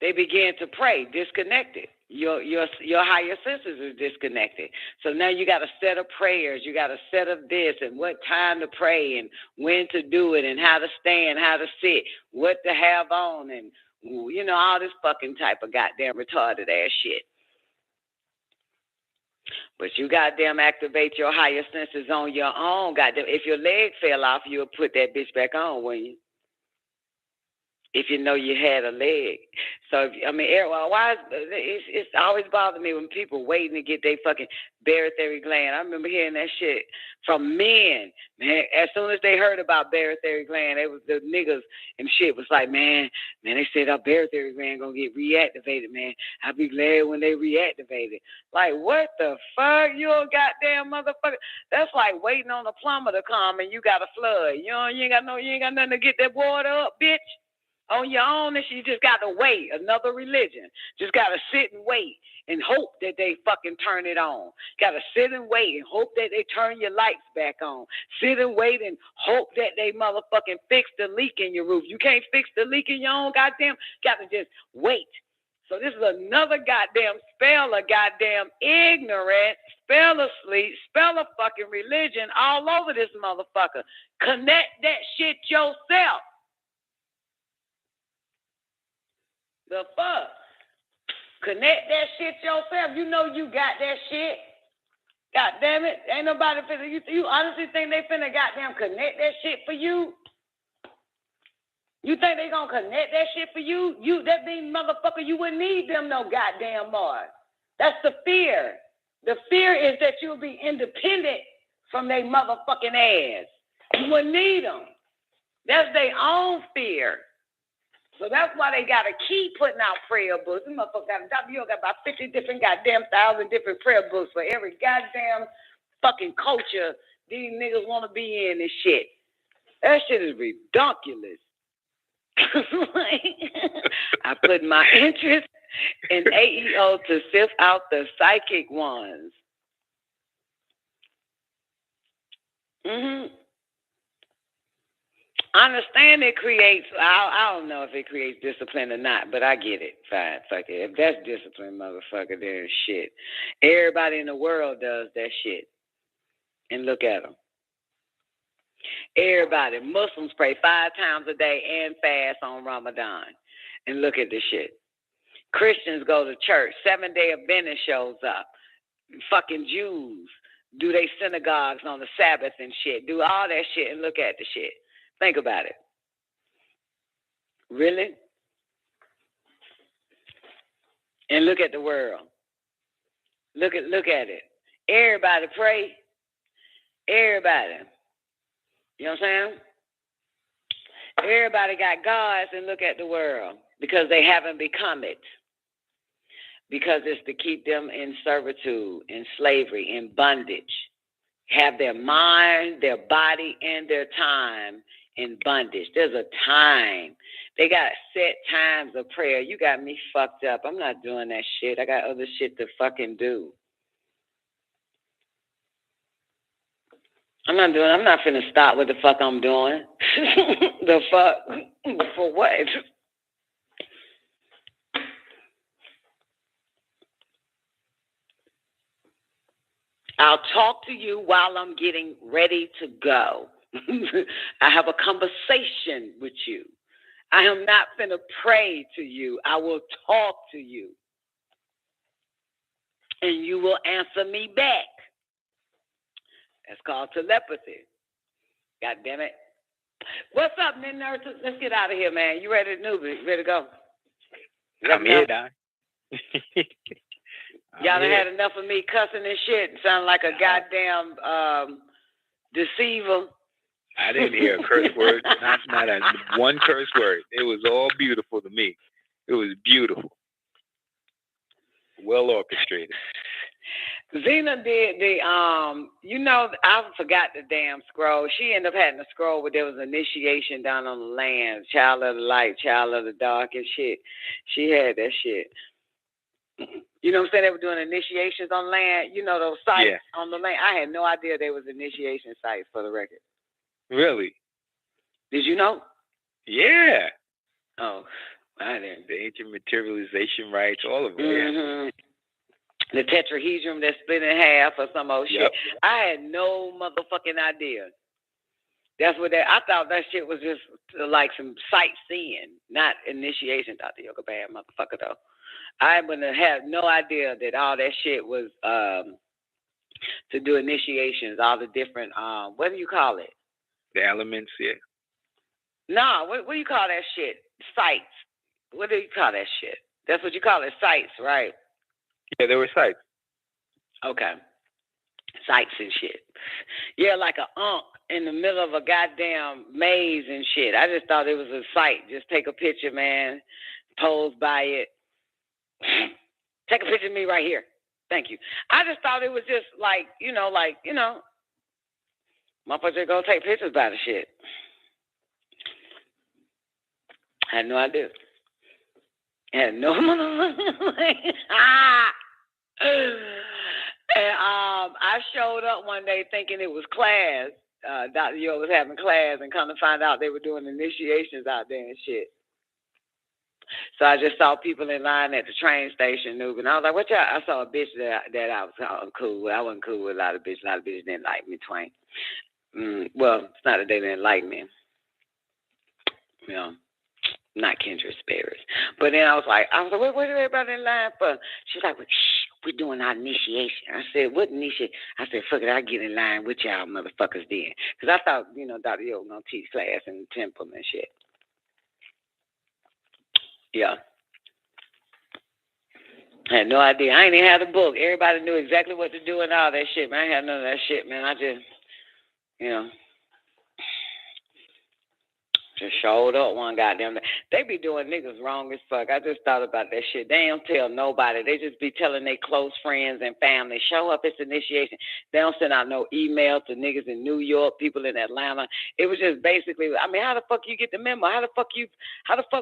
[SPEAKER 16] They began to pray, disconnected. Your higher senses are disconnected. So now you got a set of prayers. You got a set of this and what time to pray and when to do it and how to stand, how to sit, what to have on, and you know, all this fucking type of goddamn retarded ass shit. But you goddamn activate your higher senses on your own. Goddamn, if your leg fell off, you'll put that bitch back on, wouldn't you? If you know you had a leg. So, why it's always bothered me when people waiting to get their fucking barytheric gland. I remember hearing that shit from men. Man, as soon as they heard about barytheric gland, it was the niggas and shit was like, man, they said our barytheric gland gonna get reactivated, man. I'll be glad when they reactivate it. Like, what the fuck? You a goddamn motherfucker. That's like waiting on a plumber to come and you got a flood. You ain't got nothing to get that water up, bitch. On your own, and you just got to wait. Another religion. Just got to sit and wait and hope that they fucking turn it on. Got to sit and wait and hope that they turn your lights back on. Sit and wait and hope that they motherfucking fix the leak in your roof. You can't fix the leak in your own goddamn. Got to just wait. So this is another goddamn spell of goddamn ignorance, spell of sleep, spell of fucking religion all over this motherfucker. Connect that shit yourself. The fuck? Connect that shit yourself. You know you got that shit. God damn it. Ain't nobody finna. You honestly think they finna goddamn connect that shit for you? You think they gonna connect that shit for you? That mean, motherfucker, you wouldn't need them no goddamn more. That's the fear. The fear is that you'll be independent from their motherfucking ass. You wouldn't need them. That's their own fear. So that's why they got to keep putting out prayer books. This motherfucker got about 50 different goddamn 1,000 different prayer books for every goddamn fucking culture these niggas want to be in and shit. That shit is ridiculous. I put my interest in AEO to sift out the psychic ones. I understand it creates, I don't know if it creates discipline or not, but I get it. Fine, fuck it. If that's discipline, motherfucker, then shit. Everybody in the world does that shit. And look at them. Everybody. Muslims pray 5 times a day and fast on Ramadan. And look at this shit. Christians go to church. 7-day Adventist shows up. Fucking Jews do they synagogues on the Sabbath and shit. Do all that shit and look at the shit. Think about it. Really? And look at the world. Look at it. Everybody pray. Everybody. You know what I'm saying? Everybody got gods and look at the world because they haven't become it. Because it's to keep them in servitude, in slavery, in bondage. Have their mind, their body, and their time in bondage. There's a time. They got set times of prayer. You got me fucked up. I'm not doing that shit. I got other shit to fucking do. I'm not finna stop what the fuck I'm doing. The fuck? For what? I'll talk to you while I'm getting ready to go. I have a conversation with you. I am not finna pray to you. I will talk to you. And you will answer me back. That's called telepathy. God damn it. What's up, Nerd? Let's get out of here, man. You ready to newbie? Ready to go?
[SPEAKER 15] I'm here, Don.
[SPEAKER 16] Y'all done had enough of me cussing and shit. Sound like a goddamn deceiver.
[SPEAKER 15] I didn't hear a curse word. Not a one curse word. It was all beautiful to me. It was beautiful. Well orchestrated.
[SPEAKER 16] Zena did the, I forgot the damn scroll. She ended up having a scroll where there was initiation down on the land. Child of the light, child of the dark and shit. She had that shit. You know what I'm saying? They were doing initiations on land. You know those sites on the land. I had no idea there was initiation sites for the record.
[SPEAKER 15] Really?
[SPEAKER 16] Did you know?
[SPEAKER 15] Yeah.
[SPEAKER 16] Oh,
[SPEAKER 15] The ancient materialization rights, all of it.
[SPEAKER 16] Mm-hmm. The tetrahedron that's split in half or some old shit. I had no motherfucking idea. That's what I thought that shit was just like some sightseeing, not initiation, Dr. Yoga Bad motherfucker though. I would have had no idea that all that shit was to do initiations, all the different what do you call it?
[SPEAKER 15] The elements, yeah.
[SPEAKER 16] No, what do you call that shit? Sites. What do you call that shit? That's what you call it, sites, right?
[SPEAKER 15] Yeah, there were sites.
[SPEAKER 16] Okay. Sites and shit. Yeah, like a unk in the middle of a goddamn maze and shit. I just thought it was a site. Just take a picture, man. Pose by it. Take a picture of me right here. Thank you. I just thought it was just like, motherfuckers go take pictures by the shit. I had no idea. Had no motherfucking And I showed up one day thinking it was class. Dr. Yo was having class and come to find out they were doing initiations out there and shit. So I just saw people in line at the train station, Noob, and I was like, what y'all? I saw a bitch that I was cool with. I wasn't cool with a lot of bitches. A lot of bitches didn't like me, Twain. Well, it's not that they didn't like me. You know, not kindred spirits. But then I was like, what are everybody in line for? She's like, we're doing our initiation. I said, what initiation? I said, fuck it, I'll get in line with y'all motherfuckers then. Because I thought, Dr. Yo was going to teach class in the temple and shit. Yeah. I had no idea. I ain't even had a book. Everybody knew exactly what to do and all that shit, man. I ain't had none of that shit, man. I just, just showed up one goddamn day. They be doing niggas wrong as fuck. I just thought about that shit. They don't tell nobody. They just be telling their close friends and family, show up, it's initiation. They don't send out no email to niggas in New York, people in Atlanta. It was just basically, how the fuck you get the memo? How the fuck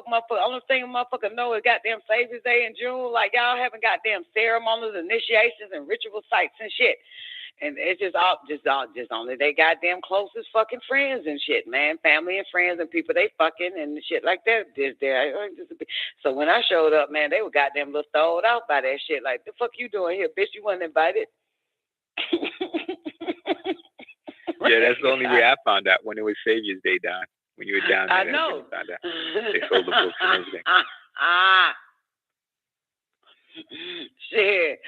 [SPEAKER 16] motherfucker, only thing motherfucker know is goddamn Savior's Day in June. Like, y'all having goddamn ceremonies, initiations, and ritual sites and shit. And it's just only they goddamn closest fucking friends and shit, man. Family and friends and people they fucking and shit like that. So when I showed up, man, they were goddamn little throwed out by that shit. Like, the fuck you doing here, bitch? You wasn't invited.
[SPEAKER 15] Yeah, that's the only way I found out, when it was Savior's Day, Don. When you were down there.
[SPEAKER 16] I know.
[SPEAKER 15] Found out. They sold the books and everything.
[SPEAKER 16] Shit,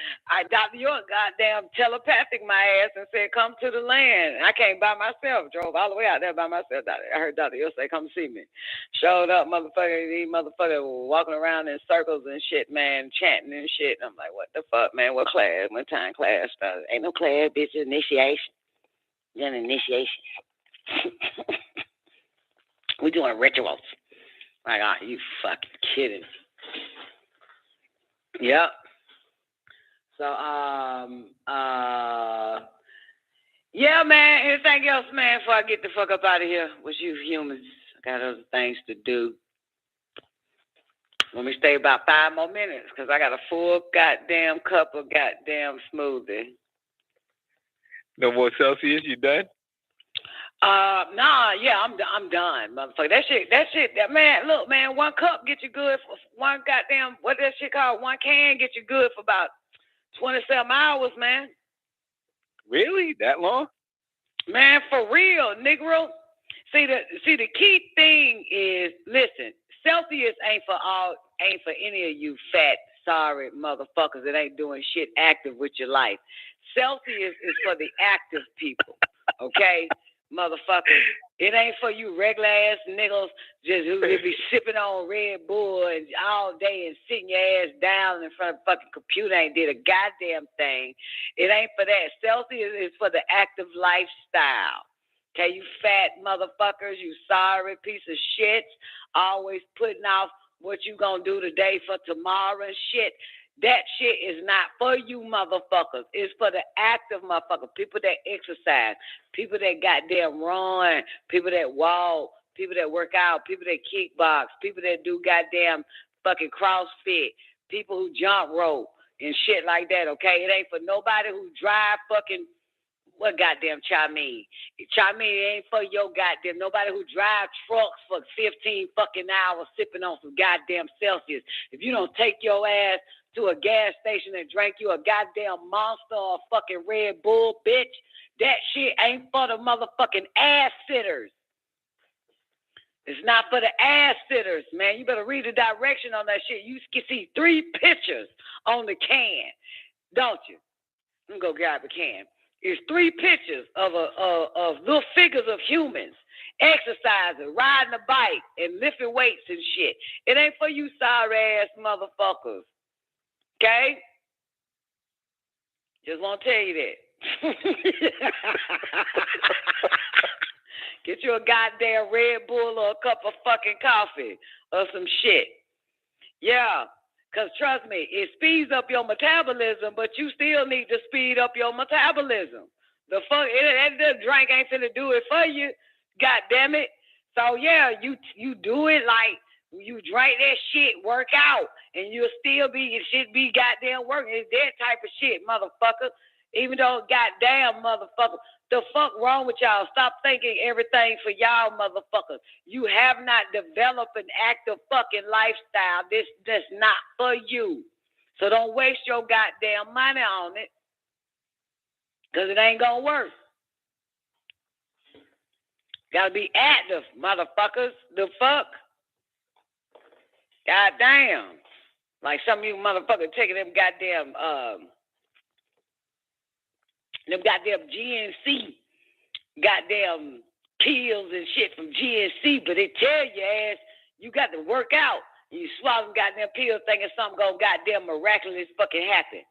[SPEAKER 16] Dr. York goddamn telepathic my ass and said, come to the land. I came by myself, drove all the way out there by myself. I heard Dr. York say, come see me. Showed up, these motherfuckers were walking around in circles and shit, man, chanting and shit. And I'm like, what the fuck, man? What class? What time class started? Ain't no class, bitch, initiation. Then initiation. We're doing rituals. Like, are you fucking kidding? Yep. So, yeah, man. Anything else, man, before I get the fuck up out of here with you humans? I got other things to do. Let me stay about 5 more minutes, because I got a full goddamn cup of goddamn smoothie.
[SPEAKER 15] No more Celsius? You done?
[SPEAKER 16] I'm done, motherfucker. That shit, man, look, man, 1 cup get you good for one goddamn, what that shit called? 1 can get you good for about 27 hours, man.
[SPEAKER 15] Really? That long?
[SPEAKER 16] Man, for real, Negro. See, the key thing is, listen, Celsius ain't for any of you fat, sorry motherfuckers that ain't doing shit active with your life. Celsius is for the active people, okay? Motherfuckers, it ain't for you regular ass niggas just who be sipping on Red Bull and all day and sitting your ass down in front of the fucking computer, ain't did a goddamn thing. It ain't for that. Celsius is for the active lifestyle. Okay, you fat motherfuckers, you sorry piece of shit, always putting off what you gonna do today for tomorrow and shit. That shit is not for you motherfuckers. It's for the active motherfuckers, people that exercise, people that goddamn run, people that walk, people that work out, people that kickbox, people that do goddamn fucking CrossFit, people who jump rope and shit like that, okay? It ain't for nobody who drive fucking What goddamn Chinese? Chinese ain't for your goddamn nobody who drive trucks for 15 fucking hours sipping on some goddamn Celsius. If you don't take your ass to a gas station and drink you a goddamn Monster or a fucking Red Bull, bitch, that shit ain't for the motherfucking ass sitters. It's not for the ass sitters, man. You better read the direction on that shit. You can see 3 pictures on the can, don't you? I'm gonna go grab a can. It's 3 pictures of little figures of humans exercising, riding a bike, and lifting weights and shit. It ain't for you sorry ass motherfuckers. Okay? Just want to tell you that. Get you a goddamn Red Bull or a cup of fucking coffee or some shit. Yeah, because trust me, it speeds up your metabolism, but you still need to speed up your metabolism. The drink ain't finna do it for you. God damn it. So yeah, you do it like you drink that shit, work out, and you'll still be, it should be goddamn working. It's that type of shit, motherfucker. Even though goddamn motherfucker. The fuck wrong with y'all? Stop thinking everything for y'all motherfuckers. You have not developed an active fucking lifestyle. That's not for you. So don't waste your goddamn money on it. Because it ain't gonna work. Gotta be active, motherfuckers. The fuck? Goddamn. Like some of you motherfuckers taking them goddamn GNC goddamn pills and shit from GNC, but they tell your ass you got to work out. You swallow them goddamn pills thinking something gonna goddamn miraculous fucking happen.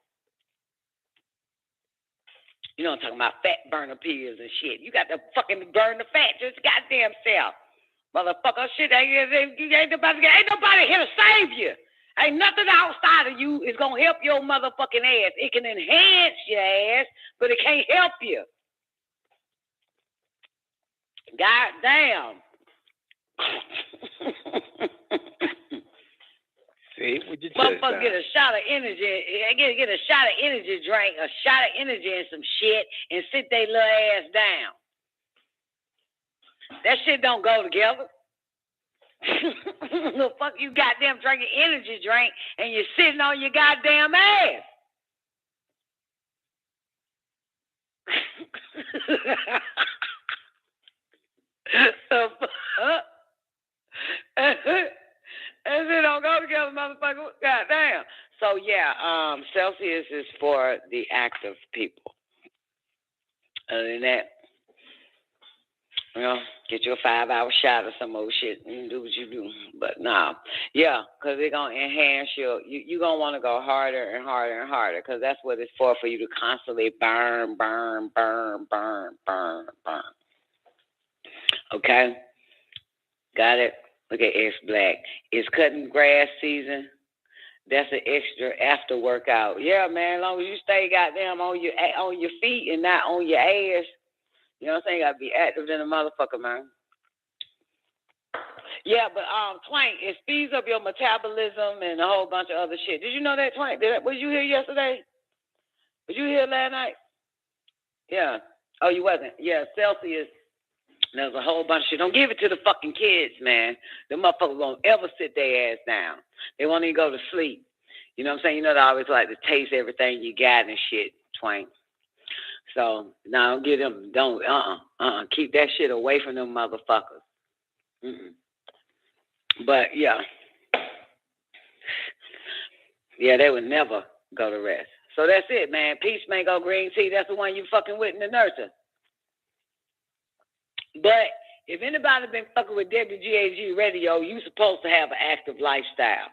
[SPEAKER 16] You know what I'm talking about, fat burner pills and shit. You got to fucking burn the fat just goddamn self. Motherfucker, shit, ain't nobody here to save you. Ain't nothing outside of you is going to help your motherfucking ass. It can enhance your ass, but it can't help you. God damn.
[SPEAKER 15] See, would you
[SPEAKER 16] motherfucker get a shot of energy, get a shot of energy drink, a shot of energy and some shit, and sit their little ass down. That shit don't go together. The fuck you goddamn drinking energy drink and you're sitting on your goddamn ass. And it don't go together, motherfucker. Goddamn. So yeah, Celsius is for the active people. Other than that, you know, get you a 5-hour shot or some old shit and do what you do. But no, yeah, because they're going to enhance you're going to want to go harder and harder and harder because that's what it's for you to constantly burn. Okay? Got it? Look at X Black. It's cutting grass season. That's an extra after workout. Yeah, man, as long as you stay goddamn on your feet and not on your ass. You know what I'm saying? You gotta be active than a motherfucker, man. Yeah, but Twank, it speeds up your metabolism and a whole bunch of other shit. Did you know that, Twank? Was you here yesterday? Was you here last night? Yeah. Oh, you wasn't? Yeah, Celsius. There's a whole bunch of shit. Don't give it to the fucking kids, man. The motherfuckers won't ever sit their ass down. They won't even go to sleep. You know what I'm saying? You know they always like to taste everything you got and shit, Twank. So, no, don't get them, keep that shit away from them motherfuckers. But, yeah. Yeah, they would never go to rest. So that's it, man. Peach mango green tea, that's the one you fucking with in the nursing. But if anybody been fucking with WGAG radio, you supposed to have an active lifestyle.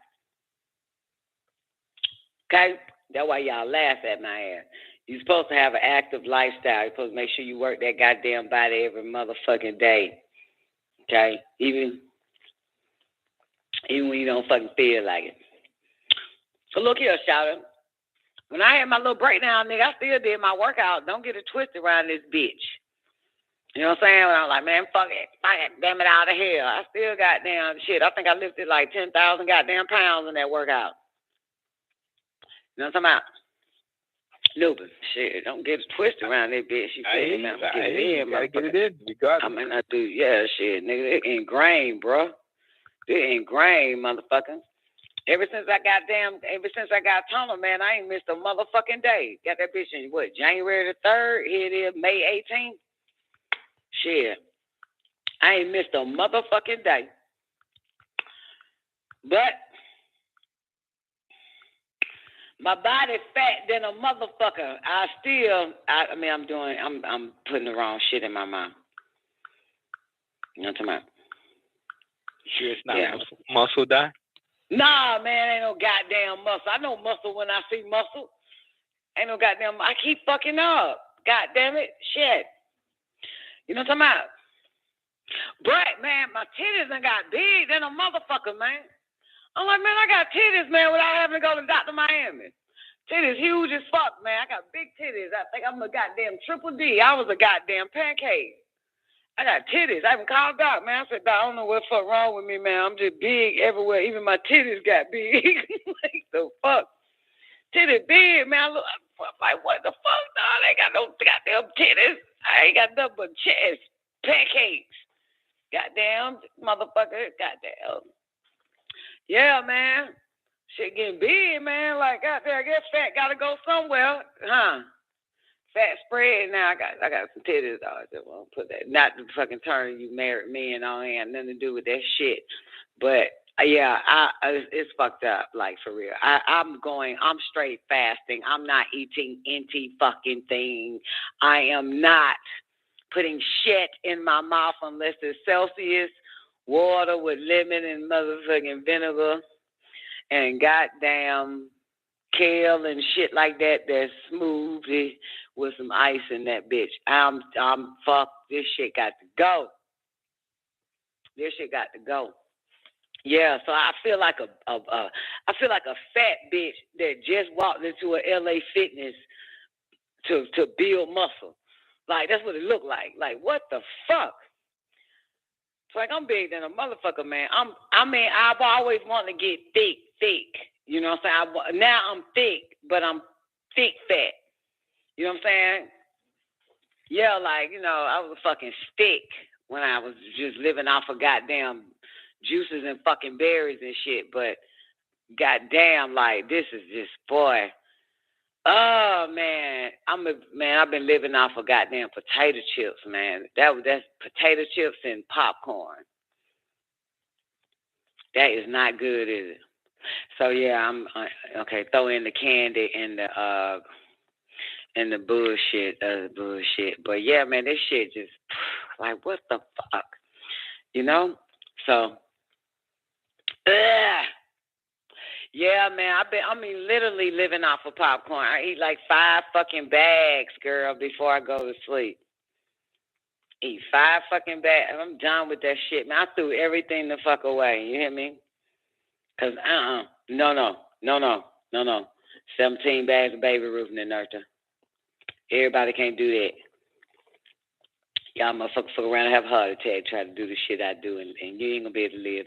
[SPEAKER 16] Okay? That's why y'all laugh at my ass. You're supposed to have an active lifestyle. You're supposed to make sure you work that goddamn body every motherfucking day. Okay? Even when you don't fucking feel like it. So look here, shouter. When I had my little breakdown, nigga, I still did my workout. Don't get it twisted around this bitch. You know what I'm saying? When I was like, man, fuck it, damn it out of here. I still got damn shit. I think I lifted like 10,000 goddamn pounds in that workout. You know what I'm talking about? Snooping. Shit, don't get it twisted around that bitch. You feel me? I'm get it in,
[SPEAKER 15] gotta get it in, regardless.
[SPEAKER 16] I mean, I do, yeah, shit, nigga. It ingrained, bro. It ingrained, motherfucker. Ever since I got tunnel, man, I ain't missed a motherfucking day. Got that bitch in, what, January the 3rd? Here it is, May 18th. Shit. I ain't missed a motherfucking day. But my body fat than a motherfucker. I'm putting the wrong shit in my mouth. You know what I'm talking about?
[SPEAKER 15] Sure it's not muscle, Die?
[SPEAKER 16] Nah, man, ain't no goddamn muscle. I know muscle when I see muscle. Ain't no goddamn, I keep fucking up. God damn it. Shit. You know what I'm talking about? But, man, my titties done got big than a motherfucker, man. I'm like, man, I got titties, man, without having to go to Dr. Miami. Titties huge as fuck, man. I got big titties. I think I'm a goddamn triple D. I was a goddamn pancake. I got titties. I even called Doc, man. I said, Doc, I don't know what the fuck wrong with me, man. I'm just big everywhere. Even my titties got big. Like, the fuck? Titties big, man. I'm like, what the fuck, dog? I ain't got no goddamn titties. I ain't got nothing but chest. Pancakes. Goddamn motherfucker. Goddamn. Yeah, man. Shit getting big, man. Like, goddamn, I guess fat gotta go somewhere. Huh? Fat spread now. I got some titties. I just won't put that. Not the fucking turn you married men on. Ain't nothing to do with that shit. But yeah, it's fucked up. Like for real. I'm straight fasting. I'm not eating any fucking thing. I am not putting shit in my mouth unless it's Celsius water with lemon and motherfucking vinegar and goddamn kale and shit like that. That's smoothie with some ice in that bitch. I'm fuck. This shit got to go. This shit got to go. Yeah, so I feel like a fat bitch that just walked into a LA Fitness to build muscle. Like that's what it looked like. Like what the fuck? It's like I'm big than a motherfucker, man. I've always wanted to get thick. You know what I'm saying? Now I'm thick, but I'm thick fat. You know what I'm saying? Yeah, like, you know, I was a fucking stick when I was just living off of goddamn juices and fucking berries and shit. But goddamn, like, this is just, boy. Oh, man. I've been living off of goddamn potato chips, man. That's potato chips and popcorn. That is not good, is it? So yeah, okay. Throw in the candy and the bullshit. But yeah, man, this shit just like what the fuck, you know? So, yeah, man. I'm literally living off of popcorn. I eat like 5 fucking bags, girl, before I go to sleep. Eat 5 fucking bags. I'm done with that shit, man. I threw everything the fuck away. You hear me? Cause no. 17 bags of Baby Ruth and Inerta. Everybody can't do that. Y'all motherfuckers fuck around and have a heart attack try to do the shit I do, and you ain't gonna be able to live.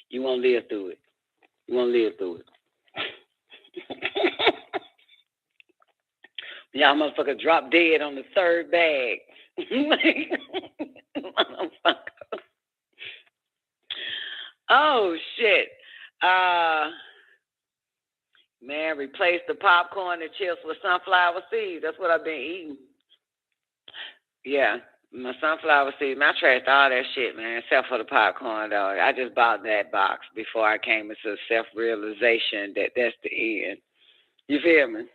[SPEAKER 16] You won't live through it. You won't live through it. Y'all motherfuckers drop dead on the 3rd bag. Oh shit. Man, replace the popcorn and chips with sunflower seeds. That's what I've been eating. Yeah, my sunflower seeds. Man, I trashed all that shit, man, except for the popcorn, dog. I just bought that box before I came into self-realization that that's the end. You feel me?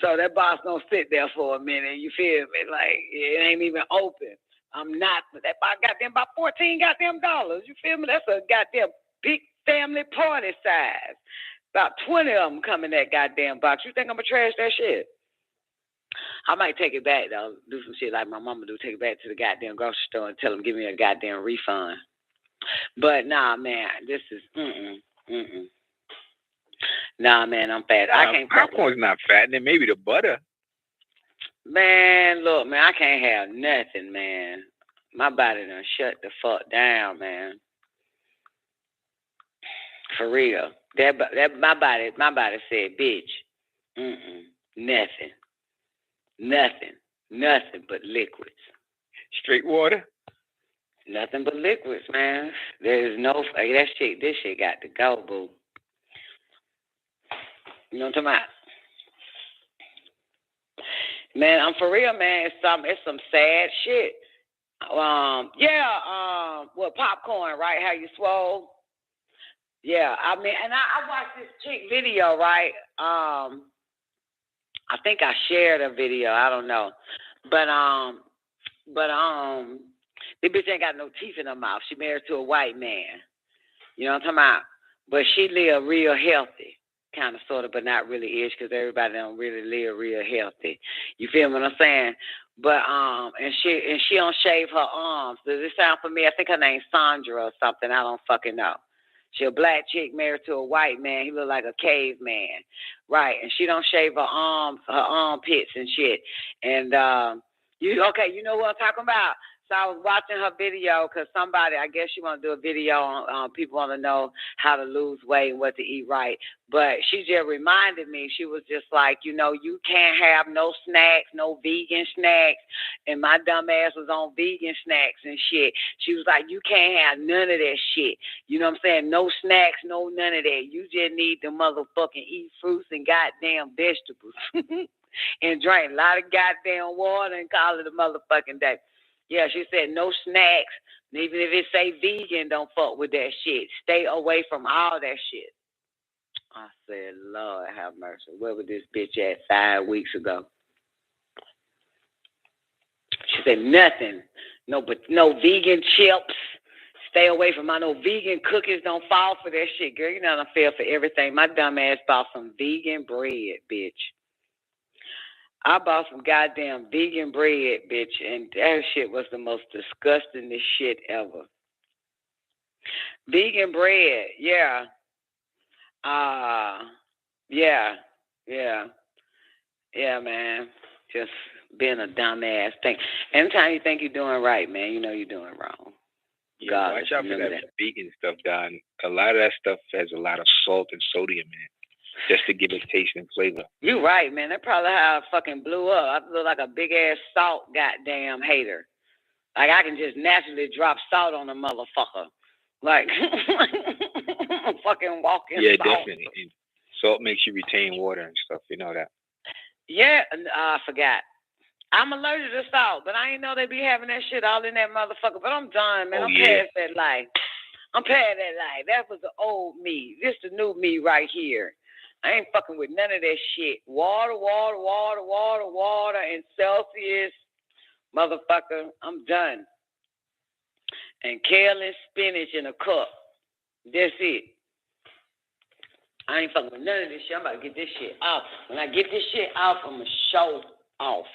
[SPEAKER 16] So that box don't sit there for a minute. You feel me? Like, it ain't even open. I'm not. That box goddamn about $14 goddamn dollars. You feel me? That's a goddamn big family party size. About 20 of them come in that goddamn box. You think I'm going to trash that shit? I might take it back, though. Do some shit like my mama do. Take it back to the goddamn grocery store and tell them give me a goddamn refund. But, nah, man. This is, Nah, man, I'm fat. I can't.
[SPEAKER 15] Popcorn's not fattening. Maybe the butter.
[SPEAKER 16] Man, look, man, I can't have nothing, man. My body done shut the fuck down, man. For real. That my body said, bitch, nothing. Nothing but liquids.
[SPEAKER 15] Straight water?
[SPEAKER 16] Nothing but liquids, man. There's no this shit got to go, boo. You know what I'm talking about? Man, I'm for real, man. It's some sad shit. What popcorn, right? How you swole? Yeah, I mean, and I watched this chick video, right? I think I shared a video. I don't know, but this bitch ain't got no teeth in her mouth. She married to a white man. You know what I'm talking about? But she live real healthy, kind of, sort of, but not really ish, because everybody don't really live real healthy. You feel what I'm saying? But and she don't shave her arms. Does it sound familiar? I think her name's Sandra or something. I don't fucking know. She a black chick married to a white man. He look like a caveman, right? And she don't shave her arms, her armpits and shit. And you know what I'm talking about? So I was watching her video because somebody, I guess she want to do a video on people want to know how to lose weight and what to eat right. But she just reminded me, she was just like, you know, you can't have no snacks, no vegan snacks. And my dumb ass was on vegan snacks and shit. She was like, you can't have none of that shit. You know what I'm saying? No snacks, no none of that. You just need to motherfucking eat fruits and goddamn vegetables and drink a lot of goddamn water and call it a motherfucking day. Yeah, she said no snacks. Even if it say vegan, don't fuck with that shit. Stay away from all that shit. I said, Lord have mercy. Where was this bitch at 5 weeks ago? She said nothing. No vegan chips. Stay away from no vegan cookies. Don't fall for that shit, girl. You know I fell for everything. My dumb ass bought some vegan bread, bitch. I bought some goddamn vegan bread, bitch, and that shit was the most disgustingest shit ever. Vegan bread, yeah. Yeah, man. Just being a dumbass thing. Anytime you think you're doing right, man, you know you're doing wrong.
[SPEAKER 15] Yeah, watch out for that vegan stuff, Don. A lot of that stuff has a lot of salt and sodium in it, just to give it taste and flavor.
[SPEAKER 16] You right, man. That's probably how I fucking blew up. I look like a big ass salt goddamn hater. Like I can just naturally drop salt on a motherfucker. Like fucking walking.
[SPEAKER 15] Yeah,
[SPEAKER 16] salt.
[SPEAKER 15] definitely. And salt makes you retain water and stuff. You know that.
[SPEAKER 16] Yeah, I forgot. I'm allergic to salt, but I ain't know they be having that shit all in that motherfucker. But I'm done, man. I'm past that life. I'm past that life. That was the old me. This the new me right here. I ain't fucking with none of that shit. Water, and Celsius. Motherfucker, I'm done. And kale and spinach in a cup. That's it. I ain't fucking with none of this shit. I'm about to get this shit off. When I get this shit off, I'm going to show off.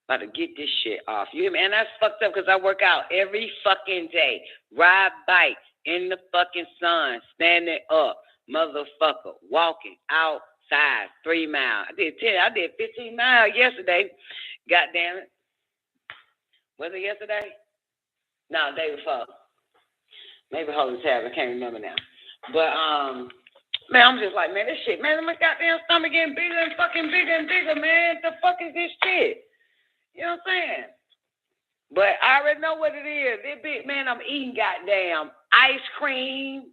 [SPEAKER 16] About to get this shit off. You hear me? And that's fucked up because I work out every fucking day. Ride bike in the fucking sun. Standing up. Motherfucker. Walking outside. 3 miles. I did 15 miles yesterday. God damn it. Was it yesterday? No, the day before. Maybe Holy Tab. I can't remember now. But, man, I'm just like, man, this shit, man, my goddamn stomach getting bigger and fucking bigger and bigger, man. The fuck is this shit? You know what I'm saying? But I already know what it is. This big, man, I'm eating goddamn ice cream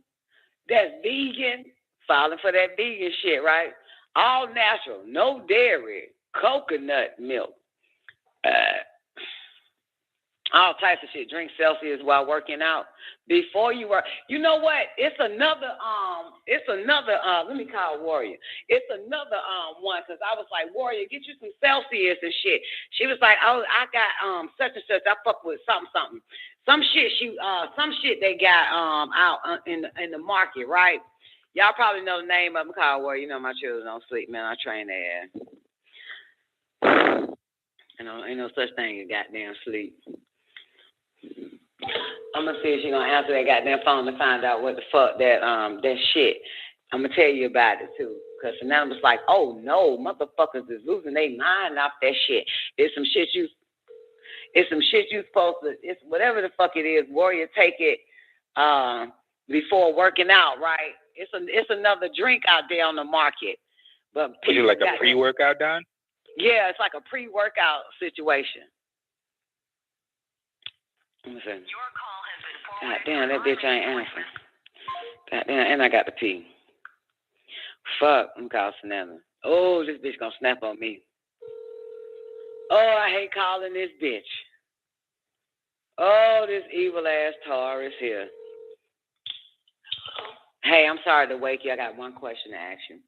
[SPEAKER 16] that's vegan. Falling for that vegan shit, right? All natural, no dairy, coconut milk. All types of shit. Drink Celsius while working out. Before you work. You know what? It's another, let me call Warrior. It's another one, because I was like, Warrior, get you some Celsius and shit. She was like, oh, I got such and such. I fuck with something. Some shit they got out in the market, right? Y'all probably know the name of them, called Warrior. You know my children don't sleep, man. I train their ass. You know, ain't no such thing as goddamn sleep. I'm gonna see if she's gonna answer that goddamn phone to find out what the fuck that shit. I'm gonna tell you about it too, cause now was like, oh no, motherfuckers is losing their mind off that shit. It's some shit you supposed to. It's whatever the fuck it is. Warrior, take it before working out, right? It's another drink out there on the market. But
[SPEAKER 15] is it like a pre-workout, Don?
[SPEAKER 16] Yeah, it's like a pre-workout situation. Let me see. God damn, that bitch ain't answering. God damn, and I got to pee. Fuck, I'm calling Nana. Oh, this bitch gonna snap on me. Oh, I hate calling this bitch. Oh, this evil ass tar is here. Hey, I'm sorry to wake you. I got one question to ask you.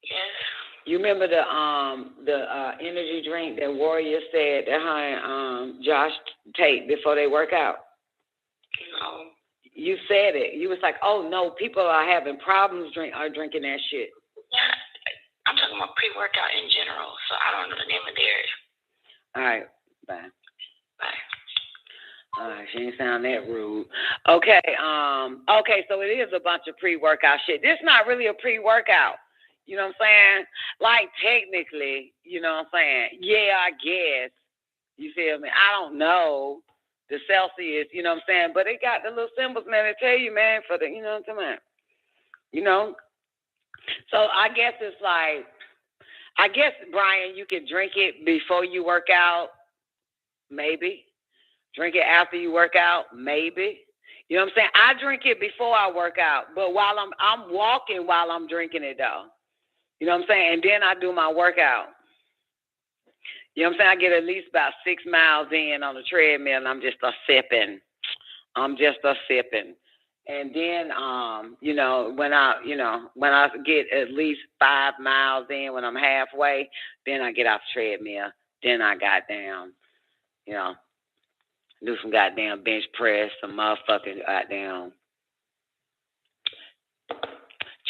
[SPEAKER 17] Yes.
[SPEAKER 16] You remember the energy drink that Warrior said that Josh take before they work out?
[SPEAKER 17] No.
[SPEAKER 16] You said it. You was like, oh no, people are having problems drinking that shit.
[SPEAKER 17] Yeah, I'm talking about pre-workout in general, so I don't know the name of theirs.
[SPEAKER 16] All right, bye.
[SPEAKER 17] Bye.
[SPEAKER 16] All right, she ain't sound that rude. Okay, so it is a bunch of pre-workout shit. This not really a pre-workout. You know what I'm saying? Like, technically, you know what I'm saying? Yeah, I guess. You feel me? I don't know. The Celsius, you know what I'm saying? But it got the little symbols, man, they tell you, man, for the, you know what I'm saying? You know? So I guess it's like, Brian, you can drink it before you work out, maybe. Drink it after you work out, maybe. You know what I'm saying? I drink it before I work out, but while I'm walking while I'm drinking it, though. You know what I'm saying? And then I do my workout. You know what I'm saying? I get at least about 6 miles in on the treadmill, and I'm just a sipping. And then, when I get at least 5 miles in, when I'm halfway, then I get off the treadmill. Then I goddamn, do some goddamn bench press, some motherfucking goddamn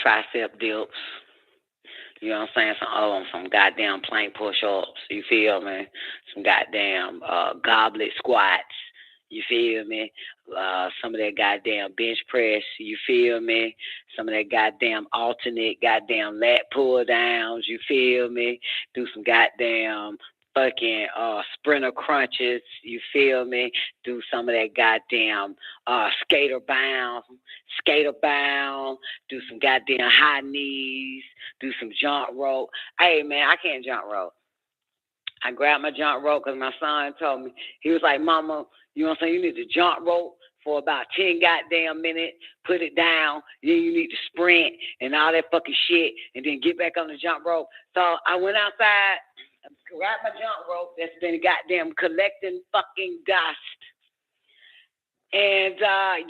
[SPEAKER 16] tricep dips. You know what I'm saying? Some goddamn plank push-ups. You feel me? Some goddamn goblet squats. You feel me? Some of that goddamn bench press. You feel me? Some of that goddamn alternate goddamn lat pull downs. You feel me? Do some goddamn fucking sprinter crunches. You feel me? Do some of that goddamn skater bound. Do some goddamn high knees. Do some jump rope. Hey, man, I can't jump rope. I grabbed my jump rope because my son told me. He was like, Mama, you know what I'm saying? You need to jump rope for about 10 goddamn minutes, put it down, then you need to sprint and all that fucking shit, and then get back on the jump rope. So I went outside, grabbed my jump rope that's been goddamn collecting fucking dust. And,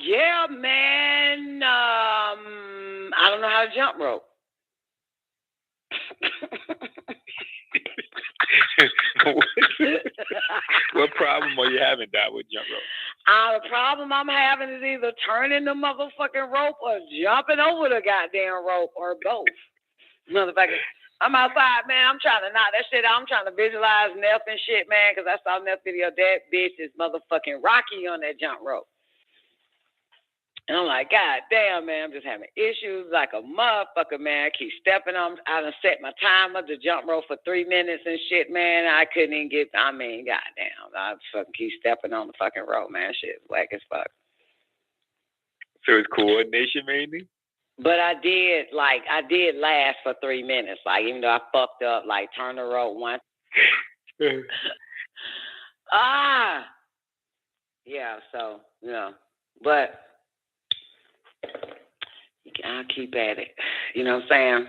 [SPEAKER 16] yeah, man, I don't know how to jump rope.
[SPEAKER 15] What problem are you having, Dad, with jump rope?
[SPEAKER 16] The problem I'm having is either turning the motherfucking rope or jumping over the goddamn rope or both. Motherfucker, I'm outside, man. I'm trying to knock that shit out. I'm trying to visualize Neff and shit, man, because I saw Neff video. That bitch is motherfucking Rocky on that jump rope. And I'm like, God damn, man, I'm just having issues like a motherfucker, man. I keep stepping on. I done set my timer to jump rope for 3 minutes and shit, man. I couldn't even get, goddamn. I fucking keep stepping on the fucking rope, man. Shit, whack as fuck.
[SPEAKER 15] So it's coordination mainly?
[SPEAKER 16] But I did last for 3 minutes. Like, even though I fucked up, like, turn the rope once. Yeah, so, but I'll keep at it. You know what I'm saying?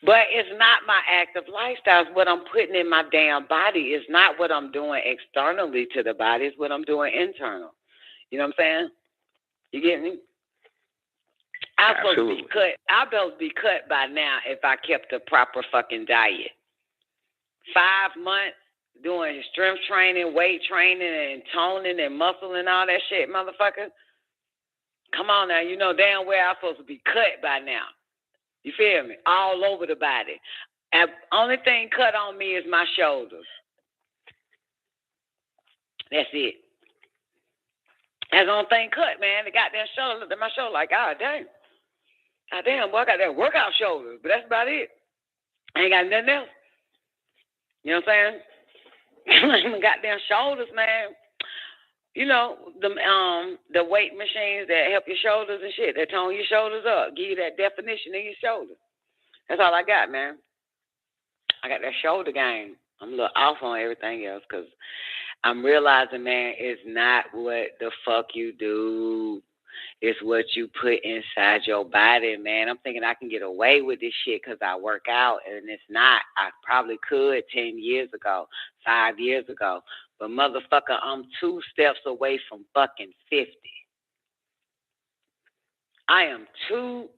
[SPEAKER 16] But it's not my active lifestyle. It's what I'm putting in my damn body. It's not what I'm doing externally to the body. It's what I'm doing internal. You know what I'm saying? You get me? I'm supposed to be cut by now if I kept a proper fucking diet. 5 months doing strength training, weight training, and toning and muscle and all that shit, motherfucker. Come on now, you know damn well I'm supposed to be cut by now. You feel me? All over the body. And only thing cut on me is my shoulders. That's it. That's the only thing cut, man. The goddamn shoulder, looked at my shoulder like, God damn. God damn, boy, I got that workout shoulders, but that's about it. I ain't got nothing else. You know what I'm saying? Goddamn shoulders, man. You know, the weight machines that help your shoulders and shit, that tone your shoulders up, give you that definition in your shoulders. That's all I got, man. I got that shoulder game. I'm a little off on everything else because I'm realizing, man, it's not what the fuck you do. It's what you put inside your body, man. I'm thinking I can get away with this shit because I work out, and it's not. I probably could 10 years ago, 5 years ago. But motherfucker, I'm 2 steps away from fucking 50. I am 2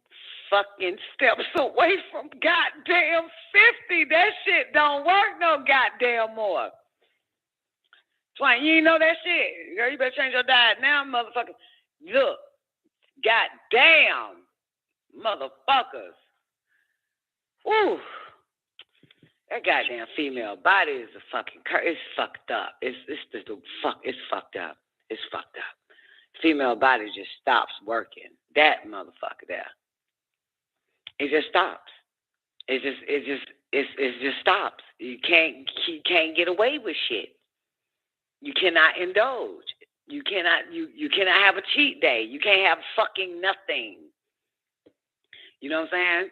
[SPEAKER 16] fucking steps away from goddamn 50. That shit don't work no goddamn more. Twine, you ain't know that shit. Girl, you better change your diet now, motherfucker. Look, goddamn, motherfuckers. Woo. That goddamn female body is a fucking it's fucked up. It's fucked up. It's fucked up. Female body just stops working. That motherfucker there. It just stops. It just stops. You can't get away with shit. You cannot indulge. You cannot have a cheat day. You can't have fucking nothing. You know what I'm saying?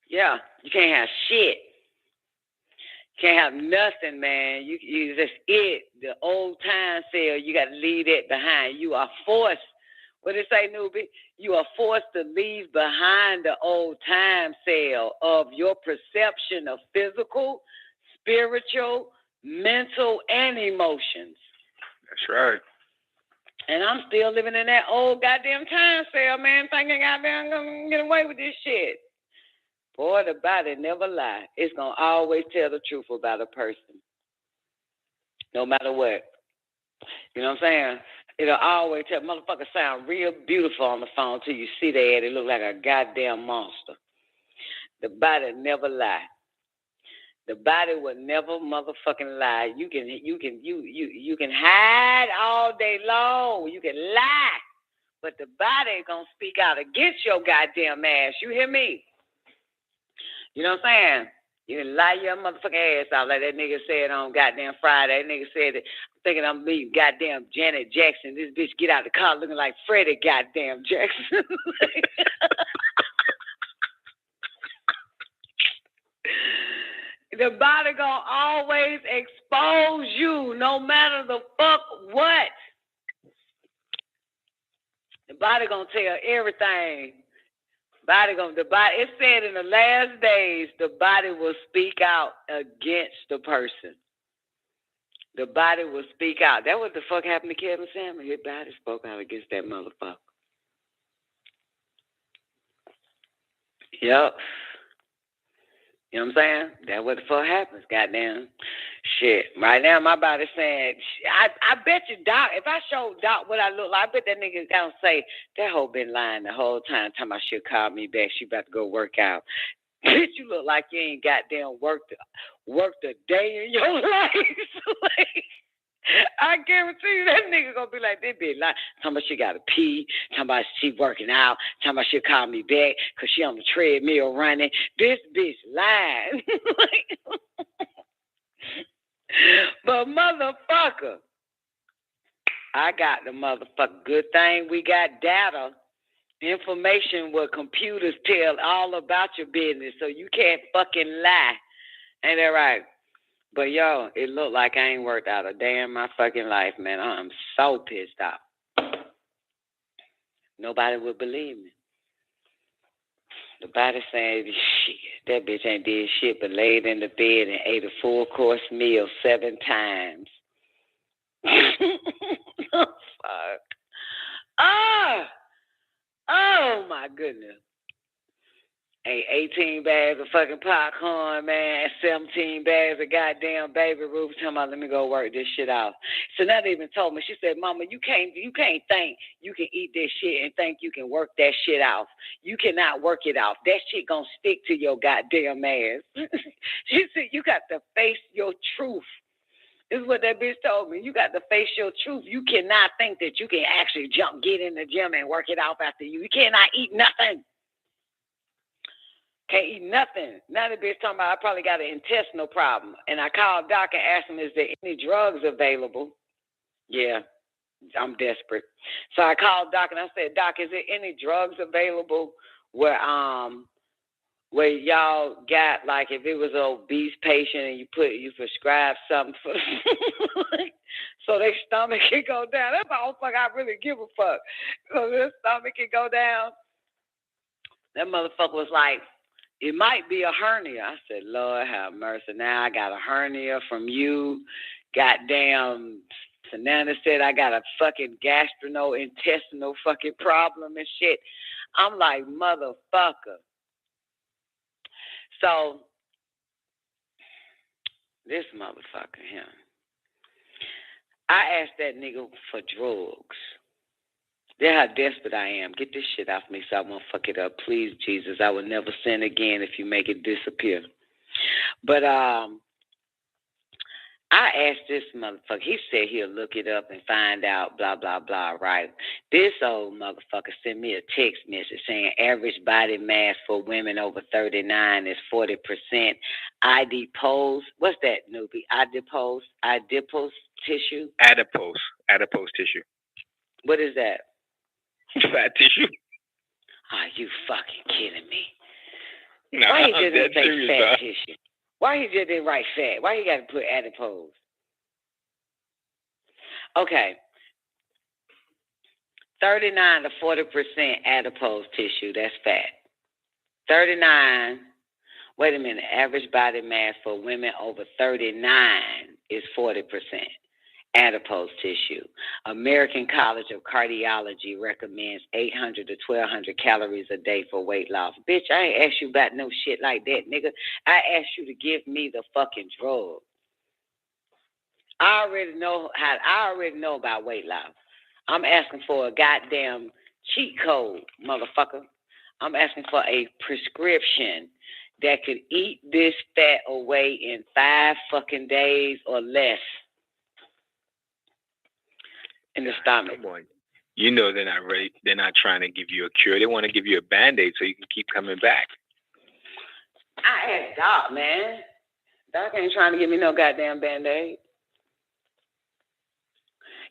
[SPEAKER 16] Yeah, you can't have shit. You can't have nothing, man. You just the old time cell. You got to leave that behind. You are forced. What did it say, newbie? You are forced to leave behind the old time cell of your perception of physical, spiritual, mental, and emotions.
[SPEAKER 15] That's right.
[SPEAKER 16] And I'm still living in that old goddamn time cell, man, thinking goddamn I'm going to get away with this shit. Boy, the body never lie. It's going to always tell the truth about a person. No matter what. You know what I'm saying? It'll always tell. Motherfucker sound real beautiful on the phone till you see that it look like a goddamn monster. The body never lie. The body will never motherfucking lie. You can hide all day long. You can lie, but the body gonna speak out against your goddamn ass. You hear me? You know what I'm saying? You can lie your motherfucking ass out like that nigga said on goddamn Friday. That nigga said that I'm thinking I'm meeting goddamn Janet Jackson. This bitch get out of the car looking like Freddie goddamn Jackson. The body gonna always expose you no matter the fuck what. The body gonna tell everything. It said in the last days, the body will speak out against the person. The body will speak out. That what the fuck happened to Kevin Samuel. His body spoke out against that motherfucker. Yep. You know what I'm saying? That's what the fuck happens, goddamn. Shit. Right now, my body's saying, I bet you, Doc, if I show Doc what I look like, I bet that nigga gonna say, that hoe been lying the whole time, talking about she'll call me back, she about to go work out. Bitch, you look like you ain't goddamn worked a day in your life. Like, I guarantee you that nigga gonna be like, they be lying. Talking about she gotta pee, talking about she working out, talking about she'll call me back because she on the treadmill running. This bitch lying. But motherfucker, I got the motherfucker. Good thing we got data, information where computers tell all about your business, so you can't fucking lie. Ain't that right? But yo, it looked like I ain't worked out a day in my fucking life, man. I'm so pissed off. Nobody would believe me. The body saying, shit, that bitch ain't did shit but laid in the bed and ate a full-course meal 7 times. Fuck. Oh, my goodness. Ate 18 bags of fucking popcorn, man, 17 bags of goddamn Baby Ruth. Talking about, let me go work this shit out. So now they even told me, she said, Mama, you can't think you can eat this shit and think you can work that shit out. You cannot work it out. That shit gonna stick to your goddamn ass. She said, you got to face your truth. This is what that bitch told me. You got to face your truth. You cannot think that you can actually get in the gym and work it out after you. You cannot eat nothing. Can't eat nothing. Now the bitch talking about I probably got an intestinal problem. And I called Doc and asked him, is there any drugs available? Yeah, I'm desperate. So I called Doc and I said, Doc, is there any drugs available where where y'all got, like, if it was an obese patient and you prescribe something for so their stomach can go down. That's all fuck I really give a fuck. So their stomach can go down. That motherfucker was like, it might be a hernia. I said, Lord have mercy. Now I got a hernia from you. Goddamn. Sanana said I got a fucking gastrointestinal fucking problem and shit. I'm like, motherfucker. So, this motherfucker, him. I asked that nigga for drugs. That's how desperate I am. Get this shit off me so I won't fuck it up. Please, Jesus, I will never sin again if you make it disappear. But I asked this motherfucker. He said he'll look it up and find out, blah, blah, blah, right? This old motherfucker sent me a text message saying average body mass for women over 39 is 40%. Adipose, what's that, newbie? Adipose tissue?
[SPEAKER 15] Adipose tissue.
[SPEAKER 16] What is that?
[SPEAKER 15] Fat tissue.
[SPEAKER 16] Are you fucking kidding me?
[SPEAKER 15] No,
[SPEAKER 16] Why he just didn't say
[SPEAKER 15] serious,
[SPEAKER 16] fat tissue? Why he just didn't write fat? Why he got to put adipose? Okay. 39 to 40% adipose tissue, that's fat. 39, wait a minute, average body mass for women over 39 is 40%. Adipose tissue. American College of Cardiology recommends 800 to 1,200 calories a day for weight loss. Bitch, I ain't asked you about no shit like that, nigga. I asked you to give me the fucking drug. I already know about weight loss. I'm asking for a goddamn cheat code, motherfucker. I'm asking for a prescription that could eat this fat away in 5 fucking days or less. In the stomach.
[SPEAKER 15] Come on. You know they're not ready. They're not trying to give you a cure. They want to give you a Band-Aid so you can keep coming back.
[SPEAKER 16] I asked Doc, man. Doc ain't trying to give me no goddamn Band-Aid.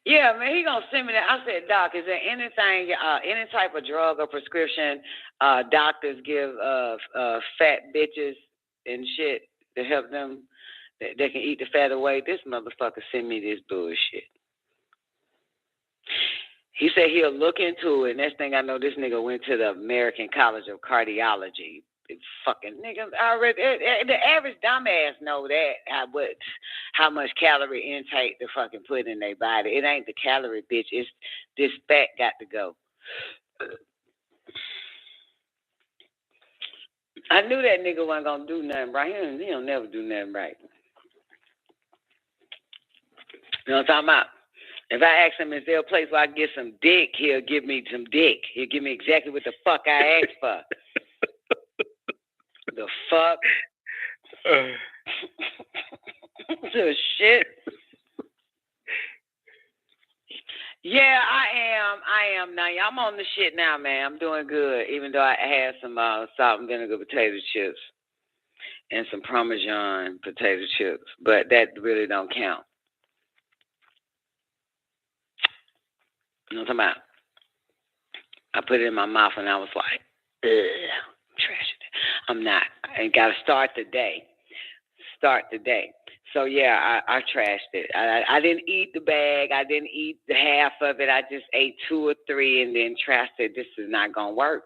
[SPEAKER 16] Yeah, man, he gonna send me that. I said, Doc, is there anything, any type of drug or prescription doctors give fat bitches and shit to help them, that they can eat the fat away? This motherfucker send me this bullshit. He said he'll look into it. Next thing I know, this nigga went to the American College of Cardiology. Fucking nigga, the average dumbass know that how much calorie intake to fucking put in their body. It ain't the calorie, bitch. It's this fat got to go. I knew that nigga wasn't gonna do nothing right. He'll never do nothing right. You know what I'm talking about? If I ask him, is there a place where I can get some dick, he'll give me some dick. He'll give me exactly what the fuck I asked for. The fuck? The shit? Yeah, I am now. I'm on the shit now, man. I'm doing good, even though I had some salt and vinegar potato chips and some Parmesan potato chips, but that really don't count. You know what I'm talking about? I put it in my mouth and I was like, ugh, trash it. I'm not. I got to start the day. So, yeah, I trashed it. I didn't eat the bag. I didn't eat the half of it. I just ate 2 or 3 and then trashed it. This is not going to work.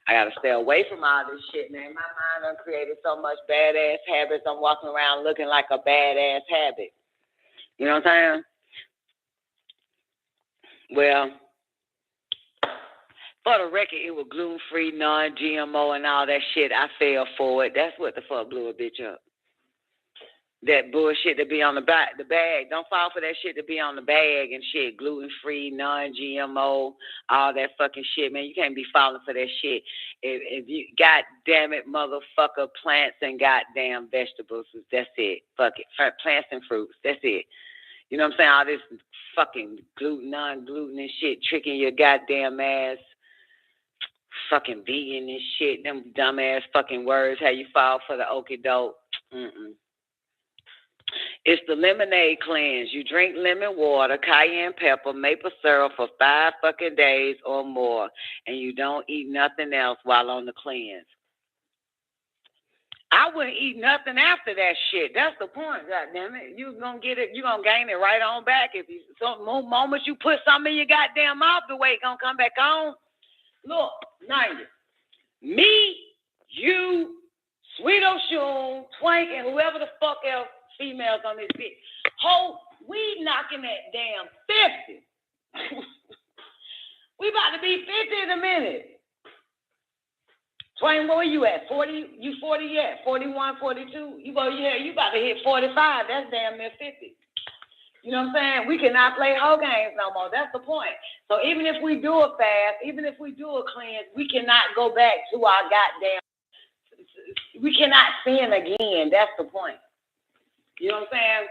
[SPEAKER 16] I got to stay away from all this shit, man. My mind done created so much badass habits. I'm walking around looking like a badass habit. You know what I'm saying? Well, for the record, it was gluten-free, non-GMO, and all that shit. I fell for it. That's what the fuck blew a bitch up. That bullshit to be on the bag. Don't fall for that shit to be on the bag and shit. Gluten-free, non-GMO, all that fucking shit, man. You can't be falling for that shit. If you, goddamn it, motherfucker, plants and goddamn vegetables. That's it. Fuck it. Plants and fruits. That's it. You know what I'm saying? All this fucking gluten, non-gluten and shit, tricking your goddamn ass. Fucking vegan and shit. Them dumbass fucking words. How you fall for the okie doke. It's the lemonade cleanse. You drink lemon water, cayenne pepper, maple syrup for 5 fucking days or more, and you don't eat nothing else while on the cleanse. I wouldn't eat nothing after that shit. That's the point, goddamn it. You gonna get it, you gonna gain it right on back. If you some moments you put something in your goddamn mouth, the weight gonna come back on. Look, 90. Me, you, Sweet Ocean, Twank, and whoever the fuck else females on this bitch. We knocking that damn 50. We about to be 50 in a minute. Twain, where you at? 40? You 40 yet? 41, 42? You about to hit 45. That's damn near 50. You know what I'm saying? We cannot play hoe games no more. That's the point. So even if we do a fast, even if we do a cleanse, we cannot go back to our goddamn. We cannot sin again. That's the point. You know what I'm saying?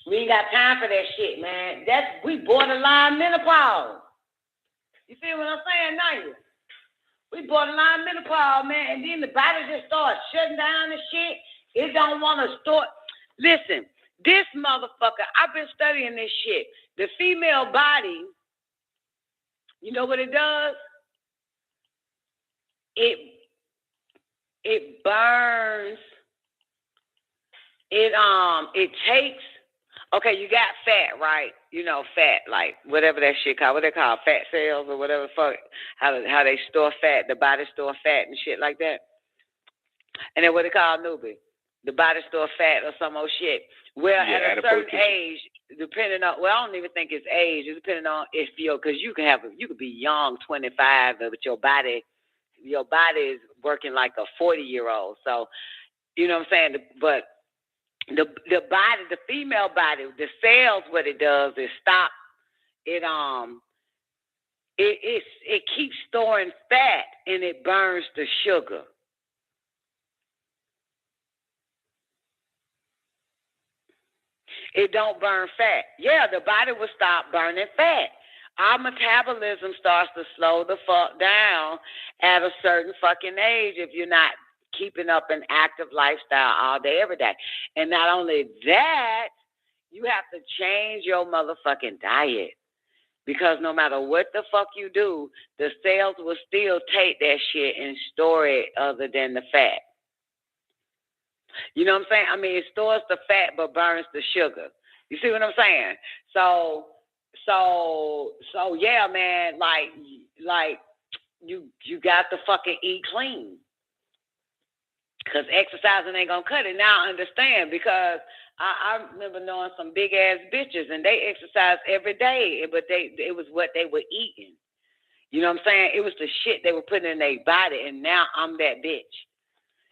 [SPEAKER 16] We ain't got time for that shit, man. We borderline menopause. You see what I'm saying now? We borderline menopause, man, and then the body just starts shutting down and shit. It don't want to start. Listen, this motherfucker, I've been studying this shit. The female body, you know what it does? It burns. It takes. Okay, you got fat, right? You know, fat, like whatever that shit called. What they call fat cells or whatever the fuck. How they store fat, the body store fat and shit like that. And then what they call newbie. The body store fat or some old shit. Well, at a certain age, depending on, well, I don't even think it's age. It's depending on if because you could be young, 25, but your body is working like a 40-year-old. So, you know what I'm saying? But the body, the female body, the cells, what it does is stop. It keeps storing fat and it burns the sugar. It don't burn fat. Yeah, the body will stop burning fat. Our metabolism starts to slow the fuck down at a certain fucking age if you're not keeping up an active lifestyle all day, every day. And not only that, you have to change your motherfucking diet. Because no matter what the fuck you do, the cells will still take that shit and store it other than the fat. You know what I'm saying? I mean, it stores the fat but burns the sugar. You see what I'm saying? So yeah, man, like you got to fucking eat clean. Because exercising ain't gonna cut it. Now I understand, because I remember knowing some big ass bitches and they exercised every day, but it was what they were eating. You know what I'm saying? It was the shit they were putting in their body, and now I'm that bitch.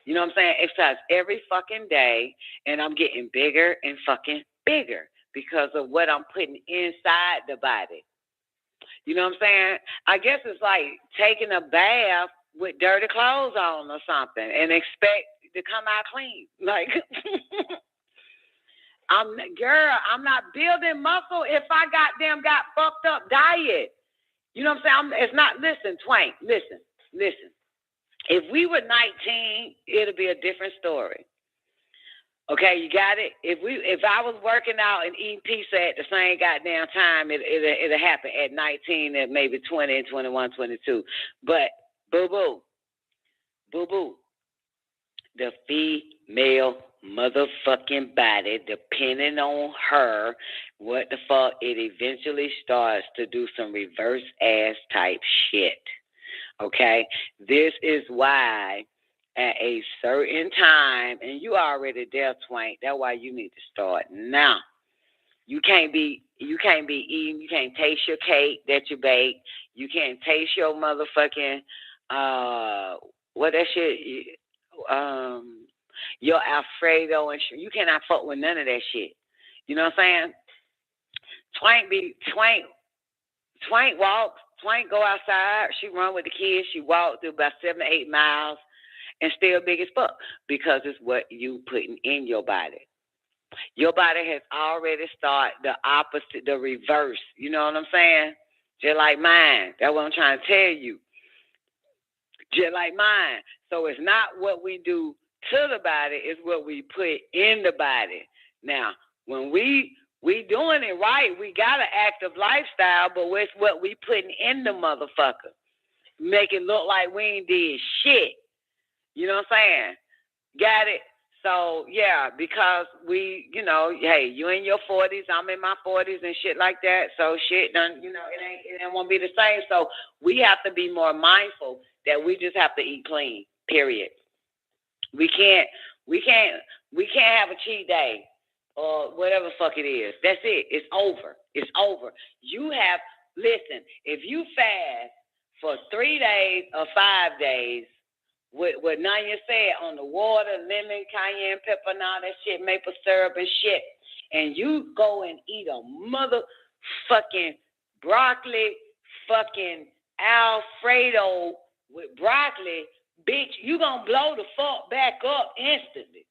[SPEAKER 16] You know what I'm saying? Exercise every fucking day, and I'm getting bigger and fucking bigger because of what I'm putting inside the body. You know what I'm saying? I guess it's like taking a bath with dirty clothes on or something and expect to come out clean. Like, I'm not building muscle if I goddamn got fucked up diet. You know what I'm saying? It's not, listen, Twank, listen. If we were 19, it'll be a different story. Okay, you got it? If I was working out and eating pizza at the same goddamn time, it'll happen at 19 and maybe 20 and 21, 22. But boo-boo, the female motherfucking body, depending on her, what the fuck, it eventually starts to do some reverse ass type shit. Okay? This is why at a certain time, and you already there, Twank, that's why you need to start now. You can't be eating, you can't taste your cake that you bake, you can't taste your motherfucking what that shit, your Alfredo and shit. You cannot fuck with none of that shit. You know what I'm saying? Twank walks. Twank go outside. She run with the kids. She walked through about 7 to 8 miles and still big as fuck because it's what you putting in your body. Your body has already started the opposite, the reverse. You know what I'm saying? Just like mine. That's what I'm trying to tell you. Just like mine. So it's not what we do to the body, it's what we put in the body. Now, when we doing it right, we got an active lifestyle, but it's what we putting in the motherfucker. Make it look like we ain't did shit. You know what I'm saying? Got it? So, yeah, because we, you know, hey, you in your 40s, I'm in my 40s and shit like that. So shit done, you know, it ain't won't be the same. So we have to be more mindful that we just have to eat clean, period. We can't have a cheat day or whatever the fuck it is. That's it. It's over. It's over. Listen, if you fast for 3 days or 5 days, what Nanya said on the water, lemon, cayenne pepper, and all that shit, maple syrup and shit, and you go and eat a motherfucking broccoli, fucking Alfredo with broccoli, bitch, you gonna blow the fuck back up instantly.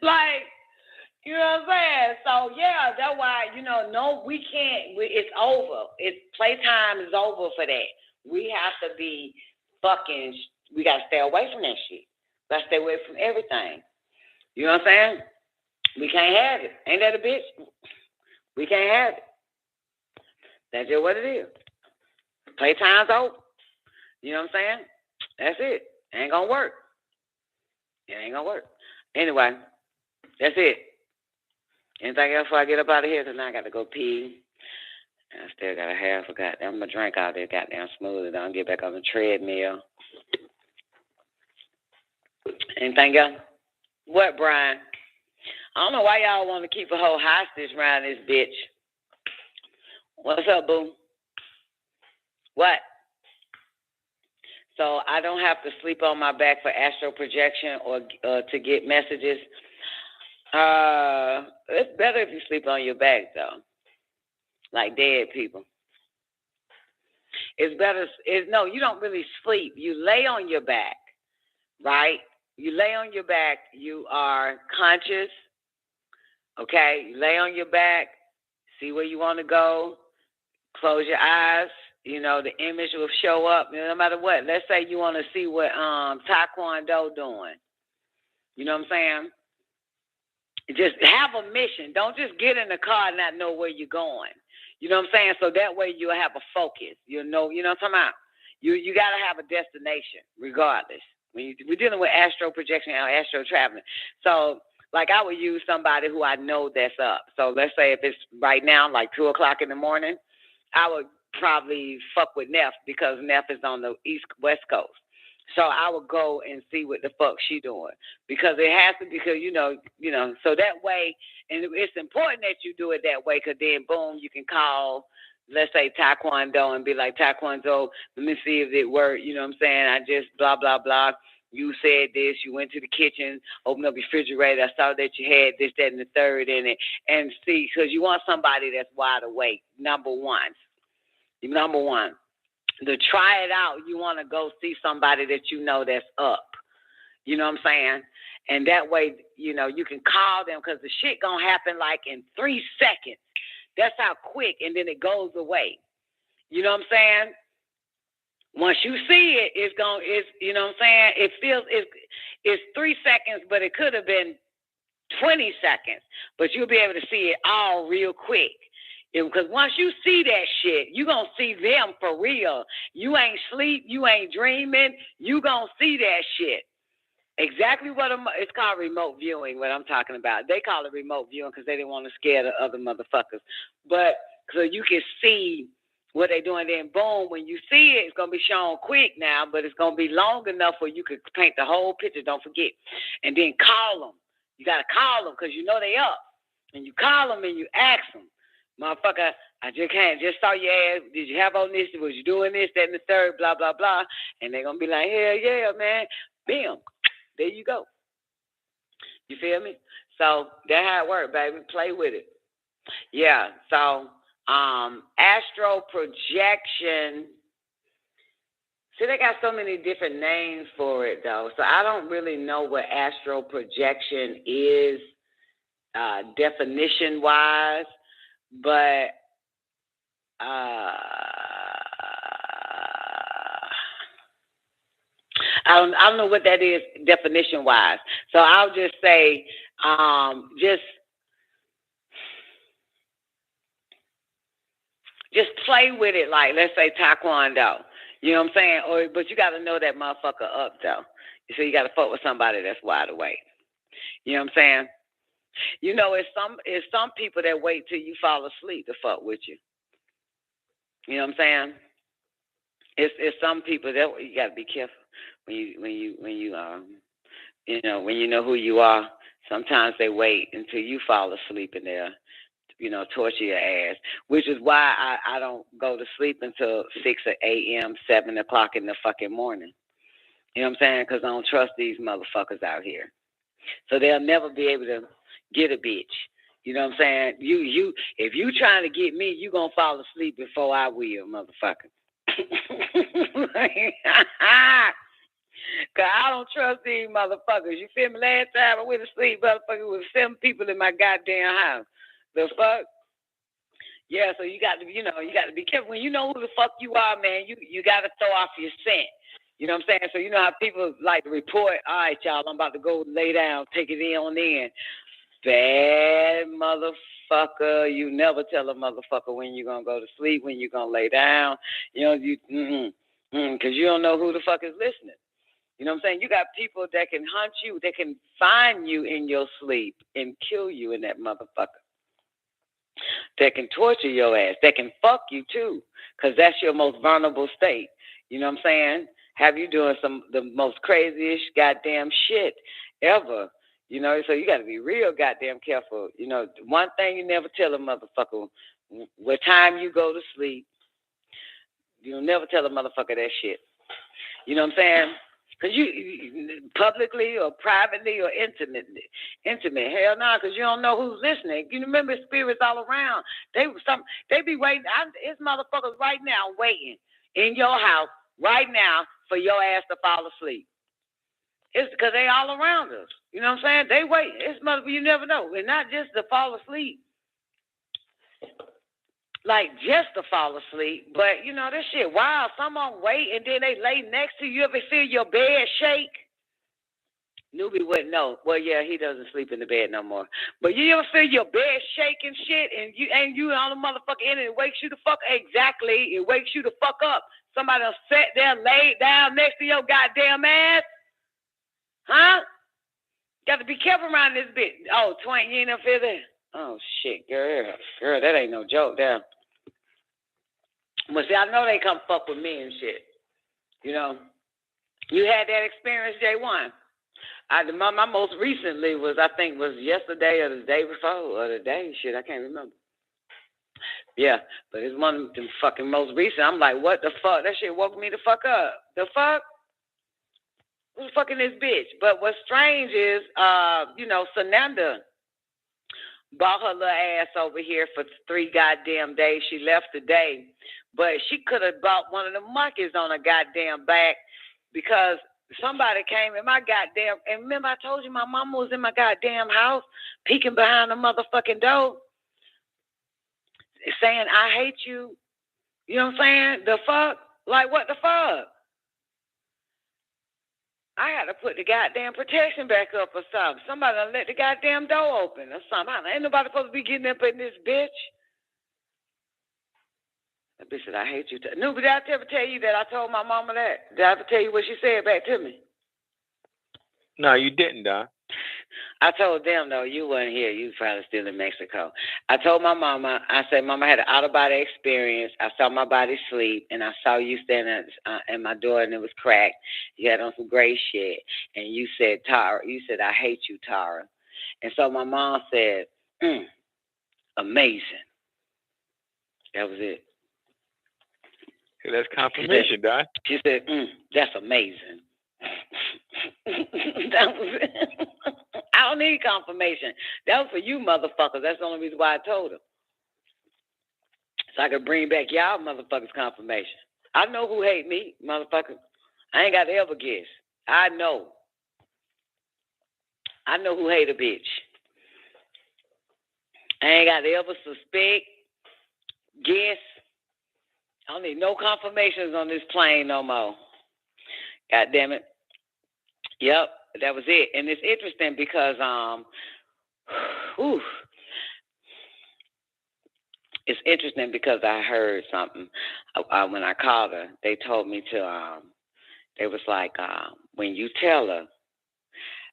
[SPEAKER 16] Like, you know what I'm saying? So, yeah, that's why, you know, no, we can't. It's over. Playtime is over for that. We have to be we got to stay away from that shit. We got to stay away from everything. You know what I'm saying? We can't have it. Ain't that a bitch? We can't have it. That's just what it is. Playtime's over. You know what I'm saying? That's it. Ain't going to work. It ain't going to work. Anyway, that's it. Anything else before I get up out of here? Because now I got to go pee. I still got a half a goddamn. I'm going to drink out there goddamn smoothie. Don't get back on the treadmill. Anything else? What, Brian? I don't know why y'all want to keep a whole hostage around this bitch. What's up, boo? What? So I don't have to sleep on my back for astral projection or to get messages. It's better if you sleep on your back, though, like dead people. It's better. No, you don't really sleep. You lay on your back, right? You lay on your back. You are conscious, okay? You lay on your back, see where you want to go, close your eyes. You know, the image will show up no matter what. Let's say you want to see what Taekwondo doing. You know what I'm saying? Just have a mission. Don't just get in the car and not know where you're going. You know what I'm saying? So that way you'll have a focus. You know what I'm talking about? You got to have a destination regardless. We're dealing with astral projection and astral traveling. So, like, I would use somebody who I know that's up. So let's say if it's right now, like 2 o'clock in the morning, I would probably fuck with Neff because Neff is on the West Coast. So I would go and see what the fuck she doing because it has to, because you know, so that way, and it's important that you do it that way because then boom, you can call, let's say Taekwondo and be like, Taekwondo, let me see if it worked. You know what I'm saying? I just blah, blah, blah. You said this, you went to the kitchen, opened up your refrigerator, I saw that you had this, that, and the third in it, and see, because you want somebody that's wide awake, number one. To try it out, you want to go see somebody that you know that's up. You know what I'm saying? And that way, you know, you can call them because the shit going to happen like in 3 seconds. That's how quick, and then it goes away. You know what I'm saying? Once you see it, you know what I'm saying? It's 3 seconds, but it could have been 20 seconds. But you'll be able to see it all real quick. Because once you see that shit, you going to see them for real. You ain't sleep. You ain't dreaming. You going to see that shit. Exactly what it's called remote viewing, what I'm talking about. They call it remote viewing because they didn't want to scare the other motherfuckers. But so you can see what they're doing. Then boom, when you see it, it's going to be shown quick now, but it's going to be long enough where you could paint the whole picture. Don't forget. And then call them. You got to call them because you know they up. And you call them and you ask them. Motherfucker, I just saw your ass. Did you have on this? Was you doing this, that, and the third, blah, blah, blah. And they're going to be like, hell yeah, man. Bam. There you go. You feel me? So that's how it works, baby. Play with it. Yeah. So astral projection. See, they got so many different names for it, though. So I don't really know what astral projection is definition-wise. But I don't know what that is definition wise. So I'll just say just play with it, like let's say Taekwondo. You know what I'm saying? But you got to know that motherfucker up, though. So you got to fuck with somebody that's wide awake. You know what I'm saying? You know, it's some people that wait till you fall asleep to fuck with you. You know what I'm saying? It's some people that you got to be careful when you know who you are. Sometimes they wait until you fall asleep and they'll, torture your ass, which is why I don't go to sleep until 6 a.m., 7 o'clock in the fucking morning. You know what I'm saying? Because I don't trust these motherfuckers out here. So they'll never be able to get a bitch. You know what I'm saying? If you trying to get me, you going to fall asleep before I will, motherfucker. Because I don't trust these motherfuckers. You feel me? Last time I went to sleep, motherfucker, with 7 people in my goddamn house. The fuck? Yeah, so you got to be careful. When you know who the fuck you are, man, you got to throw off your scent. You know what I'm saying? So you know how people like to report, all right, y'all, I'm about to go lay down, take it in. Bad motherfucker. You never tell a motherfucker when you're going to go to sleep, when you're going to lay down. Because you don't know who the fuck is listening. You know what I'm saying? You got people that can hunt you, that can find you in your sleep and kill you in that motherfucker. That can torture your ass. That can fuck you too, because that's your most vulnerable state. You know what I'm saying? Have you doing the most craziest goddamn shit ever. So you got to be real goddamn careful. One thing you never tell a motherfucker, what time you go to sleep. You'll never tell a motherfucker that shit. You know what I'm saying? Because you publicly or privately or intimate. Hell no, because you don't know who's listening. You remember spirits all around. They be waiting. It's motherfuckers right now waiting in your house right now for your ass to fall asleep. It's because they all around us. You know what I'm saying? They wait. It's motherfucker. You never know. And not just to fall asleep. Like just to fall asleep, but this shit wild. Someone wait and then they lay next to you. Ever feel your bed shake? Newbie wouldn't know. Well, yeah, he doesn't sleep in the bed no more. But you ever feel your bed shaking shit and you on the motherfucker in and it wakes you the fuck exactly. It wakes you the fuck up. Somebody done sat there, laid down next to your goddamn ass. Huh? Got to be careful around this bitch. Oh, Twain, you ain't never feel that? Oh shit, girl, that ain't no joke there. Well, see, I know they come fuck with me and shit. You had that experience, J1. My most recently was yesterday or the day before or the day. Shit, I can't remember. Yeah, but it's one of the fucking most recent. I'm like, what the fuck? That shit woke me the fuck up. The fuck? Who's fucking this bitch? But what's strange is, Sananda bought her little ass over here for 3 goddamn days. She left today. But she could have bought one of the monkeys on her goddamn back because somebody came in my goddamn... And remember I told you my mama was in my goddamn house peeking behind the motherfucking door saying, I hate you. You know what I'm saying? The fuck? Like, what the fuck? I had to put the goddamn protection back up or something. Somebody done let the goddamn door open or something. Ain't nobody supposed to be getting up in this bitch. That bitch said, I hate you. No, but did I ever tell you that I told my mama that? Did I ever tell you what she said back to me?
[SPEAKER 15] No, you didn't, Don.
[SPEAKER 16] I told them, though, you weren't here. You was probably still in Mexico. I told my mama, I said, Mama, I had an out-of-body experience. I saw my body sleep, and I saw you standing at my door, and it was cracked. You had on some gray shit. And you said, Tara, I hate you, Tara. And so my mom said, amazing. That was it.
[SPEAKER 15] That's confirmation, Don.
[SPEAKER 16] She said, that's amazing. That was it. I don't need confirmation. That was for you motherfuckers. That's the only reason why I told her. So I could bring back y'all motherfuckers confirmation. I know who hate me, motherfucker. I ain't got to ever guess. I know who hate a bitch. I ain't got to ever suspect, guess. I don't need no confirmations on this plane no more. God damn it. Yep, that was it. And it's interesting because it's interesting because I heard something. when I called her, they told me to, they was like, when you tell her,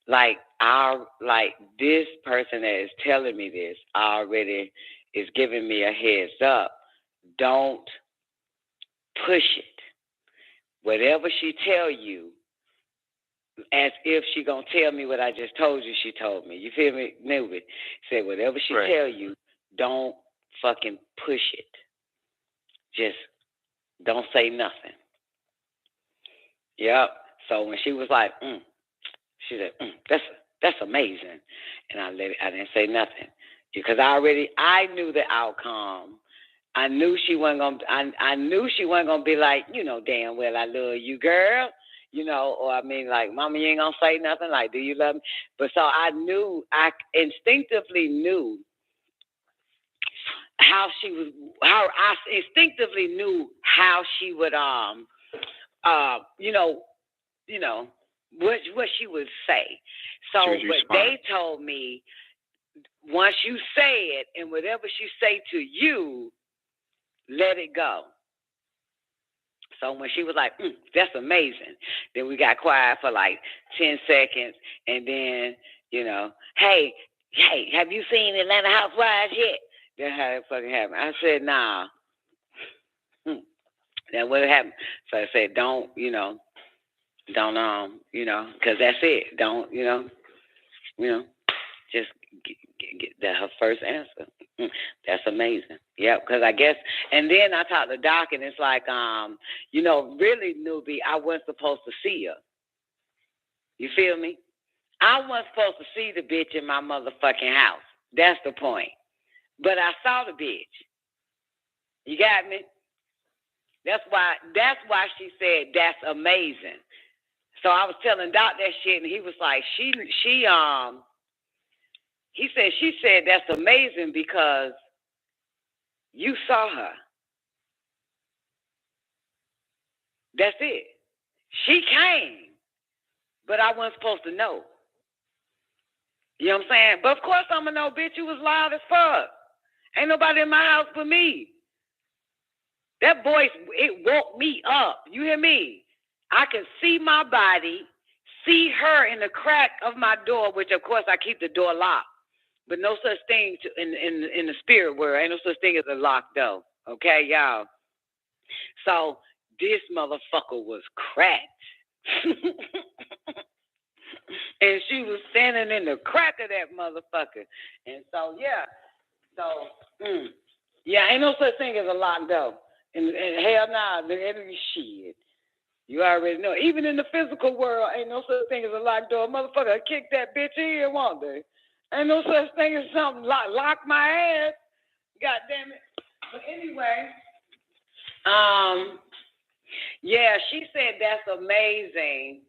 [SPEAKER 16] like this person that is telling me this already is giving me a heads up. Don't push it. Whatever she tell you, as if she gonna tell me what I just told you she told me. You feel me? Newbie. Say whatever she tell you, don't fucking push it. Just don't say nothing. Yep. So when she was like, she said, that's amazing. And I didn't say nothing. Because I knew the outcome. I knew she wasn't gonna I knew she wasn't gonna be like, you know damn well I love you, girl. You know, or I mean like, mama, you ain't gonna say nothing, like, do you love me? But so I instinctively knew how she would what she would say. So but they told me once you say it and whatever she say to you, let it go. So when she was like, that's amazing, then we got quiet for like 10 seconds. And then, hey, have you seen Atlanta Housewives yet? That's how it fucking happened. I said, nah. That what happened. So I said, don't, because that's it. Don't, just get that her first answer. That's amazing. Yeah, because I guess, and then I talked to Doc, and it's like, really, newbie, I wasn't supposed to see her. You feel me? I wasn't supposed to see the bitch in my motherfucking house. That's the point. But I saw the bitch. You got me? That's why she said that's amazing. So I was telling Doc that shit, and he was like, he said that's amazing because you saw her. That's it. She came, but I wasn't supposed to know. You know what I'm saying? But of course I'm going to know, bitch, you was loud as fuck. Ain't nobody in my house but me. That voice, it woke me up. You hear me? I can see my body, see her in the crack of my door, which of course I keep the door locked. But no such thing in the spirit world. Ain't no such thing as a locked door. Okay, y'all? So this motherfucker was cracked. And she was standing in the crack of that motherfucker. And so, yeah. So, ain't no such thing as a locked door. And hell nah, every shit. You already know. Even in the physical world, ain't no such thing as a locked door. Motherfucker kick that bitch in, won't they? Ain't no such thing as something lock my ass. God damn it. But anyway, she said that's amazing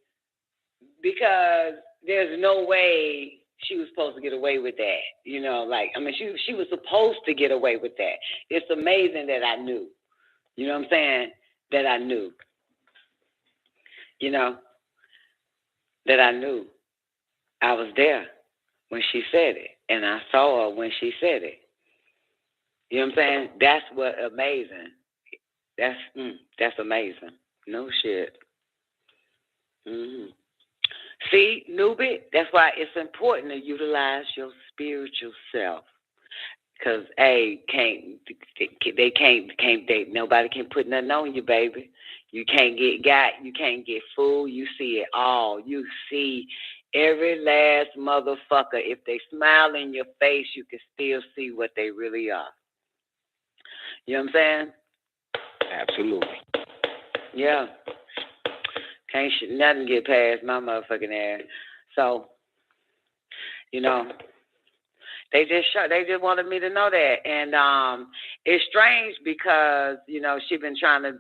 [SPEAKER 16] because there's no way she was supposed to get away with that. She was supposed to get away with that. It's amazing that I knew. You know what I'm saying? That I knew. That I knew. I was there when she said it, and I saw her when she said it. You know what I'm saying? That's what amazing. That's amazing. No shit. Mm-hmm. See, newbie, that's why it's important to utilize your spiritual self. Because nobody can put nothing on you, baby. You can't you can't get fooled. You see it all. You see every last motherfucker. If they smile in your face, you can still see what they really are. You know what I'm saying?
[SPEAKER 15] Absolutely.
[SPEAKER 16] Yeah. Can't nothing get past my motherfucking ass. So, they just wanted me to know that. And it's strange because, she been trying to,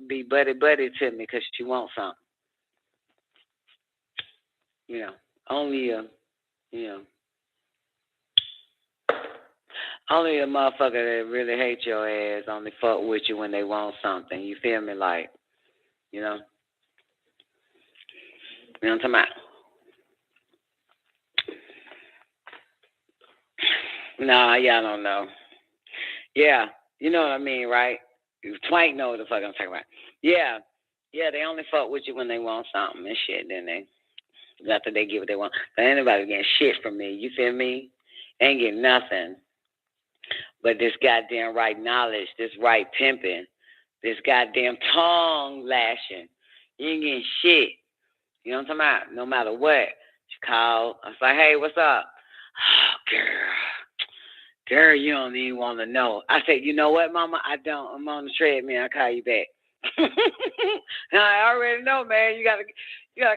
[SPEAKER 16] be buddy to me because she wants something. Only a motherfucker that really hates your ass only fuck with you when they want something. You feel me? Like, you know what I'm talking about? Nah, y'all don't know. Yeah, you know what I mean, right? Twank know what the fuck I'm talking about. Yeah. Yeah, they only fuck with you when they want something and shit, then they after they get what they want. But anybody getting shit from me, you feel me? Ain't getting nothing. But this goddamn right knowledge, this right pimping, this goddamn tongue lashing. You ain't getting shit. You know what I'm talking about? No matter what. She called. I was like, hey, what's up? Oh, girl, you don't even want to know. I said, you know what, mama? I don't. I'm on the treadmill. I'll call you back. I already know, man. You gotta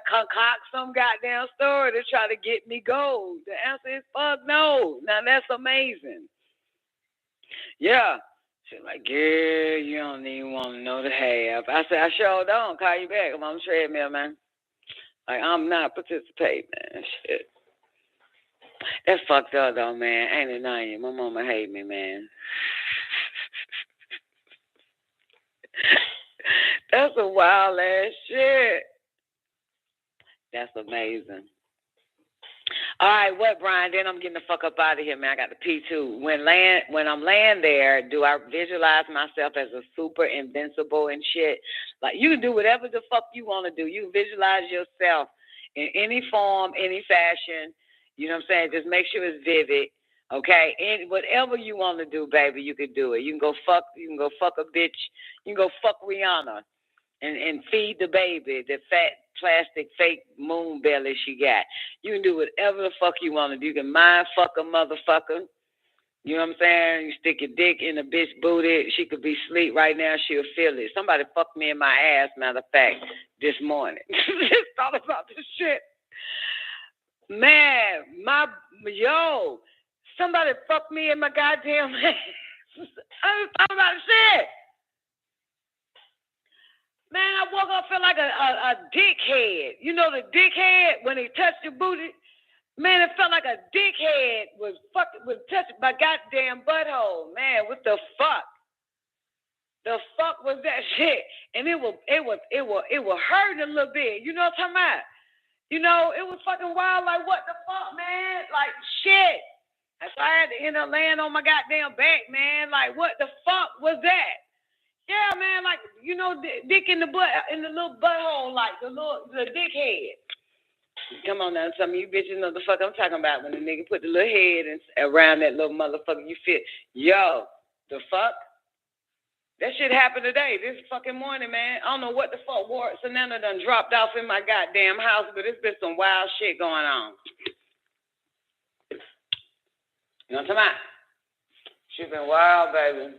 [SPEAKER 16] concoct some goddamn story to try to get me gold. The answer is fuck no. Now that's amazing. Yeah. She's like, girl, you don't even want to know the half. I said, I sure don't. Call you back. I'm on the treadmill, man. Like, I'm not participating, man. Shit. That's fucked up, though, man. Ain't it none of you? My mama hate me, man. That's a wild ass shit. That's amazing. All right, what, Brian? Then I'm getting the fuck up out of here, man. I got the P2. When I'm laying there, do I visualize myself as a super invincible and shit? Like, you can do whatever the fuck you want to do. You visualize yourself in any form, any fashion. You know what I'm saying? Just make sure it's vivid. Okay? And whatever you want to do, baby, you can do it. You can go fuck a bitch. You can go fuck Rihanna. And feed the baby the fat plastic fake moon belly she got. You can do whatever the fuck you want to do. You can mind fuck a motherfucker. You know what I'm saying? You stick your dick in a bitch booty. She could be asleep right now. She'll feel it. Somebody fucked me in my ass, matter of fact, this morning. Just thought about this shit. Man, somebody fucked me in my goddamn ass. I just thought about the shit. Man, I woke up feeling like a dickhead. You know the dickhead when he touched your booty? Man, it felt like a dickhead was touching my goddamn butthole. Man, what the fuck? The fuck was that shit? And it was hurting a little bit. You know what I'm talking about? You know, it was fucking wild. Like, what the fuck, man? Like, shit. That's why I had to end up laying on my goddamn back, man. Like, what the fuck was that? Yeah, man, like, you know, dick in the butt, in the little butthole, like the dickhead. Come on now, some of you bitches know the fuck I'm talking about when the nigga put the little head around that little motherfucker. You feel, yo, the fuck? That shit happened today, this fucking morning, man. I don't know what the fuck Sanana done dropped off in my goddamn house, but it's been some wild shit going on. You know what I'm talking about? She's been wild, baby.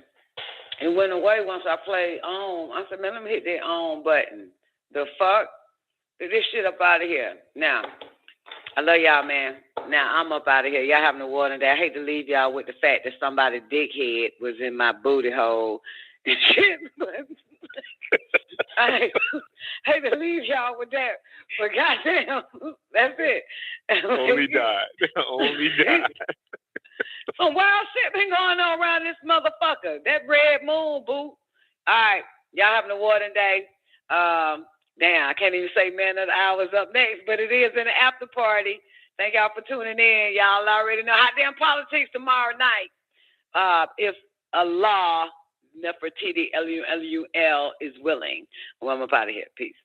[SPEAKER 16] It went away once I played on. I said, man, let me hit that on button. The fuck? Get this shit up out of here. Now, I love y'all, man. Now, I'm up out of here. Y'all having a war today. I hate to leave y'all with the fact that somebody's dickhead was in my booty hole and shit. I hate to leave y'all with that. But goddamn, that's it.
[SPEAKER 15] Only died.
[SPEAKER 16] Some wild shit been going on around this motherfucker. That red moon, boo. All right. Y'all having a water day. Damn, I can't even say man of the hour's up next, but it is in the after party. Thank y'all for tuning in. Y'all already know hot damn politics tomorrow night. If Allah, Nefertiti, Lul is willing. Well, I'm up out of here. Peace.